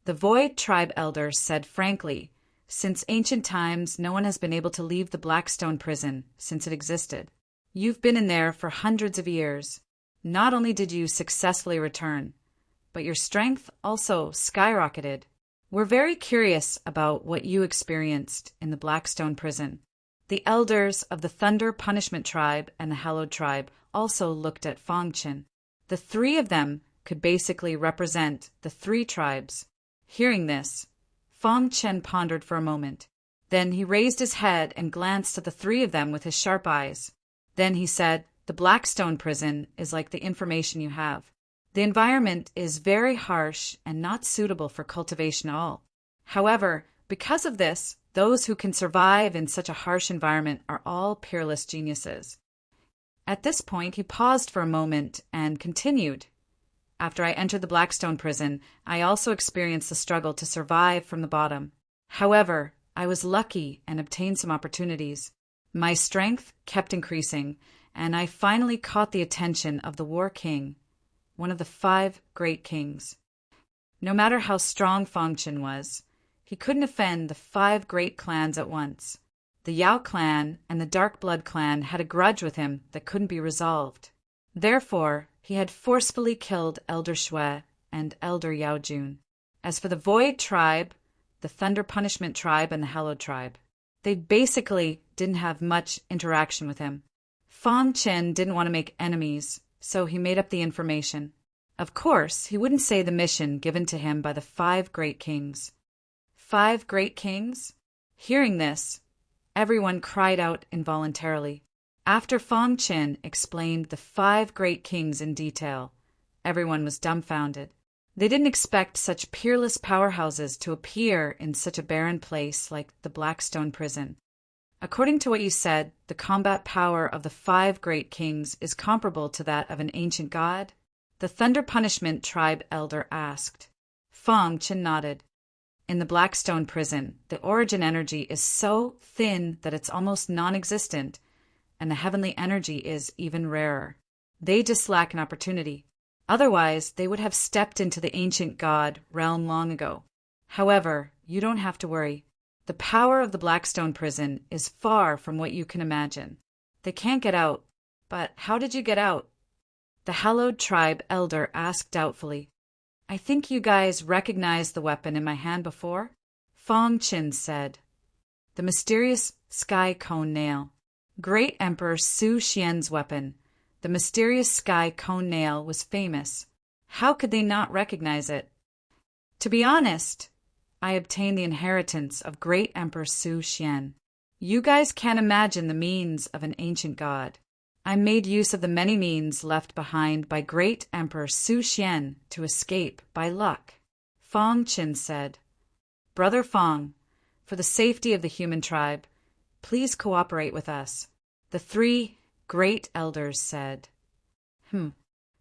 The Void tribe elder said frankly, since ancient times, no one has been able to leave the Blackstone prison since it existed. You've been in there for hundreds of years. Not only did you successfully return, but your strength also skyrocketed. We're very curious about what you experienced in the Blackstone prison. The elders of the Thunder Punishment tribe and the Hallowed tribe also looked at Fang Qin. The 3 of them could basically represent the 3 tribes. Hearing this, Fang Qin pondered for a moment. Then he raised his head and glanced at the 3 of them with his sharp eyes. Then he said, the Blackstone prison is like the information you have. The environment is very harsh and not suitable for cultivation at all. However, because of this, those who can survive in such a harsh environment are all peerless geniuses. At this point, he paused for a moment and continued. After I entered the Blackstone prison, I also experienced the struggle to survive from the bottom. However, I was lucky and obtained some opportunities. My strength kept increasing, and I finally caught the attention of the War King, one of the 5 great kings. No matter how strong Fangchen was, he couldn't offend the 5 great clans at once. The Yao clan and the Dark Blood clan had a grudge with him that couldn't be resolved. Therefore, he had forcefully killed Elder Shui and Elder Yao Jun. As for the Void tribe, the Thunder Punishment tribe, and the Hallowed tribe, they basically didn't have much interaction with him. Fangchen didn't want to make enemies, so he made up the information. Of course, he wouldn't say the mission given to him by the 5 great kings. 5 great kings? Hearing this, everyone cried out involuntarily. After Fangchen explained the 5 great kings in detail, everyone was dumbfounded. They didn't expect such peerless powerhouses to appear in such a barren place like the Blackstone prison. According to what you said, the combat power of the 5 great kings is comparable to that of an ancient god? The Thunder Punishment tribe elder asked. Fangchen nodded. In the Blackstone prison, the origin energy is so thin that it's almost non-existent, and the heavenly energy is even rarer. They just lack an opportunity. Otherwise, they would have stepped into the ancient god realm long ago. However, you don't have to worry. The power of the Blackstone prison is far from what you can imagine. They can't get out. But how did you get out? The Hallowed tribe elder asked doubtfully. I think you guys recognized the weapon in my hand before? Fangchen said. The mysterious sky cone nail. Great Emperor Su Xian's weapon. The mysterious sky cone nail was famous. How could they not recognize it? To be honest, I obtained the inheritance of Great Emperor Su Xian. You guys can't imagine the means of an ancient god. I made use of the many means left behind by Great Emperor Su Xian to escape by luck. Fangchen said, Brother Fang, for the safety of the human tribe, please cooperate with us. The 3 great elders said.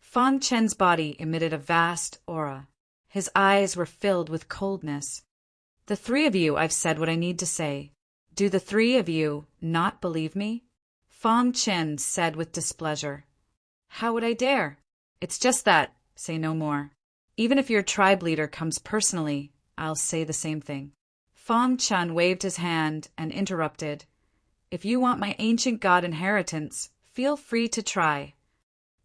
Fangchen's body emitted a vast aura. His eyes were filled with coldness. The 3 of you, I've said what I need to say. Do the 3 of you not believe me? Fangchen said with displeasure. How would I dare? It's just that, say no more. Even if your tribe leader comes personally, I'll say the same thing. Fangchen waved his hand and interrupted. If you want my ancient god inheritance, feel free to try.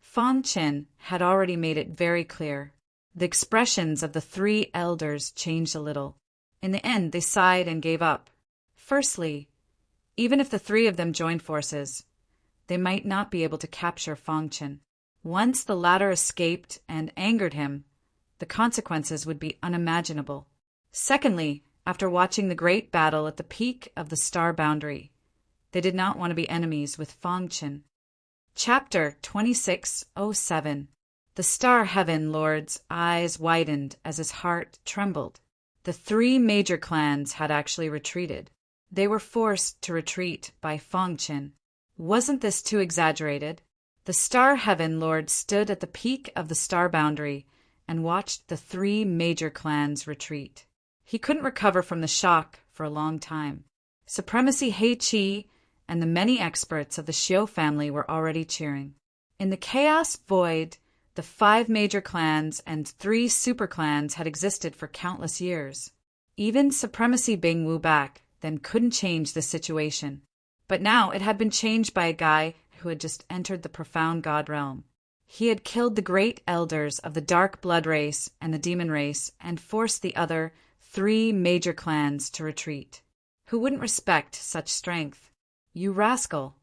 Fangchen had already made it very clear. The expressions of the 3 elders changed a little. In the end, they sighed and gave up. Firstly, even if the 3 of them joined forces, they might not be able to capture Fangchen. Once the latter escaped and angered him, the consequences would be unimaginable. Secondly, after watching the great battle at the peak of the star boundary, they did not want to be enemies with Fangchen. Chapter 2607. The Star Heaven Lord's eyes widened as his heart trembled. The 3 major clans had actually retreated. They were forced to retreat by Fangchen. Wasn't this too exaggerated? The Star Heaven Lord stood at the peak of the star boundary and watched the 3 major clans retreat. He couldn't recover from the shock for a long time. Supremacy Heiqi and the many experts of the Xiu family were already cheering. In the chaos void, the 5 major clans and 3 super clans had existed for countless years. Even Supremacy Bing Wu Bak then couldn't change the situation. But now it had been changed by a guy who had just entered the profound god realm. He had killed the great elders of the dark blood race and the demon race and forced the other 3 major clans to retreat. Who wouldn't respect such strength? You rascal!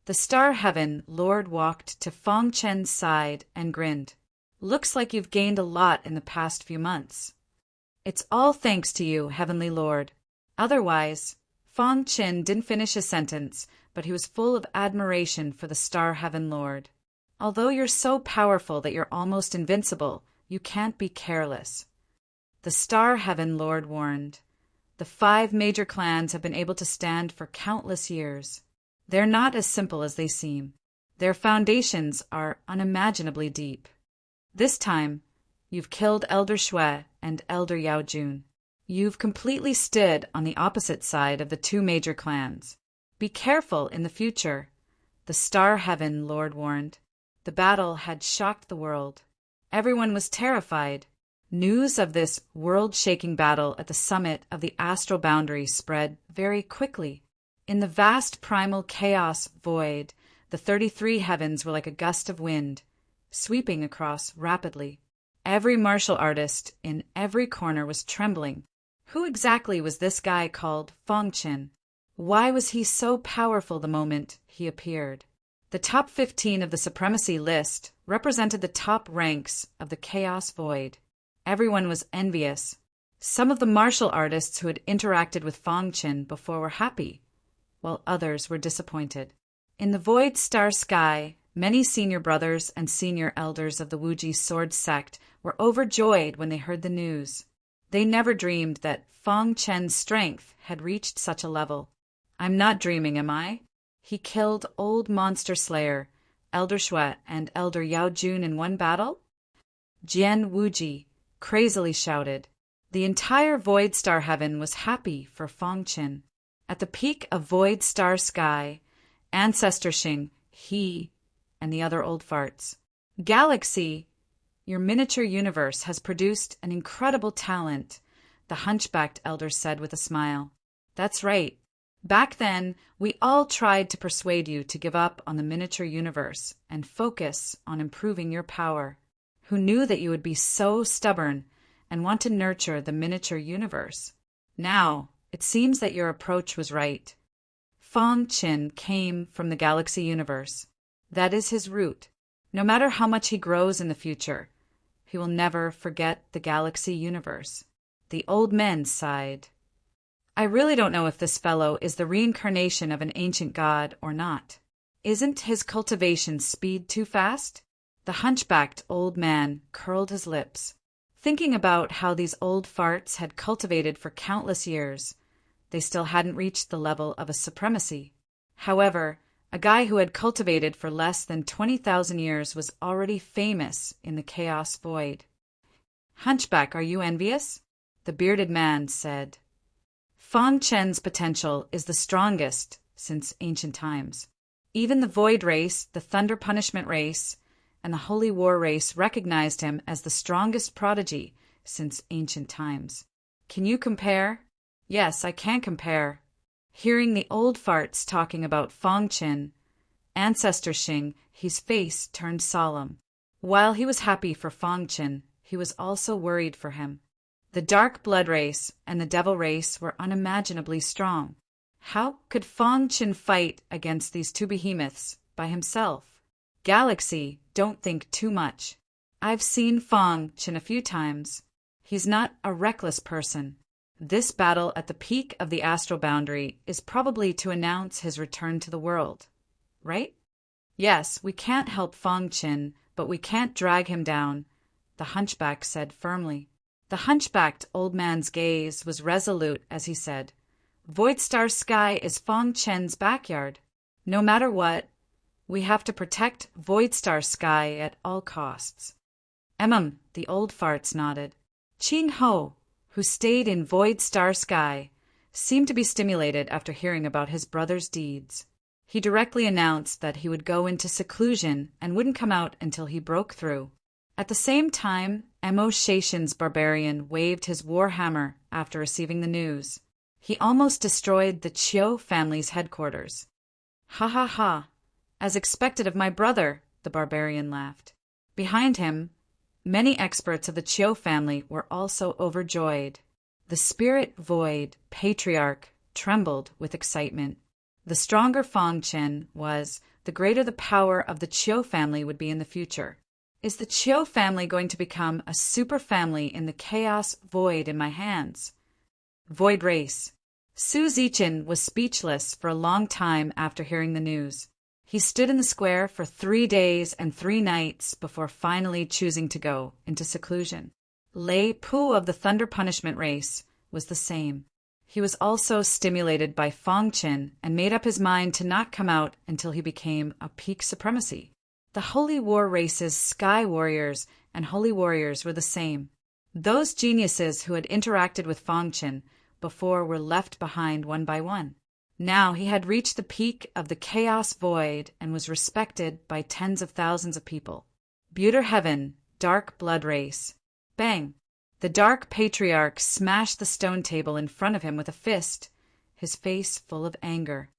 The Star Heaven Lord walked to Fangchen's side and grinned. Looks like you've gained a lot in the past few months. It's all thanks to you, Heavenly Lord. Otherwise, Fangchen didn't finish his sentence, but he was full of admiration for the Star Heaven Lord. Although you're so powerful that you're almost invincible, you can't be careless. The Star Heaven Lord warned. The 5 major clans have been able to stand for countless years. They're not as simple as they seem. Their foundations are unimaginably deep. This time, you've killed Elder Shui and Elder Yao Jun. You've completely stood on the opposite side of the two major clans. Be careful in the future, the Star Heaven Lord warned. The battle had shocked the world. Everyone was terrified. News of this world-shaking battle at the summit of the astral boundary spread very quickly. In the vast primal chaos void, the 33 heavens were like a gust of wind, sweeping across rapidly. Every martial artist in every corner was trembling. Who exactly was this guy called Fong Qin? Why was he so powerful the moment he appeared? The top 15 of the supremacy list represented the top ranks of the chaos void. Everyone was envious. Some of the martial artists who had interacted with Fong Qin before were happy, while others were disappointed. In the void star sky, many senior brothers and senior elders of the Wuji sword sect were overjoyed when they heard the news. They never dreamed that Fong Qin's strength had reached such a level. I'm not dreaming, am I? He killed Old Monster Slayer, Elder Shui, and Elder Yao Jun in one battle? Jian Wuji crazily shouted. The entire Void Star Heaven was happy for Fong Qin. At the peak of Void Star Sky, Ancestor Xing, he, and the other old farts. Galaxy, your miniature universe has produced an incredible talent, the hunchbacked elder said with a smile. That's right. Back then, we all tried to persuade you to give up on the miniature universe and focus on improving your power. Who knew that you would be so stubborn and want to nurture the miniature universe? Now, it seems that your approach was right. Fong Qin came from the galaxy universe. That is his root. No matter how much he grows in the future, he will never forget the galaxy universe. The old men sighed. I really don't know if this fellow is the reincarnation of an ancient god or not. Isn't his cultivation speed too fast? The hunchbacked old man curled his lips, thinking about how these old farts had cultivated for countless years. They still hadn't reached the level of a supremacy. However, a guy who had cultivated for less than 20,000 years was already famous in the chaos void. Hunchback, are you envious? The bearded man said. Fong Qin's potential is the strongest since ancient times. Even the Void race, the Thunder Punishment race, and the Holy War race recognized him as the strongest prodigy since ancient times. Can you compare? Yes, I can compare. Hearing the old farts talking about Fong Qin, Ancestor Xing, his face turned solemn. While he was happy for Fong Qin, he was also worried for him. The Dark Blood race and the Devil race were unimaginably strong. How could Fong Qin fight against these two behemoths by himself? Galaxy, don't think too much. I've seen Fong Qin a few times. He's not a reckless person. This battle at the peak of the astral boundary is probably to announce his return to the world, right? Yes, we can't help Fong Qin, but we can't drag him down, the hunchback said firmly. The hunchbacked old man's gaze was resolute as he said, Void Star Sky is Fong Qin's backyard. No matter what, we have to protect Void Star Sky at all costs. The old farts nodded. Qin Ho, who stayed in Void Star Sky, seemed to be stimulated after hearing about his brother's deeds. He directly announced that he would go into seclusion and wouldn't come out until he broke through. At the same time, Mo Shaishin's barbarian waved his war hammer after receiving the news. He almost destroyed the Chiu family's headquarters. Ha ha ha! As expected of my brother, the barbarian laughed. Behind him, many experts of the Chiu family were also overjoyed. The spirit void patriarch trembled with excitement. The stronger Fong Qin was, the greater the power of the Chiu family would be in the future. Is the Chiu family going to become a super family in the chaos void in my hands? Void race. Su Zichen was speechless for a long time after hearing the news. He stood in the square for 3 days and 3 nights before finally choosing to go into seclusion. Lei Pu of the Thunder Punishment race was the same. He was also stimulated by Fong Qin and made up his mind to not come out until he became a peak supremacy. The Holy War race's Sky Warriors and Holy Warriors were the same. Those geniuses who had interacted with Fang Chen before were left behind one by one. Now he had reached the peak of the chaos void and was respected by tens of thousands of people. Buter Heaven, Dark Blood Race. Bang! The Dark Patriarch smashed the stone table in front of him with a fist, his face full of anger.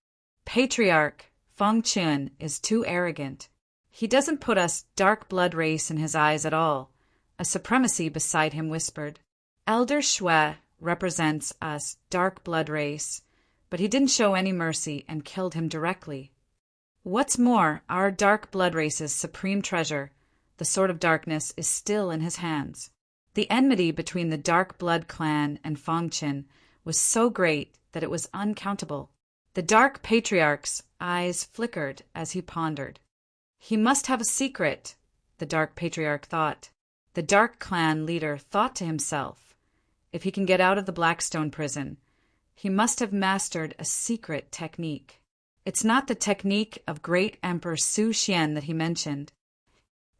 Patriarch, Fang Chen is too arrogant. He doesn't put us Dark Blood Race in his eyes at all, a supremacy beside him whispered. Elder Shui represents us Dark Blood Race, but he didn't show any mercy and killed him directly. What's more, our Dark Blood Race's supreme treasure, the Sword of Darkness, is still in his hands. The enmity between the Dark Blood clan and Fang Chen was so great that it was uncountable. The Dark Patriarch's eyes flickered as he pondered. He must have a secret, the Dark Patriarch thought. The Dark Clan leader thought to himself, if he can get out of the Blackstone prison, he must have mastered a secret technique. It's not the technique of great Emperor Su Xian that he mentioned.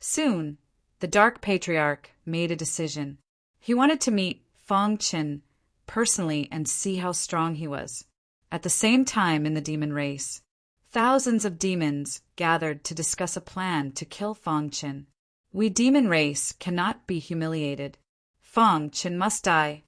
Soon, the Dark Patriarch made a decision. He wanted to meet Fang Chen personally and see how strong he was. At the same time in the demon race, thousands of demons gathered to discuss a plan to kill Fang Chen. We demon race cannot be humiliated. Fang Chen must die.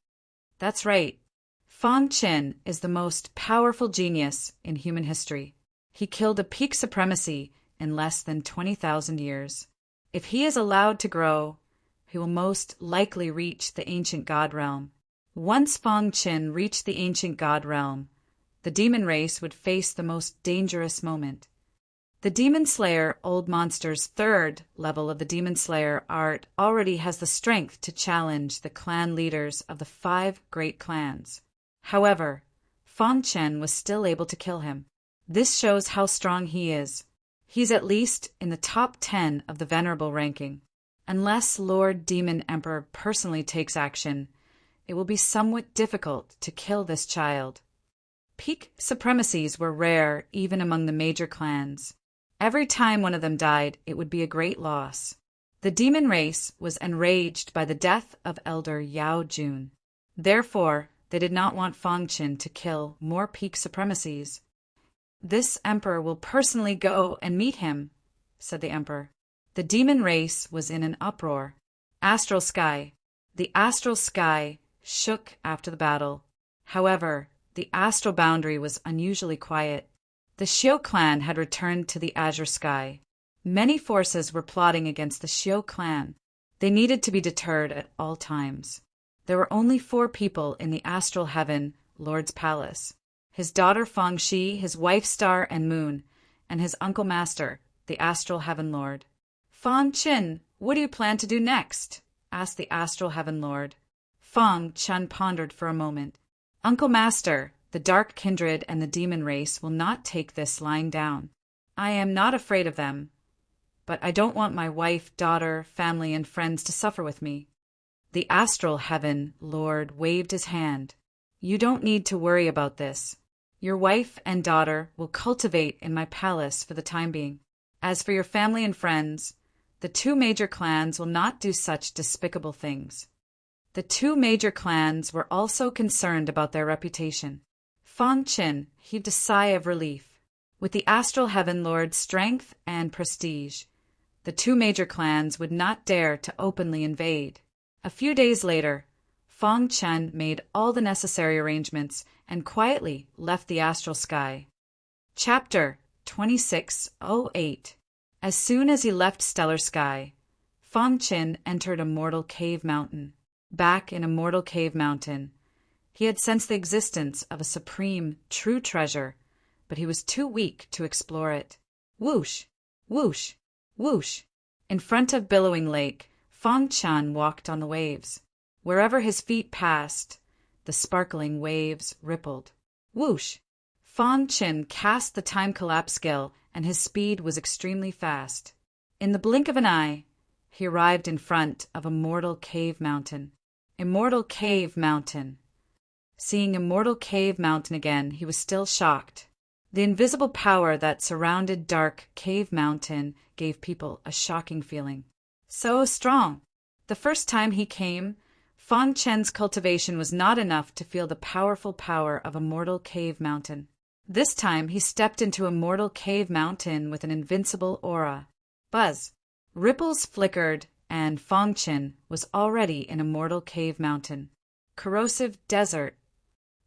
That's right. Fang Chen is the most powerful genius in human history. He killed a peak supremacy in less than 20,000 years. If he is allowed to grow, he will most likely reach the ancient god realm. Once Fang Chen reached the ancient god realm, the demon race would face the most dangerous moment. The Demon Slayer Old Monster's third level of the Demon Slayer art already has the strength to challenge the clan leaders of the 5 great clans. However, Fang Chen was still able to kill him. This shows how strong he is. He's at least in the top 10 of the Venerable ranking. Unless Lord Demon Emperor personally takes action, it will be somewhat difficult to kill this child. Peak supremacies were rare even among the major clans. Every time one of them died, it would be a great loss. The demon race was enraged by the death of Elder Yao Jun. Therefore, they did not want Fang Chen to kill more peak supremacies. This emperor will personally go and meet him, said the emperor. The demon race was in an uproar. Astral sky. The astral sky shook after the battle. However, the astral boundary was unusually quiet. The Xiao clan had returned to the azure sky. Many forces were plotting against the Xiao clan. They needed to be deterred at all times. There were only 4 people in the astral heaven, Lord's palace. His daughter Fang Shi, his wife Star and Moon, and his uncle Master, the astral heaven lord. Fang Chen, what do you plan to do next? Asked the astral heaven lord. Fang Chen pondered for a moment. Uncle Master, the dark kindred and the demon race will not take this lying down. I am not afraid of them, but I don't want my wife, daughter, family, and friends to suffer with me. The astral heaven lord waved his hand. You don't need to worry about this. Your wife and daughter will cultivate in my palace for the time being. As for your family and friends, the 2 major clans will not do such despicable things. The 2 major clans were also concerned about their reputation. Fang Chen heaved a sigh of relief. With the astral heaven lord's strength and prestige, the 2 major clans would not dare to openly invade. A few days later, Fang Chen made all the necessary arrangements and quietly left the astral sky. Chapter 2608. As soon as he left stellar sky, Fang Chen entered a mortal cave mountain. Back in a mortal cave mountain, he had sensed the existence of a supreme, true treasure, but he was too weak to explore it. Whoosh! Whoosh! Whoosh! In front of billowing lake, Fang Chen walked on the waves. Wherever his feet passed, the sparkling waves rippled. Whoosh! Fang Chen cast the time collapse skill, and his speed was extremely fast. In the blink of an eye, he arrived in front of Immortal Cave Mountain. Immortal Cave Mountain. Seeing Immortal Cave Mountain again, he was still shocked. The invisible power that surrounded Dark Cave Mountain gave people a shocking feeling. So strong! The first time he came, Fang Chen's cultivation was not enough to feel the powerful power of a mortal cave mountain. This time he stepped into a mortal cave mountain with an invincible aura. Buzz. Ripples flickered, and Fang Chen was already in a mortal cave mountain. Corrosive desert.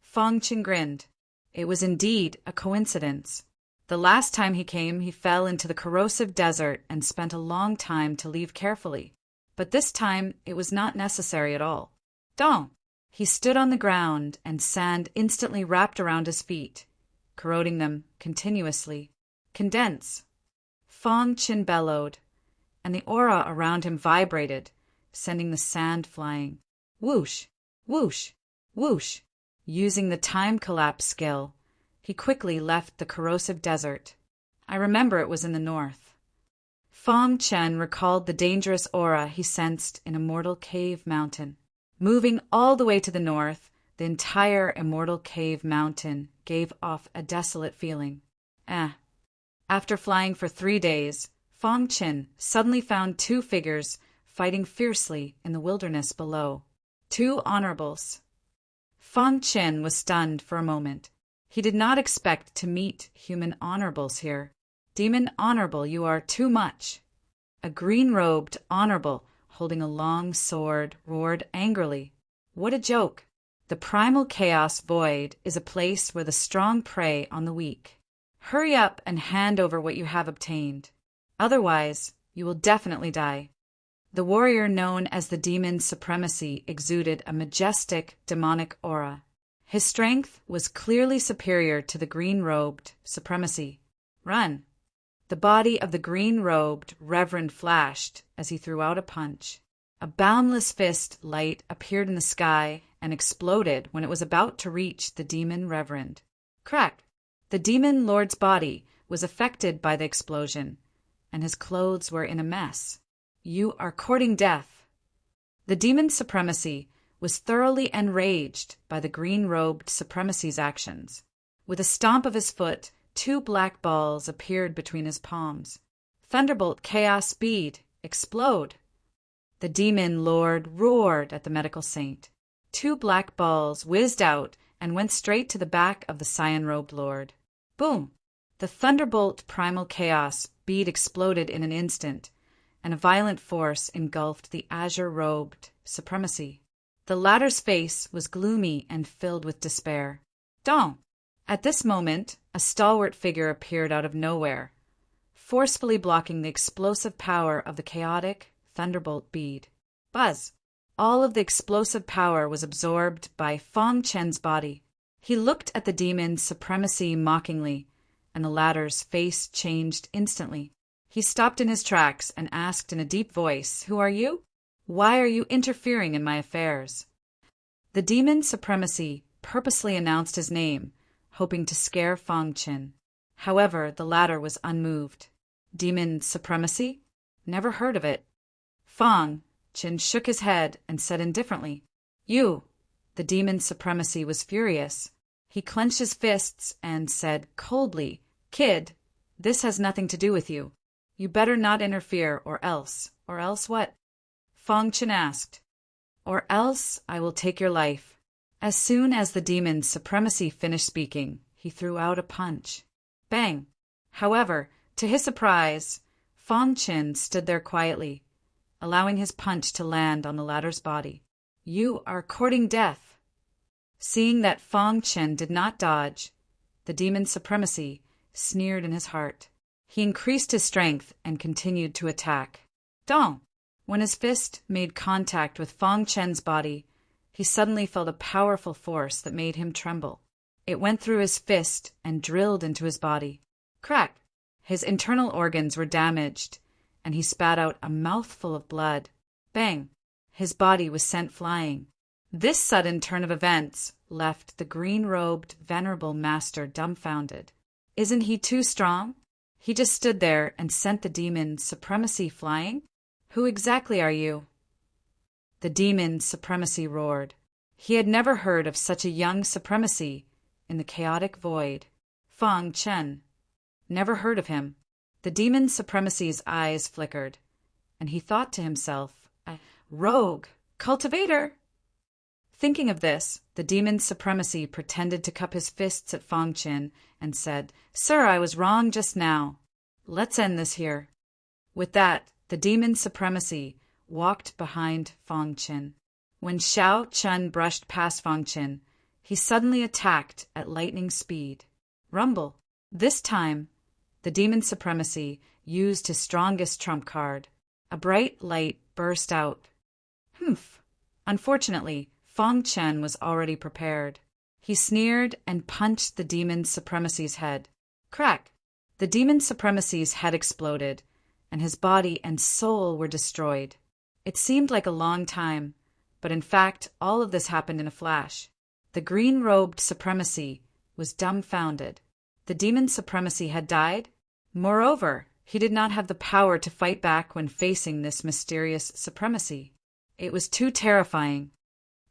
Fang Chen grinned. It was indeed a coincidence. The last time he came, he fell into the corrosive desert and spent a long time to leave carefully. But this time, it was not necessary at all. Dong! He stood on the ground, and sand instantly wrapped around his feet, corroding them continuously. Condense! Fang Chen bellowed, and the aura around him vibrated, sending the sand flying. Whoosh! Whoosh! Whoosh! Using the time collapse skill, he quickly left the corrosive desert. I remember it was in the north. Fang Chen recalled the dangerous aura he sensed in Immortal Cave Mountain. Moving all the way to the north, the entire Immortal Cave Mountain gave off a desolate feeling. After flying for 3 days, Fang Chen suddenly found 2 figures fighting fiercely in the wilderness below. 2 honorables. Fang Chen was stunned for a moment. He did not expect to meet human honorables here. Demon honorable, you are too much. A green-robed honorable, holding a long sword, roared angrily. What a joke! The primal chaos void is a place where the strong prey on the weak. Hurry up and hand over what you have obtained. Otherwise, you will definitely die. The warrior known as the Demon Supremacy exuded a majestic, demonic aura. His strength was clearly superior to the green-robed Supremacy. Run! The body of the green-robed Reverend flashed as he threw out a punch. A boundless fist light appeared in the sky and exploded when it was about to reach the demon Reverend. Crack! The demon lord's body was affected by the explosion, and his clothes were in a mess. You are courting death. The Demon Supremacy was thoroughly enraged by the green-robed Supremacy's actions. With a stomp of his foot, 2 black balls appeared between his palms. Thunderbolt Chaos Speed! Explode! The Demon Lord roared at the medical saint. 2 black balls whizzed out and went straight to the back of the cyan-robed lord. Boom! The Thunderbolt Primal Chaos bead exploded in an instant, and a violent force engulfed the azure-robed Supremacy. The latter's face was gloomy and filled with despair. Dong! At this moment, a stalwart figure appeared out of nowhere, forcefully blocking the explosive power of the chaotic Thunderbolt bead. Buzz! All of the explosive power was absorbed by Fang Chen's body. He looked at the Demon Supremacy mockingly, and the latter's face changed instantly. He stopped in his tracks and asked in a deep voice, "Who are you? Why are you interfering in my affairs?" The Demon Supremacy purposely announced his name, hoping to scare Fang Chen. However, the latter was unmoved. Demon Supremacy? Never heard of it. Fang Chen shook his head and said indifferently, "You." The Demon Supremacy was furious. He clenched his fists and said coldly, "Kid, this has nothing to do with you. You better not interfere, or else." "Or else what?" Fang Chen asked. "Or else I will take your life." As soon as the Demon Supremacy finished speaking, he threw out a punch. Bang! However, to his surprise, Fang Chen stood there quietly, allowing his punch to land on the latter's body. "You are courting death." Seeing that Fang Chen did not dodge, the Demon Supremacy sneered in his heart. He increased his strength and continued to attack. Dong! When his fist made contact with Fang Chen's body, he suddenly felt a powerful force that made him tremble. It went through his fist and drilled into his body. Crack! His internal organs were damaged, and he spat out a mouthful of blood. Bang! His body was sent flying. This sudden turn of events left the green-robed, venerable master dumbfounded. Isn't he too strong? He just stood there and sent the Demon Supremacy flying? Who exactly are you? The Demon Supremacy roared. He had never heard of such a young Supremacy in the chaotic void. Fang Chen. Never heard of him. The Demon Supremacy's eyes flickered, and he thought to himself, "Rogue! Cultivator!" Thinking of this, the demon's supremacy pretended to cup his fists at Fong Qin and said, "Sir, I was wrong just now. Let's end this here." With that, the demon's supremacy walked behind Fong Qin. When Xiao Chun brushed past Fong Qin, he suddenly attacked at lightning speed. Rumble. This time, the demon's supremacy used his strongest trump card. A bright light burst out. Humph. Unfortunately, Fong Chen was already prepared. He sneered and punched the demon's supremacy's head. Crack! The demon's supremacy's head exploded, and his body and soul were destroyed. It seemed like a long time, but in fact all of this happened in a flash. The green-robed supremacy was dumbfounded. The demon's supremacy had died? Moreover, he did not have the power to fight back when facing this mysterious supremacy. It was too terrifying.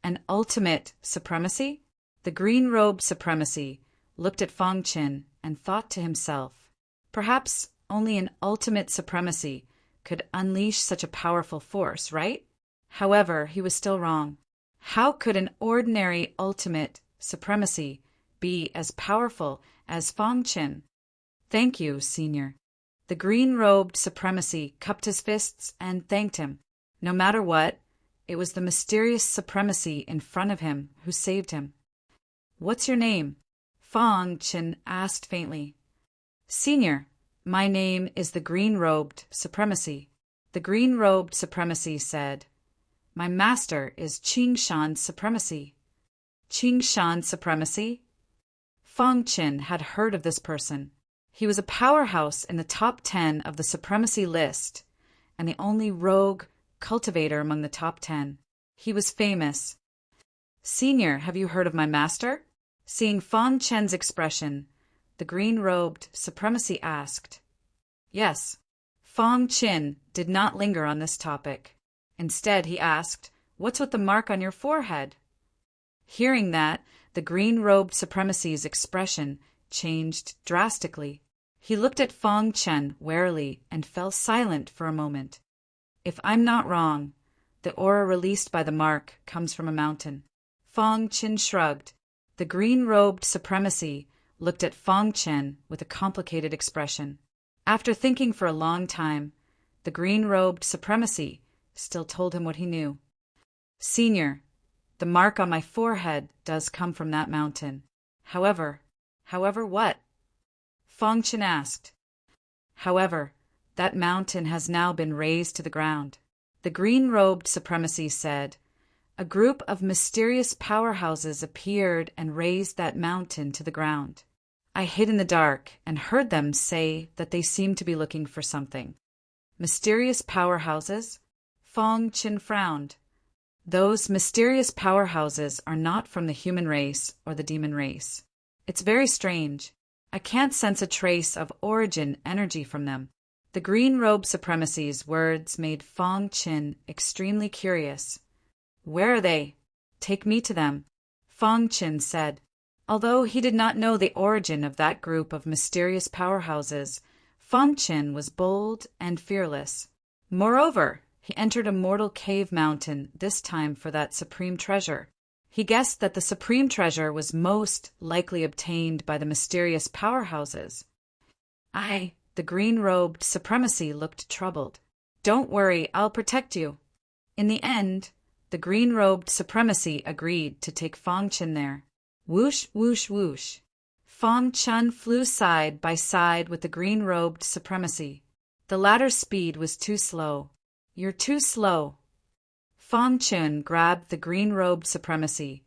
An ultimate supremacy? The green-robed supremacy looked at Fong Qin and thought to himself, perhaps only an ultimate supremacy could unleash such a powerful force, right? However, he was still wrong. How could an ordinary ultimate supremacy be as powerful as Fong Qin? Thank you, Senior. The green-robed supremacy cupped his fists and thanked him. No matter what, it was the mysterious supremacy in front of him who saved him. What's your name? Fong Qin asked faintly. Senior, my name is the green-robed supremacy. The green-robed supremacy said, my master is Qingshan's supremacy. Qingshan supremacy? Fong Qin had heard of this person. He was a powerhouse in the top 10 of the supremacy list, and the only rogue cultivator among the top 10. He was famous. Senior, have you heard of my master? Seeing Fong Chen's expression, the green-robed supremacy asked. Yes. Fong Qin did not linger on this topic. Instead, he asked, what's with the mark on your forehead? Hearing that, the green-robed supremacy's expression changed drastically. He looked at Fong Chen warily and fell silent for a moment. If I'm not wrong, the aura released by the mark comes from a mountain. Fong Chen shrugged. The green-robed supremacy looked at Fong Chen with a complicated expression. After thinking for a long time, the green-robed supremacy still told him what he knew. Senior, the mark on my forehead does come from that mountain. However what? Fong Chen asked. However, that mountain has now been razed to the ground. The green-robed supremacy said, a group of mysterious powerhouses appeared and razed that mountain to the ground. I hid in the dark and heard them say that they seemed to be looking for something. Mysterious powerhouses? Fong Chen frowned. Those mysterious powerhouses are not from the human race or the demon race. It's very strange. I can't sense a trace of origin energy from them. The green-robe supremacy's words made Fong Qin extremely curious. Where are they? Take me to them, Fong Qin said. Although he did not know the origin of that group of mysterious powerhouses, Fong Qin was bold and fearless. Moreover, he entered a mortal cave mountain, this time for that supreme treasure. He guessed that the supreme treasure was most likely obtained by the mysterious powerhouses. The green-robed supremacy looked troubled. Don't worry, I'll protect you. In the end, the green-robed supremacy agreed to take Fong Chen there. Whoosh, whoosh, whoosh. Fong Chen flew side by side with the green-robed supremacy. The latter's speed was too slow. You're too slow. Fong Chen grabbed the green-robed supremacy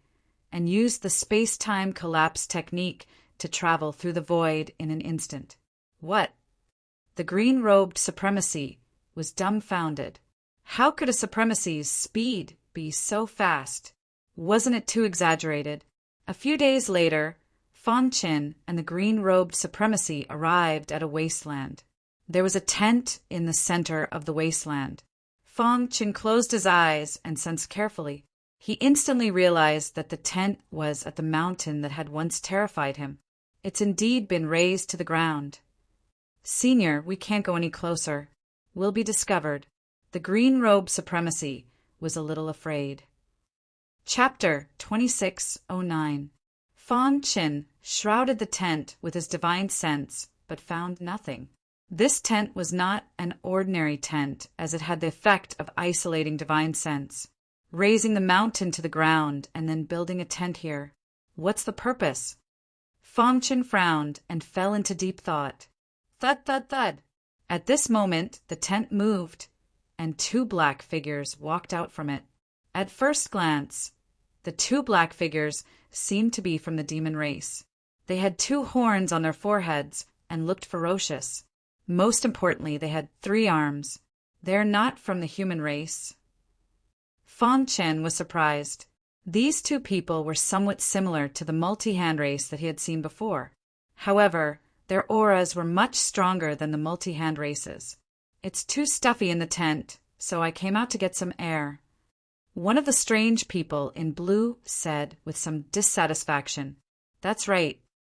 and used the space-time collapse technique to travel through the void in an instant. What? The green-robed supremacy was dumbfounded. How could a supremacy's speed be so fast? Wasn't it too exaggerated? A few days later, Fong Chen and the green-robed supremacy arrived at a wasteland. There was a tent in the center of the wasteland. Fong Chen closed his eyes and sensed carefully. He instantly realized that the tent was at the mountain that had once terrified him. It's indeed been razed to the ground. Senior, we can't go any closer. We'll be discovered. The green-robe supremacy was a little afraid. Chapter 2609. Fong Qin shrouded the tent with his divine sense, but found nothing. This tent was not an ordinary tent, as it had the effect of isolating divine sense. Raising the mountain to the ground and then building a tent here. What's the purpose? Fong Qin frowned and fell into deep thought. Thud, thud, thud. At this moment, the tent moved, and two black figures walked out from it. At first glance, the two black figures seemed to be from the demon race. They had two horns on their foreheads and looked ferocious. Most importantly, they had 3 arms. They're not from the human race. Fong Qin was surprised. These two people were somewhat similar to the multi-hand race that he had seen before. However, their auras were much stronger than the multi-hand races. It's too stuffy in the tent, so I came out to get some air. One of the strange people in blue said with some dissatisfaction. That's right.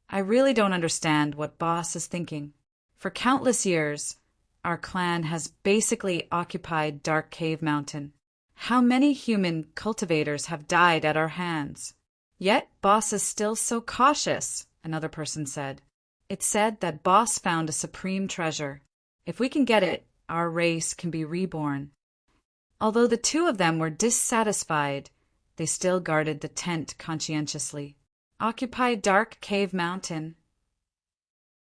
I really don't understand what Boss is thinking. For countless years, our clan has basically occupied Dark Cave Mountain. How many human cultivators have died at our hands? Yet Boss is still so cautious, another person said. It's said that Boss found a supreme treasure. If we can get it, our race can be reborn. Although the two of them were dissatisfied, they still guarded the tent conscientiously. Occupy Dark Cave Mountain.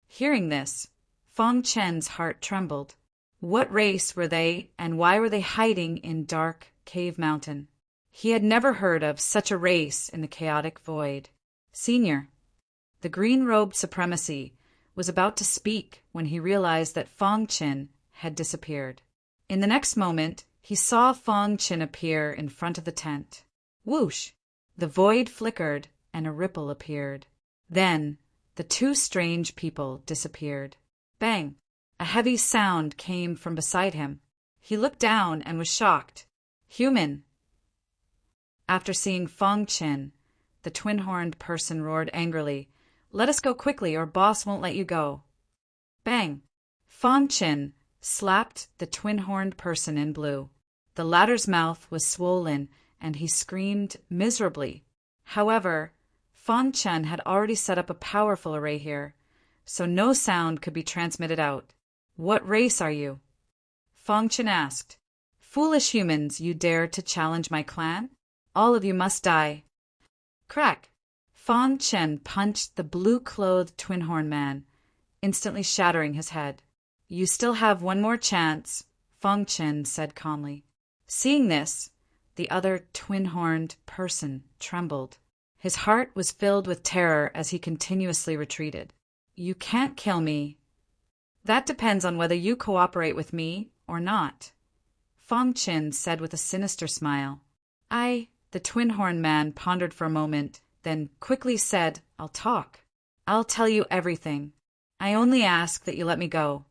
Hearing this, Fong Qin's heart trembled. What race were they, and why were they hiding in Dark Cave Mountain? He had never heard of such a race in the chaotic void. Senior, the green-robed supremacy, was about to speak when he realized that Fong Qin had disappeared. In the next moment, he saw Fong Qin appear in front of the tent. Whoosh! The void flickered, and a ripple appeared. Then, the two strange people disappeared. Bang! A heavy sound came from beside him. He looked down and was shocked. Human! After seeing Fong Qin, the twin-horned person roared angrily, Let us go quickly, or Boss won't let you go. Bang! Fong Qin slapped the twin-horned person in blue. The latter's mouth was swollen, and he screamed miserably. However, Fong Qin had already set up a powerful array here, so no sound could be transmitted out. What race are you? Fong Qin asked. Foolish humans, you dare to challenge my clan? All of you must die. Crack! Fong Qin punched the blue-clothed twin-horn man, instantly shattering his head. You still have one more chance, Fong Qin said calmly. Seeing this, the other twin-horned person trembled. His heart was filled with terror as he continuously retreated. You can't kill me. That depends on whether you cooperate with me or not, Fong Qin said with a sinister smile. The twin-horn man pondered for a moment, then quickly said, I'll talk. I'll tell you everything. I only ask that you let me go.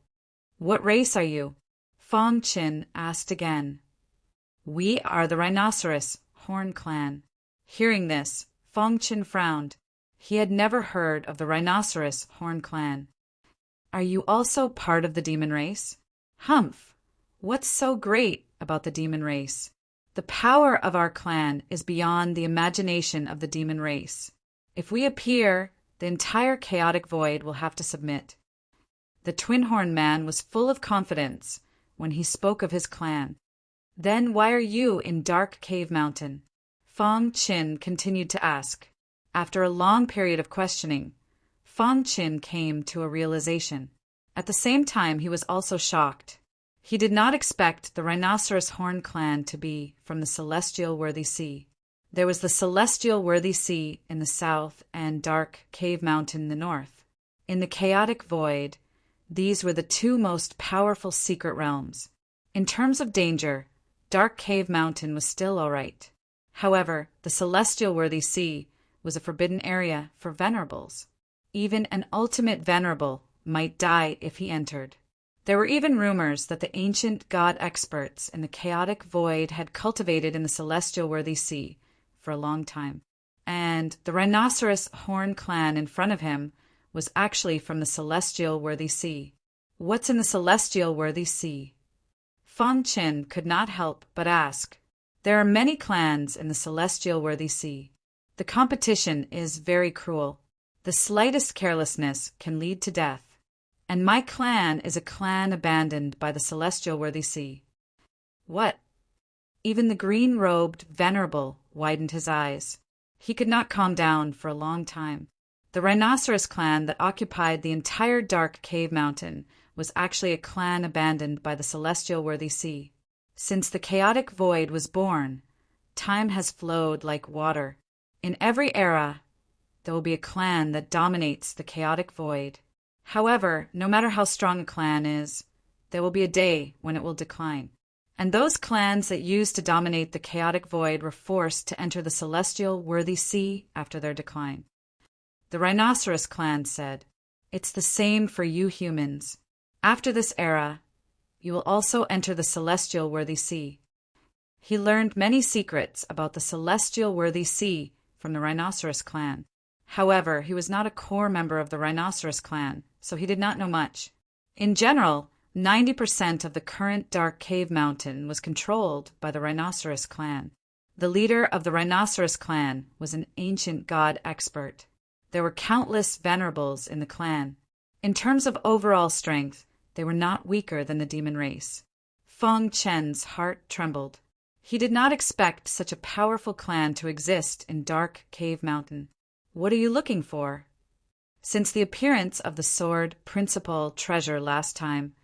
What race are you? Fong Qin asked again. We are the Rhinoceros Horn Clan. Hearing this, Fong Qin frowned. He had never heard of the Rhinoceros Horn Clan. Are you also part of the demon race? Humph! What's so great about the demon race? The power of our clan is beyond the imagination of the demon race. If we appear, the entire chaotic void will have to submit. The twin-horn man was full of confidence when he spoke of his clan. Then why are you in Dark Cave Mountain? Fong Qin continued to ask. After a long period of questioning, Fong Qin came to a realization. At the same time, he was also shocked. He did not expect the Rhinoceros Horn Clan to be from the Celestial Worthy Sea. There was the Celestial Worthy Sea in the south and Dark Cave Mountain in the north. In the chaotic void, these were the two most powerful secret realms. In terms of danger, Dark Cave Mountain was still all right. However, the Celestial Worthy Sea was a forbidden area for venerables. Even an ultimate venerable might die if he entered. There were even rumors that the ancient god experts in the chaotic void had cultivated in the Celestial Worthy Sea for a long time. And the Rhinoceros Horn Clan in front of him was actually from the Celestial Worthy Sea. What's in the Celestial Worthy Sea? Fong Qin could not help but ask. There are many clans in the celestial worthy sea. The competition is very cruel. The slightest carelessness can lead to death. And my clan is a clan abandoned by the celestial worthy sea. What? Even the green-robed venerable widened his eyes. He could not calm down for a long time. The rhinoceros clan that occupied the entire dark cave mountain was actually a clan abandoned by the celestial worthy sea. Since the chaotic void was born, time has flowed like water. In every era, there will be a clan that dominates the chaotic void. However, no matter how strong a clan is, there will be a day when it will decline. And those clans that used to dominate the chaotic void were forced to enter the celestial worthy sea after their decline. The rhinoceros clan said, "It's the same for you humans. After this era, you will also enter the celestial worthy sea." He learned many secrets about the celestial worthy sea from the rhinoceros clan. However, he was not a core member of the rhinoceros clan, so he did not know much. In general, 90% of the current dark cave mountain was controlled by the rhinoceros clan. The leader of the rhinoceros clan was an ancient god expert. There were countless venerables in the clan. In terms of overall strength, they were not weaker than the demon race. Feng Chen's heart trembled. He did not expect such a powerful clan to exist in Dark Cave Mountain. "What are you looking for?" Since the appearance of the sword principal treasure last time,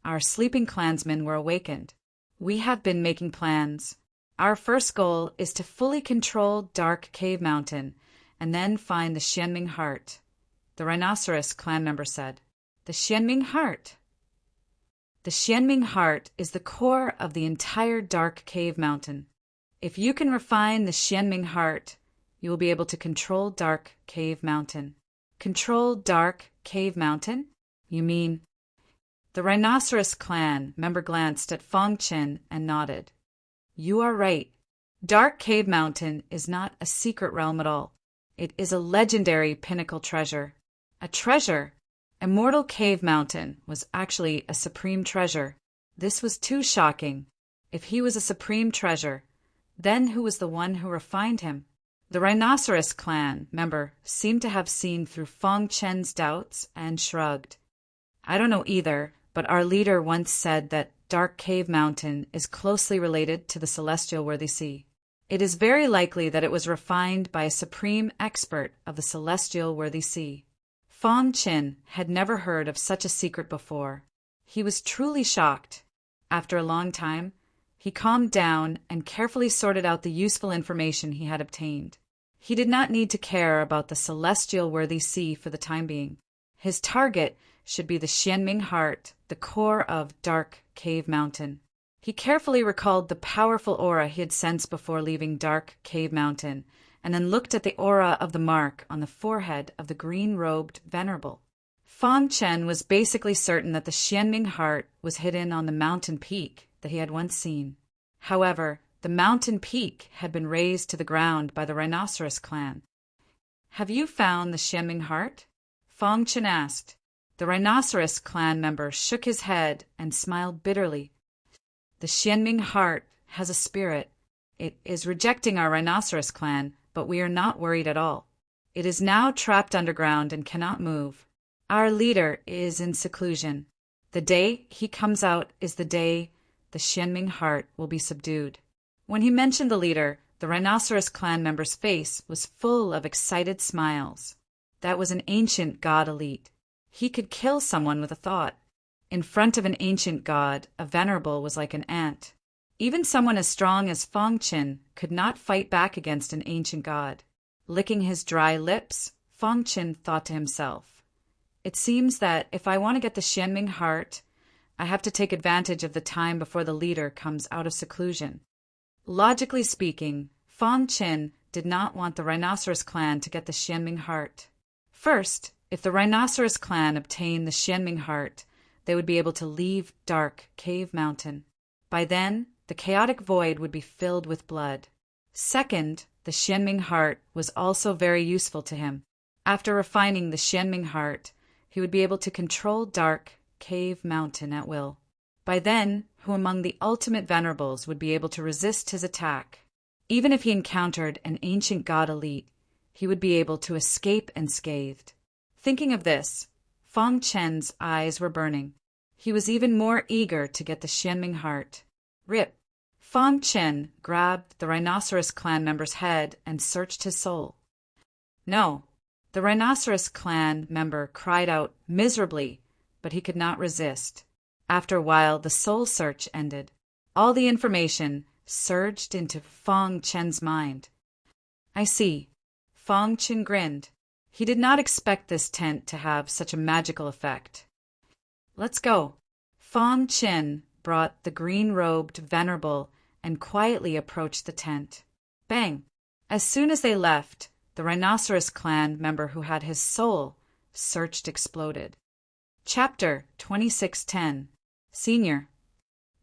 our sleeping clansmen were awakened. We have been making plans. Our first goal is to fully control Dark Cave Mountain and then find the Xianming Heart, the rhinoceros clan member said. The Xianming Heart. The Xianming Heart is the core of the entire Dark Cave Mountain. If you can refine the Xianming Heart, you will be able to control Dark Cave Mountain. Control Dark Cave Mountain? You mean? The rhinoceros clan member glanced at Feng Chen and nodded. You are right. Dark Cave Mountain is not a secret realm at all. It is a legendary pinnacle treasure. A treasure? Immortal Cave Mountain was actually a supreme treasure. This was too shocking. If he was a supreme treasure, then who was the one who refined him? The rhinoceros clan member seemed to have seen through Feng Chen's doubts and shrugged. I don't know either, but our leader once said that Dark Cave Mountain is closely related to the celestial worthy sea. It is very likely that it was refined by a supreme expert of the celestial worthy sea. Feng Chen had never heard of such a secret before. He was truly shocked. After a long time, he calmed down and carefully sorted out the useful information he had obtained. He did not need to care about the celestial worthy sea for the time being. His target should be the Xianming Heart, the core of Dark Cave Mountain. He carefully recalled the powerful aura he had sensed before leaving Dark Cave Mountain, and then looked at the aura of the mark on the forehead of the green-robed venerable. Feng Chen was basically certain that the Xianming Heart was hidden on the mountain peak that he had once seen. However, the mountain peak had been razed to the ground by the rhinoceros clan. Have you found the Xianming Heart? Feng Chen asked. The rhinoceros clan member shook his head and smiled bitterly. The Xianming Heart has a spirit. It is rejecting our rhinoceros clan, but we are not worried at all. It is now trapped underground and cannot move. Our leader is in seclusion. The day he comes out is the day the Xianming Heart will be subdued. When he mentioned the leader, the rhinoceros clan member's face was full of excited smiles. That was an ancient god elite. He could kill someone with a thought. In front of an ancient god, a venerable was like an ant. Even someone as strong as Feng Chen could not fight back against an ancient god. Licking his dry lips, Feng Chen thought to himself, "It seems that if I want to get the Xianming Heart, I have to take advantage of the time before the leader comes out of seclusion." Logically speaking, Feng Chen did not want the rhinoceros clan to get the Xianming Heart. First, if the rhinoceros clan obtained the Xianming Heart, they would be able to leave Dark Cave Mountain. By then, the chaotic void would be filled with blood. Second, the Xianming Heart was also very useful to him. After refining the Xianming Heart, he would be able to control Dark Cave Mountain at will. By then, who among the ultimate venerables would be able to resist his attack? Even if he encountered an ancient god elite, he would be able to escape unscathed. Thinking of this, Feng Chen's eyes were burning. He was even more eager to get the Xianming heart. Rip! Feng Chen grabbed the Rhinoceros clan member's head and searched his soul. No, the Rhinoceros clan member cried out miserably, but he could not resist. After a while, the soul search ended. All the information surged into Feng Chen's mind. I see. Feng Chen grinned. He did not expect this tent to have such a magical effect. Let's go. Feng Chen brought the green-robed venerable and quietly approached the tent. Bang! As soon as they left, the Rhinoceros clan member who had his soul searched exploded. Chapter 2610. Senior.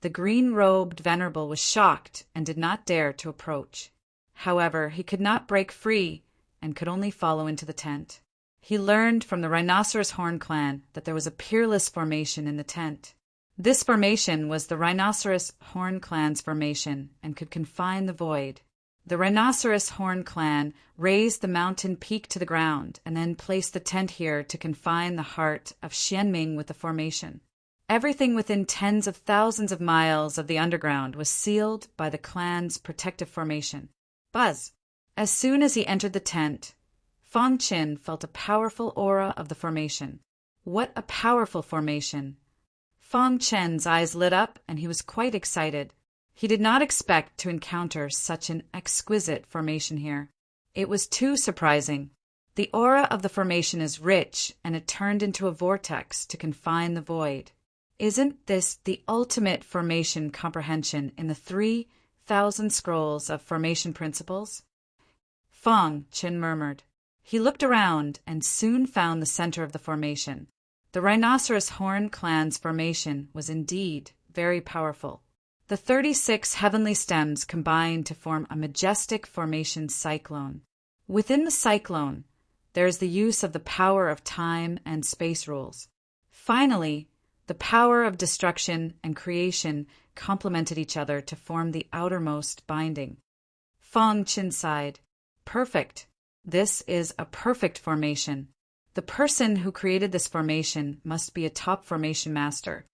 The green-robed venerable was shocked and did not dare to approach. However, he could not break free and could only follow into the tent. He learned from the Rhinoceros Horn clan that there was a peerless formation in the tent. This formation was the Rhinoceros Horn clan's formation and could confine the void. The Rhinoceros Horn clan raised the mountain peak to the ground and then placed the tent here to confine the heart of Xianming with the formation. Everything within tens of thousands of miles of the underground was sealed by the clan's protective formation. Buzz! As soon as he entered the tent, Feng Chen felt a powerful aura of the formation. What a powerful formation! Feng Chen's eyes lit up and he was quite excited. He did not expect to encounter such an exquisite formation here. It was too surprising. The aura of the formation is rich and it turned into a vortex to confine the void. Isn't this the ultimate formation comprehension in the 3,000 scrolls of formation principles? Feng Chen murmured. He looked around and soon found the center of the formation. The Rhinoceros Horn clan's formation was indeed very powerful. The 36 heavenly stems combined to form a majestic formation cyclone. Within the cyclone, there is the use of the power of time and space rules. Finally, the power of destruction and creation complemented each other to form the outermost binding. Feng Chen sighed. Perfect. This is a perfect formation. The person who created this formation must be a top formation master.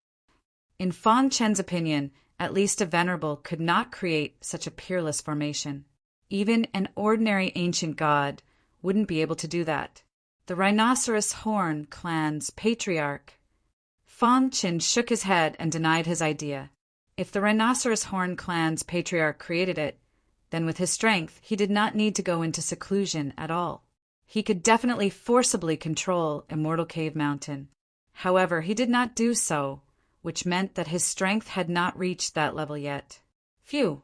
In Feng Chen's opinion, at least a venerable could not create such a peerless formation. Even an ordinary ancient god wouldn't be able to do that. The Rhinoceros Horn clan's patriarch. Feng Chen shook his head and denied his idea. If the Rhinoceros Horn clan's patriarch created it, then with his strength, he did not need to go into seclusion at all. He could definitely forcibly control Immortal Cave Mountain. However, he did not do so, which meant that his strength had not reached that level yet. Phew!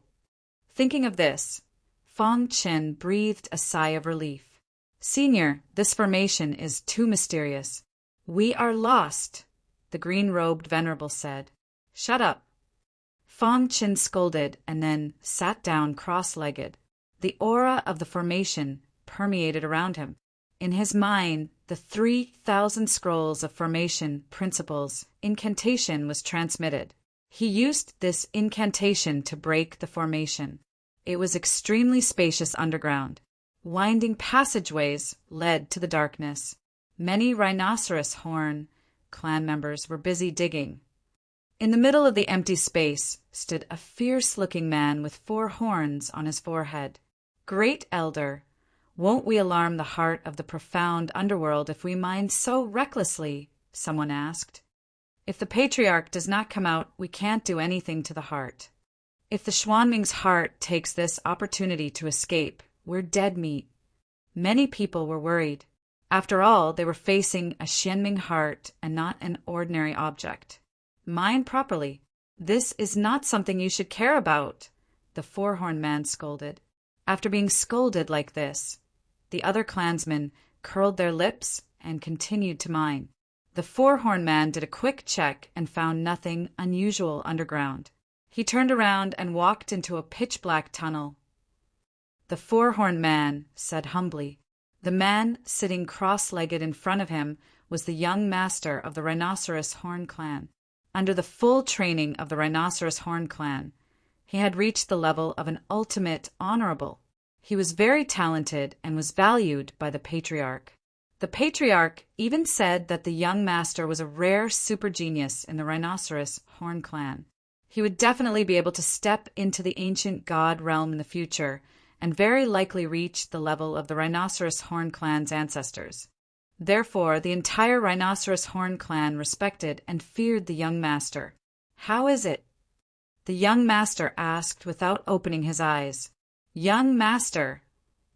Thinking of this, Feng Chen breathed a sigh of relief. Senior, this formation is too mysterious. We are lost, the green-robed venerable said. Shut up. Feng Chen scolded and then sat down cross-legged. The aura of the formation permeated around him. In his mind, the 3,000 scrolls of formation principles incantation was transmitted. He used this incantation to break the formation. It was extremely spacious underground. Winding passageways led to the darkness. Many Rhinoceros Horn clan members were busy digging. In the middle of the empty space stood a fierce-looking man with 4 horns on his forehead. Great Elder, won't we alarm the heart of the profound underworld if we mine so recklessly? Someone asked. If the patriarch does not come out, we can't do anything to the heart. If the Xuanming's heart takes this opportunity to escape, we're dead meat. Many people were worried. After all, they were facing a Xianming heart and not an ordinary object. Mine properly. This is not something you should care about, the 4-horned man scolded. After being scolded like this, the other clansmen curled their lips and continued to mine. The 4-horned man did a quick check and found nothing unusual underground. He turned around and walked into a pitch-black tunnel. The 4-horned man said humbly. The man sitting cross-legged in front of him was the young master of the Rhinoceros Horn clan. Under the full training of the Rhinoceros Horn clan, he had reached the level of an ultimate honorable. He was very talented and was valued by the Patriarch. The Patriarch even said that the young master was a rare super genius in the Rhinoceros Horn clan. He would definitely be able to step into the ancient god realm in the future and very likely reach the level of the Rhinoceros Horn clan's ancestors. Therefore, the entire Rhinoceros Horn clan respected and feared the young master. "How is it?" the young master asked without opening his eyes. "Young master,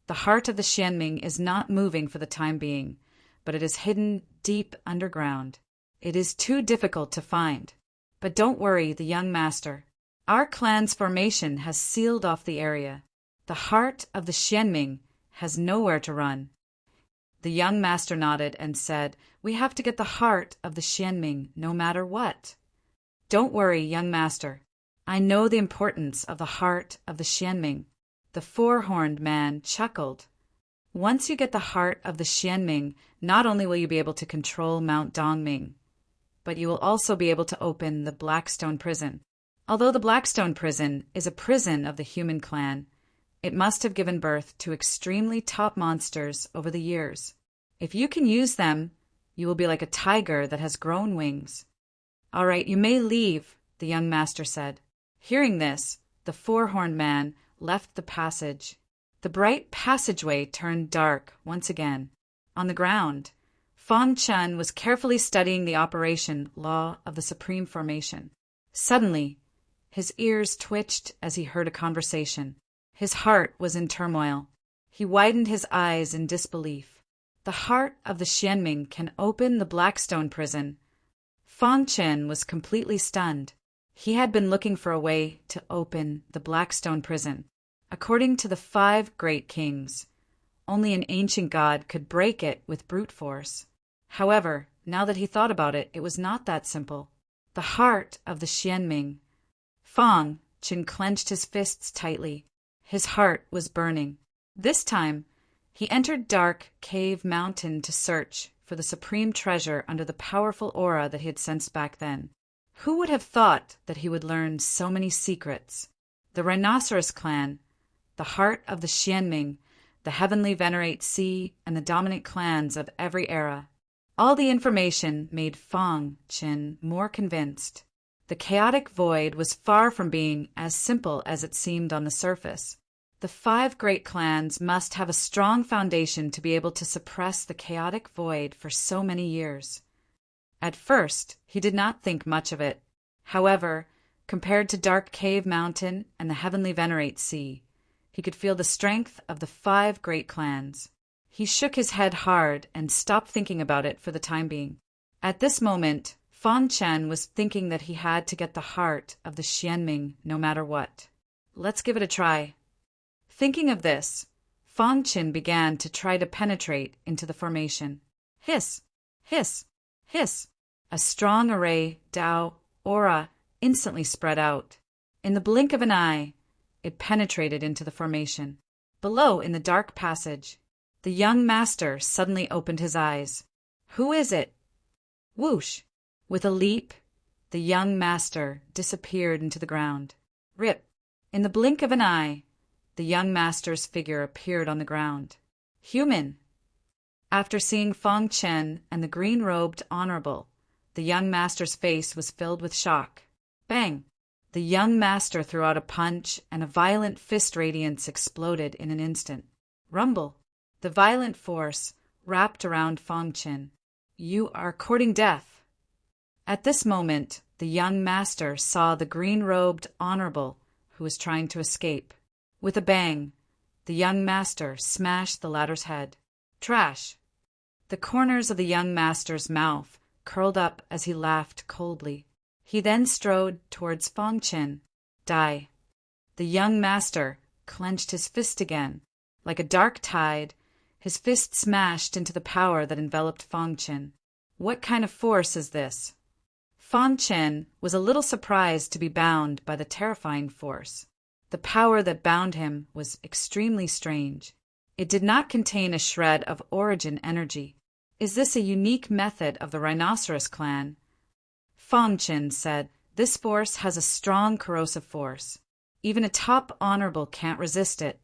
the heart of the Xianming is not moving for the time being, but it is hidden deep underground. It is too difficult to find. But don't worry, the young master. Our clan's formation has sealed off the area. The heart of the Xianming has nowhere to run." The young master nodded and said, "We have to get the heart of the Xianming no matter what." "Don't worry, young master. I know the importance of the heart of the Xianming." The four-horned man chuckled. "Once you get the heart of the Xianming, not only will you be able to control Mount Dongming, but you will also be able to open the Blackstone Prison. Although the Blackstone Prison is a prison of the human clan, it must have given birth to extremely top monsters over the years. If you can use them, you will be like a tiger that has grown wings." "All right, you may leave," the young master said. Hearing this, the four-horned man left the passage. The bright passageway turned dark once again. On the ground, Fang Chen was carefully studying the operation law of the Supreme Formation. Suddenly, his ears twitched as he heard a conversation. His heart was in turmoil. He widened his eyes in disbelief. The heart of the Xianming can open the Blackstone Prison. Fang Chen was completely stunned. He had been looking for a way to open the Blackstone Prison. According to the 5 great kings, only an ancient god could break it with brute force. However, now that he thought about it, it was not that simple. The heart of the Xianming. Fang Chen clenched his fists tightly. His heart was burning. This time, he entered Dark Cave Mountain to search for the supreme treasure under the powerful aura that he had sensed back then. Who would have thought that he would learn so many secrets? The Rhinoceros clan, the heart of the Xianming, the Heavenly Venerate Sea, and the dominant clans of every era. All the information made Fang Chen more convinced. The chaotic void was far from being as simple as it seemed on the surface. The 5 great clans must have a strong foundation to be able to suppress the chaotic void for so many years. At first, he did not think much of it. However, compared to Dark Cave Mountain and the Heavenly Venerate Sea, he could feel the strength of the 5 great clans. He shook his head hard and stopped thinking about it for the time being. At this moment, Fang Chen was thinking that he had to get the heart of the Xianming no matter what. Let's give it a try. Thinking of this, Fang Chen began to try to penetrate into the formation. Hiss! Hiss! Hiss! A strong array Dao aura instantly spread out. In the blink of an eye, it penetrated into the formation. Below, in the dark passage, the young master suddenly opened his eyes. "Who is it?" Whoosh! With a leap, the young master disappeared into the ground. Rip! In the blink of an eye, the young master's figure appeared on the ground. Human! After seeing Fang Chen and the green-robed honorable, the young master's face was filled with shock. Bang! The young master threw out a punch, and a violent fist radiance exploded in an instant. Rumble! The violent force wrapped around Fang Chen. "You are courting death." At this moment, the young master saw the green-robed honorable who was trying to escape. With a bang, the young master smashed the latter's head. Trash! The corners of the young master's mouth curled up as he laughed coldly. He then strode towards Fang Chen. Die! The young master clenched his fist again. Like a dark tide, his fist smashed into the power that enveloped Fang Chen. What kind of force is this? Fang Chen was a little surprised to be bound by the terrifying force. The power that bound him was extremely strange. It did not contain a shred of origin energy. Is this a unique method of the Rhinoceros clan? Fang Qin said, "This force has a strong corrosive force. Even a top honorable can't resist it."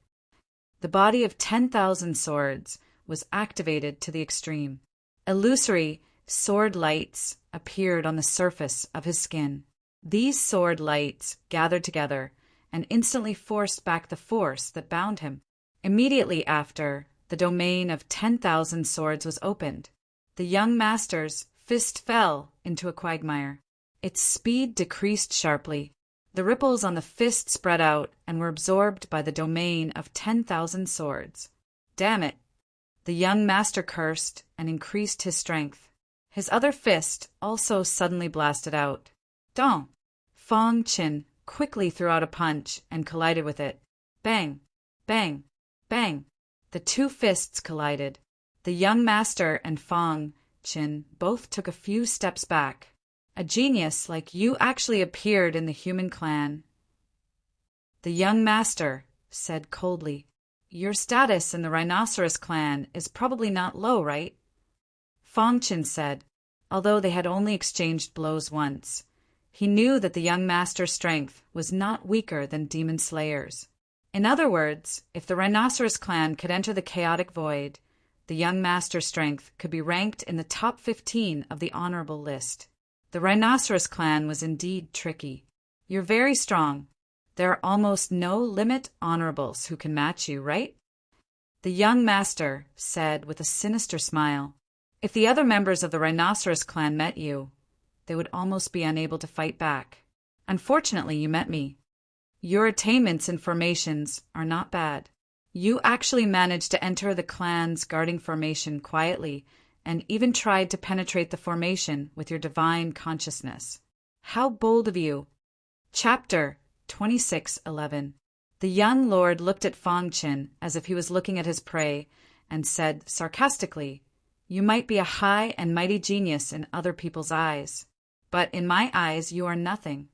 The body of 10,000 swords was activated to the extreme. Illusory sword lights appeared on the surface of his skin. These sword lights gathered together and instantly forced back the force that bound him. Immediately after, the domain of 10,000 swords was opened. The young master's fist fell into a quagmire. Its speed decreased sharply. The ripples on the fist spread out and were absorbed by the domain of 10,000 swords. Damn it! The young master cursed and increased his strength. His other fist also suddenly blasted out. Dong! Fang Qin quickly threw out a punch and collided with it. Bang! Bang! Bang! The two fists collided. The young master and Fang Qin both took a few steps back. "A genius like you actually appeared in the human clan." The young master said coldly, "Your status in the rhinoceros clan is probably not low, right?" Fang Qin said, although they had only exchanged blows once. He knew that the young master's strength was not weaker than Demon Slayer's. In other words, if the rhinoceros clan could enter the chaotic void, the young master's strength could be ranked in the top 15 of the honorable list. The rhinoceros clan was indeed tricky. "You're very strong. There are almost no limit honorables who can match you, right?" The young master said with a sinister smile. "If the other members of the rhinoceros clan met you, they would almost be unable to fight back. Unfortunately, you met me. Your attainments and formations are not bad. You actually managed to enter the clan's guarding formation quietly and even tried to penetrate the formation with your divine consciousness. How bold of you!" Chapter 26:11. The young lord looked at Fang Qin as if he was looking at his prey and said sarcastically, "You might be a high and mighty genius in other people's eyes, but in my eyes you are nothing.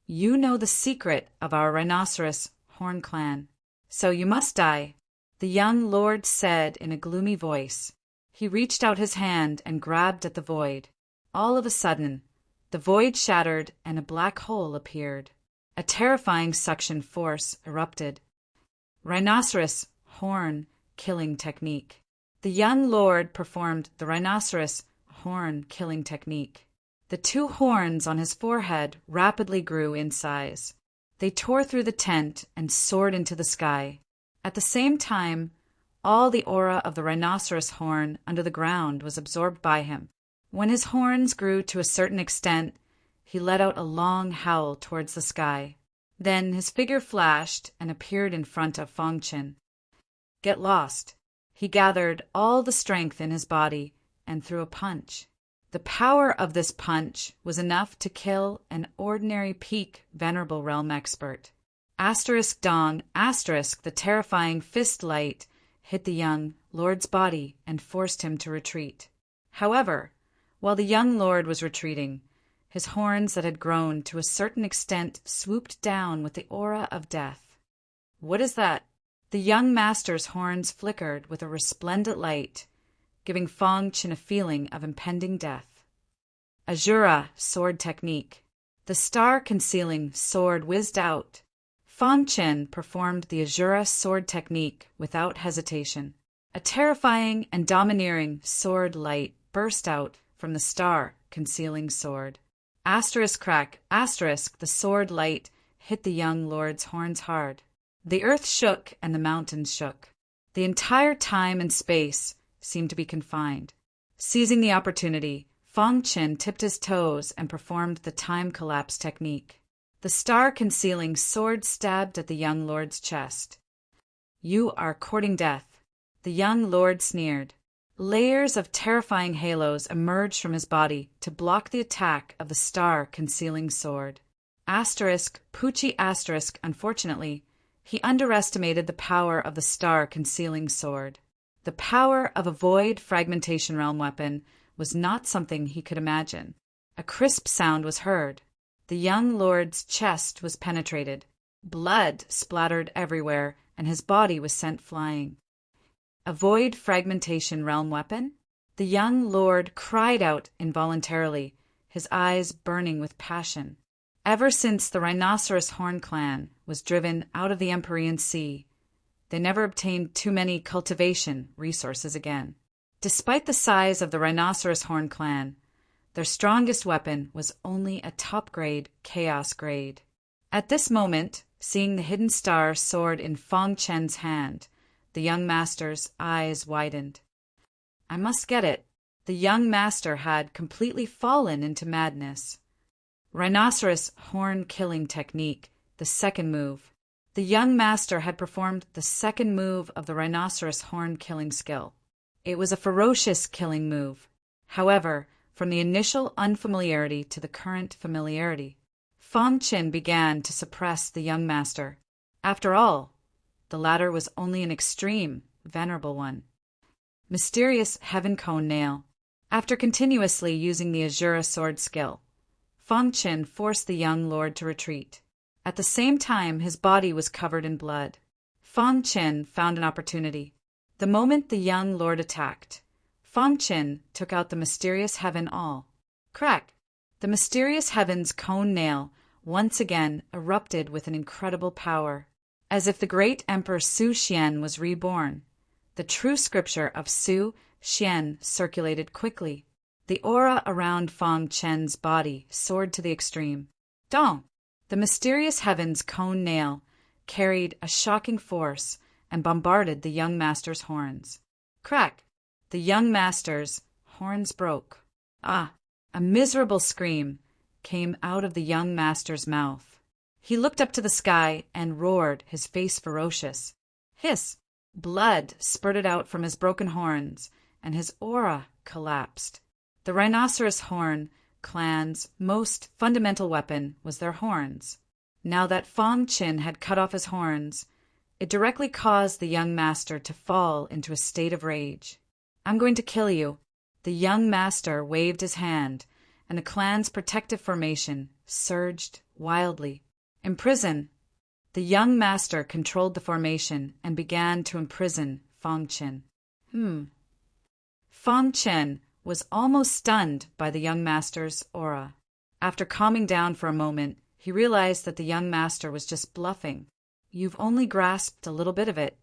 You know the secret of our rhinoceros horn clan, so you must die," the young lord said in a gloomy voice. He reached out his hand and grabbed at the void. All of a sudden, the void shattered and a black hole appeared. A terrifying suction force erupted. Rhinoceros horn killing technique. The young lord performed the rhinoceros horn killing technique. The two horns on his forehead rapidly grew in size. They tore through the tent and soared into the sky. At the same time, all the aura of the rhinoceros horn under the ground was absorbed by him. When his horns grew to a certain extent, he let out a long howl towards the sky. Then his figure flashed and appeared in front of Fang Qin. "Get lost." He gathered all the strength in his body and threw a punch. The power of this punch was enough to kill an ordinary peak venerable realm expert. Dong, the terrifying fist light hit the young lord's body and forced him to retreat. However, while the young lord was retreating, his horns that had grown to a certain extent swooped down with the aura of death. "What is that?" The young master's horns flickered with a resplendent light, giving Fang Qin a feeling of impending death. Azura sword technique. The star-concealing sword whizzed out. Fang Qin performed the Azura sword technique without hesitation. A terrifying and domineering sword light burst out from the star-concealing sword. Crack, the sword light hit the young lord's horns hard. The earth shook and the mountains shook. The entire time and space seemed to be confined. Seizing the opportunity, Fang Qin tipped his toes and performed the time collapse technique. The star-concealing sword stabbed at the young lord's chest. "You are courting death," the young lord sneered. Layers of terrifying halos emerged from his body to block the attack of the star-concealing sword. Unfortunately, he underestimated the power of the star-concealing sword. The power of a void fragmentation realm weapon was not something he could imagine. A crisp sound was heard. The young lord's chest was penetrated. Blood splattered everywhere, and his body was sent flying. A void fragmentation realm weapon? The young lord cried out involuntarily, his eyes burning with passion. Ever since the Rhinoceros Horn clan was driven out of the Empyrean Sea, they never obtained too many cultivation resources again. Despite the size of the Rhinoceros Horn clan, their strongest weapon was only a top-grade Chaos grade. At this moment, seeing the hidden star sword in Fong Chen's hand, the young master's eyes widened. I must get it. The young master had completely fallen into madness. Rhinoceros Horn killing technique, the second move. The young master had performed the second move of the Rhinoceros Horn killing skill. It was a ferocious killing move. However, from the initial unfamiliarity to the current familiarity, Fong Chen began to suppress the young master. After all, the latter was only an extreme, venerable one. Mysterious Heaven Cone Nail. After continuously using the Azura sword skill, Fong Chen forced the young lord to retreat. At the same time, his body was covered in blood. Fong Chen found an opportunity. The moment the young lord attacked, Fong Chen took out the mysterious heaven all. Crack! The mysterious heaven's cone nail once again erupted with an incredible power. As if the great Emperor Su Xian was reborn, the true scripture of Su Xian circulated quickly. The aura around Fong Chen's body soared to the extreme. Dong! The mysterious heaven's cone nail carried a shocking force and bombarded the young master's horns. Crack! The young master's horns broke. Ah! A miserable scream came out of the young master's mouth. He looked up to the sky and roared, his face ferocious. Hiss! Blood spurted out from his broken horns, and his aura collapsed. The Rhinoceros Horn clan's most fundamental weapon was their horns. Now that Fong Chen had cut off his horns, it directly caused the young master to fall into a state of rage. I'm going to kill you. The young master waved his hand, and the clan's protective formation surged wildly. Imprison! The young master controlled the formation and began to imprison Fong Chen. Fong Chen was almost stunned by the young master's aura. After calming down for a moment, he realized that the young master was just bluffing. You've only grasped a little bit of it.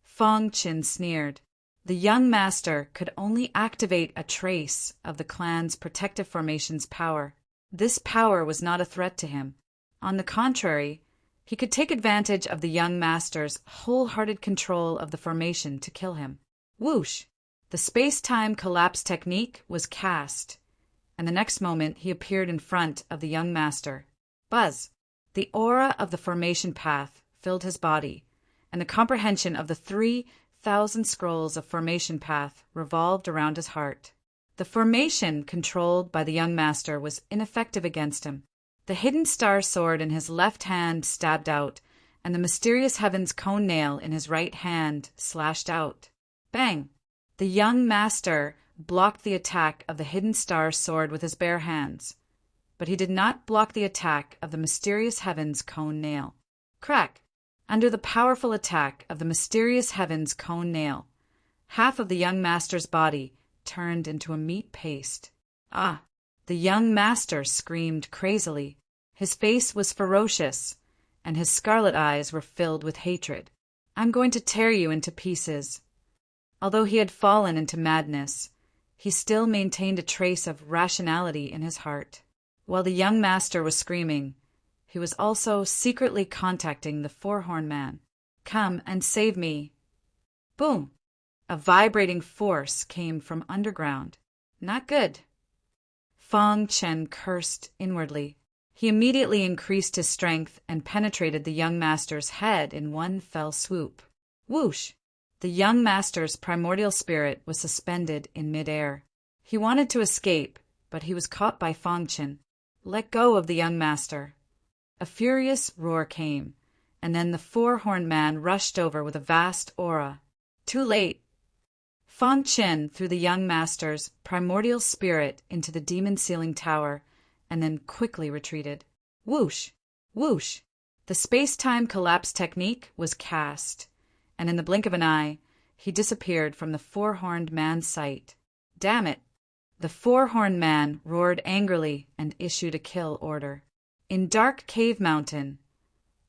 Fong Chen sneered. The young master could only activate a trace of the clan's protective formation's power. This power was not a threat to him. On the contrary, he could take advantage of the young master's wholehearted control of the formation to kill him. Whoosh! The space-time collapse technique was cast, and the next moment he appeared in front of the young master. Buzz! The aura of the formation path filled his body, and the comprehension of the 3,000 scrolls of formation path revolved around his heart. The formation controlled by the young master was ineffective against him. The hidden star sword in his left hand stabbed out, and the mysterious heaven's cone nail in his right hand slashed out. Bang! The young master blocked the attack of the hidden star sword with his bare hands, but he did not block the attack of the mysterious heaven's cone nail. Crack! Under the powerful attack of the mysterious heaven's cone nail, half of the young master's body turned into a meat paste. Ah! The young master screamed crazily. His face was ferocious, and his scarlet eyes were filled with hatred. I'm going to tear you into pieces. Although he had fallen into madness, he still maintained a trace of rationality in his heart. While the young master was screaming, he was also secretly contacting the four-horned man. Come and save me. Boom! A vibrating force came from underground. Not good. Fong Chen cursed inwardly. He immediately increased his strength and penetrated the young master's head in one fell swoop. Whoosh! The young master's primordial spirit was suspended in midair. He wanted to escape, but he was caught by Fong Chen. Let go of the young master. A furious roar came, and then the four-horned man rushed over with a vast aura. Too late. Fong Chen threw the young master's primordial spirit into the demon ceiling tower, and then quickly retreated. Whoosh! Whoosh! The space-time collapse technique was cast, and in the blink of an eye, he disappeared from the four-horned man's sight. Damn it! The four-horned man roared angrily and issued a kill order. In Dark Cave Mountain,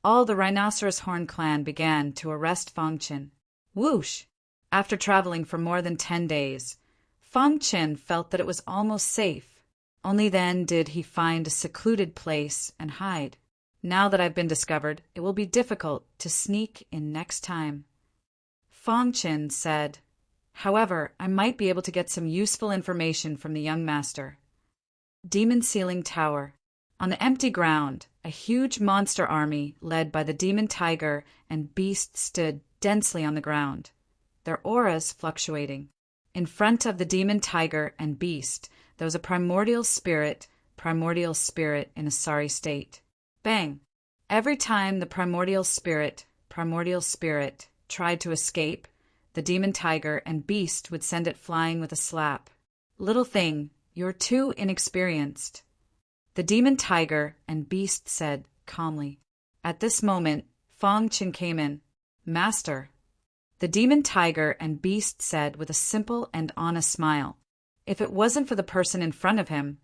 all the Rhinoceros Horn clan began to arrest Fang Qin. Whoosh! After traveling for more than 10 days, Fang Qin felt that it was almost safe. Only then did he find a secluded place and hide. Now that I've been discovered, it will be difficult to sneak in next time. Fang Qin said, however, I might be able to get some useful information from the young master. Demon Ceiling Tower. On the empty ground, a huge monster army led by the demon tiger and beast stood densely on the ground, their auras fluctuating. In front of the demon tiger and beast, there was a primordial spirit in a sorry state. Bang! Every time the primordial spirit, tried to escape, the demon tiger and beast would send it flying with a slap. Little thing, you're too inexperienced. The demon tiger and beast said calmly. At this moment, Fang Qin came in. Master. The demon tiger and beast said with a simple and honest smile. If it wasn't for the person in front of him,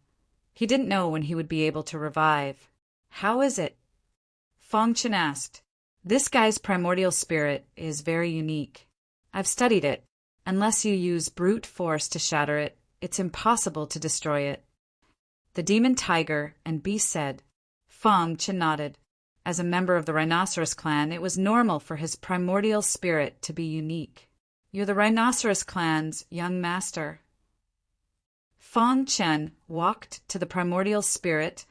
he didn't know when he would be able to revive. How is it? Fang Qin asked. This guy's primordial spirit is very unique. I've studied it. Unless you use brute force to shatter it, it's impossible to destroy it. The demon tiger and beast said. Fang Qin nodded. As a member of the Rhinoceros clan, it was normal for his primordial spirit to be unique. You're the Rhinoceros clan's young master. Fang Qin walked to the primordial spirit,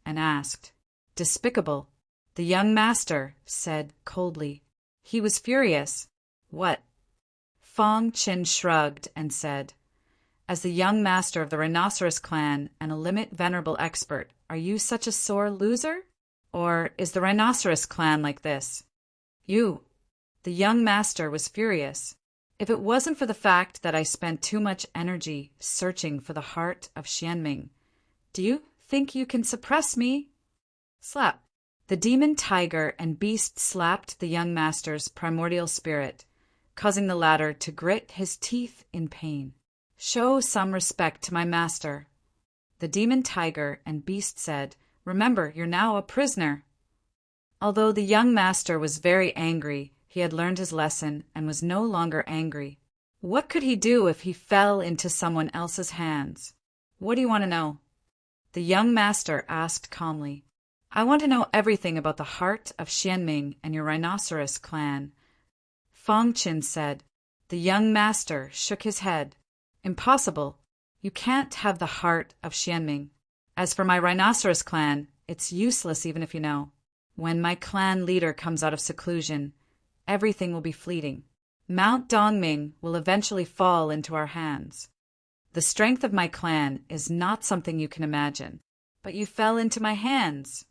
and asked. Despicable. The young master said coldly. He was furious. What? Fang Qin shrugged and said, as the young master of the Rhinoceros clan and a limit venerable expert, are you such a sore loser? Or is the Rhinoceros clan like this? You. The young master was furious. If it wasn't for the fact that I spent too much energy searching for the heart of Xianming, do you think you can suppress me? Slap. The demon tiger and beast slapped the young master's primordial spirit, causing the latter to grit his teeth in pain. Show some respect to my master. The demon tiger and beast said, remember, you're now a prisoner. Although the young master was very angry, he had learned his lesson and was no longer angry. What could he do if he fell into someone else's hands? What do you want to know? The young master asked calmly. I want to know everything about the heart of Xianming and your Rhinoceros clan. Fang Qin said. The young master shook his head. Impossible. You can't have the heart of Xianming. As for my Rhinoceros clan, it's useless even if you know. When my clan leader comes out of seclusion, everything will be fleeting. Mount Dongming will eventually fall into our hands. The strength of my clan is not something you can imagine. But you fell into my hands.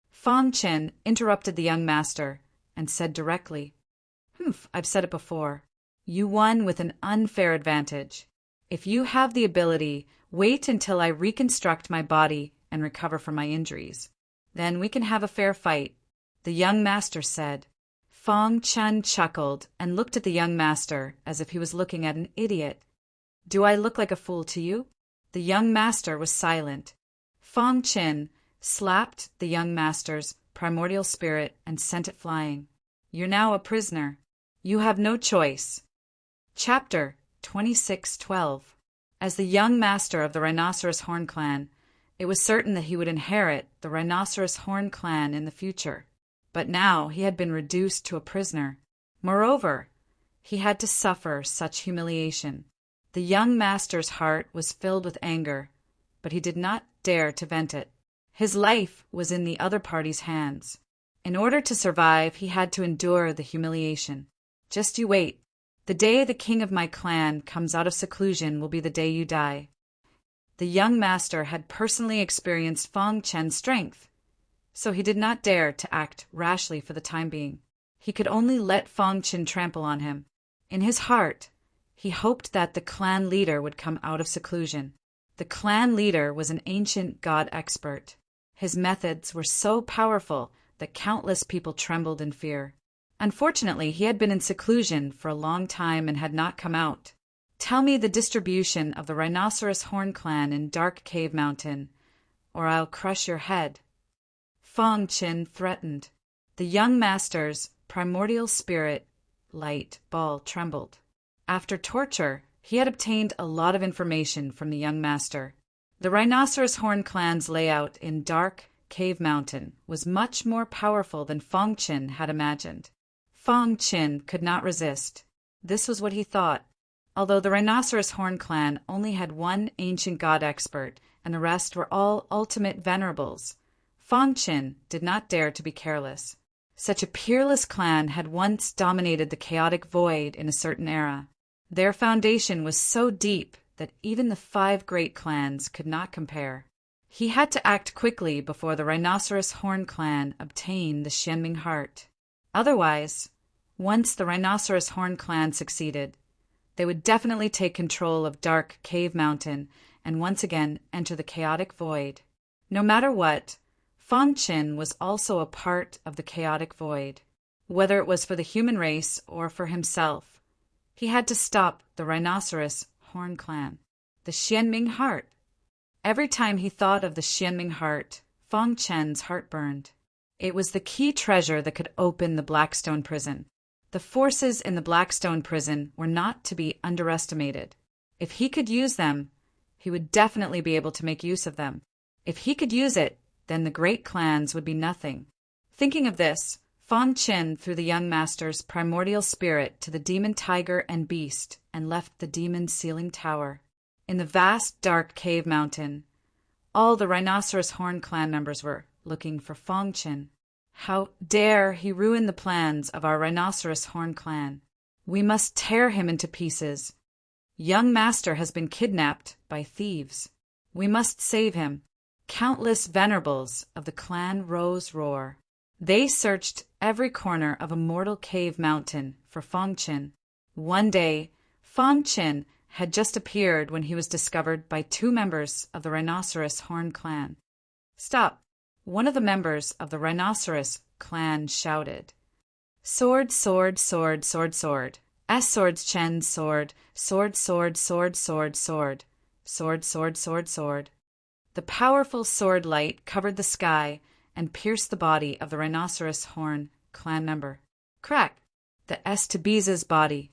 Fang Qin interrupted the young master and said directly, I've said it before. You won with an unfair advantage. If you have the ability, wait until I reconstruct my body and recover from my injuries. Then we can have a fair fight, the young master said. Fang Qin chuckled and looked at the young master as if he was looking at an idiot. Do I look like a fool to you? The young master was silent. Fang Qin slapped the young master's primordial spirit and sent it flying. You're now a prisoner. You have no choice. Chapter 26:12. As the young master of the Rhinoceros Horn clan, it was certain that he would inherit the Rhinoceros Horn clan in the future. But now he had been reduced to a prisoner. Moreover, he had to suffer such humiliation. The young master's heart was filled with anger, but he did not dare to vent it. His life was in the other party's hands. In order to survive, he had to endure the humiliation. Just you wait. The day the king of my clan comes out of seclusion will be the day you die. The young master had personally experienced Fang Qin's strength, so he did not dare to act rashly for the time being. He could only let Fang Qin trample on him. In his heart, he hoped that the clan leader would come out of seclusion. The clan leader was an ancient god expert. His methods were so powerful that countless people trembled in fear. Unfortunately, he had been in seclusion for a long time and had not come out. Tell me the distribution of the Rhinoceros Horn Clan in Dark Cave Mountain, or I'll crush your head." Fong Qin threatened. The young master's primordial spirit light ball trembled. After torture, he had obtained a lot of information from the young master. The Rhinoceros Horn Clan's layout in Dark Cave Mountain was much more powerful than Fong Qin had imagined. Fong Qin could not resist. This was what he thought. Although the Rhinoceros Horn Clan only had one ancient god expert and the rest were all ultimate venerables, Fong Qin did not dare to be careless. Such a peerless clan had once dominated the chaotic void in a certain era. Their foundation was so deep that even the 5 great clans could not compare. He had to act quickly before the Rhinoceros Horn Clan obtained the Xianming Heart. Otherwise, once the Rhinoceros Horn Clan succeeded, they would definitely take control of Dark Cave Mountain and once again enter the chaotic void. No matter what, Fong Qin was also a part of the chaotic void. Whether it was for the human race or for himself, he had to stop the Rhinoceros Horn Clan. The Xianming Heart. Every time he thought of the Xianming Heart, Fong Qin's heart burned. It was the key treasure that could open the Blackstone prison. The forces in the Blackstone prison were not to be underestimated. If he could use them, he would definitely be able to make use of them. If he could use it, then the great clans would be nothing. Thinking of this, Fong Qin threw the young master's primordial spirit to the demon tiger and beast and left the demon sealing tower. In the vast dark cave mountain, all the Rhinoceros Horn Clan members were looking for Fong Qin. How dare he ruin the plans of our Rhinoceros Horn Clan? We must tear him into pieces. Young master has been kidnapped by thieves. We must save him. Countless venerables of the clan rose roar. They searched every corner of Immortal Cave Mountain for Fong Qin. One day, Fong Qin had just appeared when he was discovered by 2 members of the Rhinoceros Horn Clan. "Stop!" One of the members of the Rhinoceros Clan shouted. "Sword, sword, sword, sword, sword. Swords, Chen, sword, sword, sword, sword, sword, sword, sword, sword, sword, sword." The powerful sword light covered the sky and pierced the body of the Rhinoceros Horn Clan member. Crack! The to Biza's body.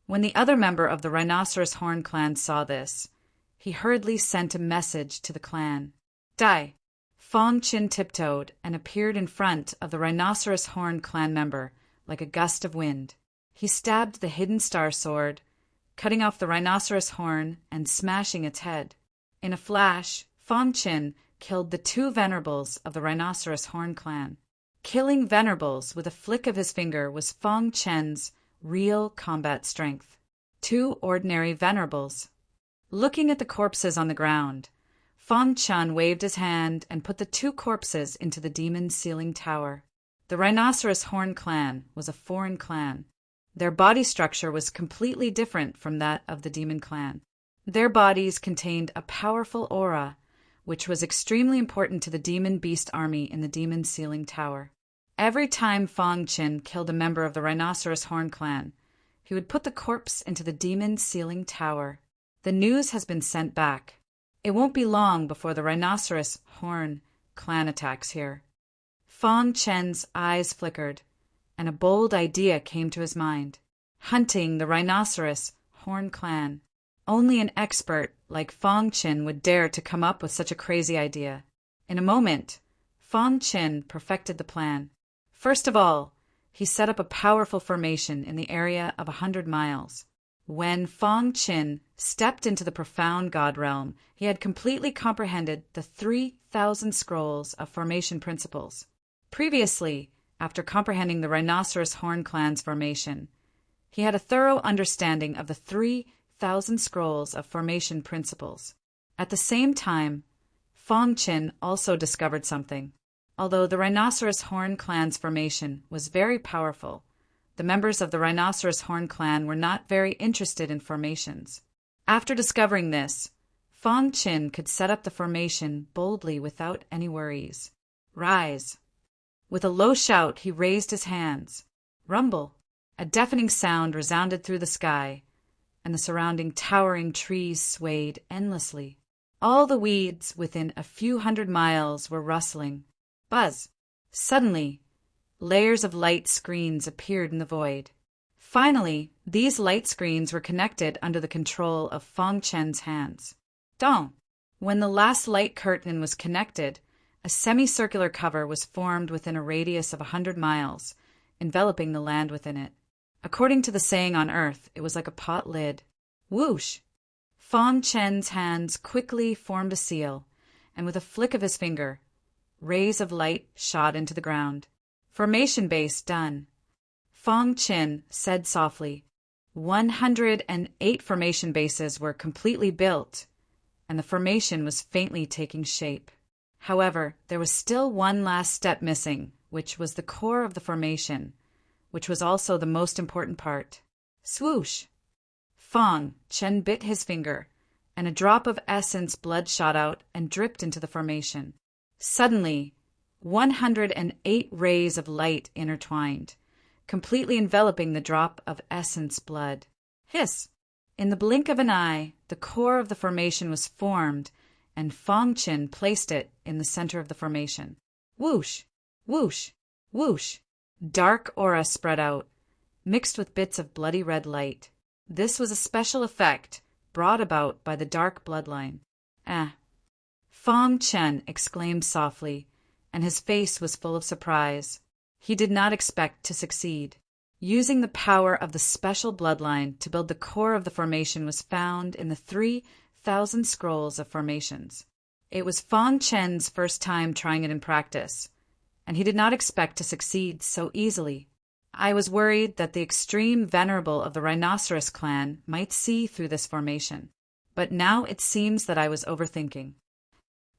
When the other member of the Rhinoceros Horn Clan saw this, he hurriedly sent a message to the clan. "Die!" Fong Qin tiptoed and appeared in front of the Rhinoceros Horn Clan member like a gust of wind. He stabbed the hidden star sword, cutting off the rhinoceros horn and smashing its head. In a flash, Fong Qin killed the 2 venerables of the Rhinoceros Horn Clan. Killing venerables with a flick of his finger was Fong Qin's real combat strength. 2 ordinary venerables. Looking at the corpses on the ground, Fong Qin waved his hand and put the 2 corpses into the demon sealing tower. The Rhinoceros Horn Clan was a foreign clan. Their body structure was completely different from that of the demon clan. Their bodies contained a powerful aura, which was extremely important to the demon beast army in the demon sealing tower. Every time Fong Qin killed a member of the Rhinoceros Horn Clan, he would put the corpse into the demon sealing tower. The news has been sent back. It won't be long before the Rhinoceros Horn Clan attacks here. Fong Qin's eyes flickered, and a bold idea came to his mind. Hunting the Rhinoceros Horn Clan. Only an expert like Fong Qin would dare to come up with such a crazy idea. In a moment, Fong Qin perfected the plan. First of all, he set up a powerful formation in the area of 100 miles. When Fong Qin stepped into the profound god realm, he had completely comprehended the 3,000 scrolls of formation principles. Previously, after comprehending the Rhinoceros Horn Clan's formation, he had a thorough understanding of the 3,000 scrolls of formation principles. At the same time, Fong Qin also discovered something. Although the Rhinoceros Horn Clan's formation was very powerful, the members of the Rhinoceros Horn Clan were not very interested in formations. After discovering this, Fong Qin could set up the formation boldly without any worries. Rise! With a low shout, he raised his hands. Rumble! A deafening sound resounded through the sky, and the surrounding towering trees swayed endlessly. All the weeds within a few hundred miles were rustling. Buzz! Suddenly, layers of light screens appeared in the void. Finally, these light screens were connected under the control of Feng Chen's hands. Dong! When the last light curtain was connected, a semicircular cover was formed within a radius of 100 miles, enveloping the land within it. According to the saying on Earth, it was like a pot lid. Whoosh! Feng Chen's hands quickly formed a seal, and with a flick of his finger, rays of light shot into the ground. Formation base done. Feng Chen said softly. 108 formation bases were completely built, and the formation was faintly taking shape. However, there was still one last step missing, which was the core of the formation, which was also the most important part. Swoosh! Feng Chen bit his finger, and a drop of essence blood shot out and dripped into the formation. Suddenly, 108 rays of light intertwined, completely enveloping the drop of essence blood. Hiss! In the blink of an eye, the core of the formation was formed, and Feng Chen placed it in the center of the formation. Whoosh! Whoosh! Whoosh! Dark aura spread out, mixed with bits of bloody red light. This was a special effect brought about by the dark bloodline. Ah! Feng Chen exclaimed softly, and his face was full of surprise. He did not expect to succeed. Using the power of the special bloodline to build the core of the formation was found in the 3,000 scrolls of formations. It was Feng Chen's first time trying it in practice, and he did not expect to succeed so easily. I was worried that the extreme venerable of the Rhinoceros clan might see through this formation, but now it seems that I was overthinking.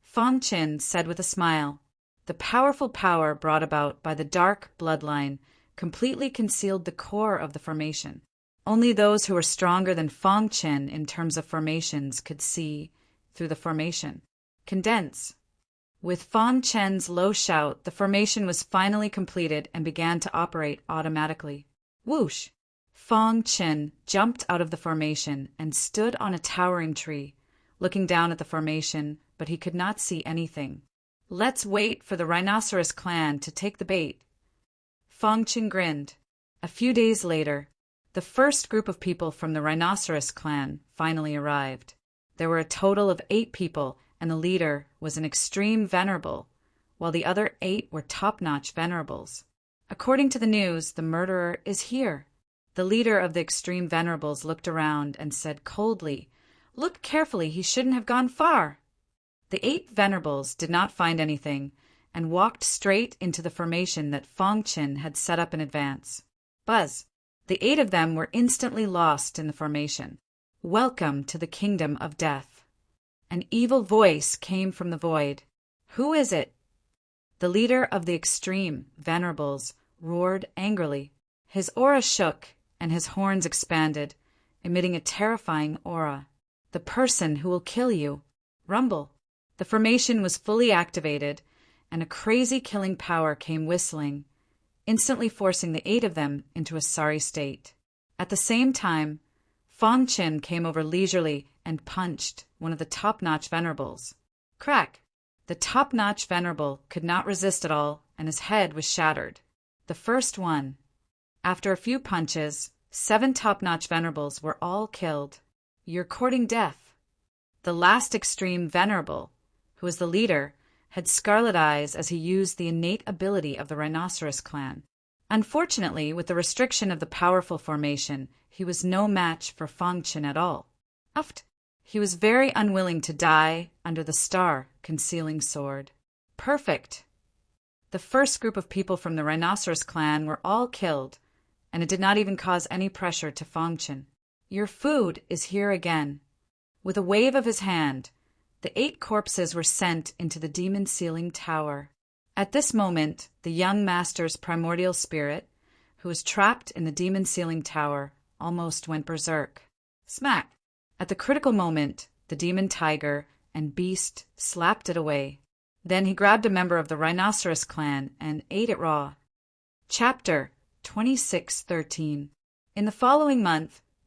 Feng Chen said with a smile, "The powerful power brought about by the dark bloodline completely concealed the core of the formation. Only those who were stronger than Feng Chen in terms of formations could see through the formation. Condense." With Feng Chen's low shout, the formation was finally completed and began to operate automatically. Whoosh! Feng Chen jumped out of the formation and stood on a towering tree, looking down at the formation, but he could not see anything. "Let's wait for the Rhinoceros clan to take the bait." Feng Chen grinned. A few days later, the first group of people from the Rhinoceros clan finally arrived. There were a total of 8 people, and the leader was an extreme venerable, while the other 8 were top-notch venerables. According to the news, the murderer is here. The leader of the extreme venerables looked around and said coldly, "Look carefully, he shouldn't have gone far." The 8 venerables did not find anything, and walked straight into the formation that Feng Chen had set up in advance. Buzz! The 8 of them were instantly lost in the formation. "Welcome to the kingdom of death." An evil voice came from the void. "Who is it?" The leader of the extreme venerables roared angrily. His aura shook, and his horns expanded, emitting a terrifying aura. "The person who will kill you." Rumble! The formation was fully activated, and a crazy killing power came whistling, instantly forcing the 8 of them into a sorry state. At the same time, Feng Chen came over leisurely and punched one of the top-notch venerables. Crack! The top-notch venerable could not resist at all, and his head was shattered. The first one. After a few punches, 7 top-notch venerables were all killed. "You're courting death." The last extreme venerable, who was the leader, had scarlet eyes as he used the innate ability of the Rhinoceros clan. Unfortunately, with the restriction of the powerful formation, he was no match for Feng Chen at all. Uft! He was very unwilling to die under the star-concealing sword. Perfect! The first group of people from the Rhinoceros clan were all killed, and it did not even cause any pressure to Feng Chen. "Your food is here again." With a wave of his hand, the 8 corpses were sent into the demon sealing tower. At this moment, the young master's primordial spirit, who was trapped in the demon sealing tower, almost went berserk. Smack! At the critical moment, the demon tiger and beast slapped it away. Then he grabbed a member of the Rhinoceros clan and ate it raw. Chapter 2613. In the following month,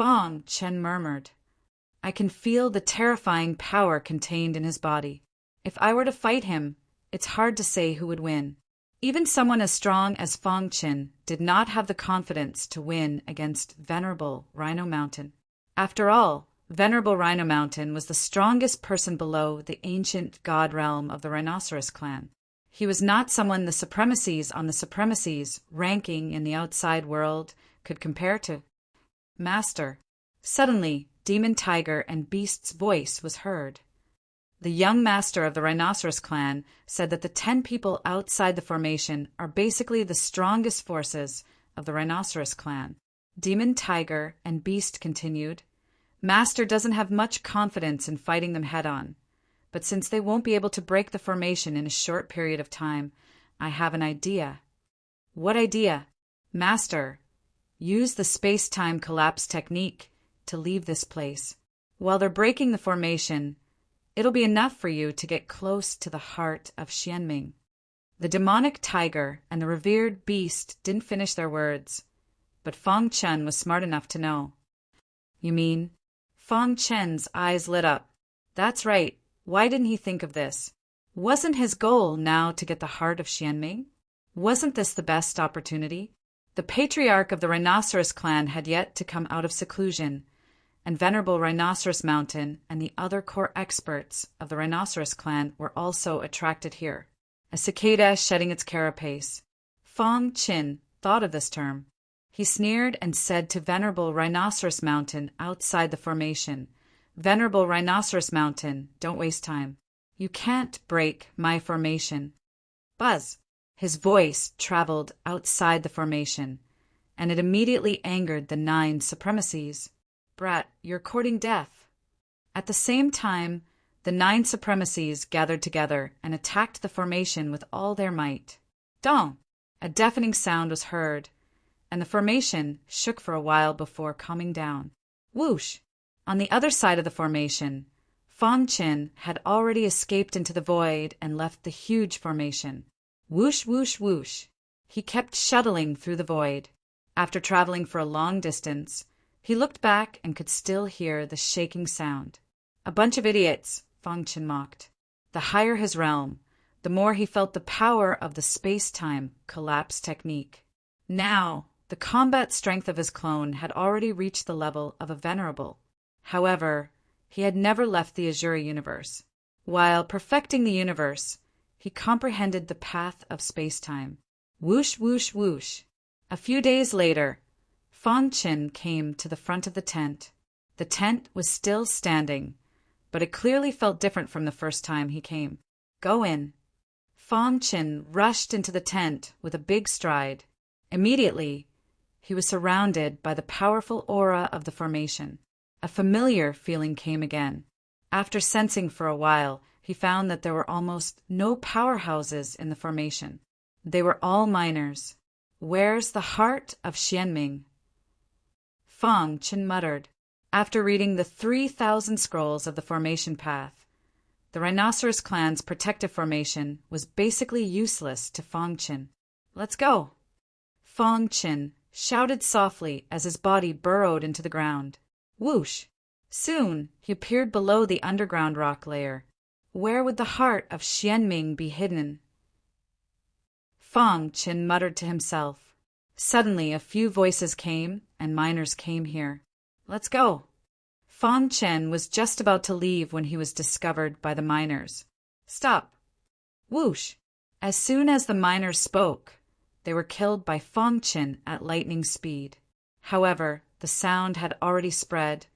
Fong Chen murmured. I can feel the terrifying power contained in his body. If I were to fight him, it's hard to say who would win. Even someone as strong as Fong Chen did not have the confidence to win against Venerable Rhino Mountain. After all, Venerable Rhino Mountain was the strongest person below the ancient god realm of the Rhinoceros clan. He was not someone the supremacies on the supremacies ranking in the outside world could compare to. Master. Suddenly, Demon Tiger and Beast's voice was heard. The young master of the Rhinoceros clan said that the 10 people outside the formation are basically the strongest forces of the Rhinoceros clan. Demon Tiger and Beast continued. Master doesn't have much confidence in fighting them head-on, but since they won't be able to break the formation in a short period of time, I have an idea. What idea? Master, use the space-time collapse technique to leave this place. While they're breaking the formation, it'll be enough for you to get close to the heart of Xianming. The demonic tiger and the revered beast didn't finish their words, but Fong Chen was smart enough to know. You mean? Fong Chen's eyes lit up. That's right. Why didn't he think of this? Wasn't his goal now to get the heart of Xianming? Wasn't this the best opportunity? The patriarch of the Rhinoceros clan had yet to come out of seclusion, and Venerable Rhinoceros Mountain and the other core experts of the Rhinoceros clan were also attracted here. A cicada shedding its carapace. Fong Chen thought of this term. He sneered and said to Venerable Rhinoceros Mountain outside the formation, Venerable Rhinoceros Mountain, don't waste time. You can't break my formation. Buzz. His voice traveled outside the formation, and it immediately angered the 9 supremacies. Brat, you're courting death. At the same time, the 9 supremacies gathered together and attacked the formation with all their might. Dong! A deafening sound was heard, and the formation shook for a while before calming down. Whoosh! On the other side of the formation, Fong Chen had already escaped into the void and left the huge formation. Whoosh, whoosh, whoosh. He kept shuttling through the void. After traveling for a long distance, he looked back and could still hear the shaking sound. A bunch of idiots, Fong Chen mocked. The higher his realm, the more he felt the power of the space-time collapse technique. Now, the combat strength of his clone had already reached the level of a venerable. However, he had never left the Azure universe. While perfecting the universe, he comprehended the path of space-time. Whoosh, whoosh, whoosh. A few days later, Fong Chen came to the front of the tent. The tent was still standing, but it clearly felt different from the first time he came. Go in. Fong Chen rushed into the tent with a big stride. Immediately, he was surrounded by the powerful aura of the formation. A familiar feeling came again. After sensing for a while, he found that there were almost no powerhouses in the formation. They were all miners. Where's the heart of Xianming? Fong Chen muttered. After reading the 3,000 scrolls of the formation path, the Rhinoceros clan's protective formation was basically useless to Fong Chen. Let's go! Fong Chen shouted softly as his body burrowed into the ground. Whoosh! Soon he appeared below the underground rock layer. Where would the heart of Xianming be hidden? Fong Chen muttered to himself. Suddenly a few voices came, and miners came here. Let's go! Fong Chen was just about to leave when he was discovered by the miners. Stop! Whoosh! As soon as the miners spoke, they were killed by Fong Chen at lightning speed. However, the sound had already spread,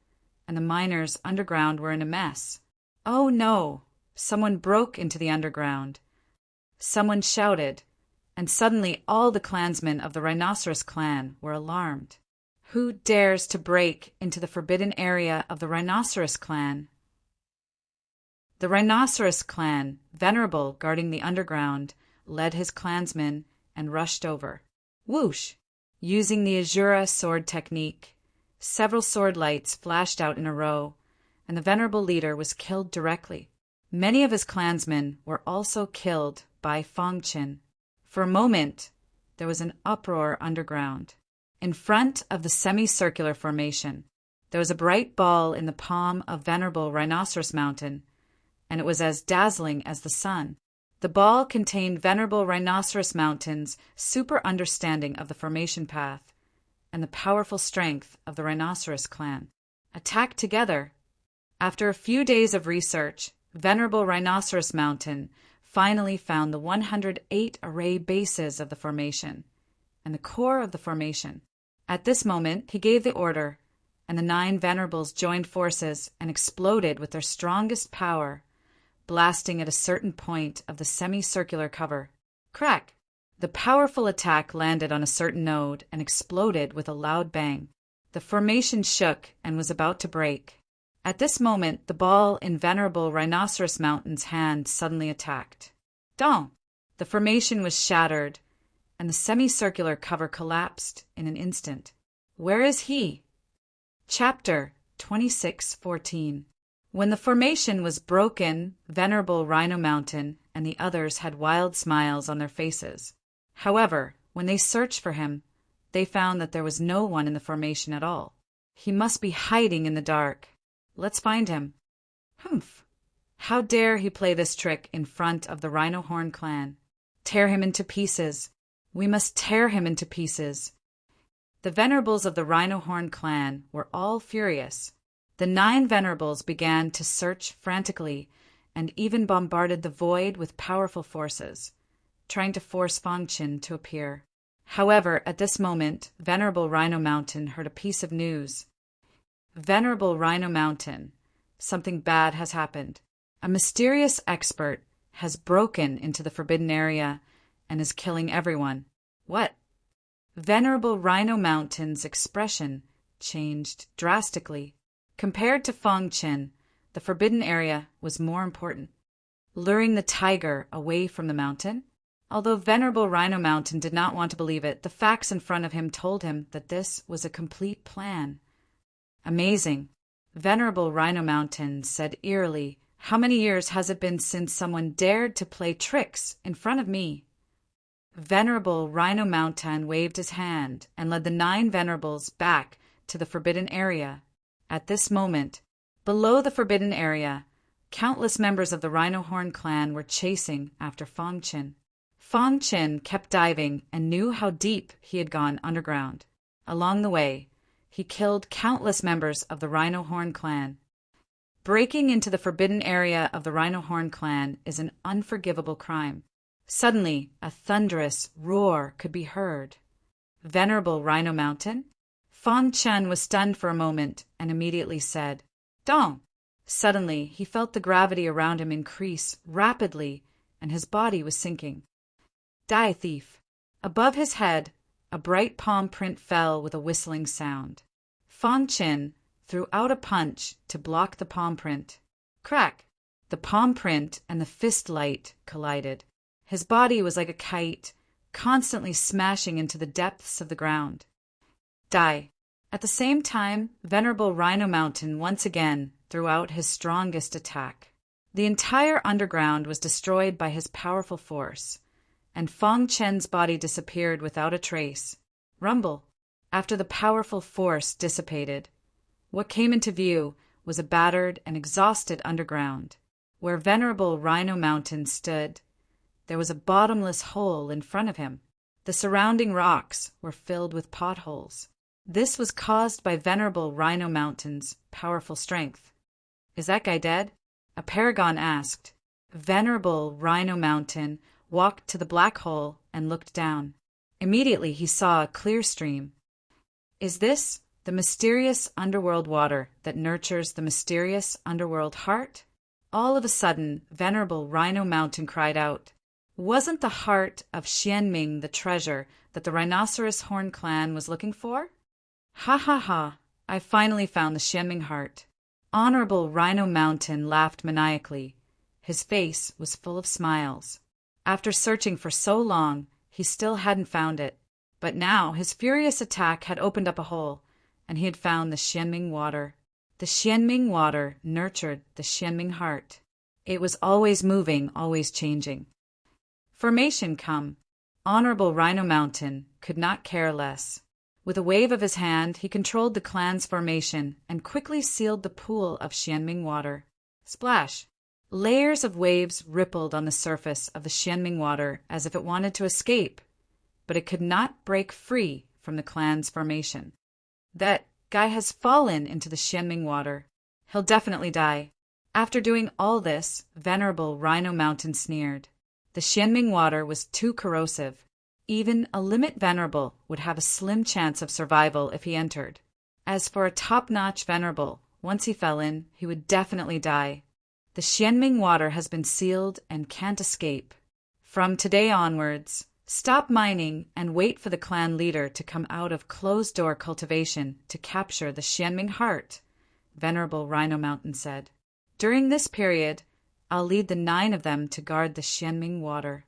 and the miners underground were in a mess. Oh no! Someone broke into the underground. Someone shouted, and suddenly all the clansmen of the Rhinoceros clan were alarmed. Who dares to break into the forbidden area of the Rhinoceros clan? The Rhinoceros clan, Venerable guarding the underground, led his clansmen and rushed over. Whoosh! Using the Azura sword technique, several sword lights flashed out in a row, and the Venerable leader was killed directly. Many of his clansmen were also killed by Fong Chen. For a moment, there was an uproar underground. In front of the semicircular formation, There was a bright ball in the palm of Venerable Rhinoceros Mountain, and it was as dazzling as the sun. The ball contained Venerable Rhinoceros Mountain's super understanding of the formation path and the powerful strength of the Rhinoceros clan. Attacked together. After a few days of research, Venerable Rhinoceros Mountain finally found the 108 array bases of the formation and the core of the formation. At this moment, he gave the order, and the 9 Venerables joined forces and exploded with their strongest power, blasting at a certain point of the semicircular cover. Crack! The powerful attack landed on a certain node and exploded with a loud bang. The formation shook and was about to break. At this moment, the ball in Venerable Rhinoceros Mountain's hand suddenly attacked. Dong! The formation was shattered, and the semicircular cover collapsed in an instant. Where is he? Chapter 26:14. When the formation was broken, Venerable Rhino Mountain and the others had wild smiles on their faces. However, when they searched for him, they found that there was no one in the formation at all. He must be hiding in the dark. Let's find him. Humph! How dare he play this trick in front of the Rhino Horn clan? Tear him into pieces. We must tear him into pieces. The Venerables of the Rhino Horn clan were all furious. The 9 Venerables began to search frantically and even bombarded the void with powerful forces, trying to force Fang Qin to appear. However, at this moment, Venerable Rhino Mountain heard a piece of news. Venerable Rhino Mountain, something bad has happened. A mysterious expert has broken into the forbidden area and is killing everyone. What? Venerable Rhino Mountain's expression changed drastically. Compared to Fang Qin, the forbidden area was more important. Luring the tiger away from the mountain? Although Venerable Rhino Mountain did not want to believe it, the facts in front of him told him that this was a complete plan. Amazing. Venerable Rhino Mountain said eerily, "How many years has it been since someone dared to play tricks in front of me?" Venerable Rhino Mountain waved his hand and led the 9 Venerables back to the forbidden area. At this moment, below the forbidden area, countless members of the Rhino Horn clan were chasing after Fang Qin. Fang Qin kept diving and knew how deep he had gone underground. Along the way, he killed countless members of the Rhino Horn clan. Breaking into the forbidden area of the Rhino Horn clan is an unforgivable crime. Suddenly, a thunderous roar could be heard. Venerable Rhino Mountain? Fang Qin was stunned for a moment and immediately said, "Dong!" Suddenly, he felt the gravity around him increase rapidly and his body was sinking. Die, thief! Above his head, a bright palm print fell with a whistling sound. Fang Qin threw out a punch to block the palm print. Crack! The palm print and the fist light collided. His body was like a kite, constantly smashing into the depths of the ground. Die! At the same time, Venerable Rhino Mountain once again threw out his strongest attack. The entire underground was destroyed by his powerful force, and Fang Qin's body disappeared without a trace. Rumble! After the powerful force dissipated, what came into view was a battered and exhausted underground. Where Venerable Rhino Mountain stood, there was a bottomless hole in front of him. The surrounding rocks were filled with potholes. This was caused by Venerable Rhino Mountain's powerful strength. Is that guy dead? A paragon asked. Venerable Rhino Mountain walked to the black hole and looked down. Immediately he saw a clear stream. Is this the mysterious underworld water that nurtures the mysterious underworld heart? All of a sudden, Venerable Rhino Mountain cried out, "Wasn't the heart of Xianming the treasure that the Rhinoceros Horn clan was looking for? Ha ha ha, I finally found the Xianming heart." Honorable Rhino Mountain laughed maniacally. His face was full of smiles. After searching for so long, he still hadn't found it. But now his furious attack had opened up a hole, and he had found the Xianming water. The Xianming water nurtured the Xianming heart. It was always moving, always changing. Formation come. Honorable Rhino Mountain could not care less. With a wave of his hand, he controlled the clan's formation and quickly sealed the pool of Xianming water. Splash! Layers of waves rippled on the surface of the Xianming water as if it wanted to escape, but it could not break free from the clan's formation. That guy has fallen into the Xianming water. He'll definitely die. After doing all this, Venerable Rhino Mountain sneered. The Xianming water was too corrosive. Even a limit Venerable would have a slim chance of survival if he entered. As for a top-notch Venerable, once he fell in, he would definitely die. The Xianming water has been sealed and can't escape. From today onwards, stop mining and wait for the clan leader to come out of closed-door cultivation to capture the Xianming heart, Venerable Rhino Mountain said. During this period, I'll lead the 9 of them to guard the Xianming water.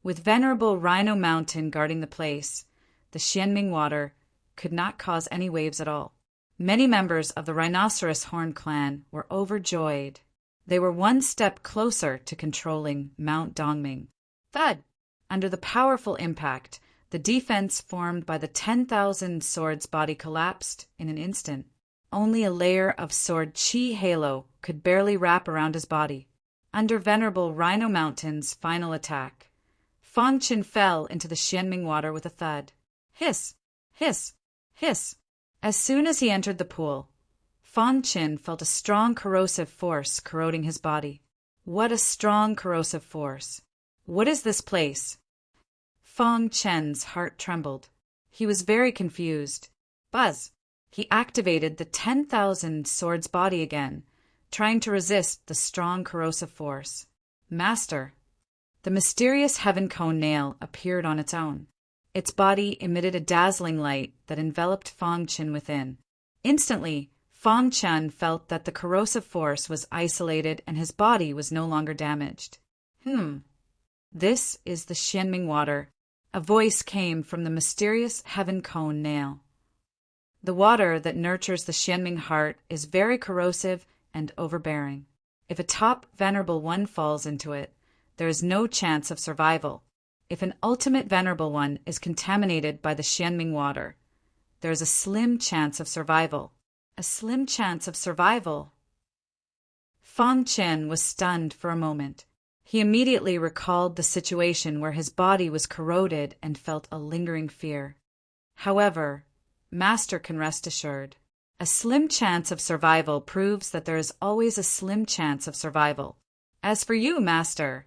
With Venerable Rhino Mountain guarding the place, the Xianming water could not cause any waves at all. Many members of the Rhinoceros Horn clan were overjoyed. They were one step closer to controlling Mount Dongming. Thud! Under the powerful impact, the defense formed by the 10,000 swords body collapsed in an instant. Only a layer of sword chi halo could barely wrap around his body. Under Venerable Rhino Mountain's final attack, Fang Qin fell into the Xianming water with a thud. Hiss! Hiss! Hiss! As soon as he entered the pool, Fang Qin felt a strong corrosive force corroding his body. What a strong corrosive force! What is this place? Fang Qin's heart trembled. He was very confused. Buzz! He activated the 10,000 swords body again, trying to resist the strong corrosive force. Master! The mysterious heaven cone nail appeared on its own. Its body emitted a dazzling light that enveloped Fang Qin within. Instantly, Fang Qin felt that the corrosive force was isolated and his body was no longer damaged. This is the Xianming water. A voice came from the mysterious heaven cone nail. The water that nurtures the Xianming heart is very corrosive and overbearing. If a top Venerable One falls into it, there is no chance of survival. If an ultimate Venerable One is contaminated by the Xianming water, there is a slim chance of survival. A slim chance of survival. Fang Qin was stunned for a moment. He immediately recalled the situation where his body was corroded and felt a lingering fear. However, Master can rest assured. A slim chance of survival proves that there is always a slim chance of survival. As for you, Master,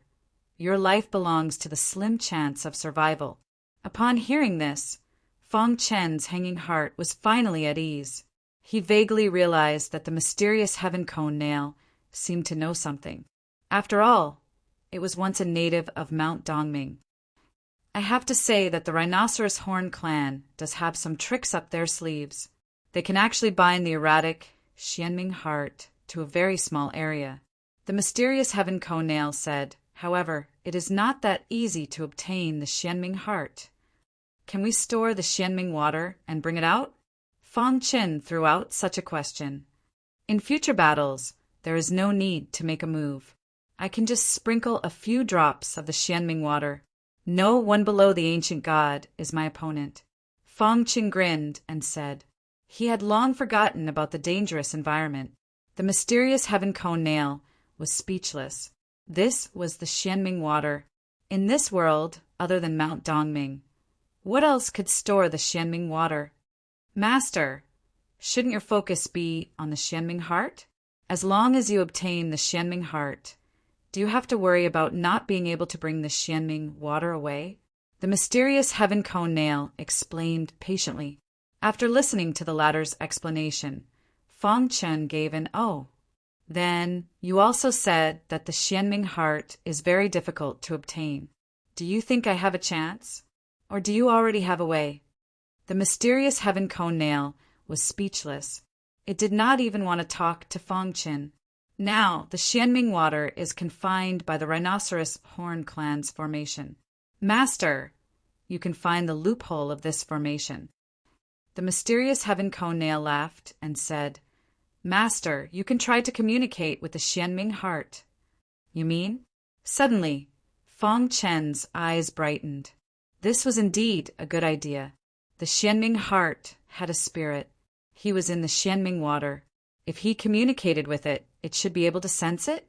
your life belongs to the slim chance of survival. Upon hearing this, Fang Qin's hanging heart was finally at ease. He vaguely realized that the mysterious heaven cone nail seemed to know something. After all, it was once a native of Mount Dongming. I have to say that the Rhinoceros Horn clan does have some tricks up their sleeves. They can actually bind the erratic Xianming heart to a very small area. The mysterious heaven cone nail said, however, it is not that easy to obtain the Xianming heart. Can we store the Xianming water and bring it out? Fang Qin threw out such a question. In future battles, there is no need to make a move. I can just sprinkle a few drops of the Xianming water. No one below the ancient god is my opponent. Fang Qin grinned and said. He had long forgotten about the dangerous environment. The mysterious heaven cone nail was speechless. This was the Xianming water. In this world, other than Mount Dongming, what else could store the Xianming water? Master, shouldn't your focus be on the Xianming heart? As long as you obtain the Xianming heart, do you have to worry about not being able to bring the Xianming water away? The mysterious heaven cone nail explained patiently. After listening to the latter's explanation, Fang Qin gave an "oh." Then, you also said that the Xianming heart is very difficult to obtain. Do you think I have a chance? Or do you already have a way? The mysterious heaven cone nail was speechless. It did not even want to talk to Fang Qin. Now, the Xianming water is confined by the Rhinoceros Horn clan's formation. Master, you can find the loophole of this formation. The mysterious heaven cone nail laughed and said, Master, you can try to communicate with the Xianming heart. You mean? Suddenly, Fang Qin's eyes brightened. This was indeed a good idea. The Xianming heart had a spirit. He was in the Xianming water. If he communicated with it, it should be able to sense it?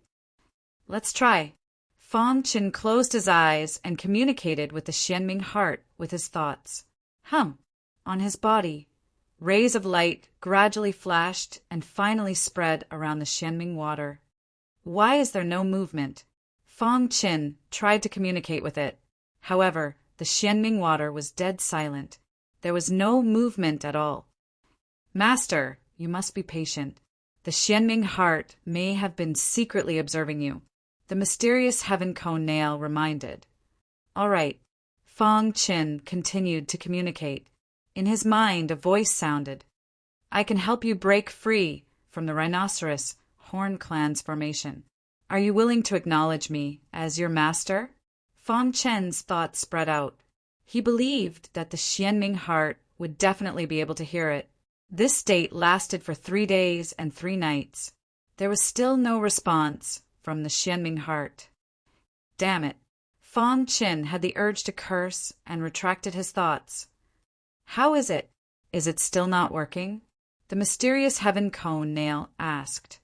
Let's try. Fang Qin closed his eyes and communicated with the Xianming heart with his thoughts. On his body, rays of light gradually flashed and finally spread around the Xianming water. Why is there no movement? Fang Qin tried to communicate with it. However, the Xianming water was dead silent. There was no movement at all. Master, you must be patient. The Xianming heart may have been secretly observing you, the mysterious heaven cone nail reminded. All right. Fang Qin continued to communicate. In his mind, a voice sounded. I can help you break free from the rhinoceros horn clan's formation. Are you willing to acknowledge me as your master? Fang Qin's thoughts spread out. He believed that the Xianming heart would definitely be able to hear it. This state lasted for 3 days and 3 nights. There was still no response from the Xianming heart. Damn it. Fang Qin had the urge to curse and retracted his thoughts. How is it? Is it still not working? The mysterious heaven cone nail asked.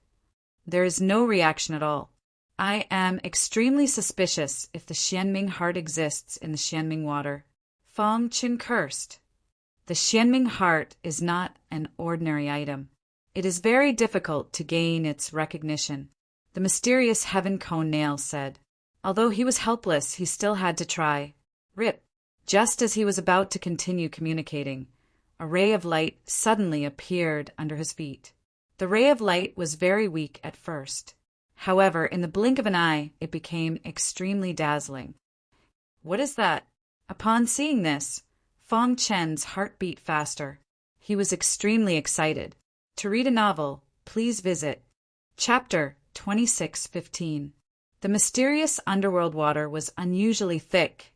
There is no reaction at all. I am extremely suspicious if the Xianming heart exists in the Xianming water. Fang Qin cursed. The Xianming heart is not an ordinary item. It is very difficult to gain its recognition, the mysterious heaven cone nail said. Although he was helpless, he still had to try. Rip. Just as he was about to continue communicating, a ray of light suddenly appeared under his feet. The ray of light was very weak at first. However, in the blink of an eye, it became extremely dazzling. What is that? Upon seeing this, Fang Qin's heart beat faster. He was extremely excited. To read a novel, please visit Chapter 2615. The mysterious underworld water was unusually thick,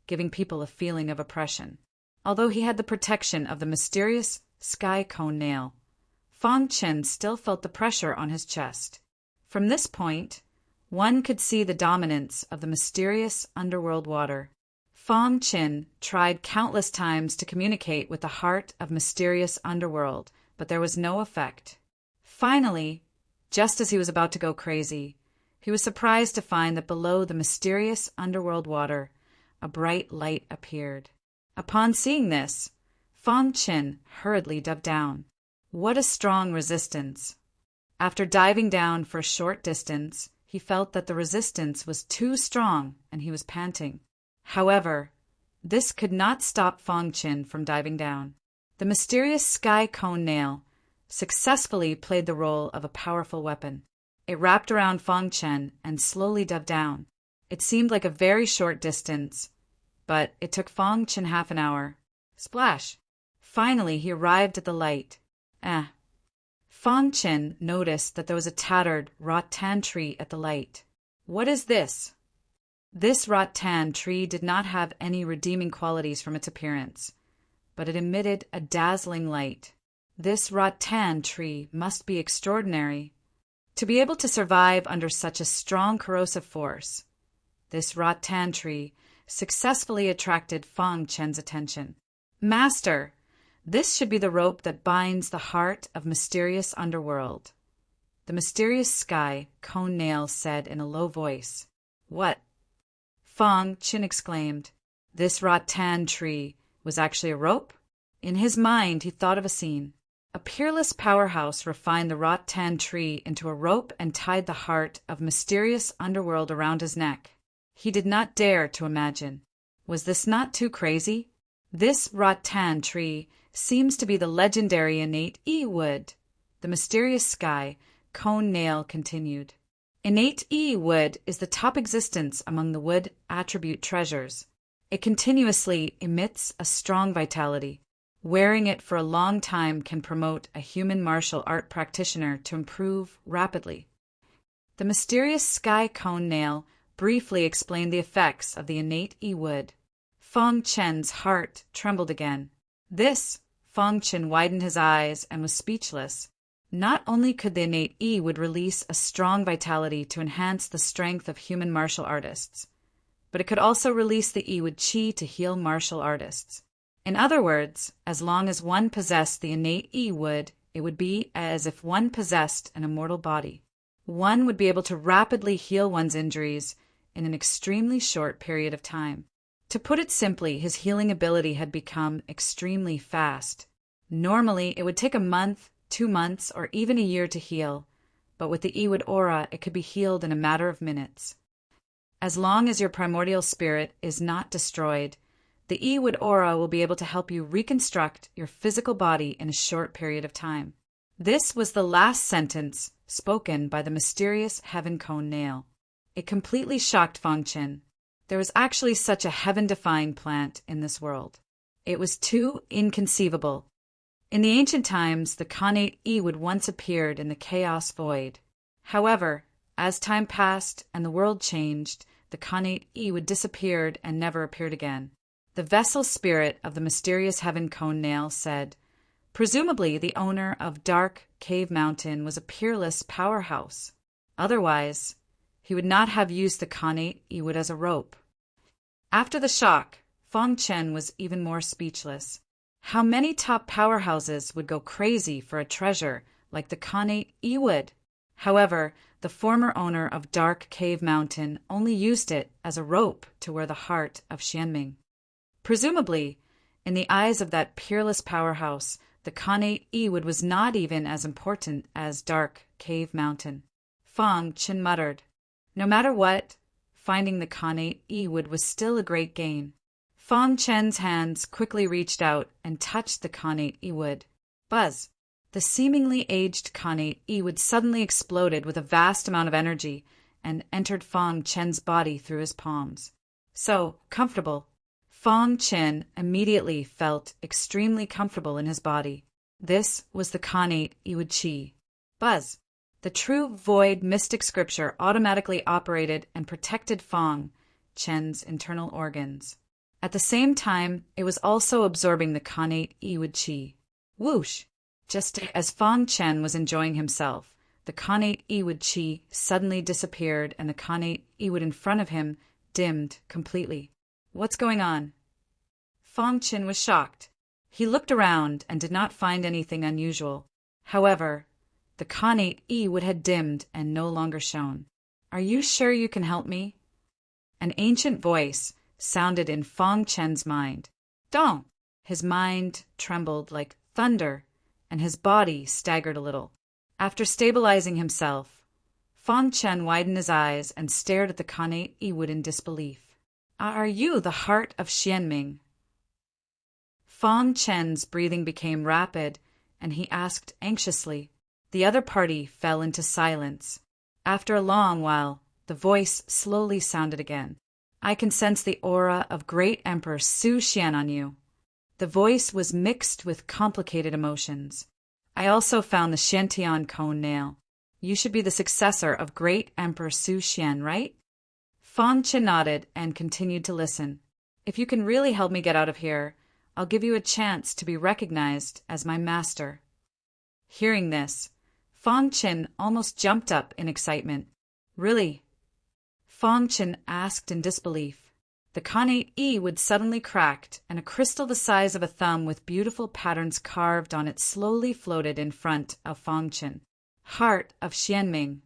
giving people a feeling of oppression. Although he had the protection of the mysterious sky cone nail, Fang Qin still felt the pressure on his chest. From this point, one could see the dominance of the mysterious underworld water. Fang Qin tried countless times to communicate with the heart of mysterious underworld, but there was no effect. Finally, just as he was about to go crazy, he was surprised to find that below the mysterious underworld water, a bright light appeared. Upon seeing this, Fang Qin hurriedly dove down. What a strong resistance! After diving down for a short distance, he felt that the resistance was too strong and he was panting. However, this could not stop Fang Qin from diving down. The mysterious sky cone nail successfully played the role of a powerful weapon. It wrapped around Fang Qin and slowly dove down. It seemed like a very short distance, but it took Fang Qin half an hour. Splash! Finally, he arrived at the light. Fang Qin noticed that there was a tattered rattan tree at the light. What is this? This rattan tree did not have any redeeming qualities from its appearance, but it emitted a dazzling light. This rattan tree must be extraordinary. To be able to survive under such a strong corrosive force, this rattan tree successfully attracted Fang Qin's attention. Master, this should be the rope that binds the heart of mysterious underworld. The mysterious sky cone nail said in a low voice. What? Fang Qin exclaimed. This rattan tree was actually a rope? In his mind, he thought of a scene. A peerless powerhouse refined the rattan tree into a rope and tied the heart of mysterious underworld around his neck. He did not dare to imagine. Was this not too crazy? This rattan tree seems to be the legendary innate wood. The mysterious sky cone nail continued. Innate wood is the top existence among the wood attribute treasures. It continuously emits a strong vitality. Wearing it for a long time can promote a human martial art practitioner to improve rapidly. The mysterious sky cone nail briefly explained the effects of the innate wood. Fang Qin's heart trembled again. Fang Qin widened his eyes and was speechless. Not only could the innate would release a strong vitality to enhance the strength of human martial artists, but it could also release the wood chi to heal martial artists. In other words, as long as one possessed the innate E would, it would be as if one possessed an immortal body. One would be able to rapidly heal one's injuries in an extremely short period of time. To put it simply, his healing ability had become extremely fast. Normally, it would take a month, 2 months, or even a year to heal, but with the Ewood aura, it could be healed in a matter of minutes. As long as your primordial spirit is not destroyed, the Ewood aura will be able to help you reconstruct your physical body in a short period of time. This was the last sentence spoken by the mysterious heaven cone nail. It completely shocked Fong Chen. There was actually such a heaven-defying plant in this world. It was too inconceivable. In the ancient times, the Khanate E would once appeared in the chaos void. However, as time passed and the world changed, the Khanate E would disappeared and never appeared again. The vessel spirit of the mysterious heaven cone nail said, presumably the owner of Dark Cave Mountain was a peerless powerhouse. Otherwise, he would not have used the Khanate Ewood as a rope. After the shock, Fong Chen was even more speechless. How many top powerhouses would go crazy for a treasure like the Khanate Ewood? However, the former owner of Dark Cave Mountain only used it as a rope to wear the heart of Xianming. Presumably, in the eyes of that peerless powerhouse, the Khanate Ewood was not even as important as Dark Cave Mountain. Fong Chen muttered. No matter what, finding the Khanate Ewood was still a great gain. Fong Chen's hands quickly reached out and touched the Khanate Ewood. Buzz! The seemingly aged Khanate Ewood suddenly exploded with a vast amount of energy and entered Fong Chen's body through his palms. So comfortable. Fong Chen immediately felt extremely comfortable in his body. This was the Khanate Ewood Chi. Buzz! The true void mystic scripture automatically operated and protected Fong Chen's internal organs. At the same time, it was also absorbing the Khanate Ewood Chi. Whoosh! Just as Fong Chen was enjoying himself, the Khanate Ewood Chi suddenly disappeared and the Khanate Ewood in front of him dimmed completely. What's going on? Fong Chen was shocked. He looked around and did not find anything unusual. However, the Khanate Ewood had dimmed and no longer shone. Are you sure you can help me? An ancient voice sounded in Fong Chen's mind. Don't! His mind trembled like thunder, and his body staggered a little. After stabilizing himself, Fong Chen widened his eyes and stared at the Khanate Ewood in disbelief. Are you the heart of Xianming? Fong Chen's breathing became rapid, and he asked anxiously. The other party fell into silence. After a long while, the voice slowly sounded again. I can sense the aura of Great Emperor Su Xian on you. The voice was mixed with complicated emotions. I also found the Xiantian cone nail. You should be the successor of Great Emperor Su Xian, right? Fong Chen nodded and continued to listen. If you can really help me get out of here, I'll give you a chance to be recognized as my master. Hearing this, Fong Chen almost jumped up in excitement. Really? Fong Chen asked in disbelief. The Khanate Ewood suddenly cracked, and a crystal the size of a thumb with beautiful patterns carved on it slowly floated in front of Fong Chen. Heart of Xianming.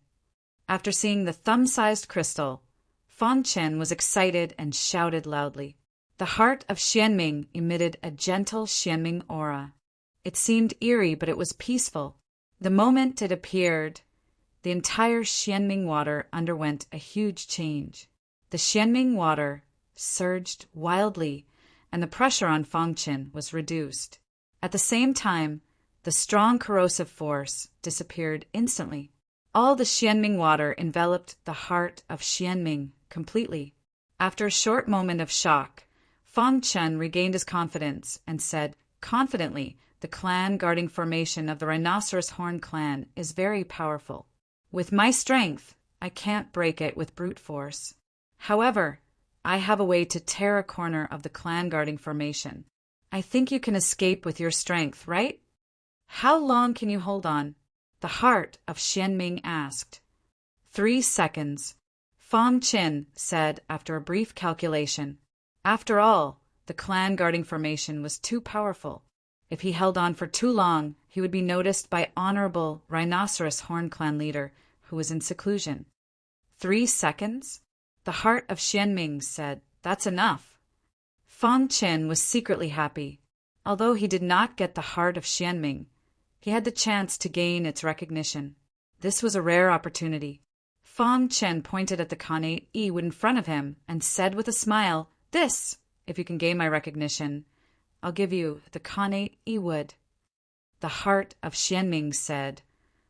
After seeing the thumb-sized crystal, Fong Chen was excited and shouted loudly. The heart of Xianming emitted a gentle Xianming aura. It seemed eerie, but it was peaceful. The moment it appeared, the entire Xianming water underwent a huge change. The Xianming water surged wildly, and the pressure on Fong Chen was reduced. At the same time, the strong corrosive force disappeared instantly. All the Xianming water enveloped the heart of Xianming completely. After a short moment of shock, Fong Chen regained his confidence and said confidently, the clan guarding formation of the Rhinoceros Horn clan is very powerful. With my strength, I can't break it with brute force. However, I have a way to tear a corner of the clan guarding formation. I think you can escape with your strength, right? How long can you hold on? The heart of Xianming asked. 3 seconds. Fong Chen said after a brief calculation. After all, The clan guarding formation was too powerful. If he held on for too long, he would be noticed by Honorable Rhinoceros Horn Clan leader, who was in seclusion. 3 seconds? The heart of Xianming said, "That's enough." Fang Chen was secretly happy. Although he did not get the heart of Xianming, he had the chance to gain its recognition. This was a rare opportunity. Fang Chen pointed at the Khanate Yi-wood in front of him and said with a smile, "This, if you can gain my recognition, I'll give you the Khanate Yi-wood." The heart of Xianming said,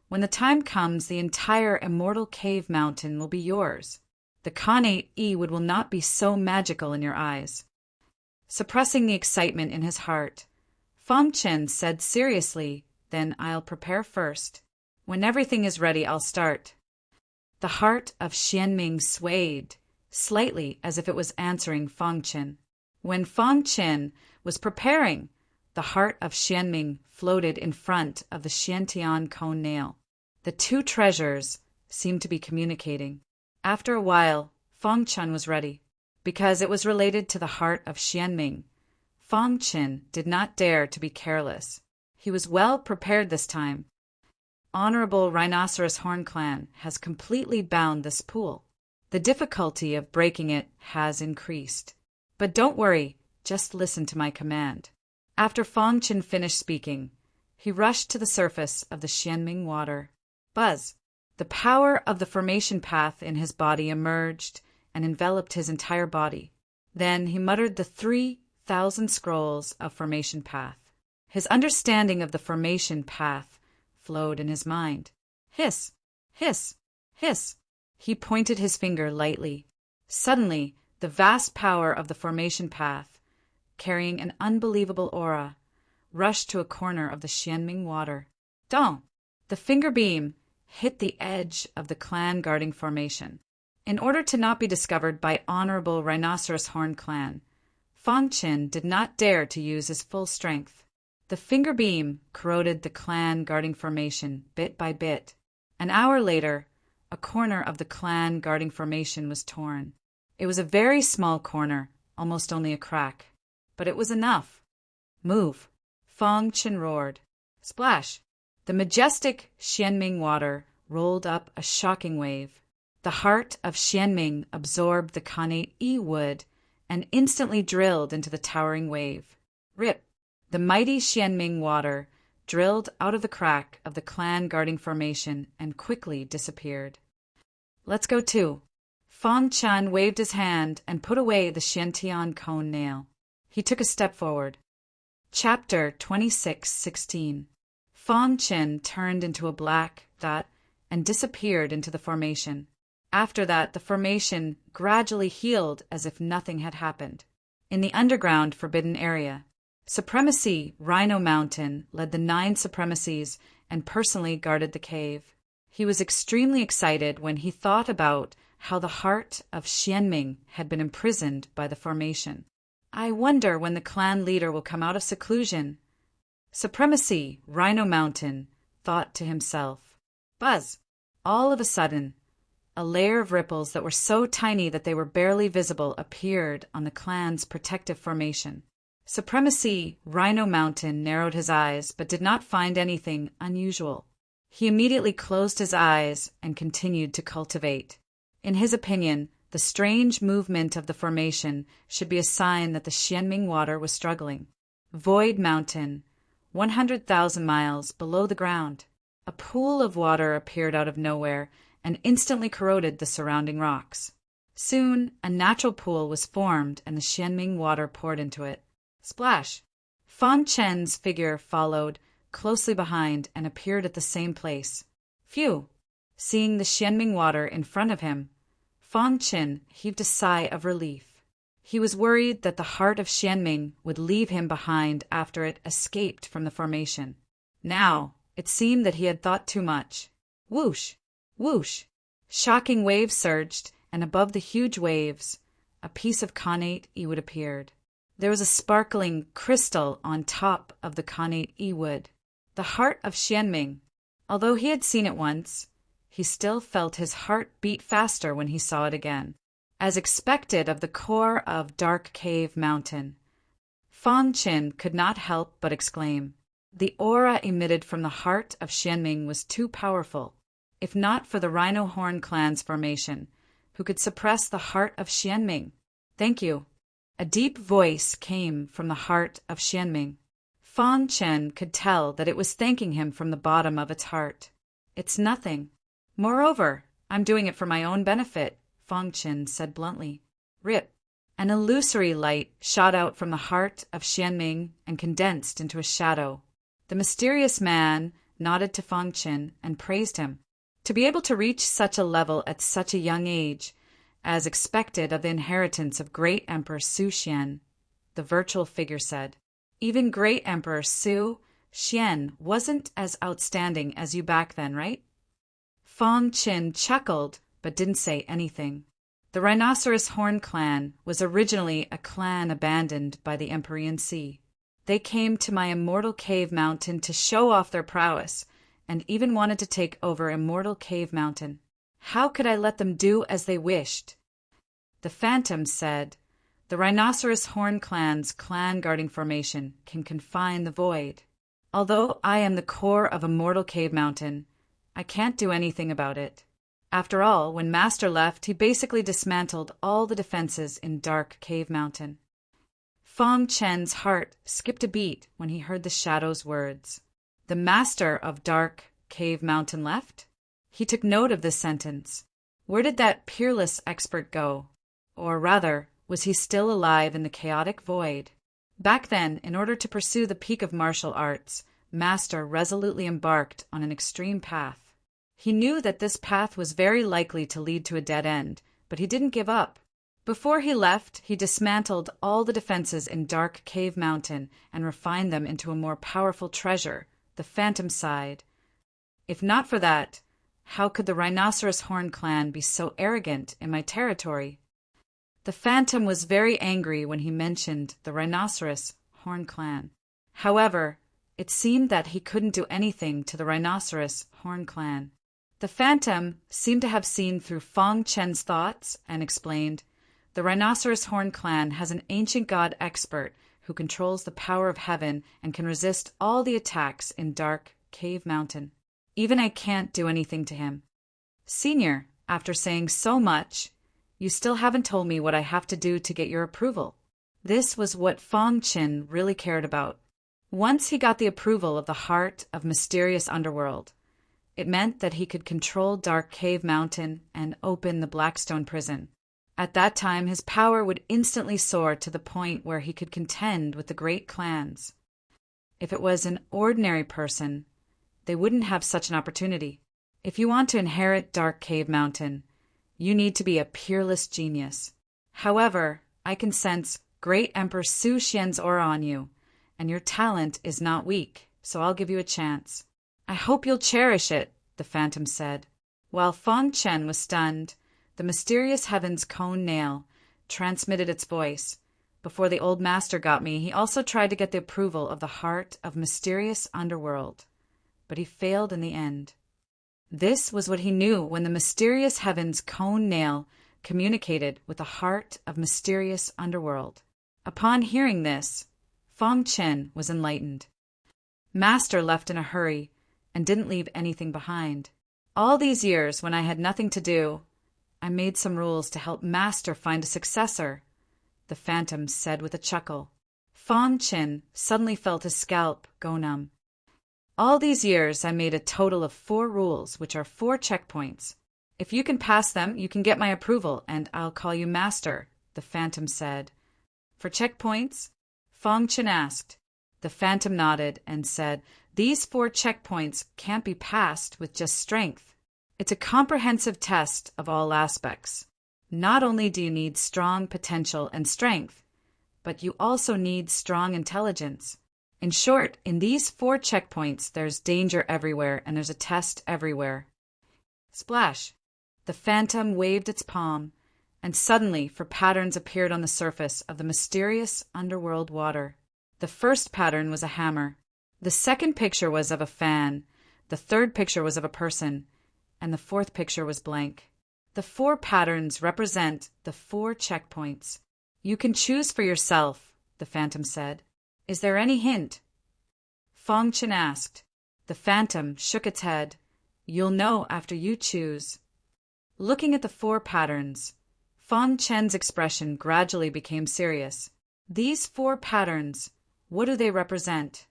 "When the time comes, the entire immortal cave mountain will be yours. The Khanate Yi-wood will not be so magical in your eyes." Suppressing the excitement in his heart, Fang Chen said seriously, "Then I'll prepare first. When everything is ready, I'll start." The heart of Xianming swayed, slightly as if it was answering Fang Chen. When Fang Chen was preparing, the heart of Xianming floated in front of the Xiantian cone nail. The two treasures seemed to be communicating. After a while, Fang Chen was ready. Because it was related to the heart of Xianming, Fang Chen did not dare to be careless. He was well prepared this time. Honorable Rhinoceros Horn Clan has completely bound this pool. The difficulty of breaking it has increased. But don't worry, just listen to my command. After Fang Chen finished speaking, he rushed to the surface of the Xianming water. Buzz! The power of the formation path in his body emerged and enveloped his entire body. Then he muttered the 3,000 scrolls of formation path. His understanding of the formation path flowed in his mind. Hiss! Hiss! Hiss! He pointed his finger lightly. Suddenly, the vast power of the formation path, carrying an unbelievable aura, rushed to a corner of the Xianming water. Dong! The finger beam hit the edge of the clan guarding formation. In order to not be discovered by Honorable Rhinoceros Horn Clan, Fang Chen did not dare to use his full strength. The finger beam corroded the clan guarding formation bit by bit. An hour later, a corner of the clan guarding formation was torn. It was a very small corner, almost only a crack. But it was enough. Move! Fang Chen roared. Splash! The majestic Xianming water rolled up a shocking wave. The heart of Xianming absorbed the Khanate Yi-wood and instantly drilled into the towering wave. Rip! The mighty Xianming water drilled out of the crack of the clan guarding formation and quickly disappeared. Let's go too. Fang Chen waved his hand and put away the Xiantian cone nail. He took a step forward. Chapter 26:16. Fang Chen turned into a black dot and disappeared into the formation. After that, the formation gradually healed as if nothing had happened. In the underground forbidden area, Supremacy Rhino Mountain led the 9 supremacies and personally guarded the cave. He was extremely excited when he thought about how the heart of Xianming had been imprisoned by the formation. I wonder when the clan leader will come out of seclusion. Supremacy Rhino Mountain thought to himself. Buzz! All of a sudden, a layer of ripples that were so tiny that they were barely visible appeared on the clan's protective formation. Supremacy Rhino Mountain narrowed his eyes but did not find anything unusual. He immediately closed his eyes and continued to cultivate. In his opinion, the strange movement of the formation should be a sign that the Xianming water was struggling. Void Mountain, 100,000 miles below the ground. A pool of water appeared out of nowhere and instantly corroded the surrounding rocks. Soon, a natural pool was formed and the Xianming water poured into it. Splash! Fang Chen's figure followed closely behind and appeared at the same place. Phew! Seeing the Xianming water in front of him, Fang Chen heaved a sigh of relief. He was worried that the heart of Xianming would leave him behind after it escaped from the formation. Now, it seemed that he had thought too much. Whoosh! Whoosh! Shocking waves surged, and above the huge waves, a piece of Khanate Yi-wood appeared. There was a sparkling crystal on top of the Khanate Yi-wood. The heart of Xianming. Although he had seen it once, he still felt his heart beat faster when he saw it again. As expected of the core of Dark Cave Mountain, Fang Qin could not help but exclaim. The aura emitted from the heart of Xianming was too powerful, if not for the Rhino Horn clan's formation, who could suppress the heart of Xianming. Thank you. A deep voice came from the heart of Xianming. Fang Chen could tell that it was thanking him from the bottom of its heart. It's nothing. Moreover, I'm doing it for my own benefit, Fang Chen said bluntly. Rip. An illusory light shot out from the heart of Xianming and condensed into a shadow. The mysterious man nodded to Fang Chen and praised him. To be able to reach such a level at such a young age, as expected of the inheritance of great Emperor Su Xian, the virtual figure said. Even great Emperor Su Xian wasn't as outstanding as you back then, right? Fang Qin chuckled, but didn't say anything. The Rhinoceros Horn clan was originally a clan abandoned by the Empyrean Sea. They came to my immortal cave mountain to show off their prowess, and even wanted to take over Immortal Cave Mountain. How could I let them do as they wished? The Phantom said, the Rhinoceros Horn clan's clan-guarding formation can confine the void. Although I am the core of Immortal Cave Mountain, I can't do anything about it. After all, when Master left, he basically dismantled all the defenses in Dark Cave Mountain. Fang Chen's heart skipped a beat when he heard the Shadow's words. The Master of Dark Cave Mountain left? He took note of this sentence. Where did that peerless expert go? Or rather, was he still alive in the chaotic void? Back then, in order to pursue the peak of martial arts, Master resolutely embarked on an extreme path. He knew that this path was very likely to lead to a dead end, but he didn't give up. Before he left, he dismantled all the defenses in Dark Cave Mountain and refined them into a more powerful treasure, the Phantom Side. If not for that, how could the Rhinoceros Horn clan be so arrogant in my territory? The Phantom was very angry when he mentioned the Rhinoceros Horn clan. However, it seemed that he couldn't do anything to the Rhinoceros Horn clan. The Phantom seemed to have seen through Fang Chen's thoughts and explained, the Rhinoceros Horn clan has an ancient god expert who controls the power of heaven and can resist all the attacks in Dark Cave Mountain. Even I can't do anything to him. Senior, after saying so much, you still haven't told me what I have to do to get your approval. This was what Fang Qin really cared about. Once he got the approval of the heart of mysterious underworld, it meant that he could control Dark Cave Mountain and open the Blackstone prison. At that time, his power would instantly soar to the point where he could contend with the great clans. If it was an ordinary person, they wouldn't have such an opportunity. If you want to inherit Dark Cave Mountain, you need to be a peerless genius. However, I can sense great Emperor Su Xian's aura on you, and your talent is not weak, so I'll give you a chance. I hope you'll cherish it, the Phantom said. While Fang Chen was stunned, the mysterious heaven's cone nail transmitted its voice. Before the old master got me, he also tried to get the approval of the heart of mysterious underworld, but he failed in the end. This was what he knew when the mysterious heaven's cone nail communicated with the heart of mysterious underworld. Upon hearing this, Fang Chen was enlightened. Master left in a hurry and didn't leave anything behind. All these years, when I had nothing to do, I made some rules to help Master find a successor, the Phantom said with a chuckle. Fang Chen suddenly felt his scalp go numb. All these years, I made a total of 4 rules, which are 4 checkpoints. If you can pass them, you can get my approval, and I'll call you Master, the Phantom said. For checkpoints? Fang Chen asked. The Phantom nodded and said, these 4 checkpoints can't be passed with just strength. It's a comprehensive test of all aspects. Not only do you need strong potential and strength, but you also need strong intelligence. In short, in these 4 checkpoints, there's danger everywhere and there's a test everywhere. Splash! The Phantom waved its palm, and suddenly 4 patterns appeared on the surface of the mysterious underworld water. The first pattern was a hammer. The second picture was of a fan. The third picture was of a person. And the 4th picture was blank. The 4 patterns represent the 4 checkpoints. You can choose for yourself, the Phantom said. Is there any hint? Fong Chen asked. The phantom shook its head. You'll know after you choose. Looking at the 4 patterns, Fong Chen's expression gradually became serious. These 4 patterns, what do they represent?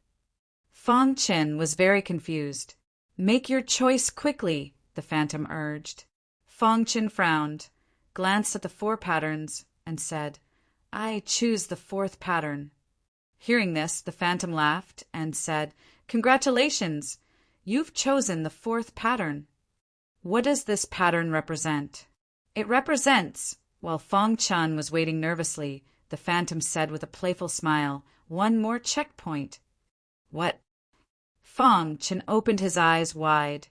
Fong Chen was very confused. Make your choice quickly, the phantom urged. Fong Chen frowned, glanced at the 4 patterns, and said, I choose the 4th pattern. Hearing this, the phantom laughed and said, Congratulations! You've chosen the 4th pattern. What does this pattern represent? It represents, while Fong Chen was waiting nervously, the phantom said with a playful smile, one more checkpoint. What? Fong Chen opened his eyes wide,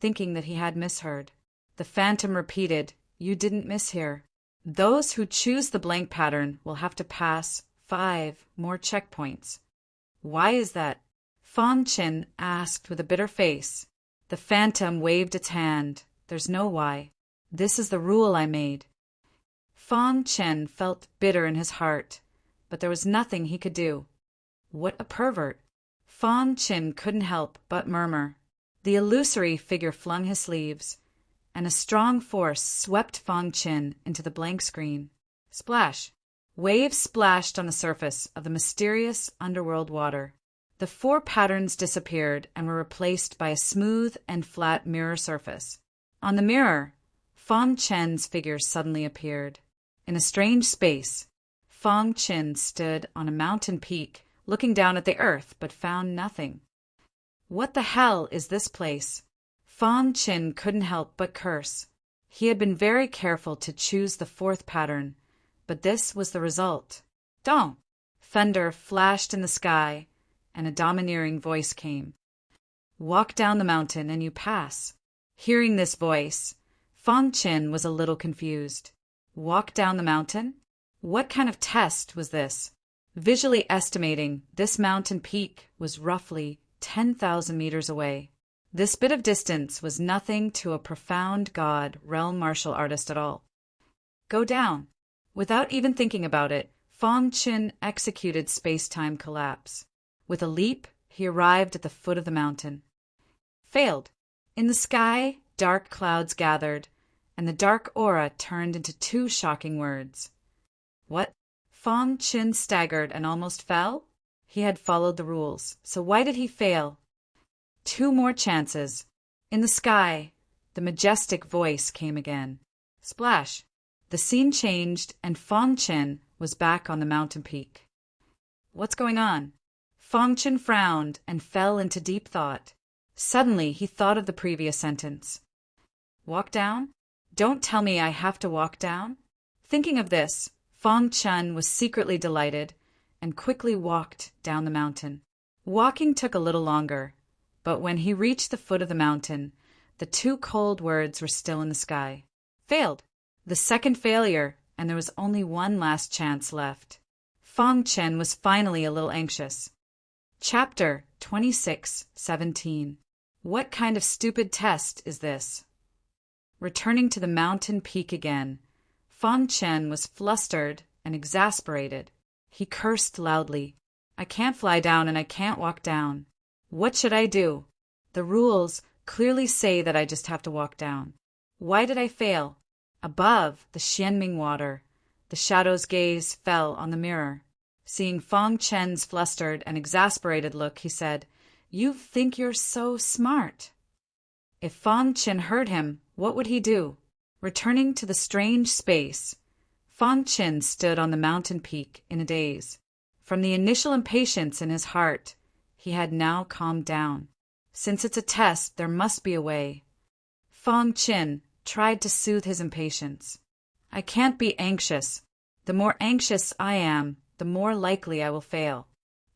thinking that he had misheard. The phantom repeated, You didn't mishear. Those who choose the blank pattern will have to pass 5 more checkpoints. Why is that? Fong Chen asked with a bitter face. The phantom waved its hand. There's no why. This is the rule I made. Fong Chen felt bitter in his heart, but there was nothing he could do. What a pervert! Fong Chen couldn't help but murmur. The illusory figure flung his sleeves, and a strong force swept Fong Chen into the blank screen. Splash! Waves splashed on the surface of the mysterious underworld water. The 4 patterns disappeared and were replaced by a smooth and flat mirror surface. On the mirror, Fong Chen's figure suddenly appeared. In a strange space, Fong Chen stood on a mountain peak, looking down at the earth, but found nothing. What the hell is this place? Fong Chen couldn't help but curse. He had been very careful to choose the 4th pattern, but this was the result. Dong! Thunder flashed in the sky, and a domineering voice came. Walk down the mountain and you pass. Hearing this voice, Fong Chen was a little confused. Walk down the mountain? What kind of test was this? Visually estimating, this mountain peak was roughly 10,000 meters away. This bit of distance was nothing to a profound god realm martial artist at all. Go down. Without even thinking about it, Fong Chen executed space-time collapse. With a leap, he arrived at the foot of the mountain. Failed. In the sky, dark clouds gathered, and the dark aura turned into 2 shocking words. What? Fong Chen staggered and almost fell? He had followed the rules, so why did he fail? 2 more chances. In the sky, the majestic voice came again. Splash! The scene changed, and Fong Chen was back on the mountain peak. What's going on? Fong Chen frowned and fell into deep thought. Suddenly, he thought of the previous sentence. Walk down? Don't tell me I have to walk down? Thinking of this, Fong Chen was secretly delighted and quickly walked down the mountain. Walking took a little longer, but when he reached the foot of the mountain, the 2 cold words were still in the sky. Failed. The 2nd failure, and there was only 1 last chance left. Fong Chen was finally a little anxious. Chapter 26:17. What kind of stupid test is this? Returning to the mountain peak again, Fong Chen was flustered and exasperated. He cursed loudly. I can't fly down and I can't walk down. What should I do? The rules clearly say that I just have to walk down. Why did I fail? Above the Xianming water, the shadow's gaze fell on the mirror. Seeing Fong Chen's flustered and exasperated look, he said, You think you're so smart. If Fong Chen heard him, what would he do? Returning to the strange space, Fong Chen stood on the mountain peak in a daze. From the initial impatience in his heart, he had now calmed down. Since it's a test, there must be a way. Fong Chen tried to soothe his impatience. I can't be anxious. The more anxious I am, the more likely I will fail.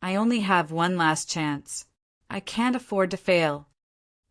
I only have 1 last chance. I can't afford to fail.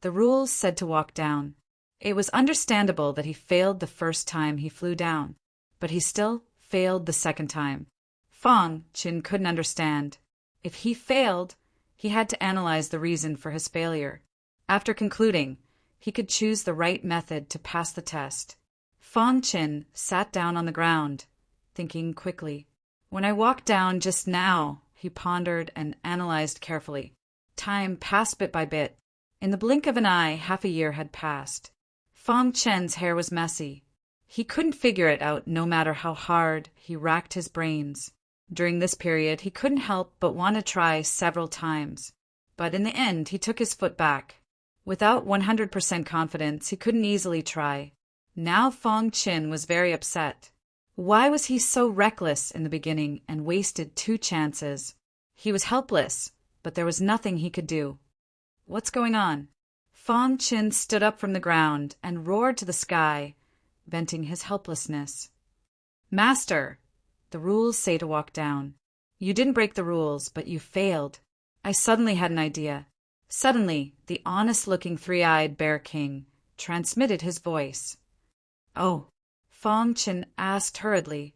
The rules said to walk down. It was understandable that he failed the first time he flew down, but he still failed the 2nd time. Fong Chen couldn't understand. If he failed, he had to analyze the reason for his failure. After concluding, he could choose the right method to pass the test. Fong Chen sat down on the ground, thinking quickly. When I walked down just now, He pondered and analyzed carefully. Time passed bit by bit. In the blink of an eye, half a year had passed. Fong Chen's hair was messy. He couldn't figure it out no matter how hard he racked his brains. During this period, he couldn't help but want to try several times. But in the end, he took his foot back. Without 100% confidence, he couldn't easily try. Now Fong Chin was very upset. Why was he so reckless in the beginning and wasted 2 chances? He was helpless, but there was nothing he could do. What's going on? Fong Chin stood up from the ground and roared to the sky, venting his helplessness. Master, the rules say to walk down. You didn't break the rules, but you failed. I suddenly had an idea. Suddenly, the honest-looking 3-eyed Bear King transmitted his voice. Oh, Fong Chin asked hurriedly.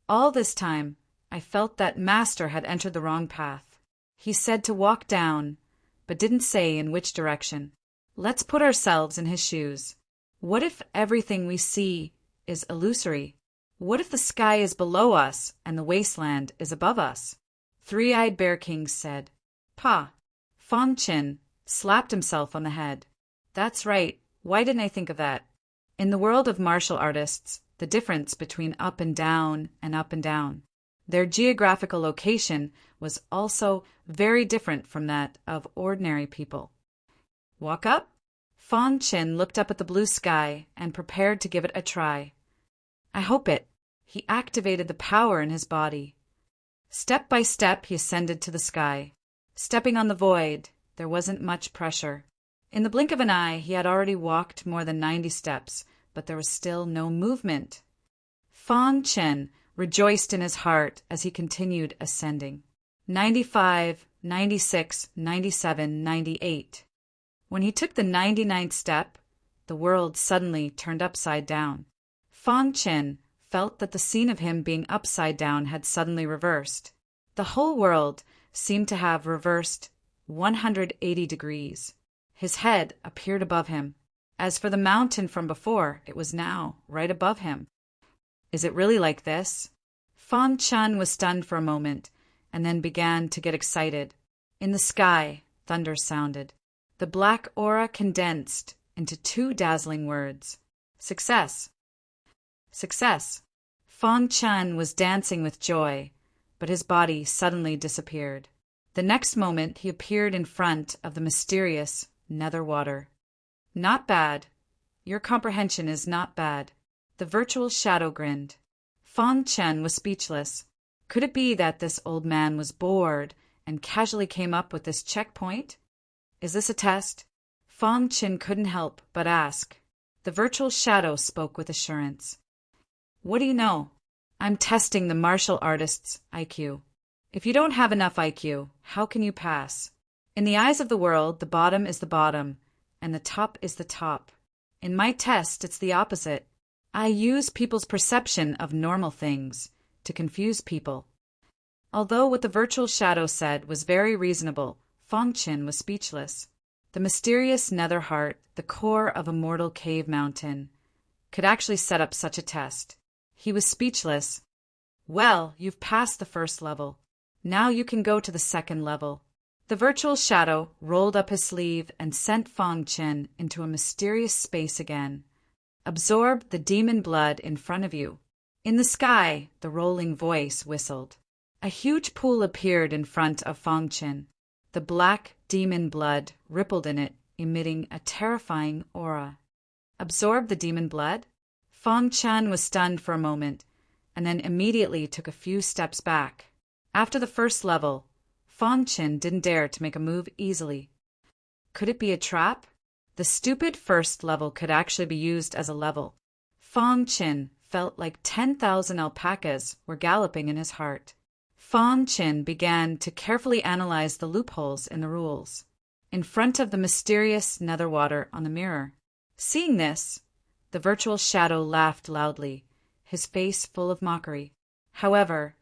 All this time, I felt that Master had entered the wrong path. He said to walk down, but didn't say in which direction. Let's put ourselves in his shoes. What if everything we see is illusory? What if the sky is below us and the wasteland is above us? 3-eyed Bear King said. Pa! Fong Chin slapped himself on the head. That's right. Why didn't I think of that? In the world of martial artists, the difference between up and down, their geographical location was also very different from that of ordinary people. Walk up? Fong Chin looked up at the blue sky and prepared to give it a try. I hope it. He activated the power in his body. Step by step, he ascended to the sky. Stepping on the void, there wasn't much pressure. In the blink of an eye, he had already walked more than 90 steps, but there was still no movement. Fong Chin rejoiced in his heart as he continued ascending. 95, 96, 97, 98. When he took the 99th step, the world suddenly turned upside down. Fong Chin felt that the scene of him being upside down had suddenly reversed. The whole world seemed to have reversed 180 degrees. His head appeared above him. As for the mountain from before, it was now right above him. Is it really like this? Fong Chin was stunned for a moment, and then began to get excited. In the sky, thunder sounded. The black aura condensed into 2 dazzling words. Success. Success. Fong Chin was dancing with joy, but his body suddenly disappeared. The next moment he appeared in front of the mysterious nether water. Not bad. Your comprehension is not bad. The virtual shadow grinned. Fong Chin was speechless. Could it be that this old man was bored and casually came up with this checkpoint? Is this a test? Fong Chin couldn't help but ask. The virtual shadow spoke with assurance. What do you know? I'm testing the martial artist's IQ. If you don't have enough IQ, how can you pass? In the eyes of the world, the bottom is the bottom, and the top is the top. In my test, it's the opposite. I use people's perception of normal things to confuse people. Although what the virtual shadow said was very reasonable, Fong Chin was speechless. The mysterious nether heart, the core of a mortal cave mountain, could actually set up such a test. He was speechless. Well, you've passed the first level. Now you can go to the second level. The virtual shadow rolled up his sleeve and sent Fong Chin into a mysterious space again. Absorb the demon blood in front of you. In the sky, the rolling voice whistled. A huge pool appeared in front of Fong Chin. The black demon blood rippled in it, emitting a terrifying aura. Absorb the demon blood? Fong Chin was stunned for a moment, and then immediately took a few steps back. After the first level, Fong Chin didn't dare to make a move easily. Could it be a trap? The stupid first level could actually be used as a level. Fong Chin felt like 10,000 alpacas were galloping in his heart. Fong Chin began to carefully analyze the loopholes in the rules, in front of the mysterious nether water on the mirror. Seeing this, the virtual shadow laughed loudly, his face full of mockery. However,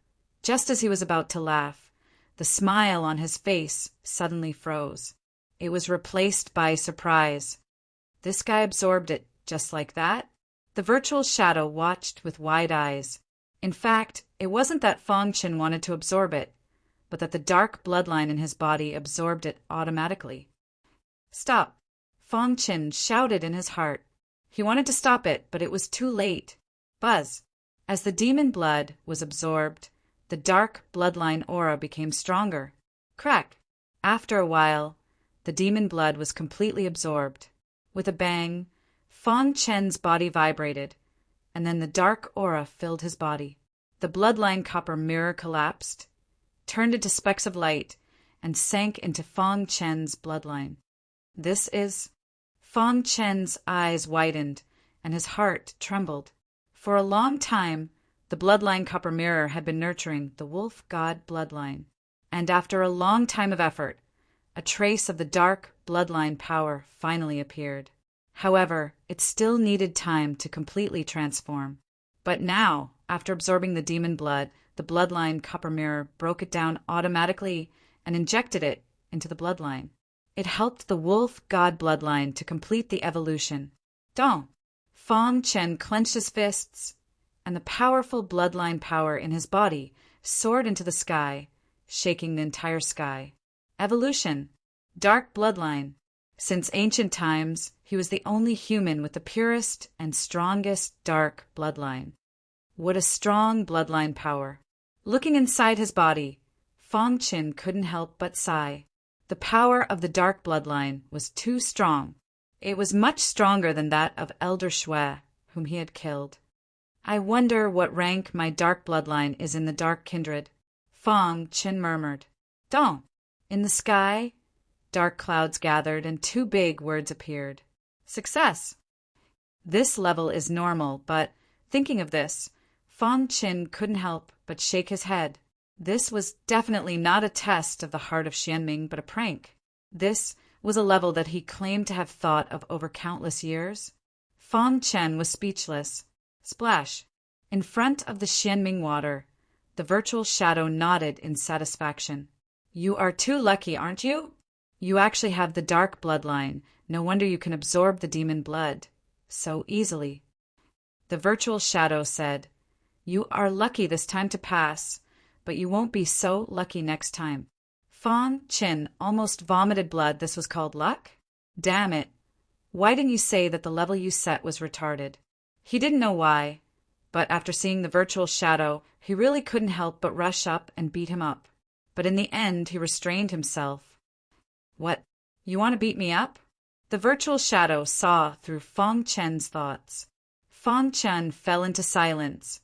just as he was about to laugh, the smile on his face suddenly froze. It was replaced by surprise. This guy absorbed it just like that? The virtual shadow watched with wide eyes. In fact, it wasn't that Fong Chin wanted to absorb it, but that the dark bloodline in his body absorbed it automatically. "Stop!" Fong Qin shouted in his heart. He wanted to stop it, but it was too late. Buzz! As the demon blood was absorbed, the dark bloodline aura became stronger. Crack! After a while, the demon blood was completely absorbed. With a bang, Fong Chen's body vibrated, and then the dark aura filled his body. The bloodline copper mirror collapsed, turned into specks of light, and sank into Fong Chen's bloodline. This is... Fong Chen's eyes widened, and his heart trembled. For a long time, the bloodline copper mirror had been nurturing the wolf god bloodline, and after a long time of effort, a trace of the dark bloodline power finally appeared. However, it still needed time to completely transform. But now, after absorbing the demon blood, the bloodline copper mirror broke it down automatically and injected it into the bloodline. It helped the wolf god bloodline to complete the evolution. Dong! Fong Chen clenched his fists, and the powerful bloodline power in his body soared into the sky, shaking the entire sky. Evolution. Dark bloodline. Since ancient times, he was the only human with the purest and strongest dark bloodline. What a strong bloodline power. Looking inside his body, Fong Qin couldn't help but sigh. The power of the dark bloodline was too strong. It was much stronger than that of Elder Shui, whom he had killed. I wonder what rank my dark bloodline is in the dark kindred, Fong Qin murmured. Dong! In the sky, dark clouds gathered and two big words appeared. Success! This level is normal, but thinking of this, Fong Qin couldn't help but shake his head. This was definitely not a test of the heart of Xianming, but a prank. This was a level that he claimed to have thought of over countless years. Fong Chen was speechless. Splash! In front of the Xianming water, the virtual shadow nodded in satisfaction. You are too lucky, aren't you? You actually have the dark bloodline. No wonder you can absorb the demon blood so easily. The virtual shadow said, You are lucky this time to pass, but you won't be so lucky next time. Fong Qin almost vomited blood. This was called luck? Damn it. Why didn't you say that the level you set was retarded? He didn't know why, but after seeing the virtual shadow, he really couldn't help but rush up and beat him up. But in the end, he restrained himself. What? You want to beat me up? The virtual shadow saw through Fong Chen's thoughts. Fong Chen fell into silence,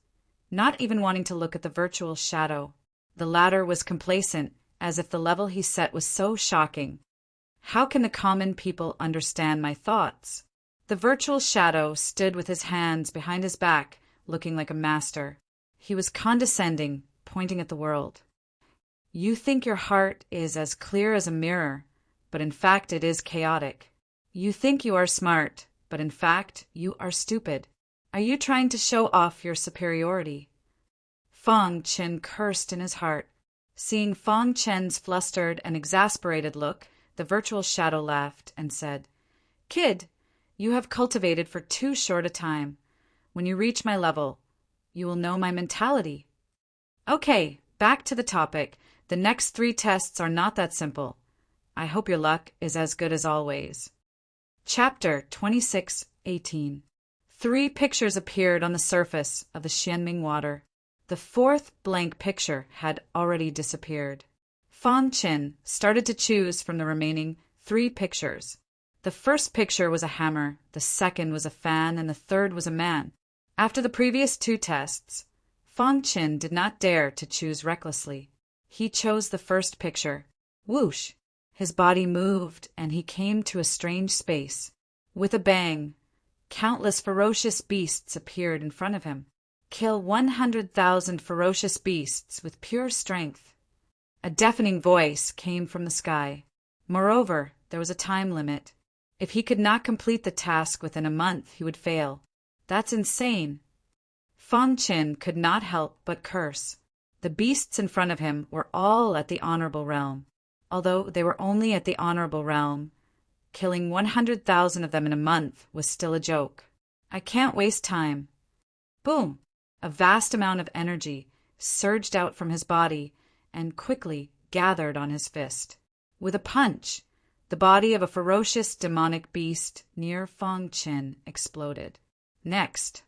not even wanting to look at the virtual shadow. The latter was complacent, as if the level he set was so shocking. How can the common people understand my thoughts? The virtual shadow stood with his hands behind his back, looking like a master. He was condescending, pointing at the world. You think your heart is as clear as a mirror, but in fact it is chaotic. You think you are smart, but in fact you are stupid. Are you trying to show off your superiority? Fong Qin cursed in his heart. Seeing Fong Chen's flustered and exasperated look, the virtual shadow laughed and said, Kid, you have cultivated for too short a time. When you reach my level, you will know my mentality. Okay, back to the topic. The next 3 tests are not that simple. I hope your luck is as good as always. Chapter 26:18. 3 pictures appeared on the surface of the Xianming water. The 4th blank picture had already disappeared. Fong Qin started to choose from the remaining 3 pictures. The first picture was a hammer, the second was a fan, and the third was a man. After the previous 2 tests, Fong Qin did not dare to choose recklessly. He chose the first picture. Whoosh! His body moved, and he came to a strange space. With a bang, countless ferocious beasts appeared in front of him. Kill 100,000 ferocious beasts with pure strength. A deafening voice came from the sky. Moreover, there was a time limit. If he could not complete the task within a month, he would fail. That's insane. Fong Qin could not help but curse. The beasts in front of him were all at the honorable realm. Although they were only at the honorable realm, killing 100,000 of them in a month was still a joke. I can't waste time. Boom! A vast amount of energy surged out from his body and quickly gathered on his fist. With a punch, the body of a ferocious demonic beast near Fang Chen exploded. Next,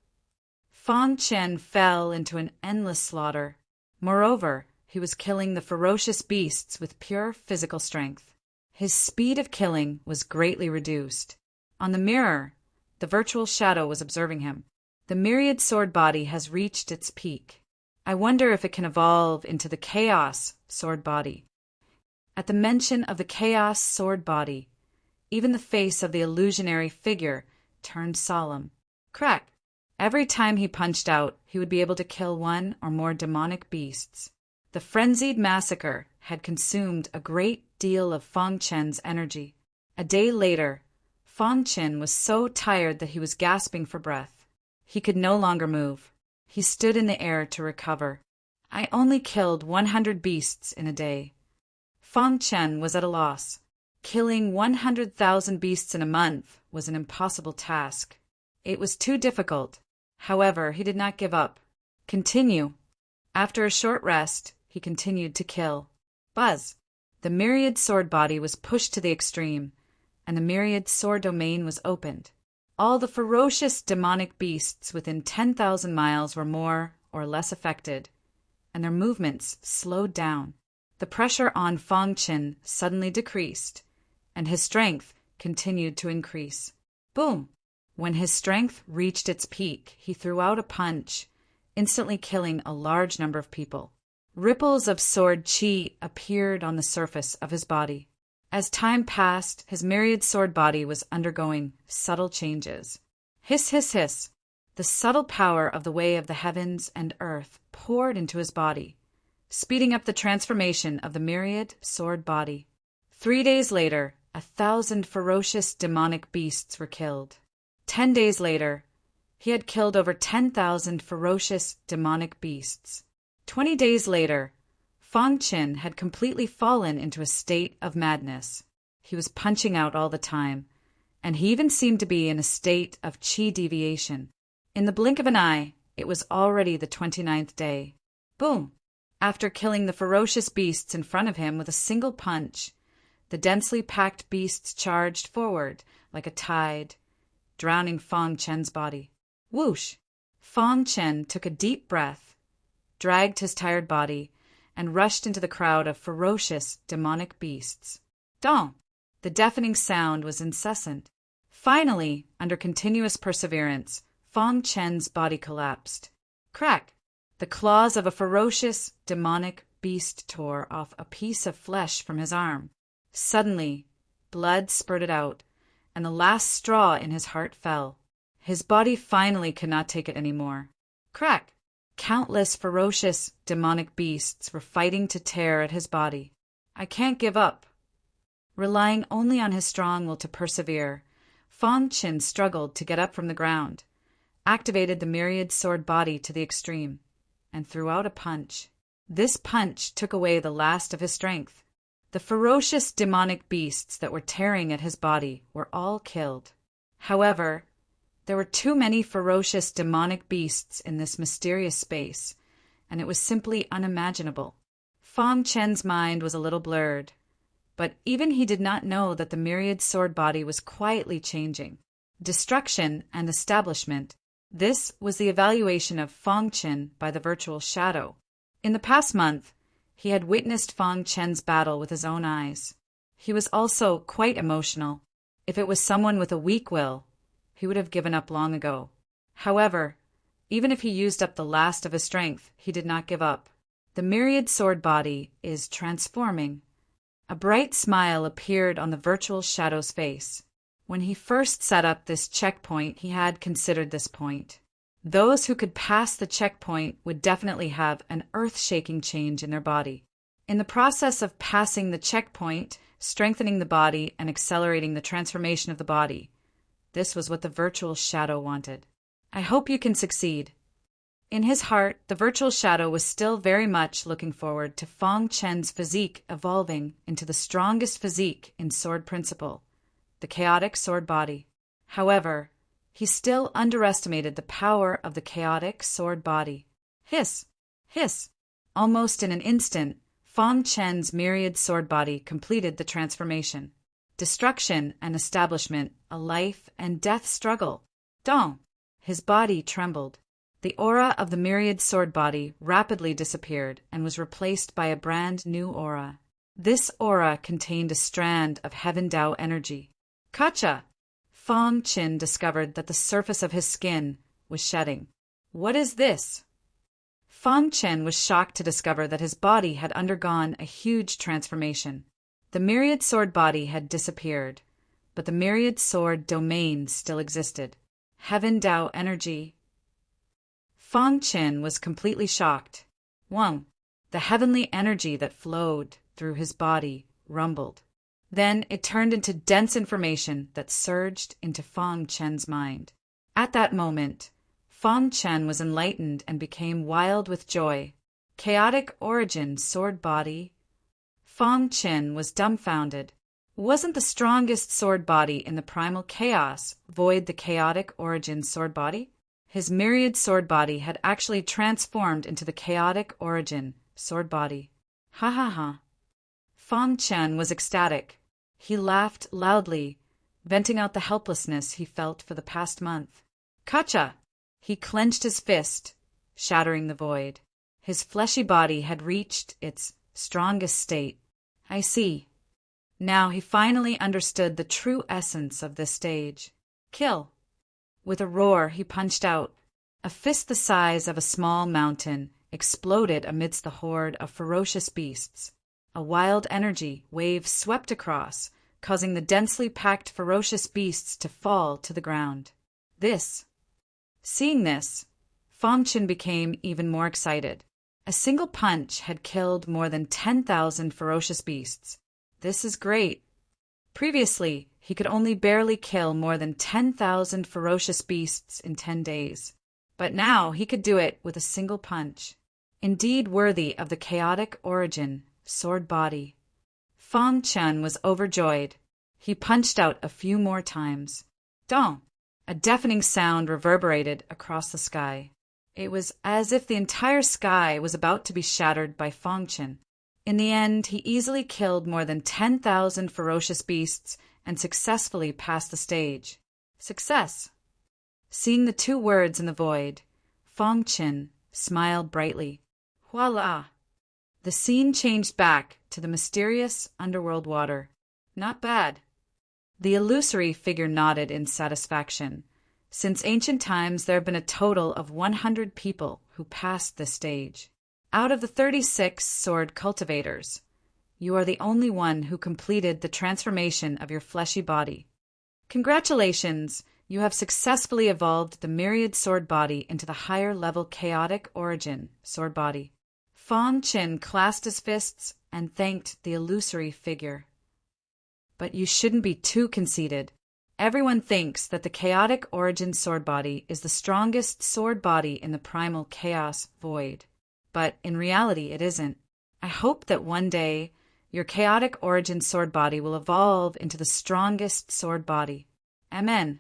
Fang Chen fell into an endless slaughter. Moreover, he was killing the ferocious beasts with pure physical strength. His speed of killing was greatly reduced. On the mirror, the virtual shadow was observing him. The myriad sword body has reached its peak. I wonder if it can evolve into the chaos sword body. At the mention of the chaos sword body, even the face of the illusionary figure turned solemn. Crack! Every time he punched out, he would be able to kill one or more demonic beasts. The frenzied massacre had consumed a great deal of Fang Chen's energy. A day later, Fang Chen was so tired that he was gasping for breath. He could no longer move. He stood in the air to recover. I only killed 100 beasts in a day. Fang Chen was at a loss. Killing 100,000 beasts in a month was an impossible task. It was too difficult. However, he did not give up. Continue. After a short rest, he continued to kill. Buzz! The myriad sword body was pushed to the extreme, and the myriad sword domain was opened. All the ferocious demonic beasts within 10,000 miles were more or less affected, and their movements slowed down. The pressure on Fang Chen suddenly decreased, and his strength continued to increase. Boom! When his strength reached its peak, he threw out a punch, instantly killing a large number of people. Ripples of sword chi appeared on the surface of his body. As time passed, his myriad sword body was undergoing subtle changes. Hiss, hiss, hiss! The subtle power of the way of the heavens and earth poured into his body, speeding up the transformation of the myriad sword body. 3 days later, 1,000 ferocious demonic beasts were killed. 10 days later, he had killed over 10,000 ferocious demonic beasts. 20 days later, Fang Chen had completely fallen into a state of madness. He was punching out all the time, and he even seemed to be in a state of chi deviation. In the blink of an eye, it was already the 29th day. Boom! After killing the ferocious beasts in front of him with a single punch, the densely packed beasts charged forward like a tide, drowning Fang Chen's body. Whoosh! Fang Chen took a deep breath, dragged his tired body, and rushed into the crowd of ferocious demonic beasts. Dong! The deafening sound was incessant. Finally, under continuous perseverance, Fang Chen's body collapsed. Crack! The claws of a ferocious demonic beast tore off a piece of flesh from his arm. Suddenly, blood spurted out, and the last straw in his heart fell. His body finally could not take it anymore. Crack! Countless ferocious demonic beasts were fighting to tear at his body. I can't give up. Relying only on his strong will to persevere, Fang Chen struggled to get up from the ground, activated the myriad sword body to the extreme, and threw out a punch. This punch took away the last of his strength. The ferocious demonic beasts that were tearing at his body were all killed. However, there were too many ferocious demonic beasts in this mysterious space, and it was simply unimaginable. Fang Chen's mind was a little blurred, but even he did not know that the myriad sword body was quietly changing. Destruction and establishment. This was the evaluation of Fang Chen by the virtual shadow. In the past month, he had witnessed Fang Chen's battle with his own eyes. He was also quite emotional. If it was someone with a weak will, he would have given up long ago. However, even if he used up the last of his strength, he did not give up. The myriad sword body is transforming. A bright smile appeared on the virtual shadow's face. When he first set up this checkpoint, he had considered this point. Those who could pass the checkpoint would definitely have an earth-shaking change in their body. In the process of passing the checkpoint, strengthening the body, and accelerating the transformation of the body, this was what the virtual shadow wanted. I hope you can succeed. In his heart, the virtual shadow was still very much looking forward to Fang Chen's physique evolving into the strongest physique in sword principle, the chaotic sword body. However, he still underestimated the power of the chaotic sword body. Hiss! Hiss! Almost in an instant, Fang Chen's myriad sword body completed the transformation. Destruction and establishment, a life and death struggle. Dong! His body trembled. The aura of the myriad sword body rapidly disappeared and was replaced by a brand new aura. This aura contained a strand of Heaven Dao energy. Kacha! Fang Chen discovered that the surface of his skin was shedding. What is this? Fang Chen was shocked to discover that his body had undergone a huge transformation. The myriad sword body had disappeared, but the myriad sword domain still existed. Heaven Dao energy. Fang Chen was completely shocked. Wang, the heavenly energy that flowed through his body, rumbled. Then it turned into dense information that surged into Fang Chen's mind. At that moment, Fang Chen was enlightened and became wild with joy. Chaotic origin, sword body. Fang Chen was dumbfounded. Wasn't the strongest sword body in the primal chaos void the chaotic origin sword body? His myriad sword body had actually transformed into the chaotic origin sword body. Ha ha ha. Fang Chen was ecstatic. He laughed loudly, venting out the helplessness he felt for the past month. Kacha! He clenched his fist, shattering the void. His fleshy body had reached its strongest state. I see. Now he finally understood the true essence of this stage. Kill! With a roar, he punched out. A fist the size of a small mountain exploded amidst the horde of ferocious beasts. A wild energy wave swept across, causing the densely packed ferocious beasts to fall to the ground. Seeing this, Fang Chen became even more excited. A single punch had killed more than 10,000 ferocious beasts. This is great. Previously, he could only barely kill more than 10,000 ferocious beasts in 10 days. But now he could do it with a single punch. Indeed worthy of the chaotic origin, sword body. Fang Chen was overjoyed. He punched out a few more times. Dong! A deafening sound reverberated across the sky. It was as if the entire sky was about to be shattered by Fang Chen. In the end, he easily killed more than 10,000 ferocious beasts and successfully passed the stage. Success! Seeing the two words in the void, Fang Chen smiled brightly. Voila! The scene changed back to the mysterious underworld water. Not bad. The illusory figure nodded in satisfaction. Since ancient times, there have been a total of 100 people who passed this stage. Out of the 36 sword cultivators, you are the only one who completed the transformation of your fleshy body. Congratulations! You have successfully evolved the myriad sword body into the higher level chaotic origin sword body. Fang Chen clasped his fists and thanked the illusory figure. But you shouldn't be too conceited. Everyone thinks that the chaotic origin sword body is the strongest sword body in the primal chaos void. But in reality, it isn't. I hope that one day your chaotic origin sword body will evolve into the strongest sword body. Amen.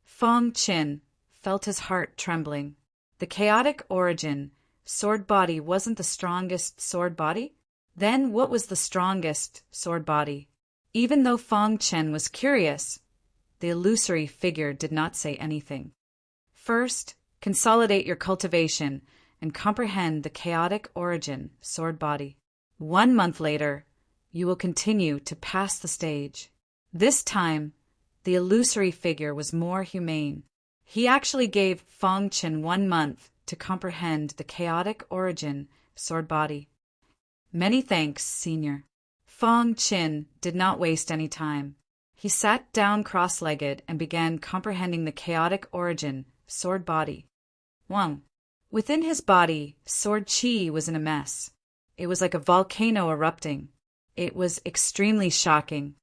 Fang Chen felt his heart trembling. The chaotic origin sword body wasn't the strongest sword body? Then what was the strongest sword body? Even though Fang Chen was curious, the illusory figure did not say anything. First, consolidate your cultivation and comprehend the chaotic origin sword body. 1 month later, you will continue to pass the stage. This time, the illusory figure was more humane. He actually gave Fang Chen 1 month to comprehend the chaotic origin sword body. Many thanks, Senior. Fang Chen did not waste any time. He sat down cross-legged and began comprehending the chaotic origin sword body. 1. Within his body, sword chi was in a mess. It was like a volcano erupting. It was extremely shocking.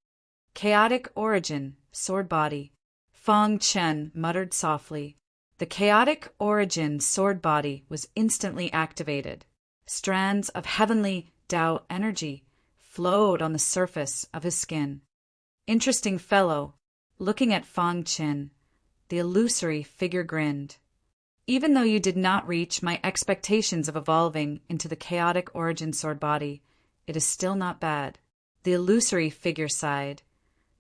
Chaotic origin, sword body. Fang Chen muttered softly. The chaotic origin sword body was instantly activated. Strands of heavenly Dao energy flowed on the surface of his skin. Interesting fellow. Looking at Fang Chen, the illusory figure grinned. Even though you did not reach my expectations of evolving into the chaotic origin sword body, it is still not bad. The illusory figure sighed.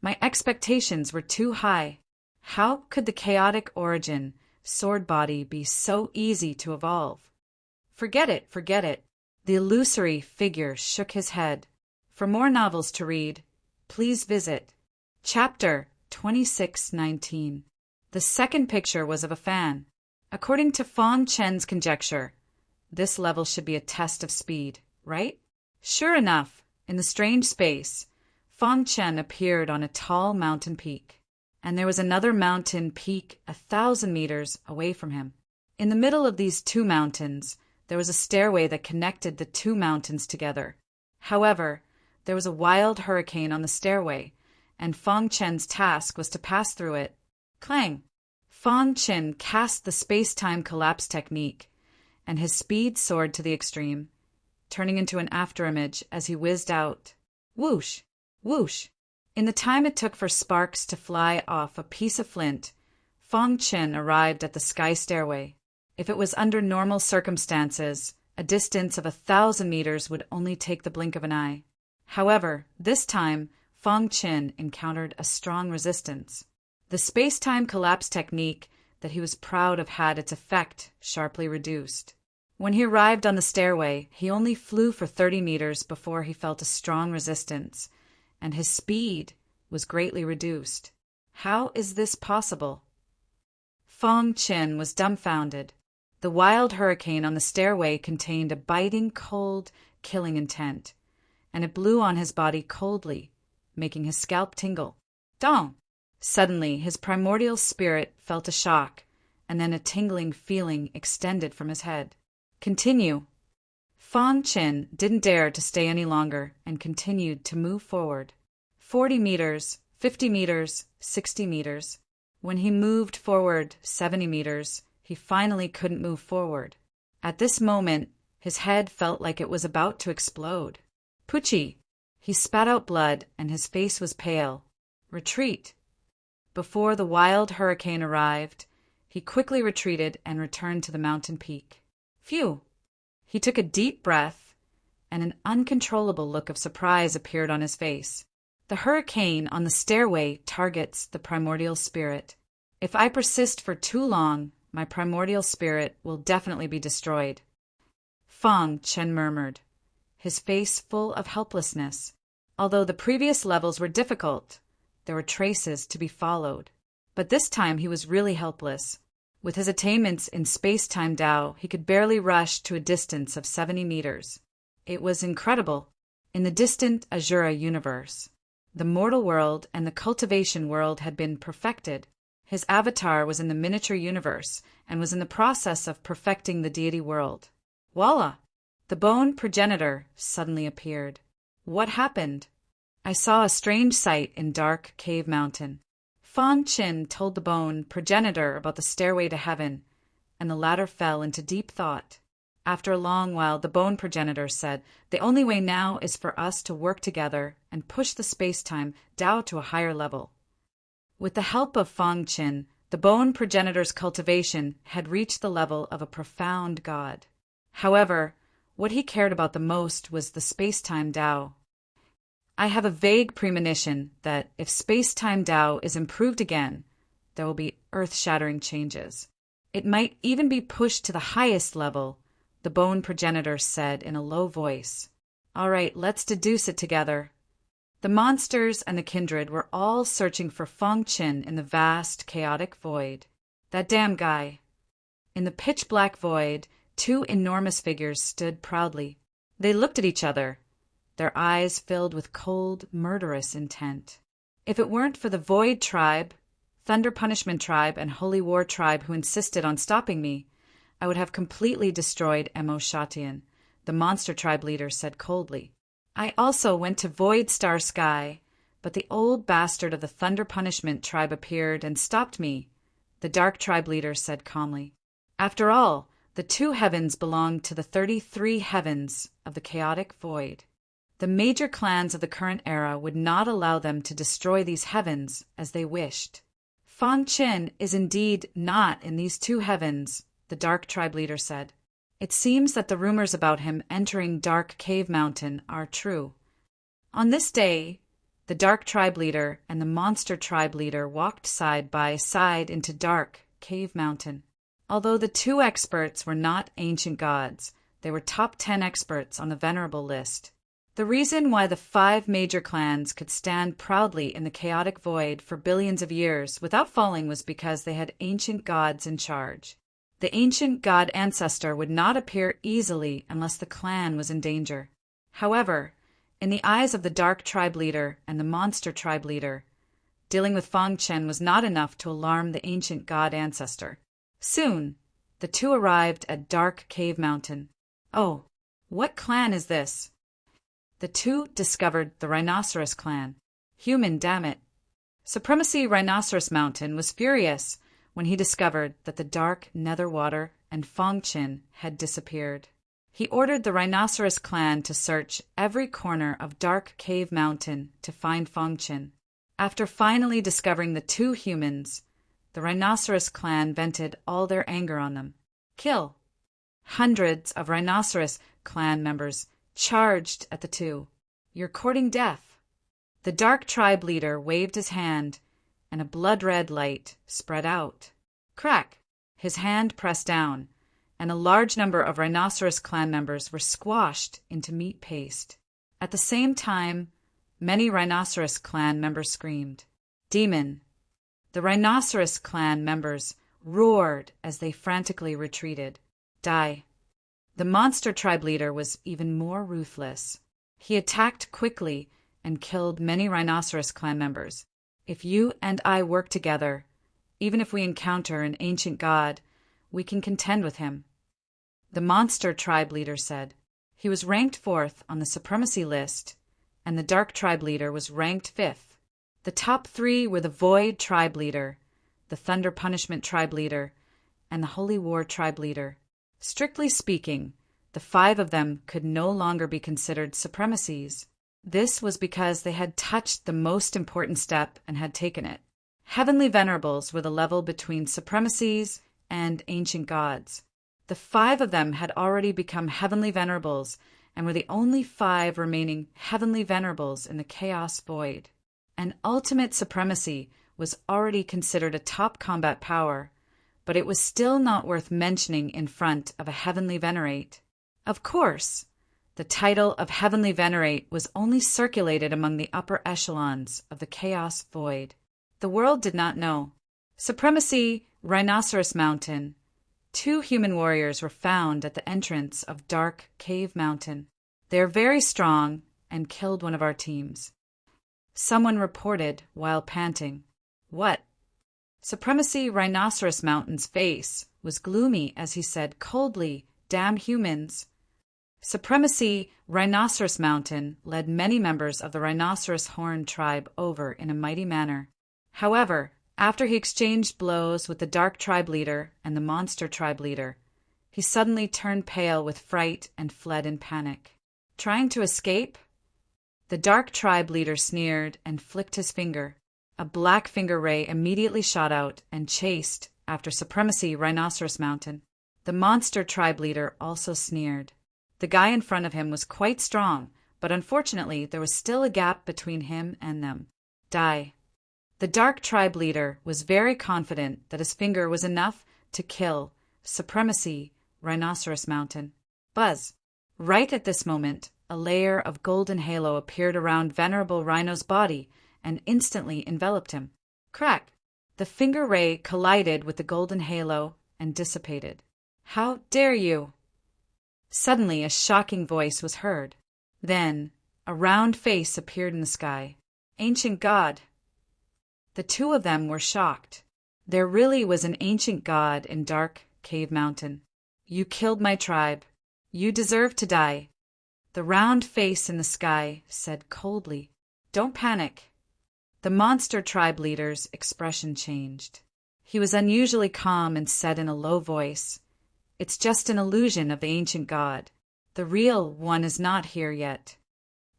My expectations were too high. How could the chaotic origin sword body be so easy to evolve? Forget it, forget it. The illusory figure shook his head. For more novels to read, please visit Chapter 2619. The second picture was of a fan. According to Fong Chen's conjecture, this level should be a test of speed, right? Sure enough, in the strange space, Fong Chen appeared on a tall mountain peak, and there was another mountain peak 1,000 meters away from him. In the middle of these two mountains, there was a stairway that connected the two mountains together. However, there was a wild hurricane on the stairway, and Fong Chen's task was to pass through it. Clang! Fong Chen cast the space-time collapse technique, and his speed soared to the extreme, turning into an afterimage as he whizzed out. Whoosh! Whoosh! In the time it took for sparks to fly off a piece of flint, Fong Chen arrived at the sky stairway. If it was under normal circumstances, a distance of 1,000 meters would only take the blink of an eye. However, this time, Fong Chen encountered a strong resistance. The space-time collapse technique that he was proud of had its effect sharply reduced. When he arrived on the stairway, he only flew for 30 meters before he felt a strong resistance, and his speed was greatly reduced. How is this possible? Fong Chen was dumbfounded. The wild hurricane on the stairway contained a biting, cold, killing intent, and it blew on his body coldly, making his scalp tingle. Dong! Suddenly, his primordial spirit felt a shock, and then a tingling feeling extended from his head. Continue. Fong Chen didn't dare to stay any longer and continued to move forward. 40 meters, 50 meters, 60 meters. When he moved forward 70 meters, he finally couldn't move forward. At this moment, his head felt like it was about to explode. Poochie! He spat out blood, and his face was pale. Retreat! Before the wild hurricane arrived, he quickly retreated and returned to the mountain peak. Phew! He took a deep breath, and an uncontrollable look of surprise appeared on his face. The hurricane on the stairway targets the primordial spirit. If I persist for too long, my primordial spirit will definitely be destroyed. Fong Chen murmured, his face full of helplessness. Although the previous levels were difficult, there were traces to be followed. But this time he was really helpless. With his attainments in space-time Tao, he could barely rush to a distance of 70 meters. It was incredible. In the distant Azura universe, the mortal world and the cultivation world had been perfected. His avatar was in the miniature universe and was in the process of perfecting the deity world. Voila! The bone progenitor suddenly appeared. What happened? I saw a strange sight in Dark Cave Mountain. Fong Chen told the bone progenitor about the stairway to heaven, and the latter fell into deep thought. After a long while, the bone progenitor said, the only way now is for us to work together and push the space-time Tao to a higher level. With the help of Fong Chen, the bone progenitor's cultivation had reached the level of a profound god. However, what he cared about the most was the space-time Tao. I have a vague premonition that if space-time Tao is improved again, there will be earth-shattering changes. It might even be pushed to the highest level, the bone progenitor said in a low voice. All right, let's deduce it together. The monsters and the kindred were all searching for Fong Chen in the vast, chaotic void. That damn guy. In the pitch-black void, two enormous figures stood proudly. They looked at each other, their eyes filled with cold, murderous intent. If it weren't for the Void Tribe, Thunder Punishment Tribe, and Holy War Tribe who insisted on stopping me, I would have completely destroyed Emo Shatian, the Monster Tribe leader said coldly. I also went to Void Star Sky, but the old bastard of the Thunder Punishment Tribe appeared and stopped me, the Dark Tribe leader said calmly. After all, the two heavens belonged to the 33 heavens of the chaotic void. The major clans of the current era would not allow them to destroy these heavens as they wished. Fong Chen is indeed not in these two heavens, the Dark Tribe leader said. It seems that the rumors about him entering Dark Cave Mountain are true. On this day, the Dark Tribe Leader and the Monster Tribe Leader walked side by side into Dark Cave Mountain. Although the two experts were not ancient gods, they were top 10 experts on the Venerable list. The reason why the 5 major clans could stand proudly in the chaotic void for billions of years without falling was because they had ancient gods in charge. The ancient god ancestor would not appear easily unless the clan was in danger. However, in the eyes of the Dark Tribe Leader and the Monster Tribe Leader, dealing with Fang Chen was not enough to alarm the ancient god ancestor. Soon, the two arrived at Dark Cave Mountain. Oh, what clan is this? The two discovered the Rhinoceros clan. Human, damn it. Supremacy Rhinoceros Mountain was furious when he discovered that the Dark Nether Water and Fang Chen had disappeared. He ordered the Rhinoceros clan to search every corner of Dark Cave Mountain to find Fang Chen. After finally discovering the two humans, the Rhinoceros clan vented all their anger on them. Kill! Hundreds of Rhinoceros clan members charged at the two. You're courting death. The Dark Tribe Leader waved his hand, and a blood-red light spread out. Crack! His hand pressed down, and a large number of Rhinoceros clan members were squashed into meat paste. At the same time, many Rhinoceros clan members screamed. Demon! The Rhinoceros clan members roared as they frantically retreated. Die! The Monster Tribe Leader was even more ruthless. He attacked quickly and killed many Rhinoceros clan members. If you and I work together, even if we encounter an ancient god, we can contend with him. The Monster Tribe Leader said. He was ranked 4th on the Supremacy list, and the Dark Tribe Leader was ranked 5th. The top 3 were the Void Tribe Leader, the Thunder Punishment Tribe Leader, and the Holy War Tribe Leader. Strictly speaking, the 5 of them could no longer be considered supremacies. This was because they had touched the most important step and had taken it. Heavenly Venerables were the level between supremacies and ancient gods. The 5 of them had already become Heavenly Venerables and were the only 5 remaining Heavenly Venerables in the Chaos Void. An ultimate supremacy was already considered a top combat power, but it was still not worth mentioning in front of a Heavenly Venerate. Of course, the title of Heavenly Venerate was only circulated among the upper echelons of the Chaos Void. The world did not know. Supremacy, Rhinoceros Mountain. 2 human warriors were found at the entrance of Dark Cave Mountain. They are very strong and killed one of our teams. Someone reported while panting. What? Supremacy Rhinoceros Mountain's face was gloomy as he said coldly, "Damn humans." Supremacy Rhinoceros Mountain led many members of the Rhinoceros Horn tribe over in a mighty manner. However, after he exchanged blows with the Dark Tribe Leader and the Monster Tribe Leader, he suddenly turned pale with fright and fled in panic. Trying to escape? The Dark Tribe Leader sneered and flicked his finger. A black finger ray immediately shot out and chased after Supremacy Rhinoceros Mountain. The Monster Tribe Leader also sneered. The guy in front of him was quite strong, but unfortunately there was still a gap between him and them. Die. The Dark Tribe Leader was very confident that his finger was enough to kill Supremacy Rhinoceros Mountain. Buzz. Right at this moment, a layer of golden halo appeared around Venerable Rhino's body and instantly enveloped him. Crack! The finger ray collided with the golden halo and dissipated. How dare you! Suddenly a shocking voice was heard. Then a round face appeared in the sky. Ancient God! The 2 of them were shocked. There really was an ancient god in Dark Cave Mountain. You killed my tribe. You deserve to die. The round face in the sky said coldly, "Don't panic." The Monster Tribe Leader's expression changed. He was unusually calm and said in a low voice, "It's just an illusion of the ancient god. The real one is not here yet."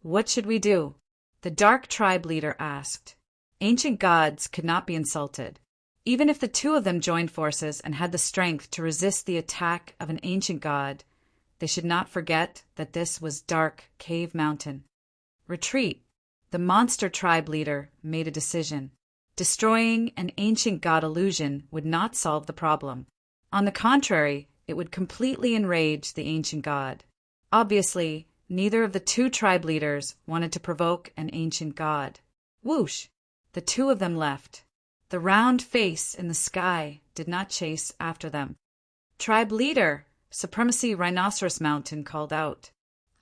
"What should we do?" the Dark Tribe Leader asked. Ancient gods could not be insulted. Even if the 2 of them joined forces and had the strength to resist the attack of an ancient god, They should not forget that this was Dark Cave Mountain. Retreat. The monster tribe leader made a decision. Destroying an ancient god illusion would not solve the problem. On the contrary, it would completely enrage the ancient god. Obviously, neither of the two tribe leaders wanted to provoke an ancient god. Whoosh! The two of them left. The round face in the sky did not chase after them. Tribe leader, Supremacy Rhinoceros Mountain called out.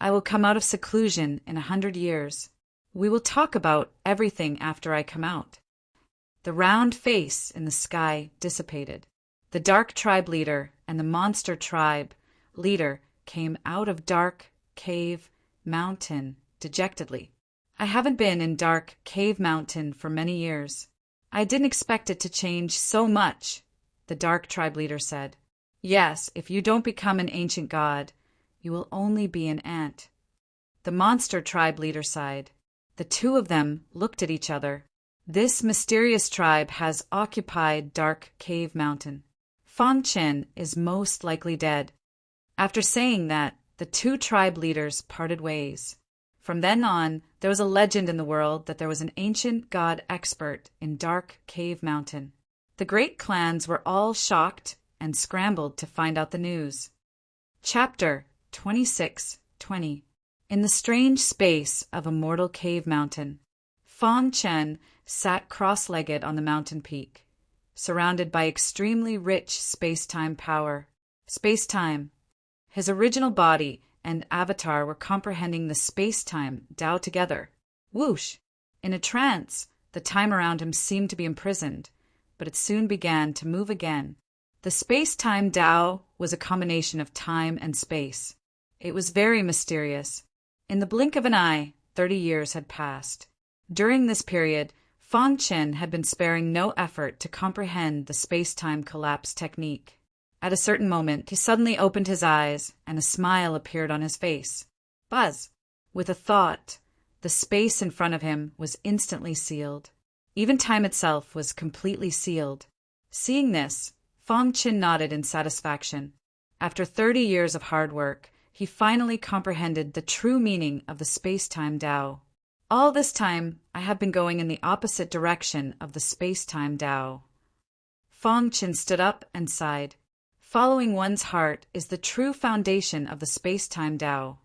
I will come out of seclusion in 100 years. We will talk about everything after I come out. The round face in the sky dissipated. The dark tribe leader and the monster tribe leader came out of Dark Cave Mountain dejectedly. I haven't been in Dark Cave Mountain for many years. I didn't expect it to change so much, the dark tribe leader said. Yes, if you don't become an ancient god, you will only be an ant. The monster tribe leader sighed. The two of them looked at each other. This mysterious tribe has occupied Dark Cave Mountain. Fang Chen is most likely dead. After saying that, the two tribe leaders parted ways. From then on, there was a legend in the world that there was an ancient god expert in Dark Cave Mountain. The great clans were all shocked and scrambled to find out the news. Chapter 26:20. In the strange space of a mortal cave mountain, Fang Chen sat cross-legged on the mountain peak, surrounded by extremely rich space-time power. Space-time. His original body and avatar were comprehending the space-time Tao together. Whoosh! In a trance, the time around him seemed to be imprisoned, but it soon began to move again. The space-time Tao was a combination of time and space. It was very mysterious. In the blink of an eye, 30 years had passed. During this period, Fang Chen had been sparing no effort to comprehend the space-time collapse technique. At a certain moment, he suddenly opened his eyes, and a smile appeared on his face. Buzz! With a thought, the space in front of him was instantly sealed. Even time itself was completely sealed. Seeing this, Fang Chen nodded in satisfaction. After 30 years of hard work, he finally comprehended the true meaning of the space-time Tao. All this time, I have been going in the opposite direction of the space-time Tao. Fang Chen stood up and sighed. Following one's heart is the true foundation of the space-time Tao.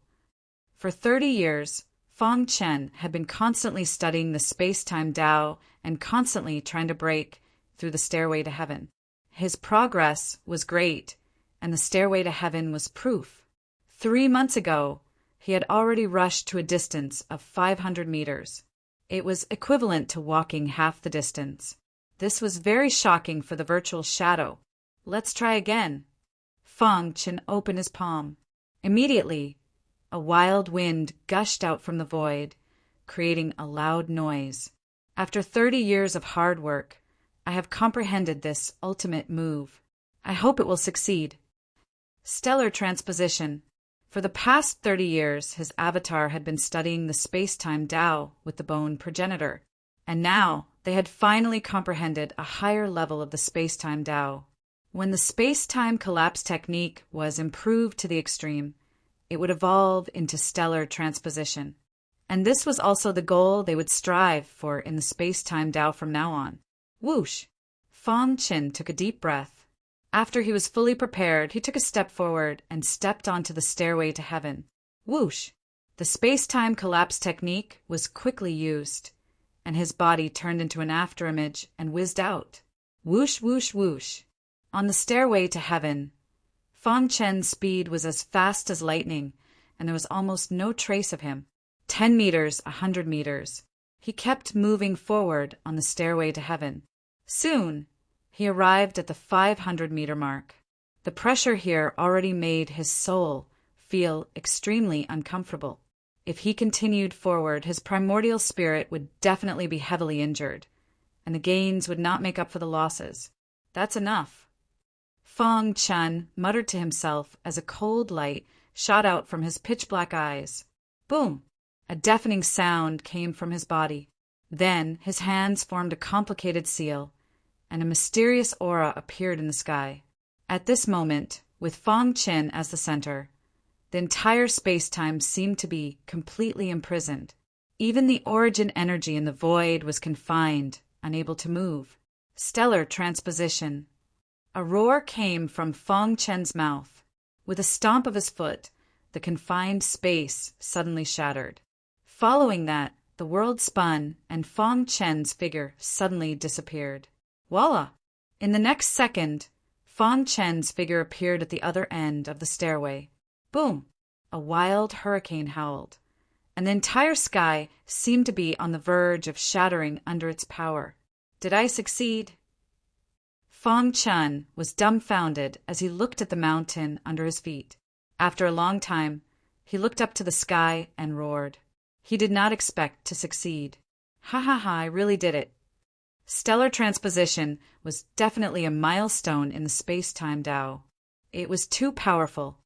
For 30 years, Fang Chen had been constantly studying the space-time Tao and constantly trying to break through the stairway to heaven. His progress was great, and the stairway to heaven was proof. 3 months ago, he had already rushed to a distance of 500 meters. It was equivalent to walking half the distance. This was very shocking for the virtual shadow. Let's try again. Fang Chen opened his palm. Immediately, a wild wind gushed out from the void, creating a loud noise. After 30 years of hard work, I have comprehended this ultimate move. I hope it will succeed. Stellar transposition. For the past 30 years, his avatar had been studying the space-time Tao with the bone progenitor, and now they had finally comprehended a higher level of the space-time Tao. When the space-time collapse technique was improved to the extreme, it would evolve into stellar transposition. And this was also the goal they would strive for in the space-time Tao from now on. Whoosh! Fang Chen took a deep breath. After he was fully prepared, he took a step forward and stepped onto the stairway to heaven. Whoosh! The space-time collapse technique was quickly used, and his body turned into an afterimage and whizzed out. Whoosh, whoosh, whoosh. On the stairway to heaven, Fang Chen's speed was as fast as lightning, and there was almost no trace of him. 10 meters, 100 meters. He kept moving forward on the stairway to heaven. Soon, he arrived at the 500-meter mark. The pressure here already made his soul feel extremely uncomfortable. If he continued forward, his primordial spirit would definitely be heavily injured, and the gains would not make up for the losses. That's enough. Fang Chen muttered to himself as a cold light shot out from his pitch-black eyes. Boom! A deafening sound came from his body. Then his hands formed a complicated seal, and a mysterious aura appeared in the sky. At this moment, with Fang Chen as the center, The entire space-time seemed to be completely imprisoned. Even the origin energy in the void was confined, unable to move. Stellar transposition. A roar came from Feng Chen's mouth. With a stomp of his foot, the confined space suddenly shattered. Following that, the world spun and Feng Chen's figure suddenly disappeared. Voila! In the next second, Feng Chen's figure appeared at the other end of the stairway. Boom! A wild hurricane howled, and the entire sky seemed to be on the verge of shattering under its power. Did I succeed? Feng Chen was dumbfounded as he looked at the mountain under his feet. After a long time, he looked up to the sky and roared. He did not expect to succeed. Ha ha ha, I really did it. Stellar transposition was definitely a milestone in the space-time Tao. It was too powerful.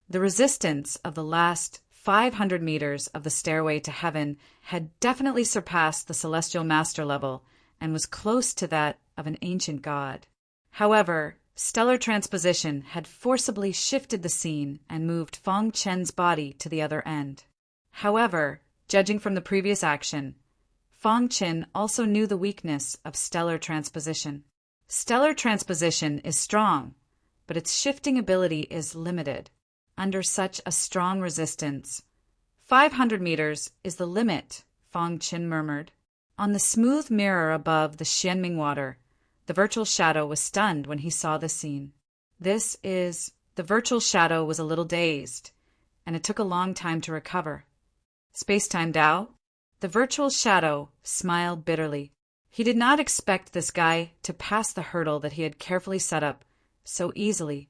The resistance of the last 500 meters of the stairway to heaven had definitely surpassed the celestial master level and was close to that of an ancient god. However, stellar transposition had forcibly shifted the scene and moved Feng Chen's body to the other end. However, judging from the previous action, Feng Chen also knew the weakness of stellar transposition. Stellar transposition is strong, but its shifting ability is limited. Under such a strong resistance, 500 meters is the limit, Feng Chen murmured. On the smooth mirror above the Xianming water, the virtual shadow was stunned when he saw this scene. The virtual shadow was a little dazed, and it took a long time to recover. Space-time Tao? The virtual shadow smiled bitterly. He did not expect this guy to pass the hurdle that he had carefully set up so easily.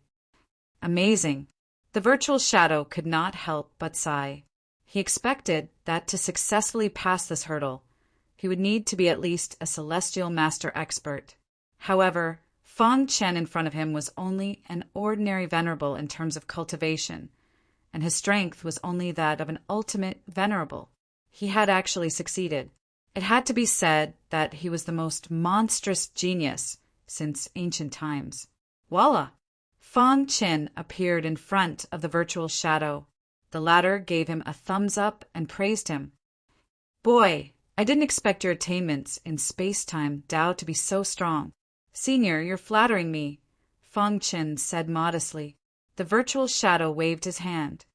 Amazing. The virtual shadow could not help but sigh. He expected that to successfully pass this hurdle, he would need to be at least a celestial master expert. However, Feng Chen in front of him was only an ordinary venerable in terms of cultivation, and his strength was only that of an ultimate venerable. He had actually succeeded. It had to be said that he was the most monstrous genius since ancient times. Voila! Feng Chen appeared in front of the virtual shadow. The latter gave him a thumbs up and praised him. Boy, I didn't expect your attainments in space-time Tao to be so strong. Senior, you're flattering me, Feng Chen said modestly. The virtual shadow waved his hand.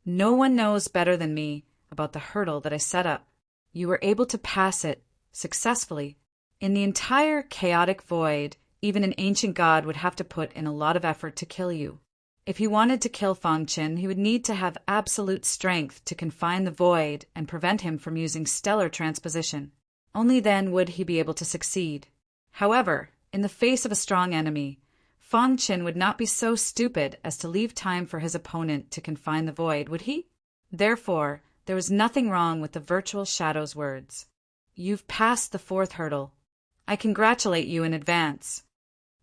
No one knows better than me about the hurdle that I set up. You were able to pass it successfully. In the entire chaotic void, even an ancient god would have to put in a lot of effort to kill you. If he wanted to kill Feng Chen, he would need to have absolute strength to confine the void and prevent him from using stellar transposition. Only then would he be able to succeed. However, in the face of a strong enemy, Feng Chen would not be so stupid as to leave time for his opponent to confine the void, would he? Therefore, there was nothing wrong with the virtual shadow's words. You've passed the fourth hurdle. I congratulate you in advance.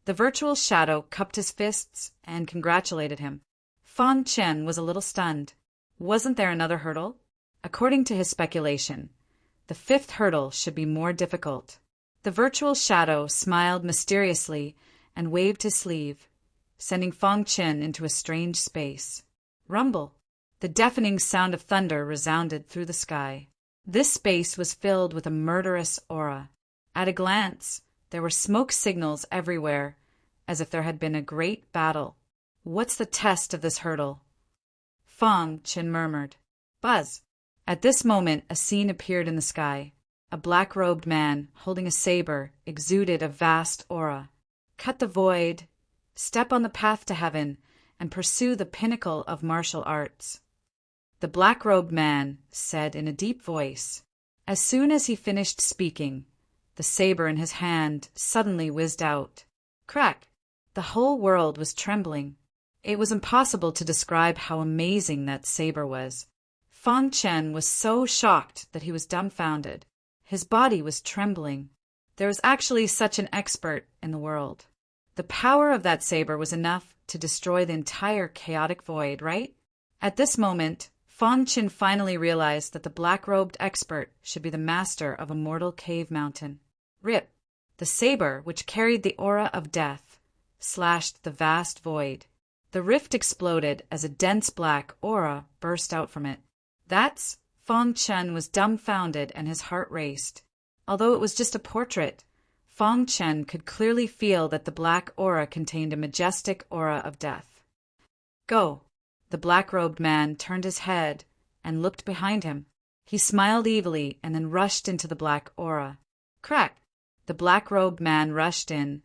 The virtual shadow cupped his fists and congratulated him. Feng Chen was a little stunned. Wasn't there another hurdle? According to his speculation, the fifth hurdle should be more difficult. The virtual shadow smiled mysteriously and waved his sleeve, sending Feng Chen into a strange space. Rumble. The deafening sound of thunder resounded through the sky. This space was filled with a murderous aura. At a glance, there were smoke signals everywhere, as if there had been a great battle. What's the test of this hurdle? Feng Chen murmured. Buzz. At this moment, a scene appeared in the sky. A black-robed man, holding a saber, exuded a vast aura. Cut the void, step on the path to heaven, and pursue the pinnacle of martial arts. The black-robed man said in a deep voice. As soon as he finished speaking, the saber in his hand suddenly whizzed out. Crack! The whole world was trembling. It was impossible to describe how amazing that saber was. Feng Chen was so shocked that he was dumbfounded. His body was trembling. There was actually such an expert in the world. The power of that saber was enough to destroy the entire chaotic void, right? At this moment, Feng Chen finally realized that the black-robed expert should be the master of a mortal cave mountain. Rip! The saber, which carried the aura of death, slashed the vast void. The rift exploded as a dense black aura burst out from it. That's Fong Chen was dumbfounded and his heart raced. Although it was just a portrait, Fong Chen could clearly feel that the black aura contained a majestic aura of death. Go! The black-robed man turned his head and looked behind him. He smiled evilly and then rushed into the black aura. Crack! The black-robed man rushed in,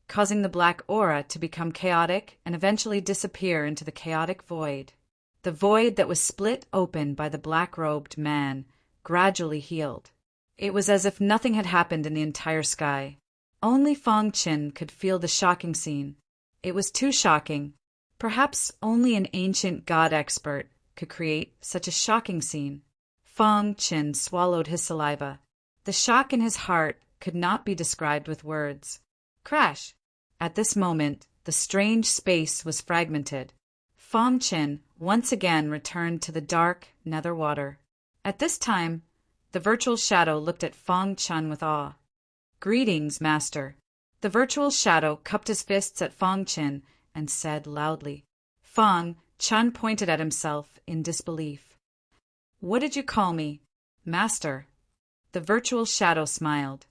causing the black aura to become chaotic and eventually disappear into the chaotic void. The void that was split open by the black-robed man gradually healed. It was as if nothing had happened in the entire sky. Only Fong Chen could feel the shocking scene. It was too shocking. Perhaps only an ancient god expert could create such a shocking scene. Fong Chen swallowed his saliva. The shock in his heart could not be described with words. Crash! At this moment, the strange space was fragmented. Fong Chen once again returned to the dark nether water. At this time, the virtual shadow looked at Fong Chen with awe. Greetings, master. The virtual shadow cupped his fists at Fong Chen and said loudly. Fong Chen pointed at himself in disbelief. What did you call me? Master. The virtual shadow smiled.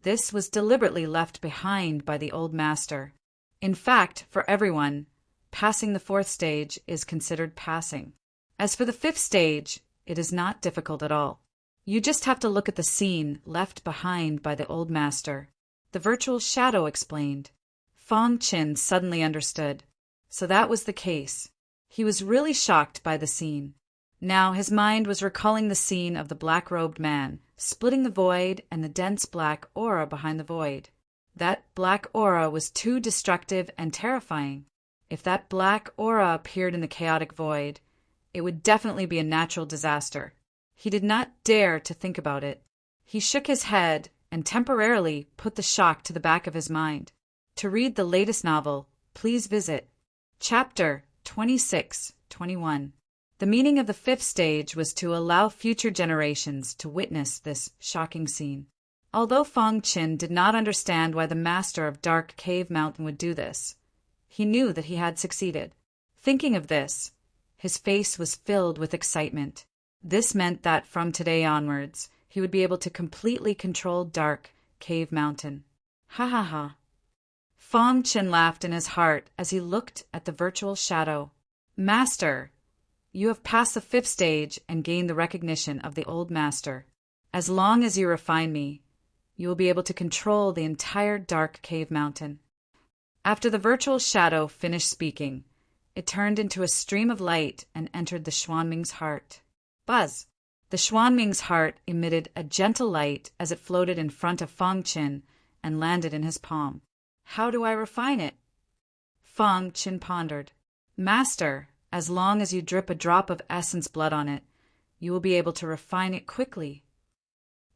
This was deliberately left behind by the old master. In fact, for everyone, passing the 4th stage is considered passing. As for the 5th stage, it is not difficult at all. You just have to look at the scene left behind by the old master. The virtual shadow explained. Fong Chen suddenly understood. So that was the case. He was really shocked by the scene. Now his mind was recalling the scene of the black-robed man, splitting the void and the dense black aura behind the void. That black aura was too destructive and terrifying. If that black aura appeared in the chaotic void, it would definitely be a natural disaster. He did not dare to think about it. He shook his head and temporarily put the shock to the back of his mind. To read the latest novel, please visit Chapter 26-21. The meaning of the 5th stage was to allow future generations to witness this shocking scene. Although Fong Chen did not understand why the master of Dark Cave Mountain would do this, he knew that he had succeeded. Thinking of this, his face was filled with excitement. This meant that from today onwards, he would be able to completely control Dark Cave Mountain. Ha ha ha. Fong Chen laughed in his heart as he looked at the virtual shadow. Master, you have passed the 5th stage and gained the recognition of the old master. As long as you refine me, you will be able to control the entire Dark Cave Mountain. After the virtual shadow finished speaking, it turned into a stream of light and entered the Xuanming's heart. Buzz! The Xuanming's heart emitted a gentle light as it floated in front of Fong Chen and landed in his palm. How do I refine it? Fong Chen pondered. Master, as long as you drip a drop of essence blood on it, you will be able to refine it quickly.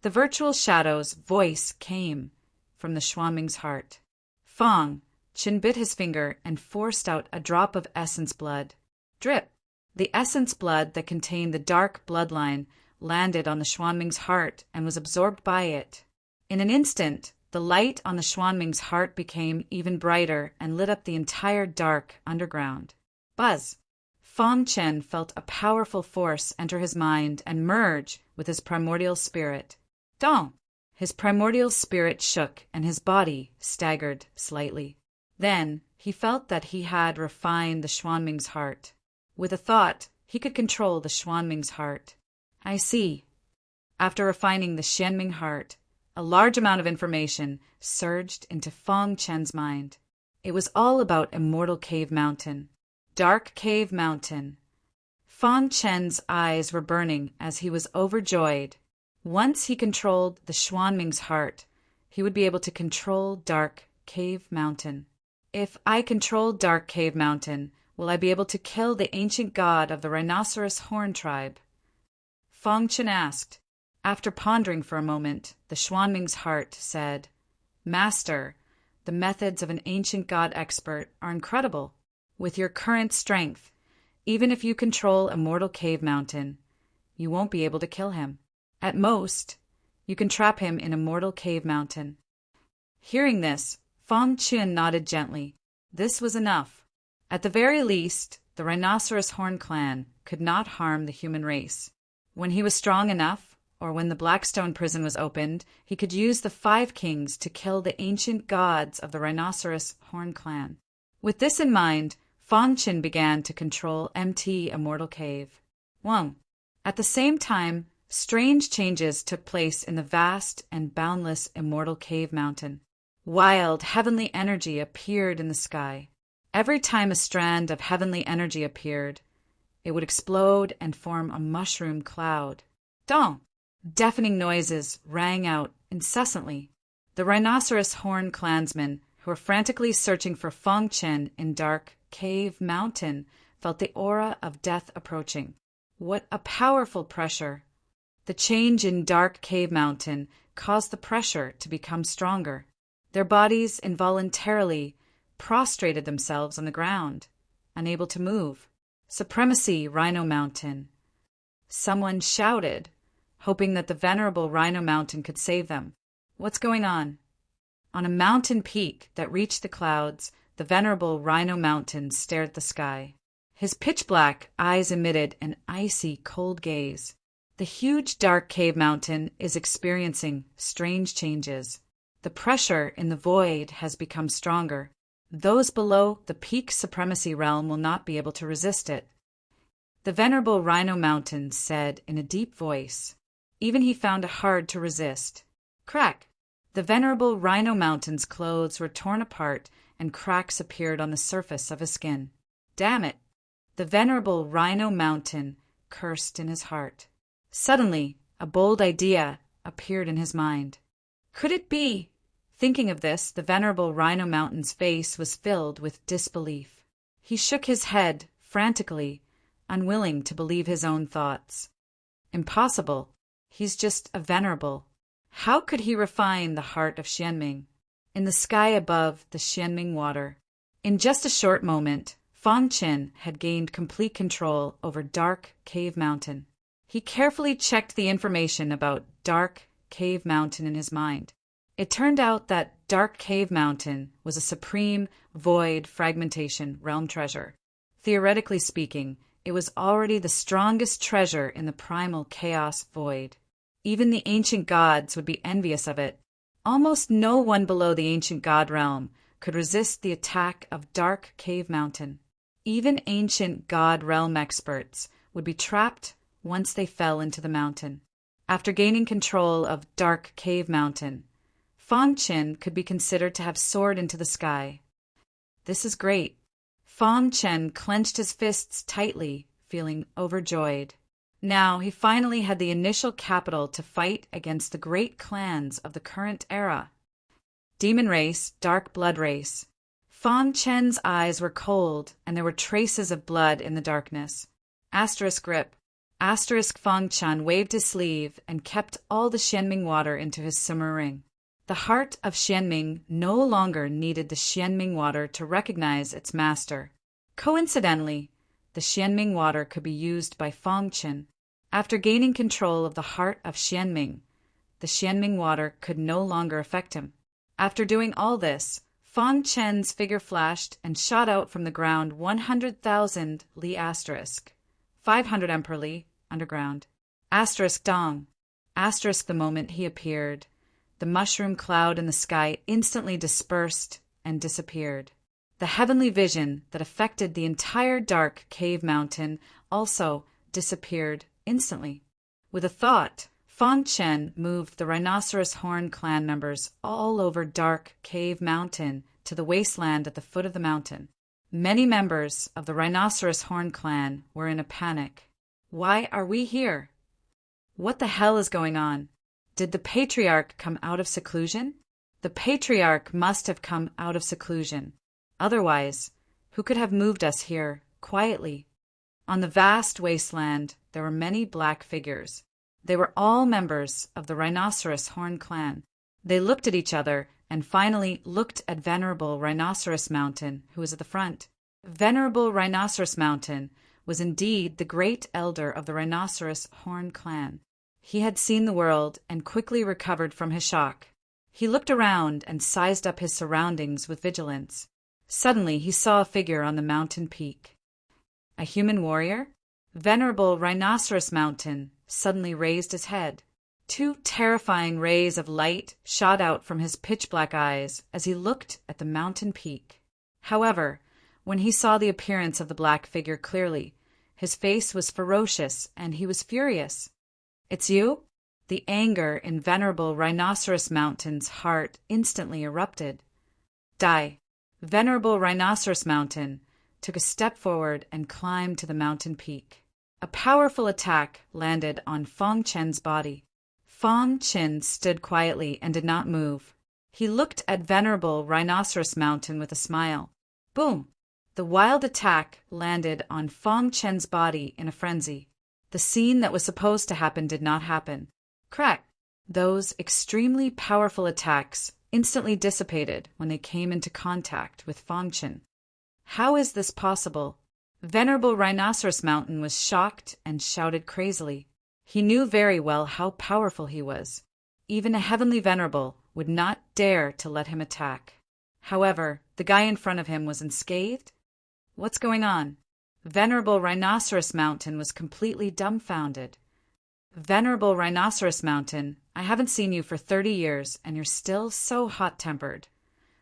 The virtual shadow's voice came from the Xuanming's heart. Fong Chen bit his finger and forced out a drop of essence blood. Drip! The essence blood that contained the dark bloodline landed on the Xuanming's heart and was absorbed by it. In an instant, the light on the Xuanming's heart became even brighter and lit up the entire dark underground. Buzz! Fong Chen felt a powerful force enter his mind and merge with his primordial spirit. Dong! His primordial spirit shook and his body staggered slightly. Then he felt that he had refined the Xuanming's heart. With a thought, he could control the Xuanming's heart. I see. After refining the Xuanming heart, a large amount of information surged into Fong Chen's mind. It was all about Immortal Cave Mountain. Dark Cave Mountain. Fong Chen's eyes were burning as he was overjoyed. Once he controlled the Xuanming's heart, he would be able to control Dark Cave Mountain. If I control Dark Cave Mountain, will I be able to kill the ancient god of the Rhinoceros Horn tribe? Fong Chen asked. After pondering for a moment, the Xuanming's heart said, Master, the methods of an ancient god expert are incredible. With your current strength, even if you control Immortal Cave Mountain, you won't be able to kill him. At most, you can trap him in Immortal Cave Mountain. Hearing this, Fong Chen nodded gently. This was enough. At the very least, the Rhinoceros Horn clan could not harm the human race. When he was strong enough, or when the Blackstone prison was opened, he could use the 5 kings to kill the ancient gods of the Rhinoceros Horn clan. With this in mind, Fong Qin began to control MT Immortal Cave. 1. At the same time, strange changes took place in the vast and boundless Immortal Cave Mountain. Wild, heavenly energy appeared in the sky. Every time a strand of heavenly energy appeared, it would explode and form a mushroom cloud. Dong! Deafening noises rang out incessantly. The Rhinoceros Horn clansmen, who were frantically searching for Fong Qin in Dark Cave Mountain, felt the aura of death approaching. What a powerful pressure! The change in Dark Cave Mountain caused the pressure to become stronger. Their bodies involuntarily prostrated themselves on the ground, unable to move. Supremacy, Rhino Mountain! Someone shouted, hoping that the venerable Rhino Mountain could save them. What's going on? On a mountain peak that reached the clouds, the venerable Rhino Mountain stared at the sky. His pitch-black eyes emitted an icy, cold gaze. The huge Dark Cave Mountain is experiencing strange changes. The pressure in the void has become stronger. Those below the peak supremacy realm will not be able to resist it. The venerable Rhino Mountain said in a deep voice. Even he found it hard to resist. Crack! The venerable Rhino Mountain's clothes were torn apart and cracks appeared on the surface of his skin. Damn it! The venerable Rhino Mountain cursed in his heart. Suddenly, a bold idea appeared in his mind. Could it be? Thinking of this, the venerable Rhino Mountain's face was filled with disbelief. He shook his head frantically, unwilling to believe his own thoughts. Impossible. He's just a venerable. How could he refine the heart of Xianming? In the sky above the Xianming water. In just a short moment, Fong Qin had gained complete control over Dark Cave Mountain. He carefully checked the information about Dark Cave Mountain in his mind. It turned out that Dark Cave Mountain was a supreme void fragmentation realm treasure. Theoretically speaking, it was already the strongest treasure in the primal chaos void. Even the ancient gods would be envious of it. Almost no one below the ancient god realm could resist the attack of Dark Cave Mountain. Even ancient god realm experts would be trapped once they fell into the mountain. After gaining control of Dark Cave Mountain, Fong Qin could be considered to have soared into the sky. This is great. Fong Qin clenched his fists tightly, feeling overjoyed. Now he finally had the initial capital to fight against the great clans of the current era. Demon race, dark blood race. Fong Qin's eyes were cold, and there were traces of blood in the darkness. Asterisk grip. Asterisk Fong Qin waved his sleeve and kept all the Xianming water into his summer ring. The heart of Xianming no longer needed the Xianming water to recognize its master. Coincidentally, the Xianming water could be used by Fong Qin. After gaining control of the heart of Xianming, the Xianming water could no longer affect him. After doing all this, Fong Qin's figure flashed and shot out from the ground 100,000 Li asterisk, 500 Emperor Li, underground. Asterisk Dong. Asterisk the moment he appeared, the mushroom cloud in the sky instantly dispersed and disappeared. The heavenly vision that affected the entire Dark Cave Mountain also disappeared instantly. With a thought, Fong Qin moved the Rhinoceros Horn clan members all over Dark Cave Mountain to the wasteland at the foot of the mountain. Many members of the Rhinoceros Horn clan were in a panic. Why are we here? What the hell is going on? Did the Patriarch come out of seclusion? The Patriarch must have come out of seclusion. Otherwise, who could have moved us here quietly? On the vast wasteland, there were many black figures. They were all members of the Rhinoceros Horn clan. They looked at each other and finally looked at Venerable Rhinoceros Mountain, who was at the front. Venerable Rhinoceros Mountain was indeed the great elder of the Rhinoceros Horn clan. He had seen the world and quickly recovered from his shock. He looked around and sized up his surroundings with vigilance. Suddenly he saw a figure on the mountain peak. A human warrior? Venerable Rhinoceros Mountain suddenly raised his head. Two terrifying rays of light shot out from his pitch-black eyes as he looked at the mountain peak. However, when he saw the appearance of the black figure clearly, his face was ferocious and he was furious. "It's you?" The anger in Venerable Rhinoceros Mountain's heart instantly erupted. Die. Venerable Rhinoceros Mountain took a step forward and climbed to the mountain peak. A powerful attack landed on Fong Chen's body. Fong Chen stood quietly and did not move. He looked at Venerable Rhinoceros Mountain with a smile. Boom! The wild attack landed on Fong Chen's body in a frenzy. The scene that was supposed to happen did not happen. Crack! Those extremely powerful attacks instantly dissipated when they came into contact with Fong Chen. How is this possible? Venerable Rhinoceros Mountain was shocked and shouted crazily. He knew very well how powerful he was. Even a heavenly venerable would not dare to let him attack. However, the guy in front of him was unscathed. What's going on? Venerable Rhinoceros Mountain was completely dumbfounded. Venerable Rhinoceros Mountain, I haven't seen you for 30 years, and you're still so hot-tempered.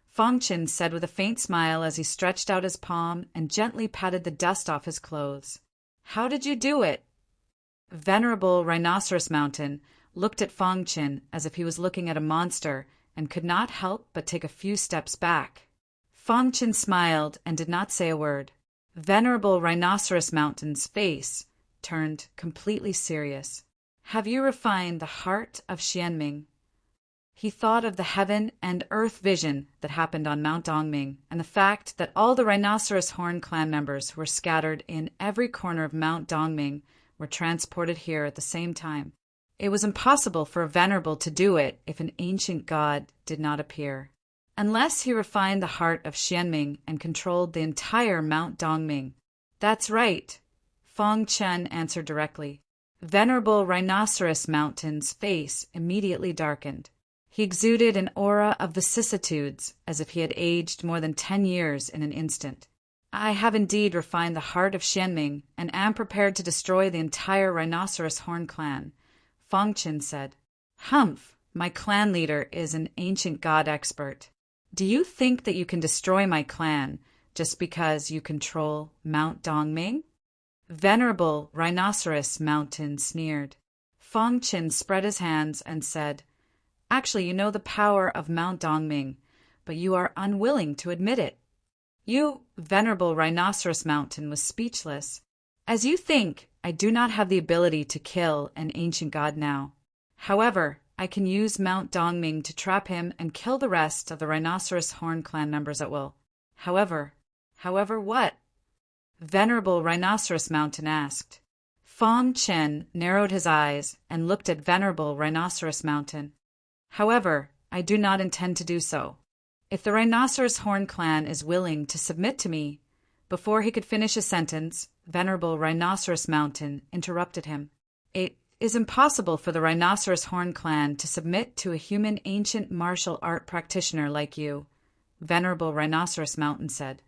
Fong Chen said with a faint smile as he stretched out his palm and gently patted the dust off his clothes. How did you do it? Venerable Rhinoceros Mountain looked at Fong Chen as if he was looking at a monster and could not help but take a few steps back. Fong Chen smiled and did not say a word. Venerable Rhinoceros Mountain's face turned completely serious. Have you refined the heart of Xianming? He thought of the heaven and earth vision that happened on Mount Dongming and the fact that all the Rhinoceros Horn clan members who were scattered in every corner of Mount Dongming were transported here at the same time. It was impossible for a venerable to do it if an ancient god did not appear. Unless he refined the heart of Xianming and controlled the entire Mount Dongming. That's right, Fong Chen answered directly. Venerable Rhinoceros Mountain's face immediately darkened. He exuded an aura of vicissitudes as if he had aged more than 10 years in an instant. I have indeed refined the heart of Xianming and am prepared to destroy the entire Rhinoceros Horn clan, Fong Chen said. Humph, my clan leader is an ancient god expert. Do you think that you can destroy my clan just because you control Mount Dongming? Venerable Rhinoceros Mountain sneered. Fong Chen spread his hands and said, Actually, you know the power of Mount Dongming, but you are unwilling to admit it. You, Venerable Rhinoceros Mountain, was speechless. As you think, I do not have the ability to kill an ancient god now. However, I can use Mount Dongming to trap him and kill the rest of the Rhinoceros Horn clan members at will. However what? Venerable Rhinoceros Mountain asked. Fong Chen narrowed his eyes and looked at Venerable Rhinoceros Mountain. However, I do not intend to do so. If the Rhinoceros Horn clan is willing to submit to me, before he could finish a sentence, Venerable Rhinoceros Mountain interrupted him. It is impossible for the Rhinoceros Horn clan to submit to a human ancient martial art practitioner like you, Venerable Rhinoceros Mountain said.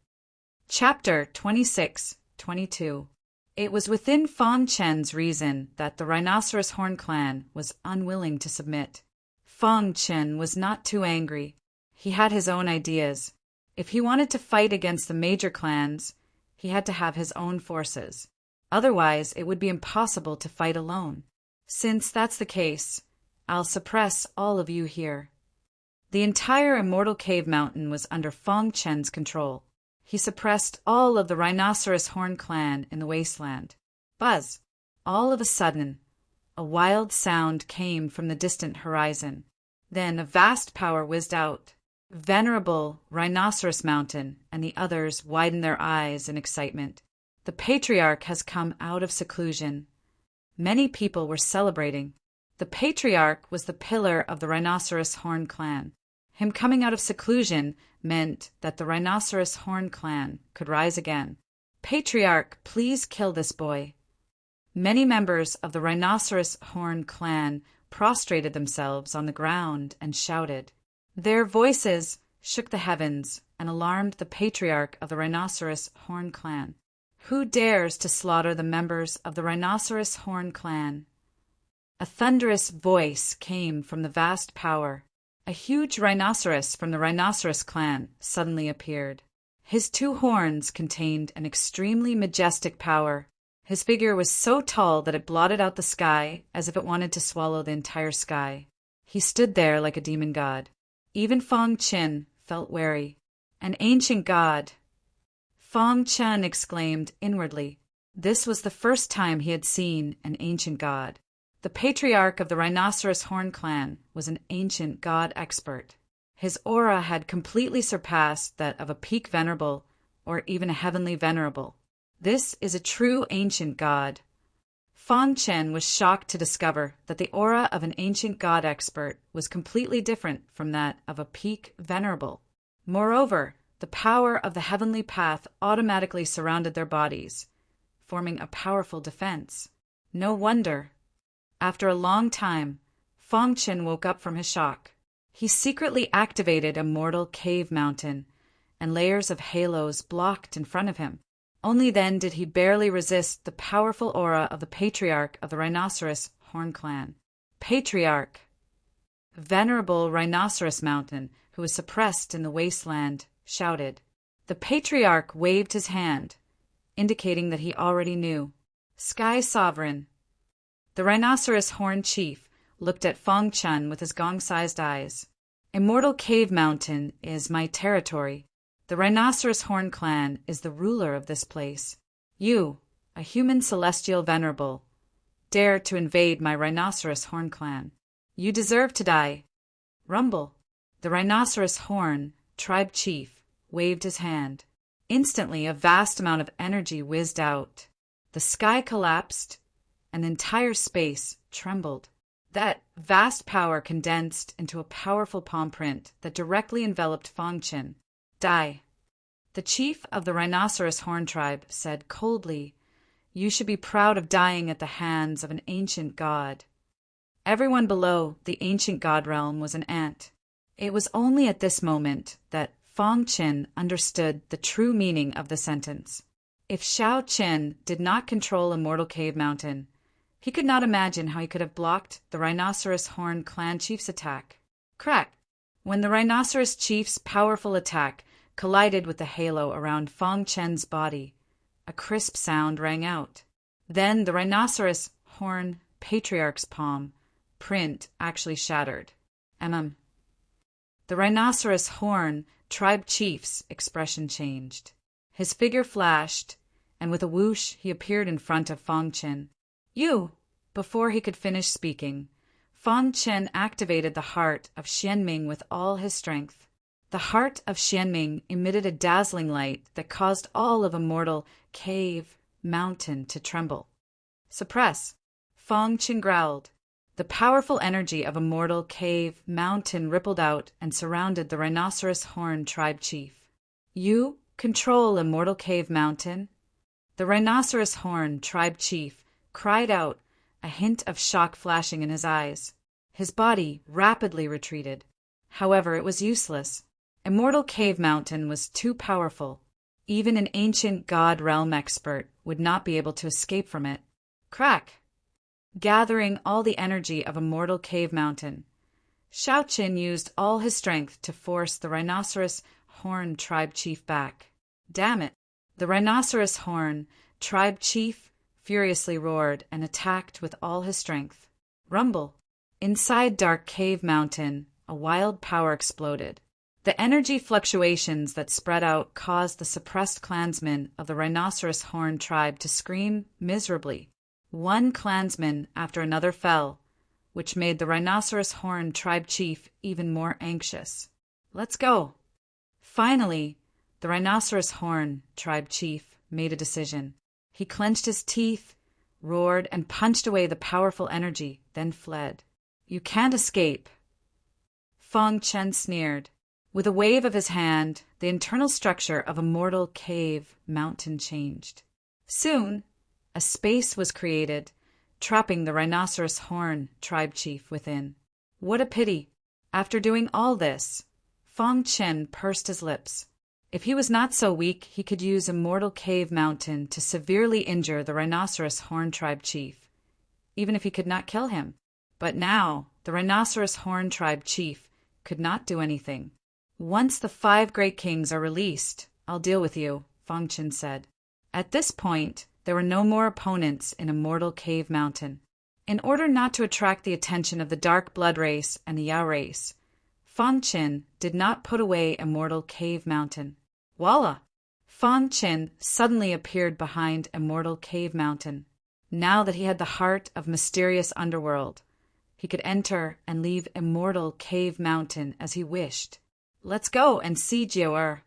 Chapter 26-22. It was within Fong Chen's reason that the Rhinoceros Horn clan was unwilling to submit. Fong Chen was not too angry. He had his own ideas. If he wanted to fight against the major clans, he had to have his own forces. Otherwise, it would be impossible to fight alone. Since that's the case, I'll suppress all of you here. The entire Immortal Cave Mountain was under Fong Chen's control. He suppressed all of the Rhinoceros Horn clan in the wasteland. Buzz! All of a sudden, a wild sound came from the distant horizon. Then a vast power whizzed out. Venerable Rhinoceros Mountain and the others widened their eyes in excitement. The Patriarch has come out of seclusion. Many people were celebrating. The Patriarch was the pillar of the Rhinoceros Horn clan. Him coming out of seclusion meant that the Rhinoceros Horn clan could rise again. Patriarch, please kill this boy. Many members of the Rhinoceros Horn clan prostrated themselves on the ground and shouted. Their voices shook the heavens and alarmed the patriarch of the Rhinoceros Horn clan. Who dares to slaughter the members of the Rhinoceros Horn clan? A thunderous voice came from the vast power. A huge rhinoceros from the Rhinoceros clan suddenly appeared. His 2 horns contained an extremely majestic power. His figure was so tall that it blotted out the sky as if it wanted to swallow the entire sky. He stood there like a demon god. Even Fong Qin felt wary. An ancient god. Fong Chen exclaimed inwardly. This was the first time he had seen an ancient god. The patriarch of the Rhinoceros Horn clan was an ancient god expert. His aura had completely surpassed that of a peak venerable or even a heavenly venerable. This is a true ancient god. Fong Chen was shocked to discover that the aura of an ancient god expert was completely different from that of a peak venerable. Moreover, the power of the heavenly path automatically surrounded their bodies, forming a powerful defense. No wonder. After a long time, Fong Chen woke up from his shock. He secretly activated a mortal cave mountain, and layers of halos blocked in front of him. Only then did he barely resist the powerful aura of the patriarch of the Rhinoceros Horn clan. Patriarch! Venerable Rhinoceros Mountain, who was suppressed in the wasteland, shouted. The patriarch waved his hand, indicating that he already knew. Sky Sovereign! The Rhinoceros Horn Chief looked at Fong Chen with his gong-sized eyes. Immortal Cave Mountain is my territory. The Rhinoceros Horn clan is the ruler of this place. You, a human celestial venerable, dare to invade my Rhinoceros Horn clan. You deserve to die. Rumble. The Rhinoceros Horn tribe chief waved his hand. Instantly, a vast amount of energy whizzed out. The sky collapsed, and entire space trembled. That vast power condensed into a powerful palm print that directly enveloped Fong Chen. Die. The chief of the Rhinoceros Horn tribe said coldly, You should be proud of dying at the hands of an ancient god. Everyone below the ancient god realm was an ant. It was only at this moment that Fong Chen understood the true meaning of the sentence. If Shao Qin did not control Immortal Cave Mountain, he could not imagine how he could have blocked the Rhinoceros Horn clan chief's attack. Crack! When the Rhinoceros chief's powerful attack collided with the halo around Fong Chen's body, a crisp sound rang out. Then the Rhinoceros Horn patriarch's palm print actually shattered. The Rhinoceros Horn tribe chief's expression changed. His figure flashed, and with a whoosh he appeared in front of Fong Chen. You! Before he could finish speaking, Fong Chen activated the heart of Xianming with all his strength. The heart of Xianming emitted a dazzling light that caused all of Immortal Cave Mountain to tremble. Suppress! Fong Chen growled. The powerful energy of Immortal Cave Mountain rippled out and surrounded the Rhinoceros Horn tribe chief. You control Immortal Cave Mountain? The Rhinoceros Horn tribe chief cried out, a hint of shock flashing in his eyes. His body rapidly retreated. However, it was useless. Immortal Cave Mountain was too powerful. Even an ancient god realm expert would not be able to escape from it. Crack! Gathering all the energy of Immortal Cave Mountain, Shao Qin used all his strength to force the Rhinoceros Horn tribe chief back. Damn it! The Rhinoceros Horn tribe chief furiously roared and attacked with all his strength. Rumble! Inside Dark Cave Mountain, a wild power exploded. The energy fluctuations that spread out caused the suppressed clansmen of the Rhinoceros Horn tribe to scream miserably. One clansman after another fell, which made the Rhinoceros Horn tribe chief even more anxious. Let's go! Finally, the Rhinoceros Horn tribe chief made a decision. He clenched his teeth, roared, and punched away the powerful energy, then fled. You can't escape. Fong Chen sneered. With a wave of his hand, the internal structure of Immortal Cave Mountain changed. Soon, a space was created, trapping the Rhinoceros Horn tribe chief within. What a pity! After doing all this, Fong Chen pursed his lips. If he was not so weak, he could use Immortal Cave Mountain to severely injure the Rhinoceros Horn Tribe chief, even if he could not kill him. But now, the Rhinoceros Horn Tribe chief could not do anything. Once the 5 great kings are released, I'll deal with you, Fong Chen said. At this point, there were no more opponents in Immortal Cave Mountain. In order not to attract the attention of the Dark Blood race and the Yao race, Fong Chen did not put away Immortal Cave Mountain. Voila! Fong Chen suddenly appeared behind Immortal Cave Mountain. Now that he had the heart of mysterious underworld, he could enter and leave Immortal Cave Mountain as he wished. Let's go and see Jiao.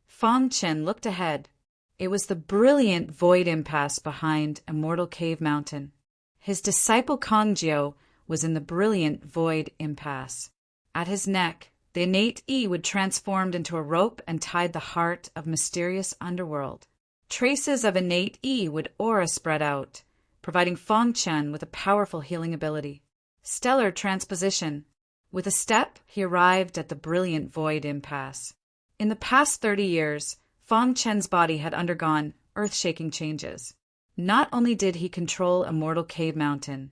Fong Chen looked ahead. It was the brilliant void impasse behind Immortal Cave Mountain. His disciple Kong Jiao was in the brilliant void impasse. At his neck, the innate E would transformed into a rope and tied the heart of mysterious underworld. Traces of innate E would aura spread out, providing Fong Chen with a powerful healing ability. Stellar transposition. With a step, he arrived at the brilliant void impasse. In the past 30 years, Fong Chen's body had undergone earth-shaking changes. Not only did he control Immortal Cave Mountain,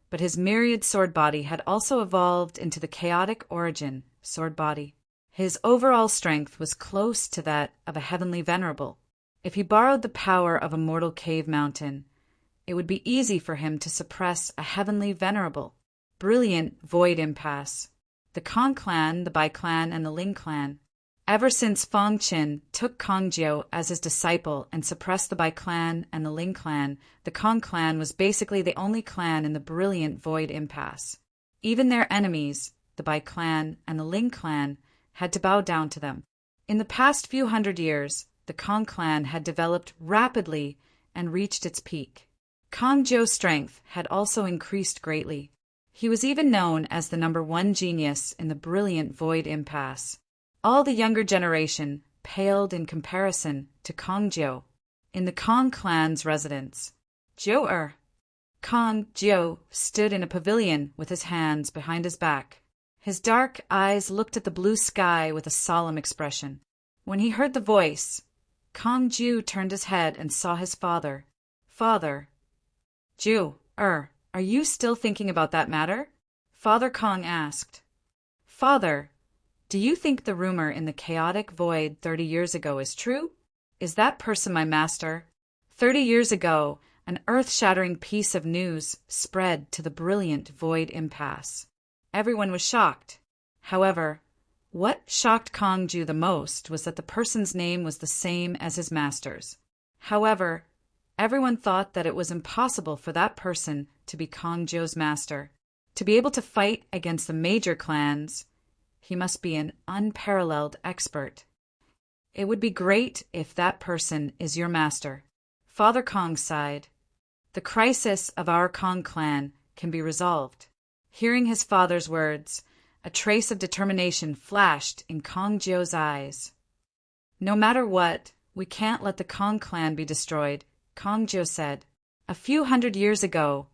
but his myriad sword body had also evolved into the chaotic origin sword body. His overall strength was close to that of a heavenly venerable. If he borrowed the power of Immortal Cave Mountain, it would be easy for him to suppress a heavenly venerable. Brilliant void impasse. The Kong clan, the Bai clan, and the Ling clan. Ever since Fong Chen took Kong Jiao as his disciple and suppressed the Bai clan and the Ling clan, the Kong clan was basically the only clan in the brilliant void impasse. Even their enemies, the Bai clan and the Ling clan, had to bow down to them. In the past few hundred years, the Kong clan had developed rapidly and reached its peak. Kong Jiao's strength had also increased greatly. He was even known as the #1 genius in the brilliant void impasse. All the younger generation paled in comparison to Kong Jiao. In the Kong clan's residence, Jiao Kong Jiao stood in a pavilion with his hands behind his back. His dark eyes looked at the blue sky with a solemn expression. When he heard the voice, Kong Jiao turned his head and saw his father. Father. Jiao, are you still thinking about that matter? Father Kong asked. Father, do you think the rumor in the chaotic void 30 years ago is true? Is that person my master? 30 years ago, an earth-shattering piece of news spread to the brilliant void impasse. Everyone was shocked. However, what shocked Kong Jiao the most was that the person's name was the same as his master's. However, everyone thought that it was impossible for that person to be Kong Jiao's master. To be able to fight against the major clans, he must be an unparalleled expert. It would be great if that person is your master. Father Kong sighed. The crisis of our Kong clan can be resolved. Hearing his father's words, a trace of determination flashed in Kong Jiao's eyes. No matter what, we can't let the Kong clan be destroyed, Kong Jiao said. A few hundred years ago,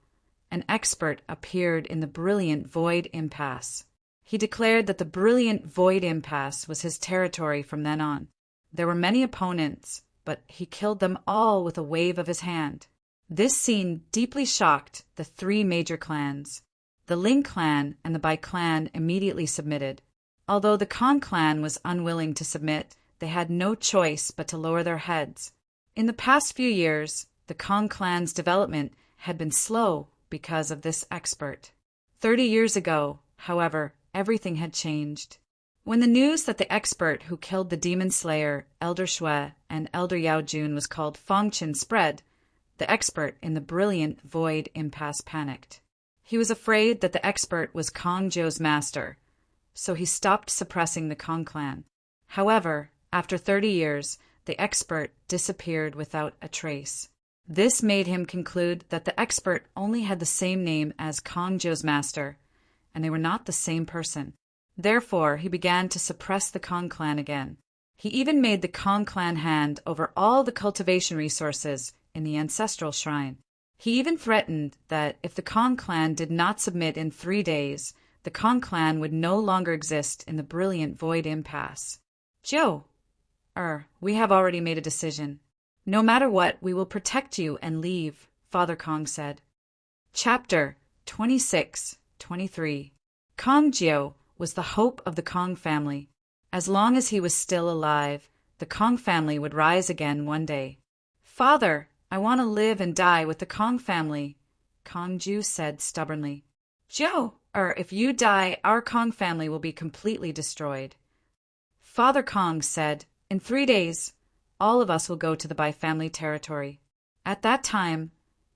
an expert appeared in the brilliant void impasse. He declared that the brilliant void impasse was his territory from then on. There were many opponents, but he killed them all with a wave of his hand. This scene deeply shocked the 3 major clans. The Ling clan and the Bai clan immediately submitted. Although the Kong clan was unwilling to submit, they had no choice but to lower their heads. In the past few years, the Kong clan's development had been slow because of this expert. 30 years ago, however, everything had changed. When the news that the expert who killed the demon slayer, Elder Shui, and Elder Yao Jun was called Fong Chen spread, the expert in the brilliant void impasse panicked. He was afraid that the expert was Kong Jiao's master, so he stopped suppressing the Kong clan. However, after 30 years, the expert disappeared without a trace. This made him conclude that the expert only had the same name as Kong Jiao's master, and they were not the same person. Therefore, he began to suppress the Kong clan again. He even made the Kong clan hand over all the cultivation resources in the ancestral shrine. He even threatened that if the Kong clan did not submit in 3 days, the Kong clan would no longer exist in the brilliant Void Impasse. Joe, we have already made a decision. No matter what, we will protect you and leave, Father Kong said. Chapter 26-23. Kong Jiao was the hope of the Kong family. As long as he was still alive, the Kong family would rise again one day. Father, I want to live and die with the Kong family, Kong Jiao said stubbornly. Jiao, if you die, our Kong family will be completely destroyed. Father Kong said, in 3 days, all of us will go to the Bai family territory. At that time,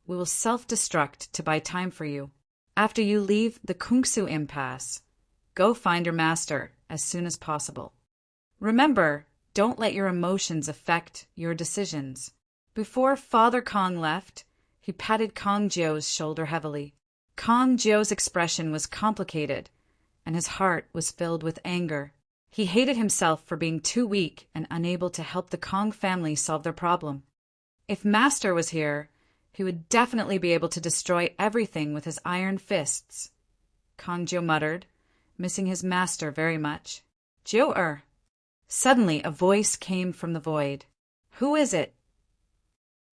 we will self-destruct to buy time for you. After you leave the Kungsu impasse, go find your master as soon as possible. Remember, don't let your emotions affect your decisions. Before Father Kong left, he patted Kong Jiao's shoulder heavily. Kong Jiao's expression was complicated, and his heart was filled with anger. He hated himself for being too weak and unable to help the Kong family solve their problem. If Master was here, he would definitely be able to destroy everything with his iron fists. Kong Jiao muttered, missing his master very much. Jiao. Suddenly a voice came from the void. Who is it?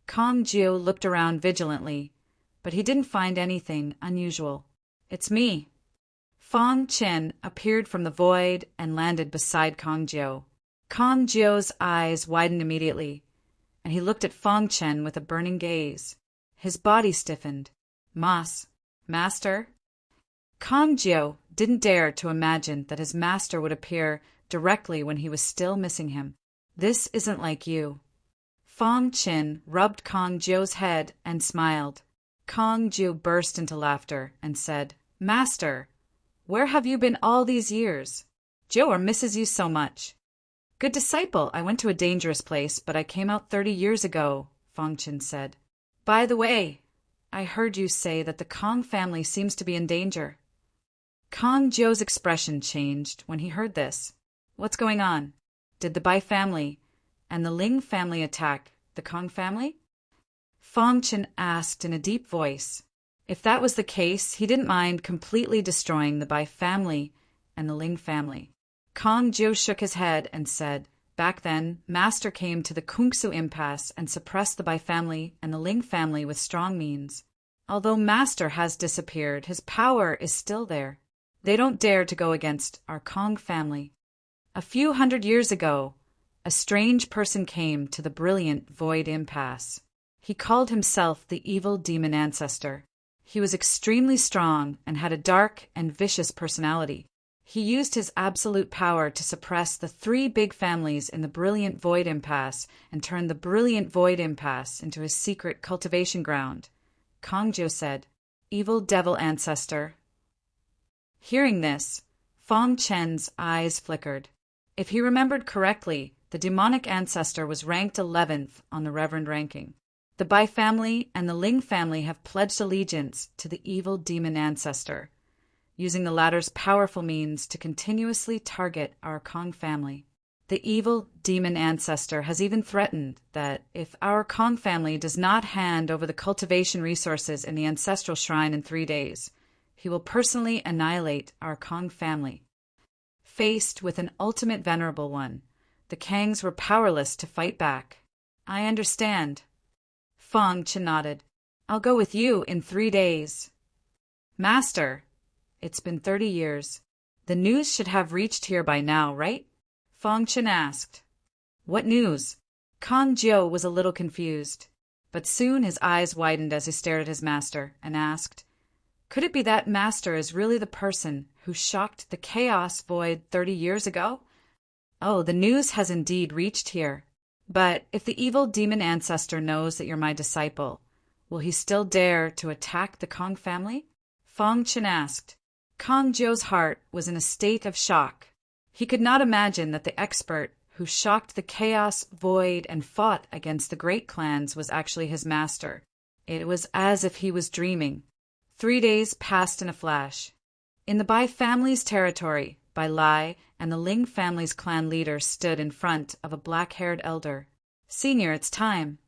Kong Jiao looked around vigilantly, but he didn't find anything unusual. It's me. Fong Chen appeared from the void and landed beside Kong Jiao. Kong Jiao's eyes widened immediately, and he looked at Fong Chen with a burning gaze. His body stiffened. Master? Kong Jiao didn't dare to imagine that his master would appear directly when he was still missing him. This isn't like you. Fong Chen rubbed Kong Jiao's head and smiled. Kong Jiao burst into laughter and said, Master, where have you been all these years? Jiao misses you so much. Good disciple, I went to a dangerous place, but I came out 30 years ago, Fong Chen said. By the way, I heard you say that the Kong family seems to be in danger. Kong Jiao's expression changed when he heard this. What's going on? Did the Bai family and the Ling family attack the Kong family? Fong Chen asked in a deep voice. If that was the case, he didn't mind completely destroying the Bai family and the Ling family. Kong Jiao shook his head and said, back then, Master came to the Kungsu impasse and suppressed the Bai family and the Ling family with strong means. Although Master has disappeared, his power is still there. They don't dare to go against our Kong family. A few hundred years ago, a strange person came to the brilliant Void Impasse. He called himself the evil demon ancestor. He was extremely strong and had a dark and vicious personality. He used his absolute power to suppress the 3 big families in the brilliant Void Impasse and turned the brilliant Void Impasse into his secret cultivation ground. Kong Jiao said, Evil devil ancestor. Hearing this, Fong Chen's eyes flickered. If he remembered correctly, the demonic ancestor was ranked 11th on the Reverend ranking. The Bai family and the Ling family have pledged allegiance to the evil demon ancestor, using the latter's powerful means to continuously target our Kong family. The evil demon ancestor has even threatened that if our Kong family does not hand over the cultivation resources in the ancestral shrine in 3 days, he will personally annihilate our Kong family. Faced with an ultimate venerable one, the Kangs were powerless to fight back. I understand. Fong Chen nodded. I'll go with you in 3 days. Master, it's been 30 years. The news should have reached here by now, right? Fong Chen asked. What news? Kong Jiao was a little confused, but soon his eyes widened as he stared at his master and asked, could it be that Master is really the person who shocked the Chaos Void 30 years ago? Oh, the news has indeed reached here. But if the evil demon ancestor knows that you're my disciple, will he still dare to attack the Kong family? Fong Chen asked. Kong Jiao's heart was in a state of shock. He could not imagine that the expert who shocked the Chaos Void and fought against the great clans was actually his master. It was as if he was dreaming. 3 days passed in a flash. In the Bai family's territory, Bai Lai and the Ling family's clan leader stood in front of a black-haired elder. Senior, it's time.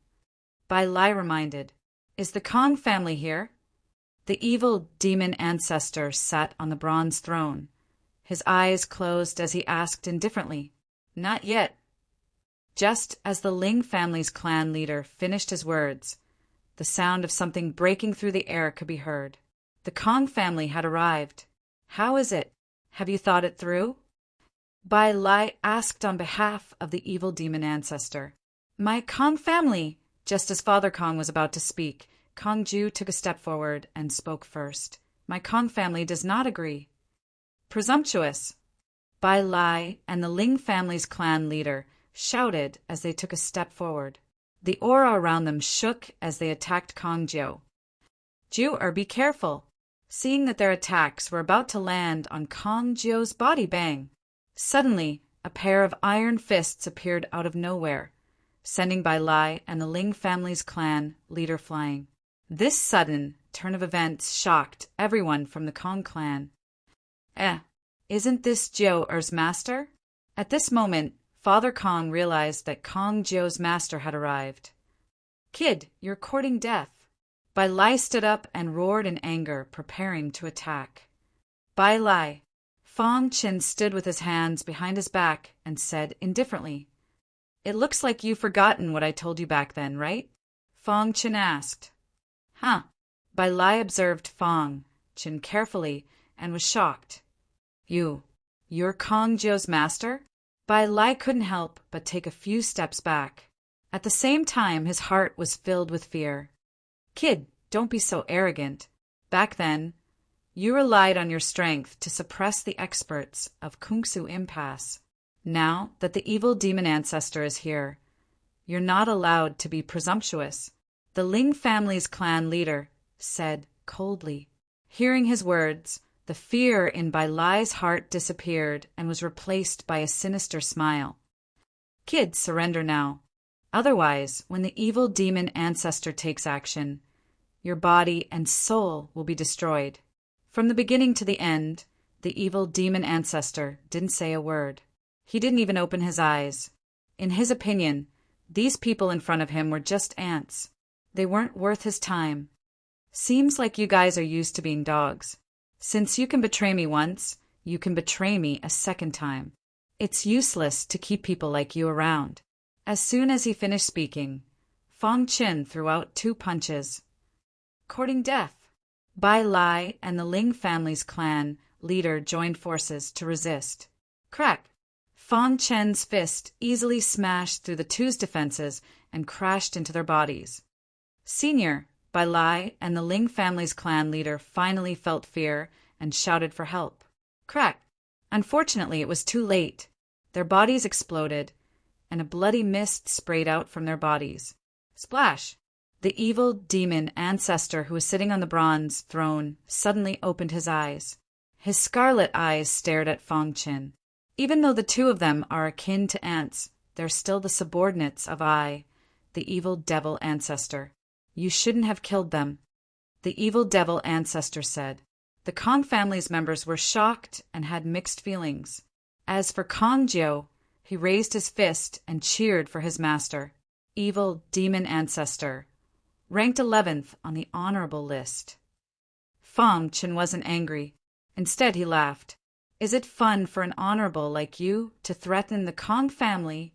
Bai Lai reminded. Is the Kong family here? The evil demon ancestor sat on the bronze throne. His eyes closed as he asked indifferently, "Not yet." Just as the Ling family's clan leader finished his words, the sound of something breaking through the air could be heard. The Kong family had arrived. "How is it? Have you thought it through?" Bai Lai asked on behalf of the evil demon ancestor. "My Kong family." Just as Father Kong was about to speak, Kong Ju took a step forward and spoke first. "My Kong family does not agree." "Presumptuous!" Bai Lai and the Ling family's clan leader shouted as they took a step forward. The aura around them shook as they attacked Kong Jiu. "Ju, be careful!" Seeing that their attacks were about to land on Kong Jiu's body, bang! Suddenly, a pair of iron fists appeared out of nowhere, sending Bai Lai and the Ling family's clan leader flying. This sudden turn of events shocked everyone from the Kong clan. Isn't this Jiu's master? At this moment, Father Kong realized that Kong Jiu's master had arrived. "Kid, you're courting death." Bai Lai stood up and roared in anger, preparing to attack. "Bai Lai." Fong Qin stood with his hands behind his back and said indifferently, "It looks like you've forgotten what I told you back then, right?" Fong Qin asked. "Huh." Bai Lai observed Fong Qin carefully and was shocked. You're Kong Jiu's master?" Bai Lai couldn't help but take a few steps back. At the same time, his heart was filled with fear. "Kid, don't be so arrogant. Back then, you relied on your strength to suppress the experts of Kungsu Impasse. Now that the evil demon ancestor is here, you're not allowed to be presumptuous," the Ling family's clan leader said coldly. Hearing his words, the fear in Bai Lai's heart disappeared and was replaced by a sinister smile. "Kid, surrender now. Otherwise, when the evil demon ancestor takes action, your body and soul will be destroyed." From the beginning to the end, the evil demon ancestor didn't say a word. He didn't even open his eyes. In his opinion, these people in front of him were just ants. They weren't worth his time. "Seems like you guys are used to being dogs. Since you can betray me once, you can betray me a second time. It's useless to keep people like you around." As soon as he finished speaking, Fong Qin threw out 2 punches. Courting death. Bai Lai and the Ling family's clan leader joined forces to resist. Crack! Fong Qin's fist easily smashed through the two's defenses and crashed into their bodies. Senior, Bai Lai and the Ling family's clan leader finally felt fear and shouted for help. Crack! Unfortunately, it was too late. Their bodies exploded, and a bloody mist sprayed out from their bodies. Splash! The evil demon ancestor who was sitting on the bronze throne suddenly opened his eyes. His scarlet eyes stared at Fong Qin. Even though the two of them are akin to ants, they're still the subordinates of I, the evil devil ancestor. "You shouldn't have killed them," the evil devil ancestor said. The Kong family's members were shocked and had mixed feelings. As for Kong Jiu, he raised his fist and cheered for his master, evil demon ancestor, ranked 11th on the honorable list. Fong Qin wasn't angry. Instead, he laughed. "Is it fun for an honorable like you to threaten the Kong family?"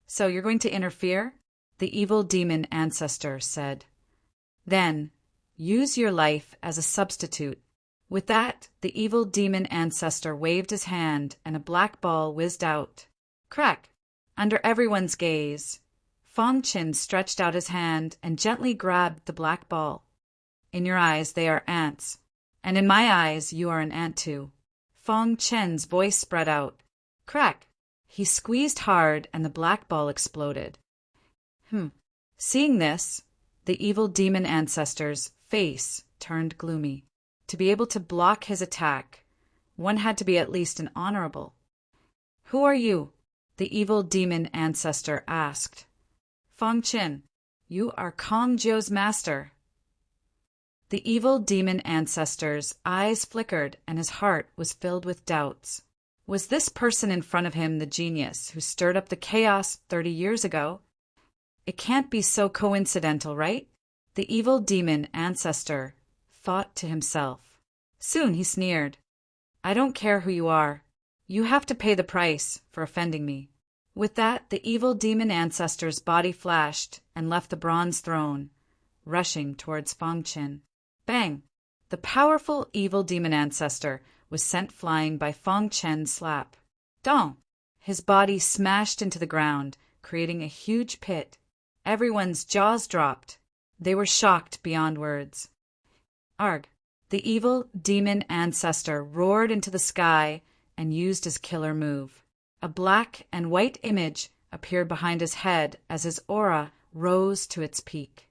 "So you're going to interfere?" the evil demon ancestor said. "Then, use your life as a substitute." With that, the evil demon ancestor waved his hand and a black ball whizzed out. Crack! Under everyone's gaze, Fong Qin stretched out his hand and gently grabbed the black ball. "In your eyes, they are ants. And in my eyes, you are an ant too." Fong Qin's voice spread out. Crack! He squeezed hard and the black ball exploded. Seeing this, the evil demon ancestor's face turned gloomy. To be able to block his attack, one had to be at least an honorable. "Who are you?" the evil demon ancestor asked. "Fong Qin, you are Kong Jiu's master." The evil demon ancestor's eyes flickered and his heart was filled with doubts. Was this person in front of him the genius who stirred up the chaos 30 years ago? It can't be so coincidental, right? The evil demon ancestor thought to himself. Soon he sneered. I don't care who you are. You have to pay the price for offending me. With that, the evil demon ancestor's body flashed and left the bronze throne, rushing towards Feng Qin. Bang! The powerful evil demon ancestor was sent flying by Feng Qin's slap. Dong! His body smashed into the ground, creating a huge pit. Everyone's jaws dropped. They were shocked beyond words. Arg! The evil demon ancestor roared into the sky and used his killer move. A black and white image appeared behind his head as his aura rose to its peak.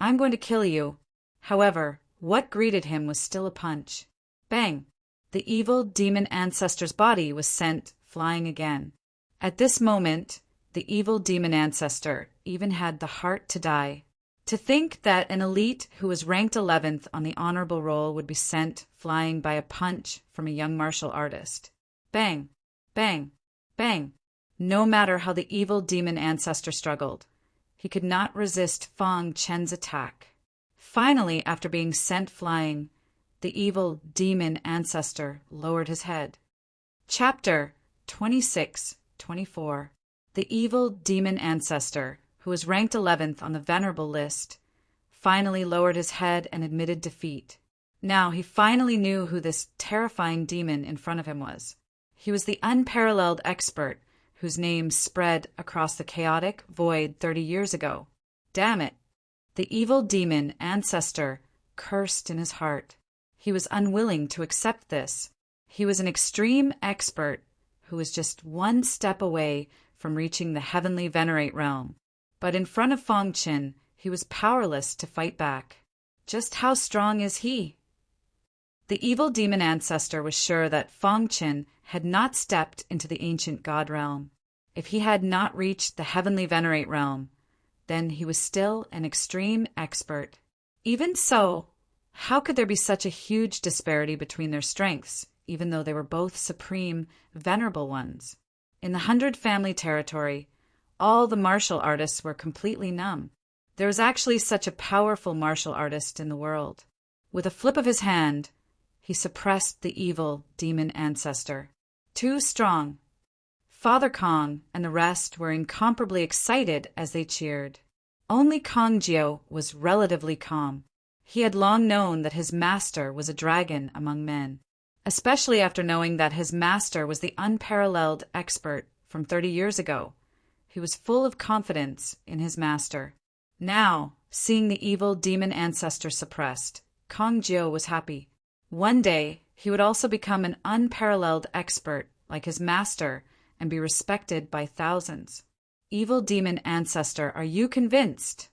I'm going to kill you. However, what greeted him was still a punch. Bang! The evil demon ancestor's body was sent flying again. At this moment, the evil demon ancestor even had the heart to die. To think that an elite who was ranked 11th on the honorable roll would be sent flying by a punch from a young martial artist. Bang! Bang! Bang! No matter how the evil demon ancestor struggled, he could not resist Feng Qin's attack. Finally, after being sent flying, the evil demon ancestor lowered his head. Chapter 26-24. The evil demon ancestor, who was ranked 11th on the venerable list, finally lowered his head and admitted defeat. Now he finally knew who this terrifying demon in front of him was. He was the unparalleled expert whose name spread across the chaotic void 30 years ago. Damn it! The evil demon ancestor cursed in his heart. He was unwilling to accept this. He was an extreme expert who was just one step away from reaching the heavenly venerate realm. But in front of Feng Qin, he was powerless to fight back. Just how strong is he? The evil demon ancestor was sure that Feng Qin had not stepped into the ancient god realm. If he had not reached the heavenly venerate realm, then he was still an extreme expert. Even so, how could there be such a huge disparity between their strengths, even though they were both supreme, venerable ones? In the 100 family territory, all the martial artists were completely numb. There was actually such a powerful martial artist in the world. With a flip of his hand, he suppressed the evil demon ancestor. Too strong. Father Kong and the rest were incomparably excited as they cheered. Only Kong Jiao was relatively calm. He had long known that his master was a dragon among men, especially after knowing that his master was the unparalleled expert from 30 years ago. He was full of confidence in his master. Now, seeing the evil demon ancestor suppressed, Kong Jiao was happy. One day, he would also become an unparalleled expert like his master and be respected by thousands. Evil demon ancestor, are you convinced?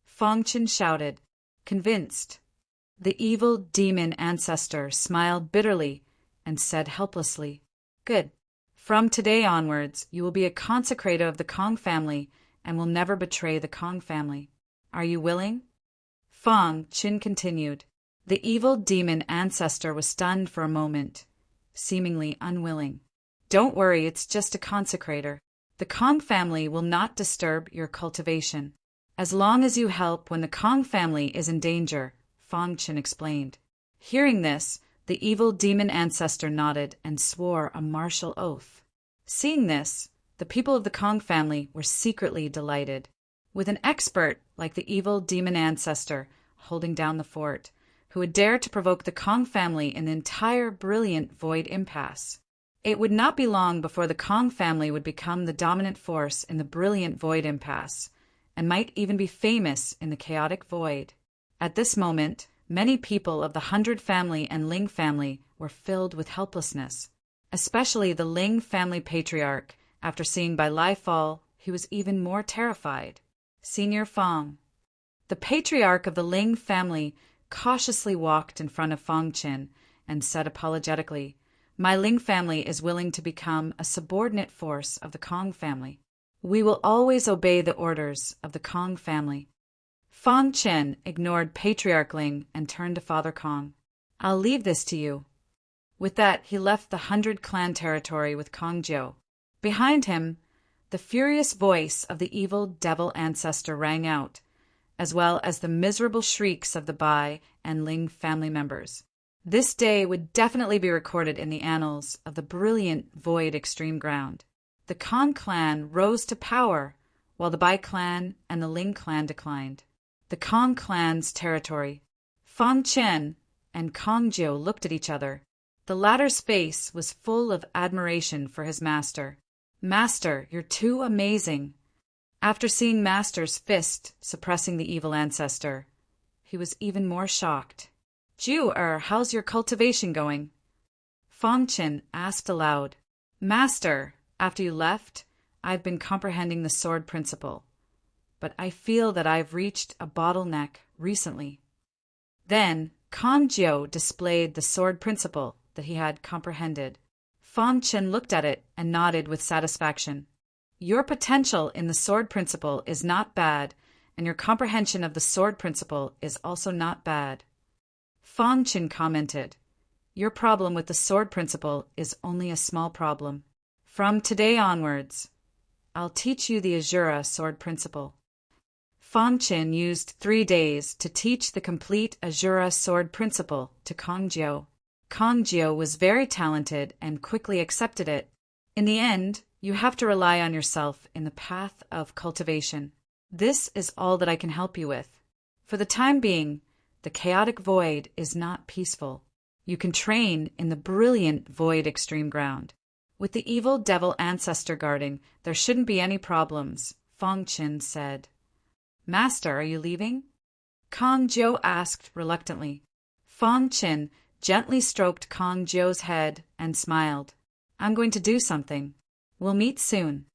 Feng Qin shouted. Convinced. The evil demon ancestor smiled bitterly and said helplessly, Good. From today onwards, you will be a consecrator of the Kong family and will never betray the Kong family. Are you willing? Feng Qin continued. The evil demon ancestor was stunned for a moment, seemingly unwilling. Don't worry, it's just a consecrator. The Kong family will not disturb your cultivation. As long as you help when the Kong family is in danger, Feng Qin explained. Hearing this, the evil demon ancestor nodded and swore a martial oath. Seeing this, the people of the Kong family were secretly delighted. With an expert like the evil demon ancestor holding down the fort, who would dare to provoke the Kong family in the entire brilliant void impasse. It would not be long before the Kong family would become the dominant force in the brilliant void impasse, and might even be famous in the chaotic void. At this moment, many people of the 100 family and Ling family were filled with helplessness, especially the Ling family patriarch. After seeing Bai Lai fall, he was even more terrified. Senior Feng. The patriarch of the Ling family cautiously walked in front of Feng Qin and said apologetically, My Ling family is willing to become a subordinate force of the Kong family. We will always obey the orders of the Kong family. Feng Qin ignored Patriarch Ling and turned to Father Kong. I'll leave this to you. With that, he left the 100 clan territory with Kong Jiao. Behind him, the furious voice of the evil devil ancestor rang out as well as the miserable shrieks of the Bai and Ling family members. This day would definitely be recorded in the annals of the brilliant Void Extreme Ground. The Kong clan rose to power, while the Bai clan and the Ling clan declined. The Kong clan's territory. Fang Chen and Kong Jiu looked at each other. The latter's face was full of admiration for his master. Master, you're too amazing. After seeing Master's fist suppressing the evil ancestor, he was even more shocked. Jiu, how's your cultivation going? Fang Chen asked aloud. Master, after you left, I've been comprehending the sword principle, but I feel that I've reached a bottleneck recently. Then Kong Jiu displayed the sword principle that he had comprehended. Fang Chen looked at it and nodded with satisfaction. Your potential in the sword principle is not bad, and your comprehension of the sword principle is also not bad. Fang Chen commented, your problem with the sword principle is only a small problem. From today onwards, I'll teach you the Azura sword principle. Fang Chen used 3 days to teach the complete Azura sword principle to Kong Jiu. Kong Jiu was very talented and quickly accepted it. In the end, you have to rely on yourself in the path of cultivation. This is all that I can help you with. For the time being, the chaotic void is not peaceful. You can train in the brilliant Void Extreme Ground. With the evil devil ancestor guarding, there shouldn't be any problems, Fang Chen said. Master, are you leaving? Kong Jiu asked reluctantly. Fang Chen gently stroked Kong Jiu's head and smiled. I'm going to do something. We'll meet soon.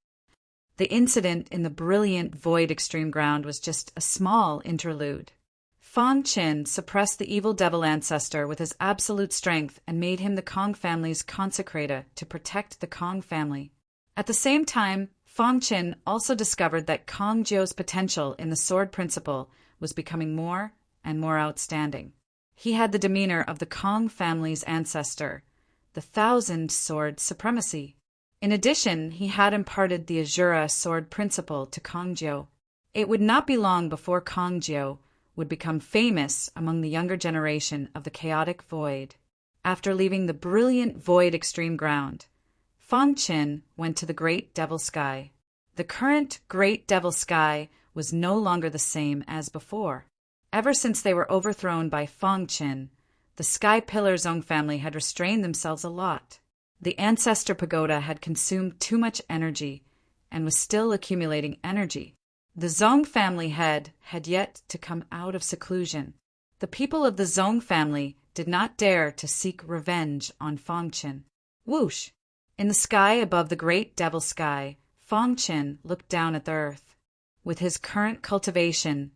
The incident in the brilliant Void Extreme Ground was just a small interlude. Fang Chen suppressed the evil devil ancestor with his absolute strength and made him the Kong family's consecrator to protect the Kong family. At the same time, Fang Chen also discovered that Kong Jiu's potential in the sword principle was becoming more and more outstanding. He had the demeanor of the Kong family's ancestor, the Thousand Sword Supremacy. In addition, he had imparted the Azura sword principle to Kong Jiu. It would not be long before Kong Jiu would become famous among the younger generation of the chaotic void. After leaving the brilliant Void Extreme Ground, Fang Chen went to the Great Devil Sky. The current Great Devil Sky was no longer the same as before. Ever since they were overthrown by Fang Chen, the Sky Pillar Zong family had restrained themselves a lot. The Ancestor Pagoda had consumed too much energy and was still accumulating energy. The Zong family had yet to come out of seclusion. The people of the Zong family did not dare to seek revenge on Fang Chen. Whoosh! In the sky above the Great Devil Sky, Fang Chen looked down at the earth. With his current cultivation,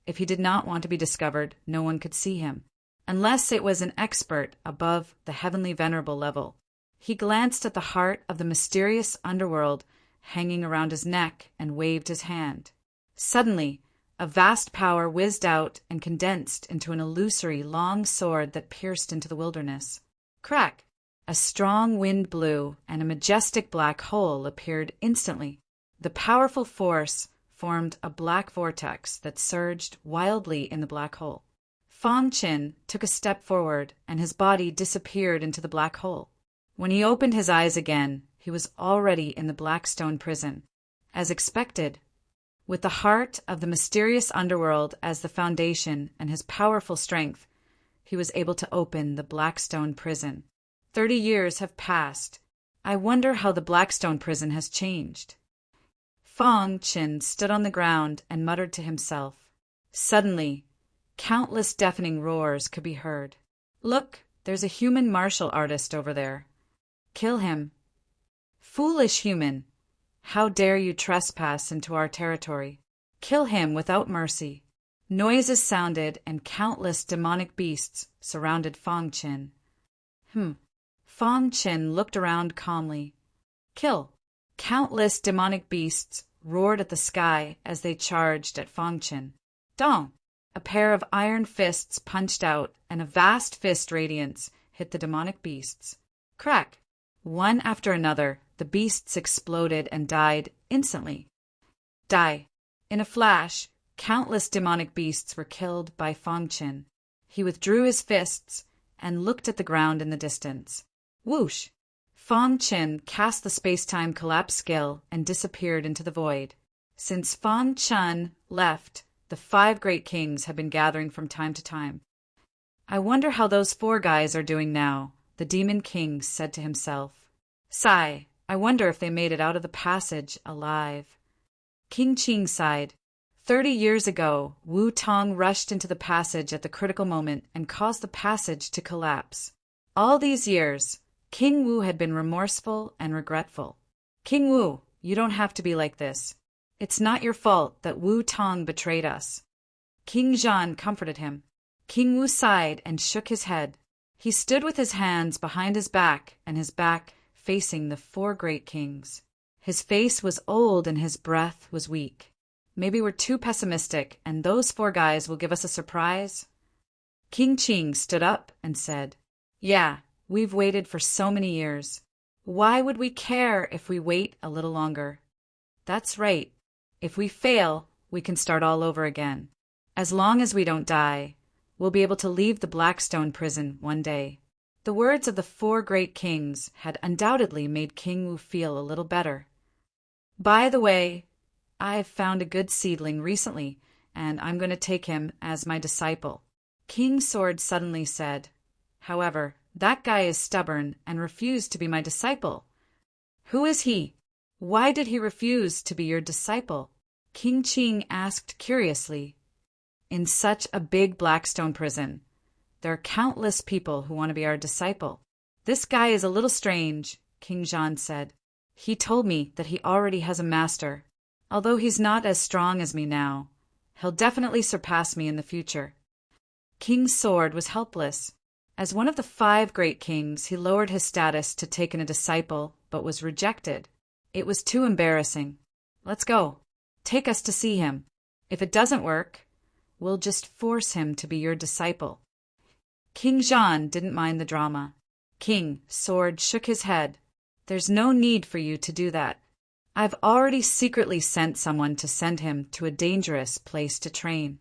if he did not want to be discovered, no one could see him, unless it was an expert above the heavenly venerable level. He glanced at the heart of the mysterious underworld hanging around his neck and waved his hand. Suddenly, a vast power whizzed out and condensed into an illusory long sword that pierced into the wilderness. Crack! A strong wind blew, and a majestic black hole appeared instantly. The powerful force formed a black vortex that surged wildly in the black hole. Fang Chen took a step forward, and his body disappeared into the black hole. When he opened his eyes again, he was already in the black stone prison. As expected, with the heart of the mysterious underworld as the foundation and his powerful strength, he was able to open the Blackstone prison. 30 years have passed. I wonder how the Blackstone prison has changed. Fang Chen stood on the ground and muttered to himself. Suddenly, countless deafening roars could be heard. Look, there's a human martial artist over there. Kill him. Foolish human! How dare you trespass into our territory? Kill him without mercy. Noises sounded and countless demonic beasts surrounded Fang Chen. Fang Chen looked around calmly. Kill! Countless demonic beasts roared at the sky as they charged at Fang Chen. Dong! A pair of iron fists punched out, and a vast fist radiance hit the demonic beasts. Crack! One after another, the beasts exploded and died instantly. Die! In a flash, Countless demonic beasts were killed by Fang Qin. He withdrew his fists and looked at the ground in the distance. Whoosh! Fang Qin cast the space-time collapse skill and disappeared into the void. Since Fang Qin left, the 5 great kings have been gathering from time to time. I wonder how those 4 guys are doing now, the demon king said to himself. Sigh, I wonder if they made it out of the passage alive. King Qing sighed. 30 years ago, Wu Tong rushed into the passage at the critical moment and caused the passage to collapse. All these years, King Wu had been remorseful and regretful. King Wu, you don't have to be like this. It's not your fault that Wu Tong betrayed us. King Zhan comforted him. King Wu sighed and shook his head. He stood with his hands behind his back and his back facing the 4 great kings. His face was old and his breath was weak. Maybe we're too pessimistic and those 4 guys will give us a surprise? King Qing stood up and said, Yeah, we've waited for so many years. Why would we care if we wait a little longer? That's right. If we fail, we can start all over again. As long as we don't die, we'll be able to leave the Blackstone prison one day. The words of the 4 great kings had undoubtedly made King Wu feel a little better. By the way, I've found a good seedling recently, and I'm going to take him as my disciple. King Sword suddenly said, However, that guy is stubborn and refused to be my disciple. Who is he? Why did he refuse to be your disciple? King Qing asked curiously. In such a big Blackstone prison, there are countless people who want to be our disciple. This guy is a little strange, King Zhan said. He told me that he already has a master. Although he's not as strong as me now, he'll definitely surpass me in the future. King Sword was helpless. As one of the 5 great kings, he lowered his status to take in a disciple, but was rejected. It was too embarrassing. Let's go. Take us to see him. If it doesn't work, we'll just force him to be your disciple. King Zhan didn't mind the drama. King Sword shook his head. There's no need for you to do that. I've already secretly sent someone to send him to a dangerous place to train.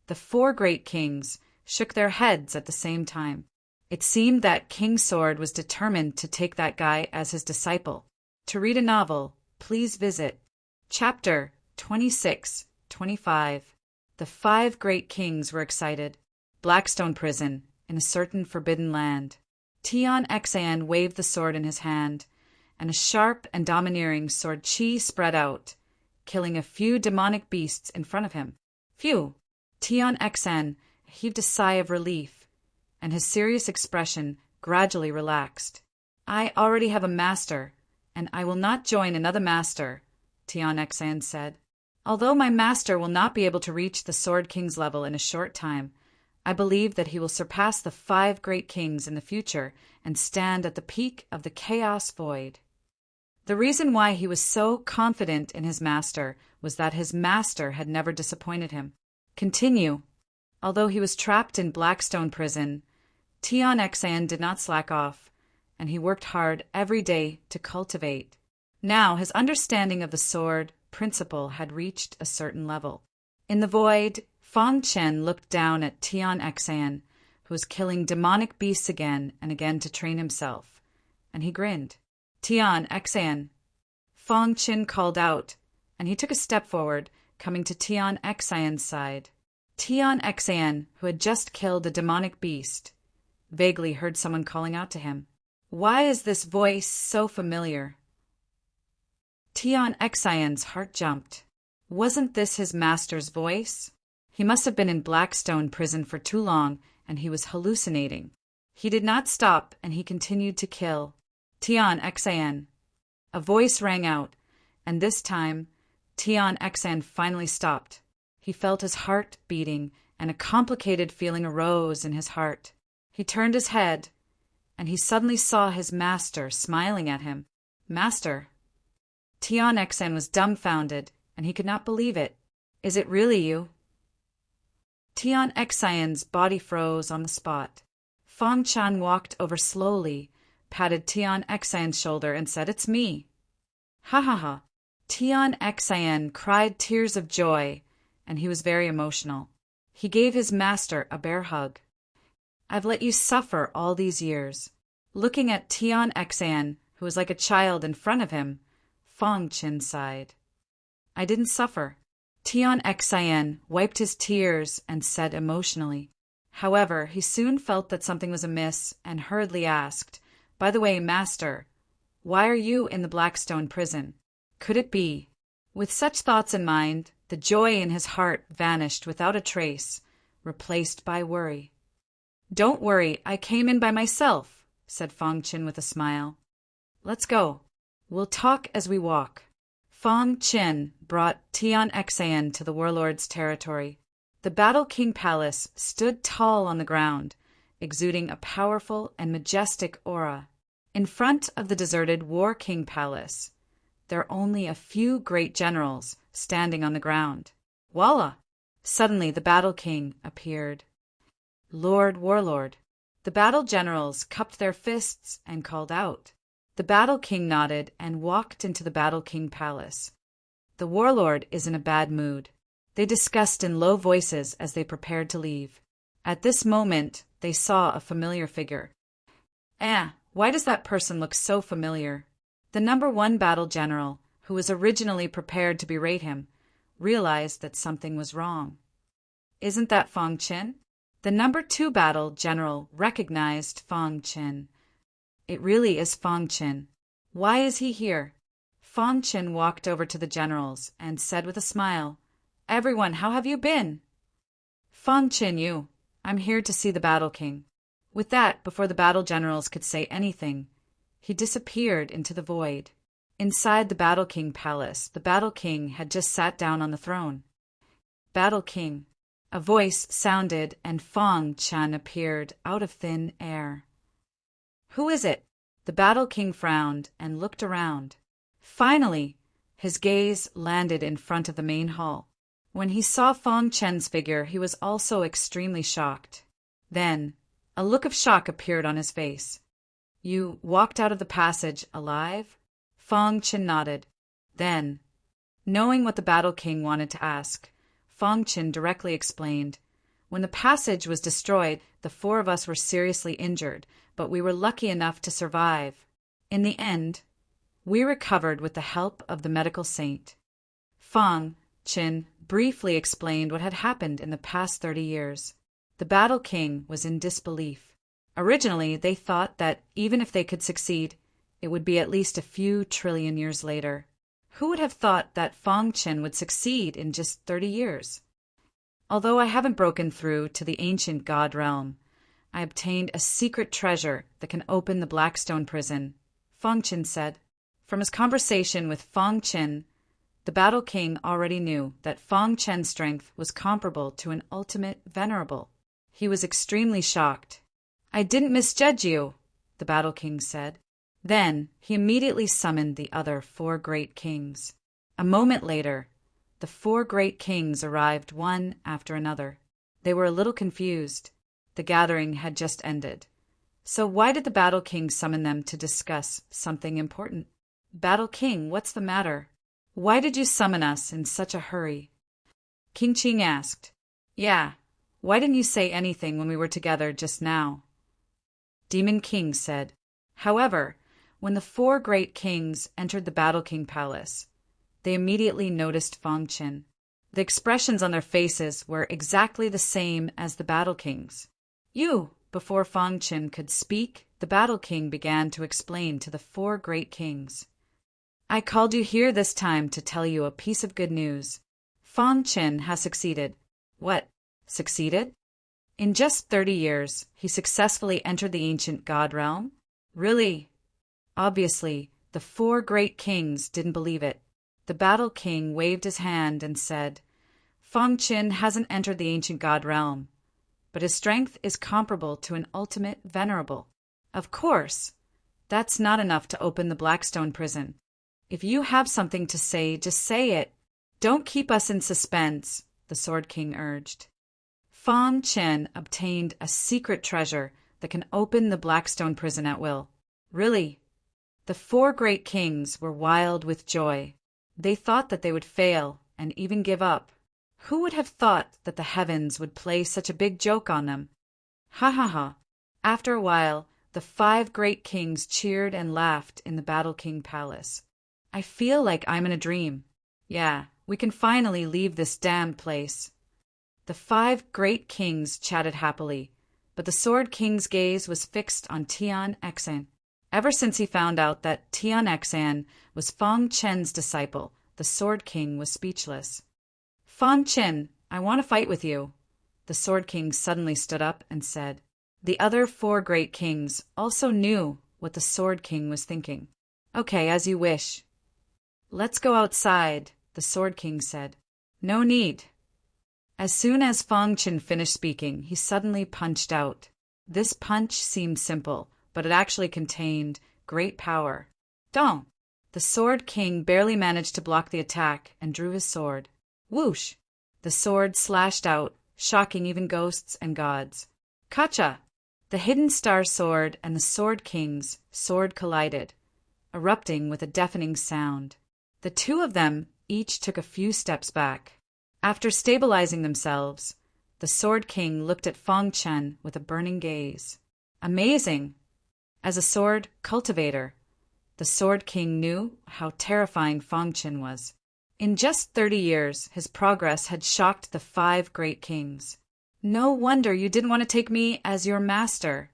The 4 great kings shook their heads at the same time. It seemed that King Sword was determined to take that guy as his disciple. To read a novel, please visit Chapter 26-25. The 5 great kings were excited. Blackstone prison, in a certain forbidden land. Tian Xan waved the sword in his hand, and a sharp and domineering sword chi spread out, killing a few demonic beasts in front of him. Phew! Tian Xan heaved a sigh of relief, and his serious expression gradually relaxed. I already have a master, and I will not join another master, Tian Xan said. Although my master will not be able to reach the Sword King's level in a short time, I believe that he will surpass the 5 great kings in the future and stand at the peak of the chaos void. The reason why he was so confident in his master was that his master had never disappointed him. Continue. Although he was trapped in Blackstone prison, Tian Xan did not slack off, and he worked hard every day to cultivate. Now his understanding of the sword principle had reached a certain level. In the void, Fang Chen looked down at Tian Xan, who was killing demonic beasts again and again to train himself, and he grinned. Tian Xan. Fang Chen called out, and he took a step forward, coming to Tian Xan's side. Tian Xan, who had just killed a demonic beast, vaguely heard someone calling out to him. Why is this voice so familiar? Tian Xan's heart jumped. Wasn't this his master's voice? He must have been in Blackstone prison for too long, and he was hallucinating. He did not stop, and he continued to kill. Tian Xan. A voice rang out, and this time, Tian Xan finally stopped. He felt his heart beating, and a complicated feeling arose in his heart. He turned his head, and he suddenly saw his master smiling at him. Master. Tian Xan was dumbfounded, and he could not believe it. Is it really you? Tian Xan's body froze on the spot. Fang Chan walked over slowly, patted Tian Xan's shoulder, and said, It's me. Ha ha ha. Tian Xan cried tears of joy, and he was very emotional. He gave his master a bear hug. "I've let you suffer all these years." Looking at Tian Xan, who was like a child in front of him, Fang Qin sighed. "I didn't suffer." Tian Xan wiped his tears and said emotionally. However, he soon felt that something was amiss and hurriedly asked, "By the way, master, why are you in the Blackstone prison? Could it be?" With such thoughts in mind, the joy in his heart vanished without a trace, replaced by worry. "Don't worry, I came in by myself," said Fang Qin with a smile. "Let's go. We'll talk as we walk." Fang Qin brought Tian Xan to the warlord's territory. The Battle King Palace stood tall on the ground, exuding a powerful and majestic aura. In front of the deserted War King Palace, there are only a few great generals standing on the ground. Voila! Suddenly the Battle King appeared. "Lord Warlord." The battle generals cupped their fists and called out. The Battle King nodded and walked into the Battle King Palace. The warlord is in a bad mood. They discussed in low voices as they prepared to leave. At this moment, they saw a familiar figure. Why does that person look so familiar? The #1 battle general, who was originally prepared to berate him, realized that something was wrong. "Isn't that Fang Qin?" The #2 battle general recognized Fang Qin. "It really is Fang Qin. Why is he here?" Fang Qin walked over to the generals and said with a smile, "Everyone, how have you been?" "Fang Qin, I'm here to see the Battle King." With that, before the battle generals could say anything, he disappeared into the void. Inside the Battle King Palace, the Battle King had just sat down on the throne. "Battle King." A voice sounded and Fang Qin appeared out of thin air. "Who is it?" The Battle King frowned and looked around. Finally, his gaze landed in front of the main hall. When he saw Fang Qin's figure, he was also extremely shocked. Then, a look of shock appeared on his face. "You walked out of the passage alive?" Fang Qin nodded. Then, knowing what the Battle King wanted to ask, Fang Qin directly explained, "When the passage was destroyed, the 4 of us were seriously injured, but we were lucky enough to survive. In the end, we recovered with the help of the medical saint." Fang Qin briefly explained what had happened in the past 30 years. The Battle King was in disbelief. Originally, they thought that even if they could succeed, it would be at least a few trillion years later. Who would have thought that Fang Qin would succeed in just 30 years? "Although I haven't broken through to the ancient god realm, I obtained a secret treasure that can open the Blackstone prison," Fang Qin said. From his conversation with Fang Qin, the Battle King already knew that Fang Qin's strength was comparable to an ultimate venerable. He was extremely shocked. "I didn't misjudge you," the Battle King said. Then he immediately summoned the other 4 great kings. A moment later, the 4 great kings arrived one after another. They were a little confused. The gathering had just ended. So why did the Battle King summon them to discuss something important? "Battle King, what's the matter? Why did you summon us in such a hurry?" King Qing asked. "Yeah, why didn't you say anything when we were together just now?" Demon King said. However, when the 4 great kings entered the Battle King Palace, they immediately noticed Fang Qin. The expressions on their faces were exactly the same as the Battle King's. Before Fang Qin could speak, the Battle King began to explain to the 4 great kings. "I called you here this time to tell you a piece of good news. Fang Qin has succeeded." "What? Succeeded?" "In just 30 years, he successfully entered the ancient god realm." "Really?" Obviously, the 4 great kings didn't believe it. The Battle King waved his hand and said, "Fang Qin hasn't entered the ancient god realm, but his strength is comparable to an ultimate venerable. Of course, that's not enough to open the Blackstone prison. If you have something to say, just say it. Don't keep us in suspense," the Sword King urged. Fang Qin obtained a secret treasure that can open the Blackstone prison at will. "Really?" The 4 great kings were wild with joy. They thought that they would fail and even give up. Who would have thought that the heavens would play such a big joke on them? Ha ha ha. After a while, the 5 great kings cheered and laughed in the Battle King Palace. I feel like I'm in a dream. Yeah, we can finally leave this damned place. The 5 great kings chatted happily, but the Sword King's gaze was fixed on Tian Xan. Ever since he found out that Tian Xan was Fang Chen's disciple, the Sword King was speechless. Fang Chen, I want to fight with you. The Sword King suddenly stood up and said. The other 4 great kings also knew what the Sword King was thinking. Okay, as you wish. Let's go outside, the Sword King said. No need. As soon as Fang Chen finished speaking, he suddenly punched out. This punch seemed simple, but it actually contained great power. Dong! The Sword King barely managed to block the attack and drew his sword. Whoosh! The sword slashed out, shocking even ghosts and gods. Kacha! The hidden star sword and the Sword King's sword collided, erupting with a deafening sound. The 2 of them each took a few steps back. After stabilizing themselves, the Sword King looked at Fang Chen with a burning gaze. Amazing! As a sword cultivator, the Sword King knew how terrifying Fang Chen was. In just 30 years, his progress had shocked the 5 great kings. No wonder you didn't want to take me as your master,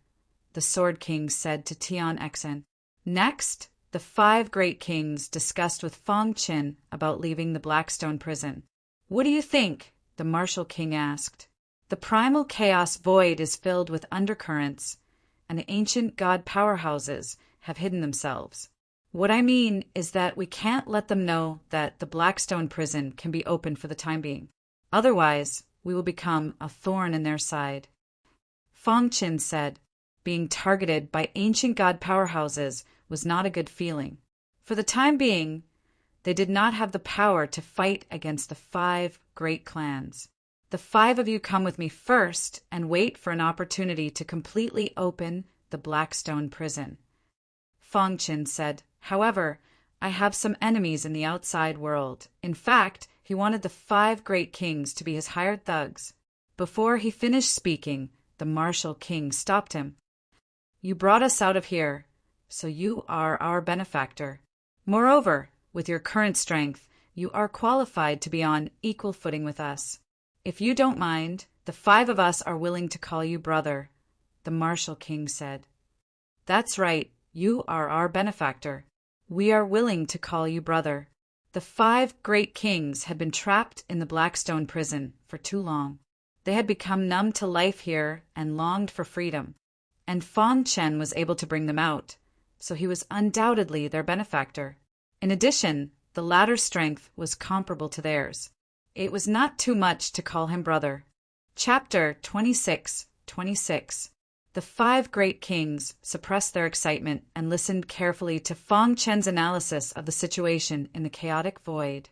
the Sword King said to Tian Xan. Next, the 5 great kings discussed with Fang Chen about leaving the Blackstone prison. What do you think? The Martial King asked. The primal chaos void is filled with undercurrents, and the ancient god powerhouses have hidden themselves. What I mean is that we can't let them know that the Blackstone prison can be open for the time being. Otherwise, we will become a thorn in their side. Fang Chen said, being targeted by ancient god powerhouses was not a good feeling. For the time being, they did not have the power to fight against the 5 great clans. The 5 of you come with me first and wait for an opportunity to completely open the Blackstone prison. Fang Chen said, however, I have some enemies in the outside world. In fact, he wanted the 5 great kings to be his hired thugs. Before he finished speaking, the Martial King stopped him. You brought us out of here, so you are our benefactor. Moreover, with your current strength, you are qualified to be on equal footing with us. If you don't mind, the 5 of us are willing to call you brother, the Martial King said. That's right, you are our benefactor. We are willing to call you brother. The 5 great kings had been trapped in the Blackstone prison for too long. They had become numb to life here and longed for freedom. And Fang Chen was able to bring them out, so he was undoubtedly their benefactor. In addition, the latter's strength was comparable to theirs. It was not too much to call him brother. Chapter 26:26. The 5 great kings suppressed their excitement and listened carefully to Fang Chen's analysis of the situation in the chaotic void.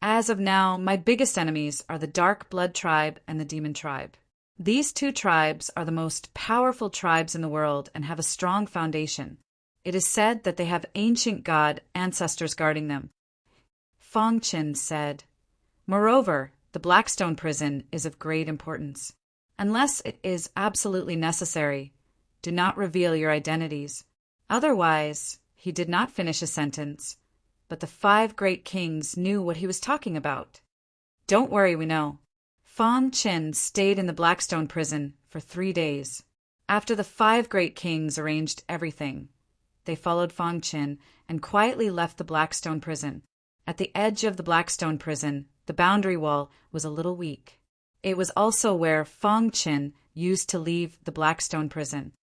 As of now, my biggest enemies are the Dark Blood Tribe and the Demon Tribe. These 2 tribes are the most powerful tribes in the world and have a strong foundation. It is said that they have ancient god ancestors guarding them. Fang Chen said, moreover, the Blackstone prison is of great importance. Unless it is absolutely necessary, do not reveal your identities. Otherwise, he did not finish a sentence, but the 5 great kings knew what he was talking about. Don't worry, we know. Fang Chen stayed in the Blackstone prison for 3 days. After the 5 great kings arranged everything, they followed Fang Chen and quietly left the Blackstone prison. At the edge of the Blackstone prison, the boundary wall was a little weak. It was also where Fang Chen used to leave the Blackstone prison.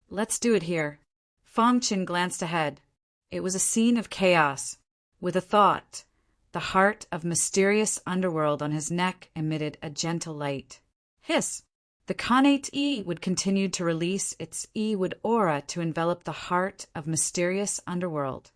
Let's do it here. Fang Chen glanced ahead. It was a scene of chaos. With a thought, the heart of mysterious underworld on his neck emitted a gentle light. Hiss! The Khanate E would continue to release its E-wood aura to envelop the heart of mysterious underworld.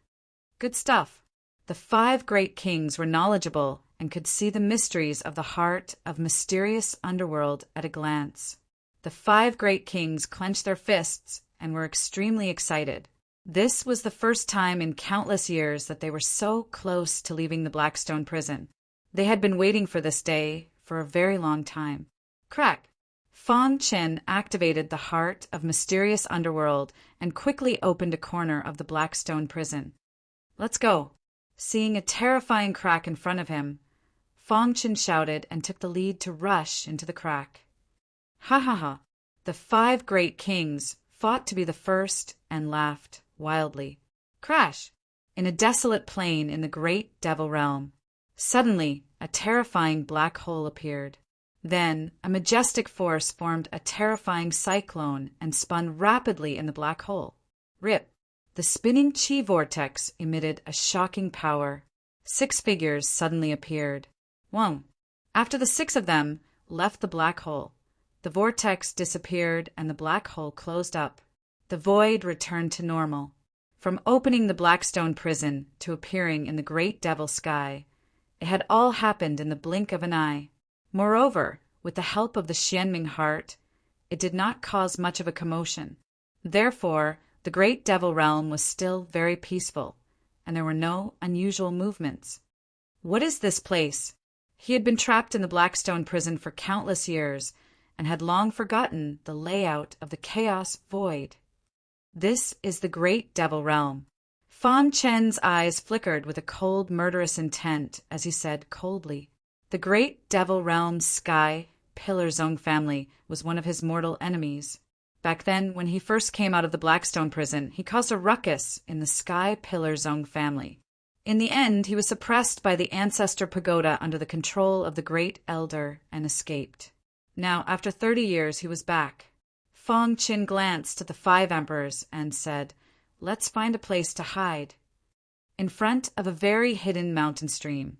Good stuff. The 5 great kings were knowledgeable and could see the mysteries of the heart of mysterious underworld at a glance. The 5 great kings clenched their fists and were extremely excited. This was the first time in countless years that they were so close to leaving the Blackstone prison. They had been waiting for this day for a very long time. Crack! Fang Chen activated the heart of mysterious underworld and quickly opened a corner of the black stone prison. Let's go. Seeing a terrifying crack in front of him, Fang Chen shouted and took the lead to rush into the crack. Ha ha ha! The 5 great kings fought to be the first and laughed wildly. Crash! In a desolate plain in the great devil realm. Suddenly, a terrifying black hole appeared. Then, a majestic force formed a terrifying cyclone and spun rapidly in the black hole. Rip! The spinning chi vortex emitted a shocking power. 6 figures suddenly appeared. 1. After the 6 of them left the black hole, the vortex disappeared and the black hole closed up. The void returned to normal. From opening the Blackstone prison to appearing in the great devil sky, it had all happened in the blink of an eye. Moreover, with the help of the Xianming heart, it did not cause much of a commotion. Therefore, the great devil realm was still very peaceful, and there were no unusual movements. What is this place? He had been trapped in the Blackstone prison for countless years, and had long forgotten the layout of the chaos void. This is the great devil realm. Fang Chen's eyes flickered with a cold, murderous intent as he said coldly, "The great devil realm's sky pillar zone family was one of his mortal enemies. Back then, when he first came out of the Blackstone prison, he caused a ruckus in the Sky Pillar Zone family. In the end, he was suppressed by the Ancestor Pagoda under the control of the Great Elder and escaped. Now, after 30 years, he was back." Fang Qin glanced at the 5 emperors and said, "Let's find a place to hide." In front of a very hidden mountain stream,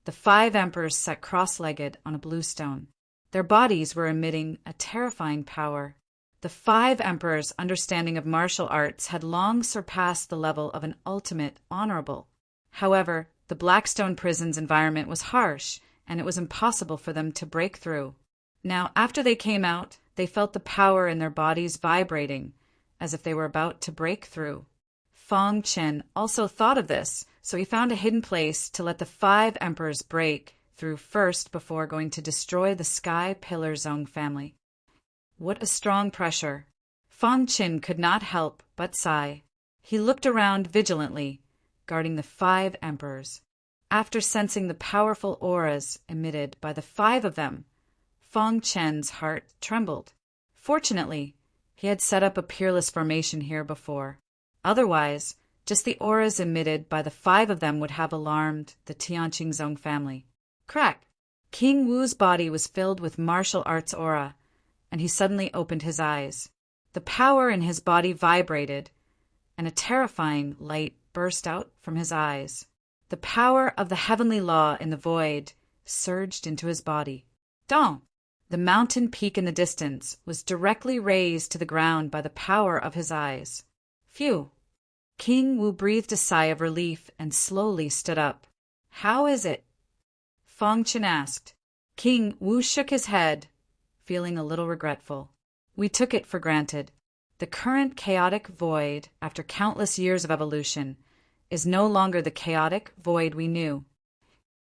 the 5 emperors sat cross-legged on a blue stone. Their bodies were emitting a terrifying power. The 5 emperors' understanding of martial arts had long surpassed the level of an ultimate honorable. However, the Blackstone prison's environment was harsh, and it was impossible for them to break through. Now, after they came out, they felt the power in their bodies vibrating, as if they were about to break through. Fang Chen also thought of this, so he found a hidden place to let the 5 emperors break through first before going to destroy the Sky Pillar Zone family. What a strong pressure! Fang Chen could not help but sigh. He looked around vigilantly, guarding the 5 emperors. After sensing the powerful auras emitted by the 5 of them, Fang Chen's heart trembled. Fortunately, he had set up a peerless formation here before. Otherwise, just the auras emitted by the 5 of them would have alarmed the Tianqing Zone family. Crack! King Wu's body was filled with martial arts aura, and he suddenly opened his eyes. The power in his body vibrated, and a terrifying light burst out from his eyes. The power of the heavenly law in the void surged into his body. Dong! The mountain peak in the distance was directly raised to the ground by the power of his eyes. Phew! King Wu breathed a sigh of relief and slowly stood up. "How is it?" Fang Chen asked. King Wu shook his head, feeling a little regretful. "We took it for granted. The current chaotic void, after countless years of evolution, is no longer the chaotic void we knew."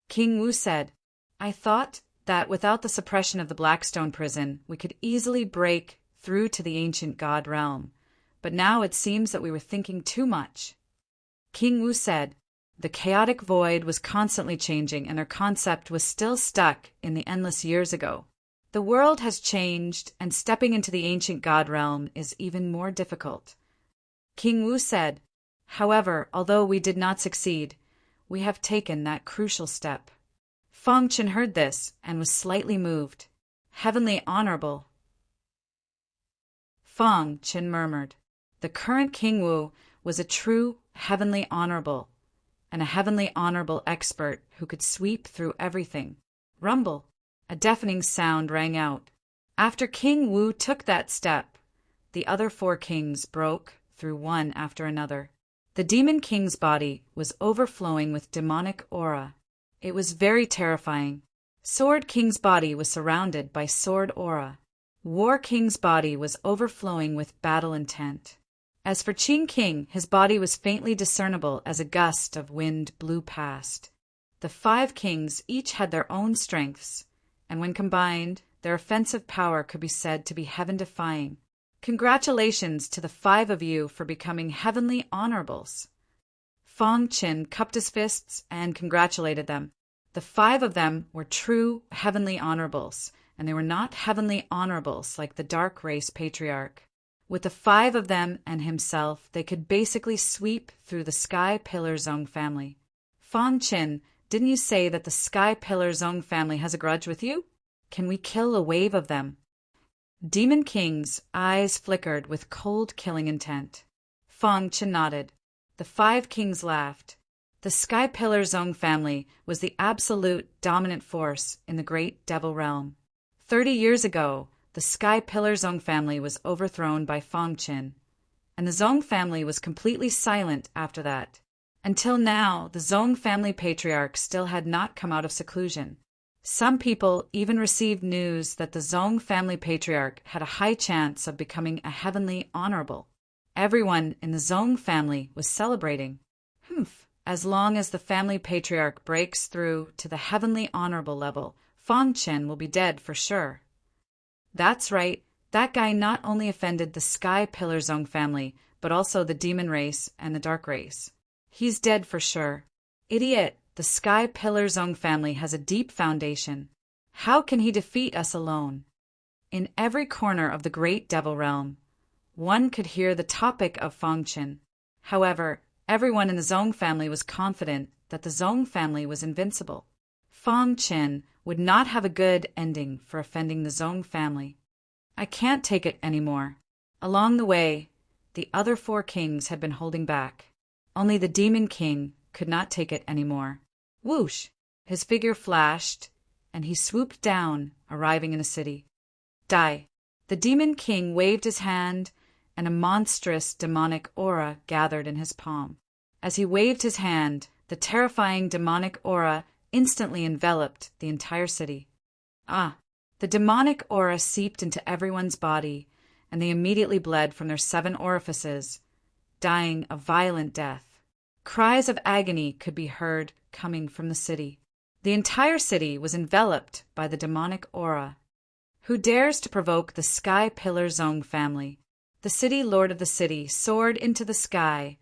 King Wu said, "I thought that without the suppression of the Blackstone prison, we could easily break through to the ancient god realm. But now it seems that we were thinking too much." King Wu said, "The chaotic void was constantly changing, and their concept was still stuck in the endless years ago. The world has changed, and stepping into the ancient god realm is even more difficult." King Wu said, "However, although we did not succeed, we have taken that crucial step." Fang Chen heard this and was slightly moved. "Heavenly honorable." Fang Chen murmured. The current King Wu was a true heavenly honorable, and a heavenly honorable expert who could sweep through everything. Rumble! A deafening sound rang out. After King Wu took that step, the other 4 kings broke through one after another. The Demon King's body was overflowing with demonic aura. It was very terrifying. Sword King's body was surrounded by sword aura. War King's body was overflowing with battle intent. As for Qing King, his body was faintly discernible as a gust of wind blew past. The 5 kings each had their own strengths, and when combined, their offensive power could be said to be heaven-defying. Congratulations to the 5 of you for becoming heavenly honorables. Fong Qin cupped his fists and congratulated them. The 5 of them were true heavenly honorables, and they were not heavenly honorables like the dark race patriarch. With the 5 of them and himself, they could basically sweep through the Sky Pillar Zong family. Fong Qin, didn't you say that the Sky Pillar Zong family has a grudge with you? Can we kill a wave of them? Demon King's eyes flickered with cold killing intent. Fong Qin nodded. The 5 kings laughed. The Sky Pillar Zong family was the absolute dominant force in the Great Devil Realm. 30 years ago, the Sky Pillar Zong family was overthrown by Fong Qin, and the Zong family was completely silent after that. Until now, the Zong family patriarch still had not come out of seclusion. Some people even received news that the Zong family patriarch had a high chance of becoming a heavenly honorable. Everyone in the Zong family was celebrating. As long as the family patriarch breaks through to the heavenly honorable level, Fong Qin will be dead for sure. That's right, that guy not only offended the Sky Pillar Zong family, but also the demon race and the dark race. He's dead for sure. Idiot, the Sky Pillar Zong family has a deep foundation. How can he defeat us alone? In every corner of the Great Devil Realm, one could hear the topic of Fong Qin. However, everyone in the Zong family was confident that the Zong family was invincible. Fong Qin would not have a good ending for offending the Zong family. I can't take it anymore. Along the way, the other 4 kings had been holding back. Only the Demon King could not take it anymore. Whoosh! His figure flashed, and he swooped down, arriving in a city. Die! The Demon King waved his hand, and a monstrous demonic aura gathered in his palm. As he waved his hand, the terrifying demonic aura instantly enveloped the entire city. The demonic aura seeped into everyone's body, and they immediately bled from their 7 orifices, dying a violent death. Cries of agony could be heard coming from the city. The entire city was enveloped by the demonic aura. Who dares to provoke the Sky Pillar Zong family? The city lord of the city soared into the sky,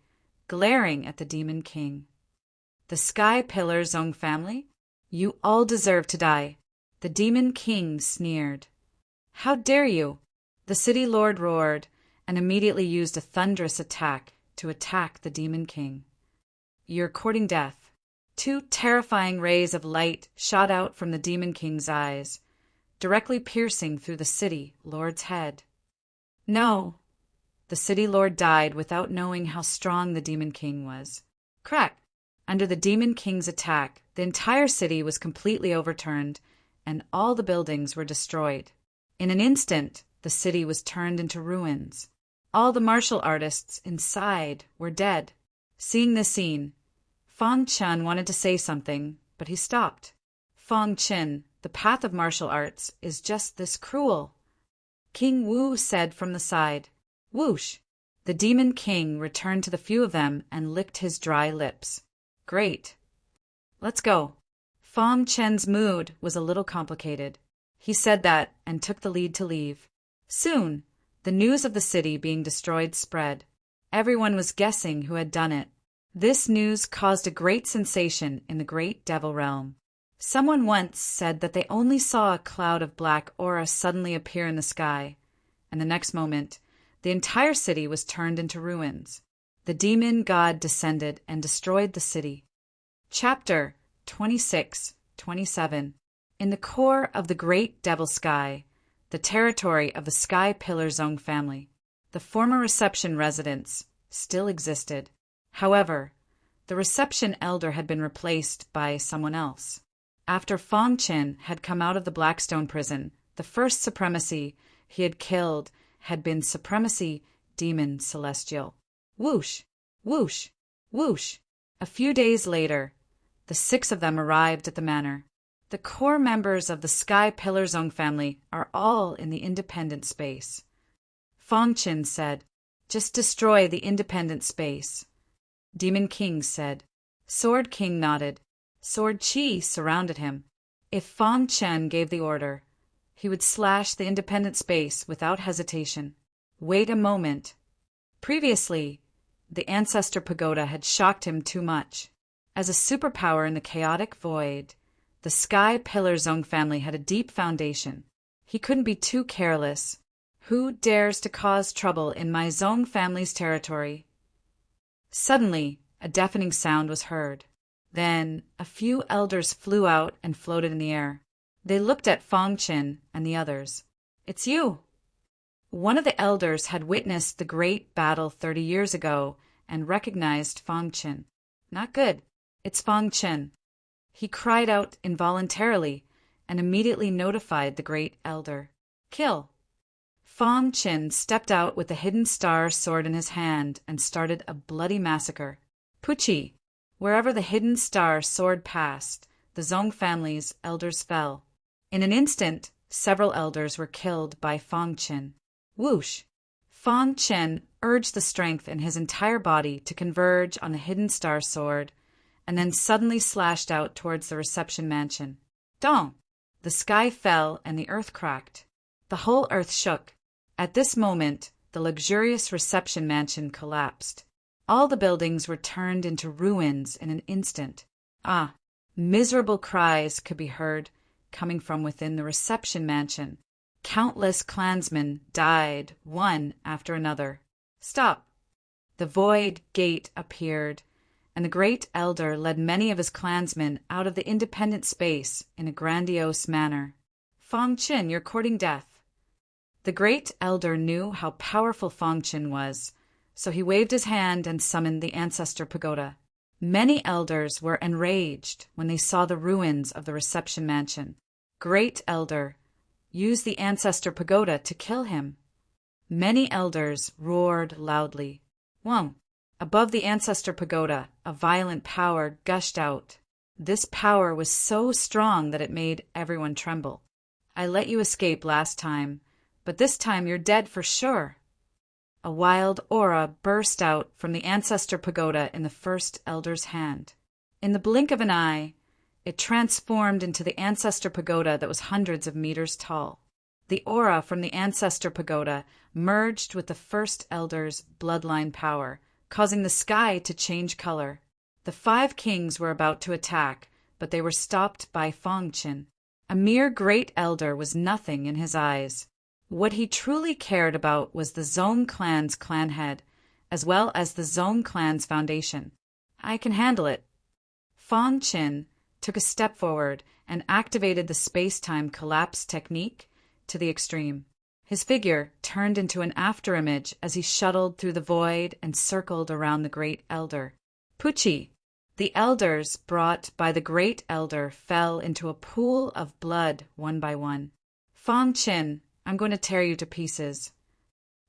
glaring at the Demon King. The Sky Pillar Zong family? You all deserve to die. The Demon King sneered. How dare you? The city lord roared and immediately used a thunderous attack to attack the Demon King. You're courting death. 2 terrifying rays of light shot out from the Demon King's eyes, directly piercing through the city lord's head. No! The city lord died without knowing how strong the Demon King was. Crack! Under the Demon King's attack, the entire city was completely overturned, and all the buildings were destroyed. In an instant, the city was turned into ruins. All the martial artists inside were dead. Seeing this scene, Fong Qin wanted to say something, but he stopped. Fong Qin, the path of martial arts is just this cruel. King Wu said from the side. Whoosh! The Demon King returned to the few of them and licked his dry lips. Great. Let's go. Fong Qin's mood was a little complicated. He said that and took the lead to leave. Soon, the news of the city being destroyed spread. Everyone was guessing who had done it. This news caused a great sensation in the Great Devil Realm. Someone once said that they only saw a cloud of black aura suddenly appear in the sky, and the next moment, the entire city was turned into ruins. The demon god descended and destroyed the city. Chapter 26-27. In the core of the Great Devil Sky, the territory of the Sky Pillar Zong family, the former reception residence still existed. However, the reception elder had been replaced by someone else. After Fong Qin had come out of the Blackstone prison, the first supremacy he had killed had been Supremacy Demon Celestial. Whoosh! Whoosh! Whoosh! A few days later, the 6 of them arrived at the manor. The core members of the Sky Pillar Zong family are all in the independent space. Fong Qin said, "Just destroy the independent space." Demon King said. Sword King nodded. Sword Chi surrounded him. If Fang Chen gave the order, he would slash the independent space without hesitation. Wait a moment. Previously, the Ancestor Pagoda had shocked him too much. As a superpower in the chaotic void, the Sky Pillar Zong family had a deep foundation. He couldn't be too careless. Who dares to cause trouble in my Zong family's territory? Suddenly, a deafening sound was heard. Then, a few elders flew out and floated in the air. They looked at Fang Chen and the others. "It's you!" One of the elders had witnessed the great battle 30 years ago and recognized Fang Chen. "Not good. It's Fang Chen." He cried out involuntarily and immediately notified the great elder. "Kill!" Fang Chen stepped out with the hidden star sword in his hand and started a bloody massacre. Puchi! Wherever the hidden star sword passed, the Zong family's elders fell. In an instant, several elders were killed by Fang Chen. Whoosh! Fang Chen urged the strength in his entire body to converge on the hidden star sword, and then suddenly slashed out towards the reception mansion. Dong! The sky fell and the earth cracked. The whole earth shook. At this moment, the luxurious reception mansion collapsed. All the buildings were turned into ruins in an instant. Ah! Miserable cries could be heard coming from within the reception mansion. Countless clansmen died, one after another. Stop! The void gate appeared, and the great elder led many of his clansmen out of the independent space in a grandiose manner. Fang Chen, you're courting death. The great elder knew how powerful Fang Chen was, so he waved his hand and summoned the Ancestor Pagoda. Many elders were enraged when they saw the ruins of the reception mansion. Great elder, use the Ancestor Pagoda to kill him. Many elders roared loudly. Whoa! Above the Ancestor Pagoda, a violent power gushed out. This power was so strong that it made everyone tremble. I let you escape last time, but this time you're dead for sure. A wild aura burst out from the Ancestor Pagoda in the first elder's hand. In the blink of an eye, it transformed into the Ancestor Pagoda that was hundreds of meters tall. The aura from the Ancestor Pagoda merged with the first elder's bloodline power, causing the sky to change color. The 5 kings were about to attack, but they were stopped by Fang Chen. A mere great elder was nothing in his eyes. What he truly cared about was the Zong clan's clan head, as well as the Zong clan's foundation. I can handle it. Fang Chen took a step forward and activated the space-time collapse technique to the extreme. His figure turned into an afterimage as he shuttled through the void and circled around the great elder. Puchi! The elders brought by the great elder fell into a pool of blood one by one. Fang Chen, I'm going to tear you to pieces.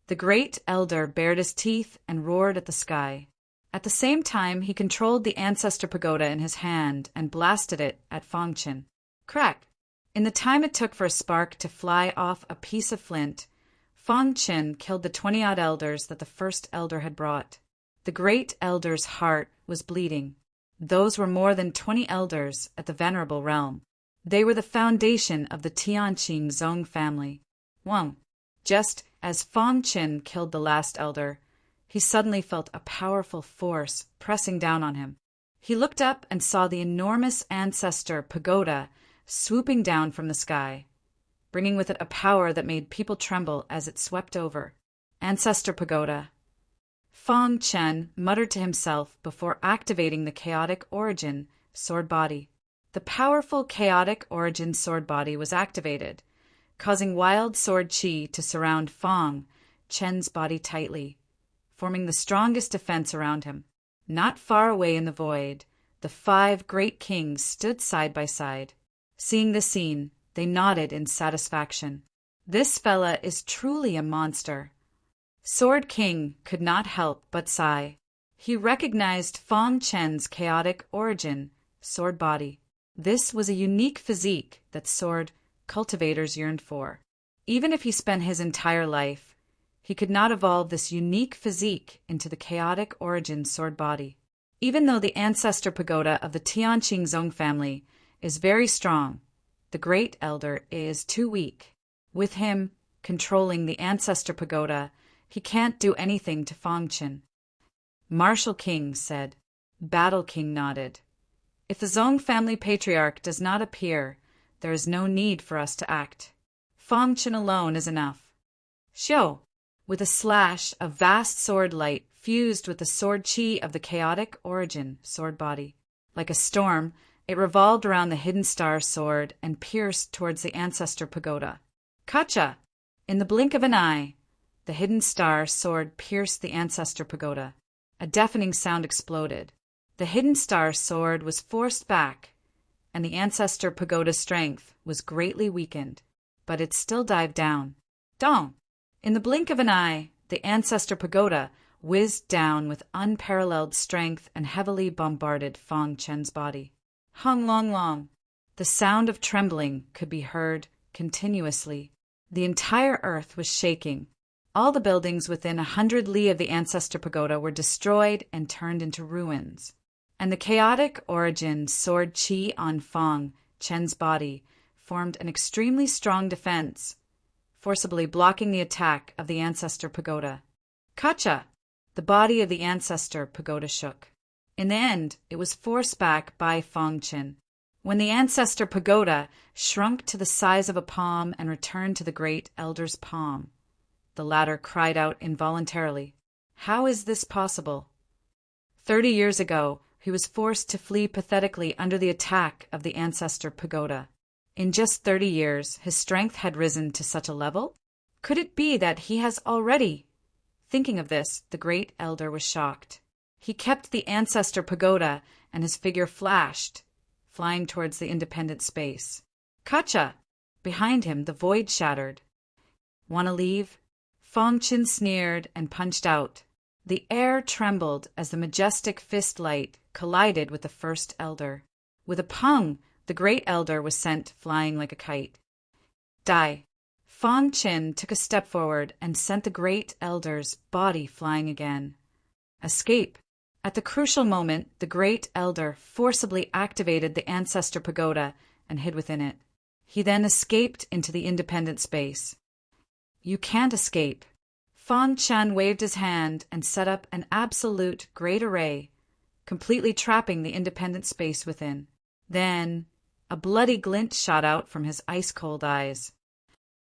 The great elder bared his teeth and roared at the sky. At the same time, he controlled the Ancestor Pagoda in his hand and blasted it at Fang Chen. Crack! In the time it took for a spark to fly off a piece of flint, Fang Chen killed the 20-odd elders that the first elder had brought. The great elder's heart was bleeding. Those were more than 20 elders at the Venerable Realm. They were the foundation of the Tianqing Zong family. Wang. Just as Fang Chen killed the last elder, he suddenly felt a powerful force pressing down on him. He looked up and saw the enormous Ancestor Pagoda swooping down from the sky, bringing with it a power that made people tremble as it swept over. Ancestor Pagoda. Fang Chen muttered to himself before activating the Chaotic Origin sword body. The powerful Chaotic Origin sword body was activated, causing wild sword chi to surround Fang Chen's body tightly, forming the strongest defense around him. Not far away in the void, the 5 great kings stood side by side. Seeing the scene, they nodded in satisfaction. This fella is truly a monster. Sword King could not help but sigh. He recognized Fang Chen's Chaotic Origin sword body. This was a unique physique that sword cultivators yearned for. Even if he spent his entire life, he could not evolve this unique physique into the Chaotic Origin sword body. Even though the Ancestor Pagoda of the Tianqing Zong family is very strong, The Great Elder is too weak. With him controlling the Ancestor Pagoda, he can't do anything to Fangchen. Martial King said. Battle King nodded. If the Zong family patriarch does not appear, there is no need for us to act. Fangchen alone is enough. Xiao, with a slash of vast sword light fused with the sword chi of the chaotic origin sword body. Like a storm, it revolved around the hidden star sword and pierced towards the Ancestor Pagoda. Kacha! In the blink of an eye, the hidden star sword pierced the Ancestor Pagoda. A deafening sound exploded. The hidden star sword was forced back, and the Ancestor Pagoda's strength was greatly weakened, but it still dived down. Dong! In the blink of an eye, the Ancestor Pagoda whizzed down with unparalleled strength and heavily bombarded Fangchen's body. Hung long long. The sound of trembling could be heard continuously. The entire earth was shaking. All the buildings within 100 li of the Ancestor Pagoda were destroyed and turned into ruins. And the chaotic origin sword chi on Fang Chen's body formed an extremely strong defense, forcibly blocking the attack of the Ancestor Pagoda. Kacha! The body of the Ancestor Pagoda shook. In the end, it was forced back by Fangchen. When the Ancestor Pagoda shrunk to the size of a palm and returned to the Great Elder's palm, the latter cried out involuntarily, "How is this possible?" 30 years ago, he was forced to flee pathetically under the attack of the Ancestor Pagoda. In just 30 years, his strength had risen to such a level? Could it be that he has already? Thinking of this, the Great Elder was shocked. He kept the Ancestor Pagoda, and his figure flashed, flying towards the independent space. Kacha! Behind him, the void shattered. "Want to leave?" Fangchen sneered and punched out. The air trembled as the majestic fist light collided with the First Elder. With a pung, the Great Elder was sent flying like a kite. Die! Fangchen took a step forward and sent the Great Elder's body flying again. Escape! At the crucial moment, the Great Elder forcibly activated the Ancestor Pagoda and hid within it. He then escaped into the independent space. You can't escape. Fangchen waved his hand and set up an absolute great array, completely trapping the independent space within. Then a bloody glint shot out from his ice-cold eyes.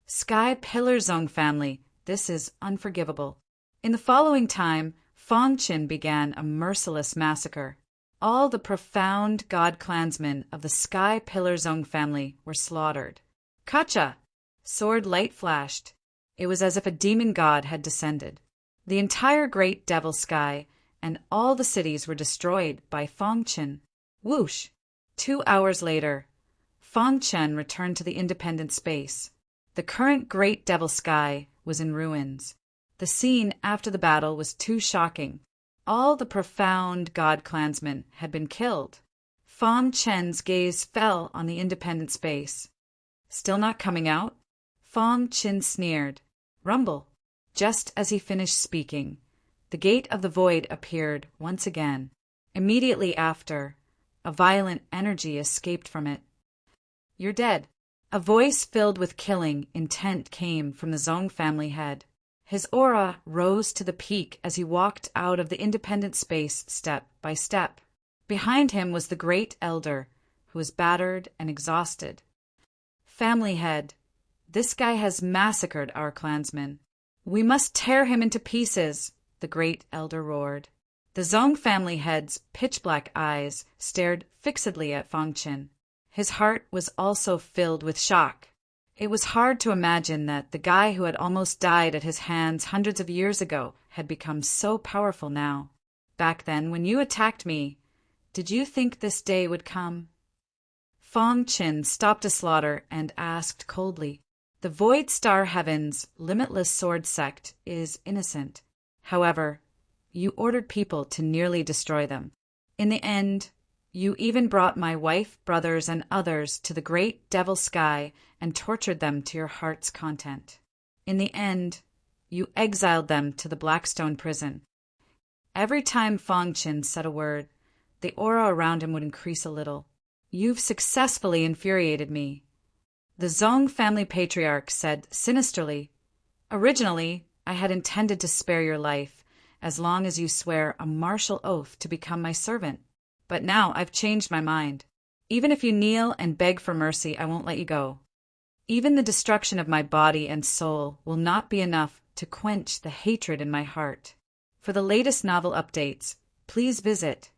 Sky Pillar Zong family, this is unforgivable. In the following time, Fangchen began a merciless massacre. All the profound god clansmen of the Sky Pillar Zong family were slaughtered. Kacha! Sword light flashed. It was as if a demon god had descended. The entire great devil sky and all the cities were destroyed by Fangchen. Whoosh! 2 hours later, Fangchen returned to the independent space. The current great devil sky was in ruins. The scene after the battle was too shocking. All the profound god clansmen had been killed. Fangchen's gaze fell on the independent space. Still not coming out? Fangchen sneered. Rumble. Just as he finished speaking, the gate of the void appeared once again. Immediately after, a violent energy escaped from it. You're dead. A voice filled with killing intent came from the Zong family head. His aura rose to the peak as he walked out of the independent space step by step. Behind him was the Great Elder, who was battered and exhausted. Family head, this guy has massacred our clansmen. We must tear him into pieces, the Great Elder roared. The Zong family head's pitch-black eyes stared fixedly at Fangchen. His heart was also filled with shock. It was hard to imagine that the guy who had almost died at his hands hundreds of years ago had become so powerful now. Back then, when you attacked me, did you think this day would come? Fangchen stopped a slaughter and asked coldly, The Void Star Heaven's limitless sword sect is innocent. However, you ordered people to nearly destroy them. In the end, you even brought my wife, brothers, and others to the great devil sky and tortured them to your heart's content. In the end, you exiled them to the Blackstone prison. Every time Fangchen said a word, the aura around him would increase a little. You've successfully infuriated me. The Zong family patriarch said sinisterly, "Originally, I had intended to spare your life, as long as you swear a martial oath to become my servant. But now I've changed my mind. Even if you kneel and beg for mercy, I won't let you go. Even the destruction of my body and soul will not be enough to quench the hatred in my heart." For the latest novel updates, please visit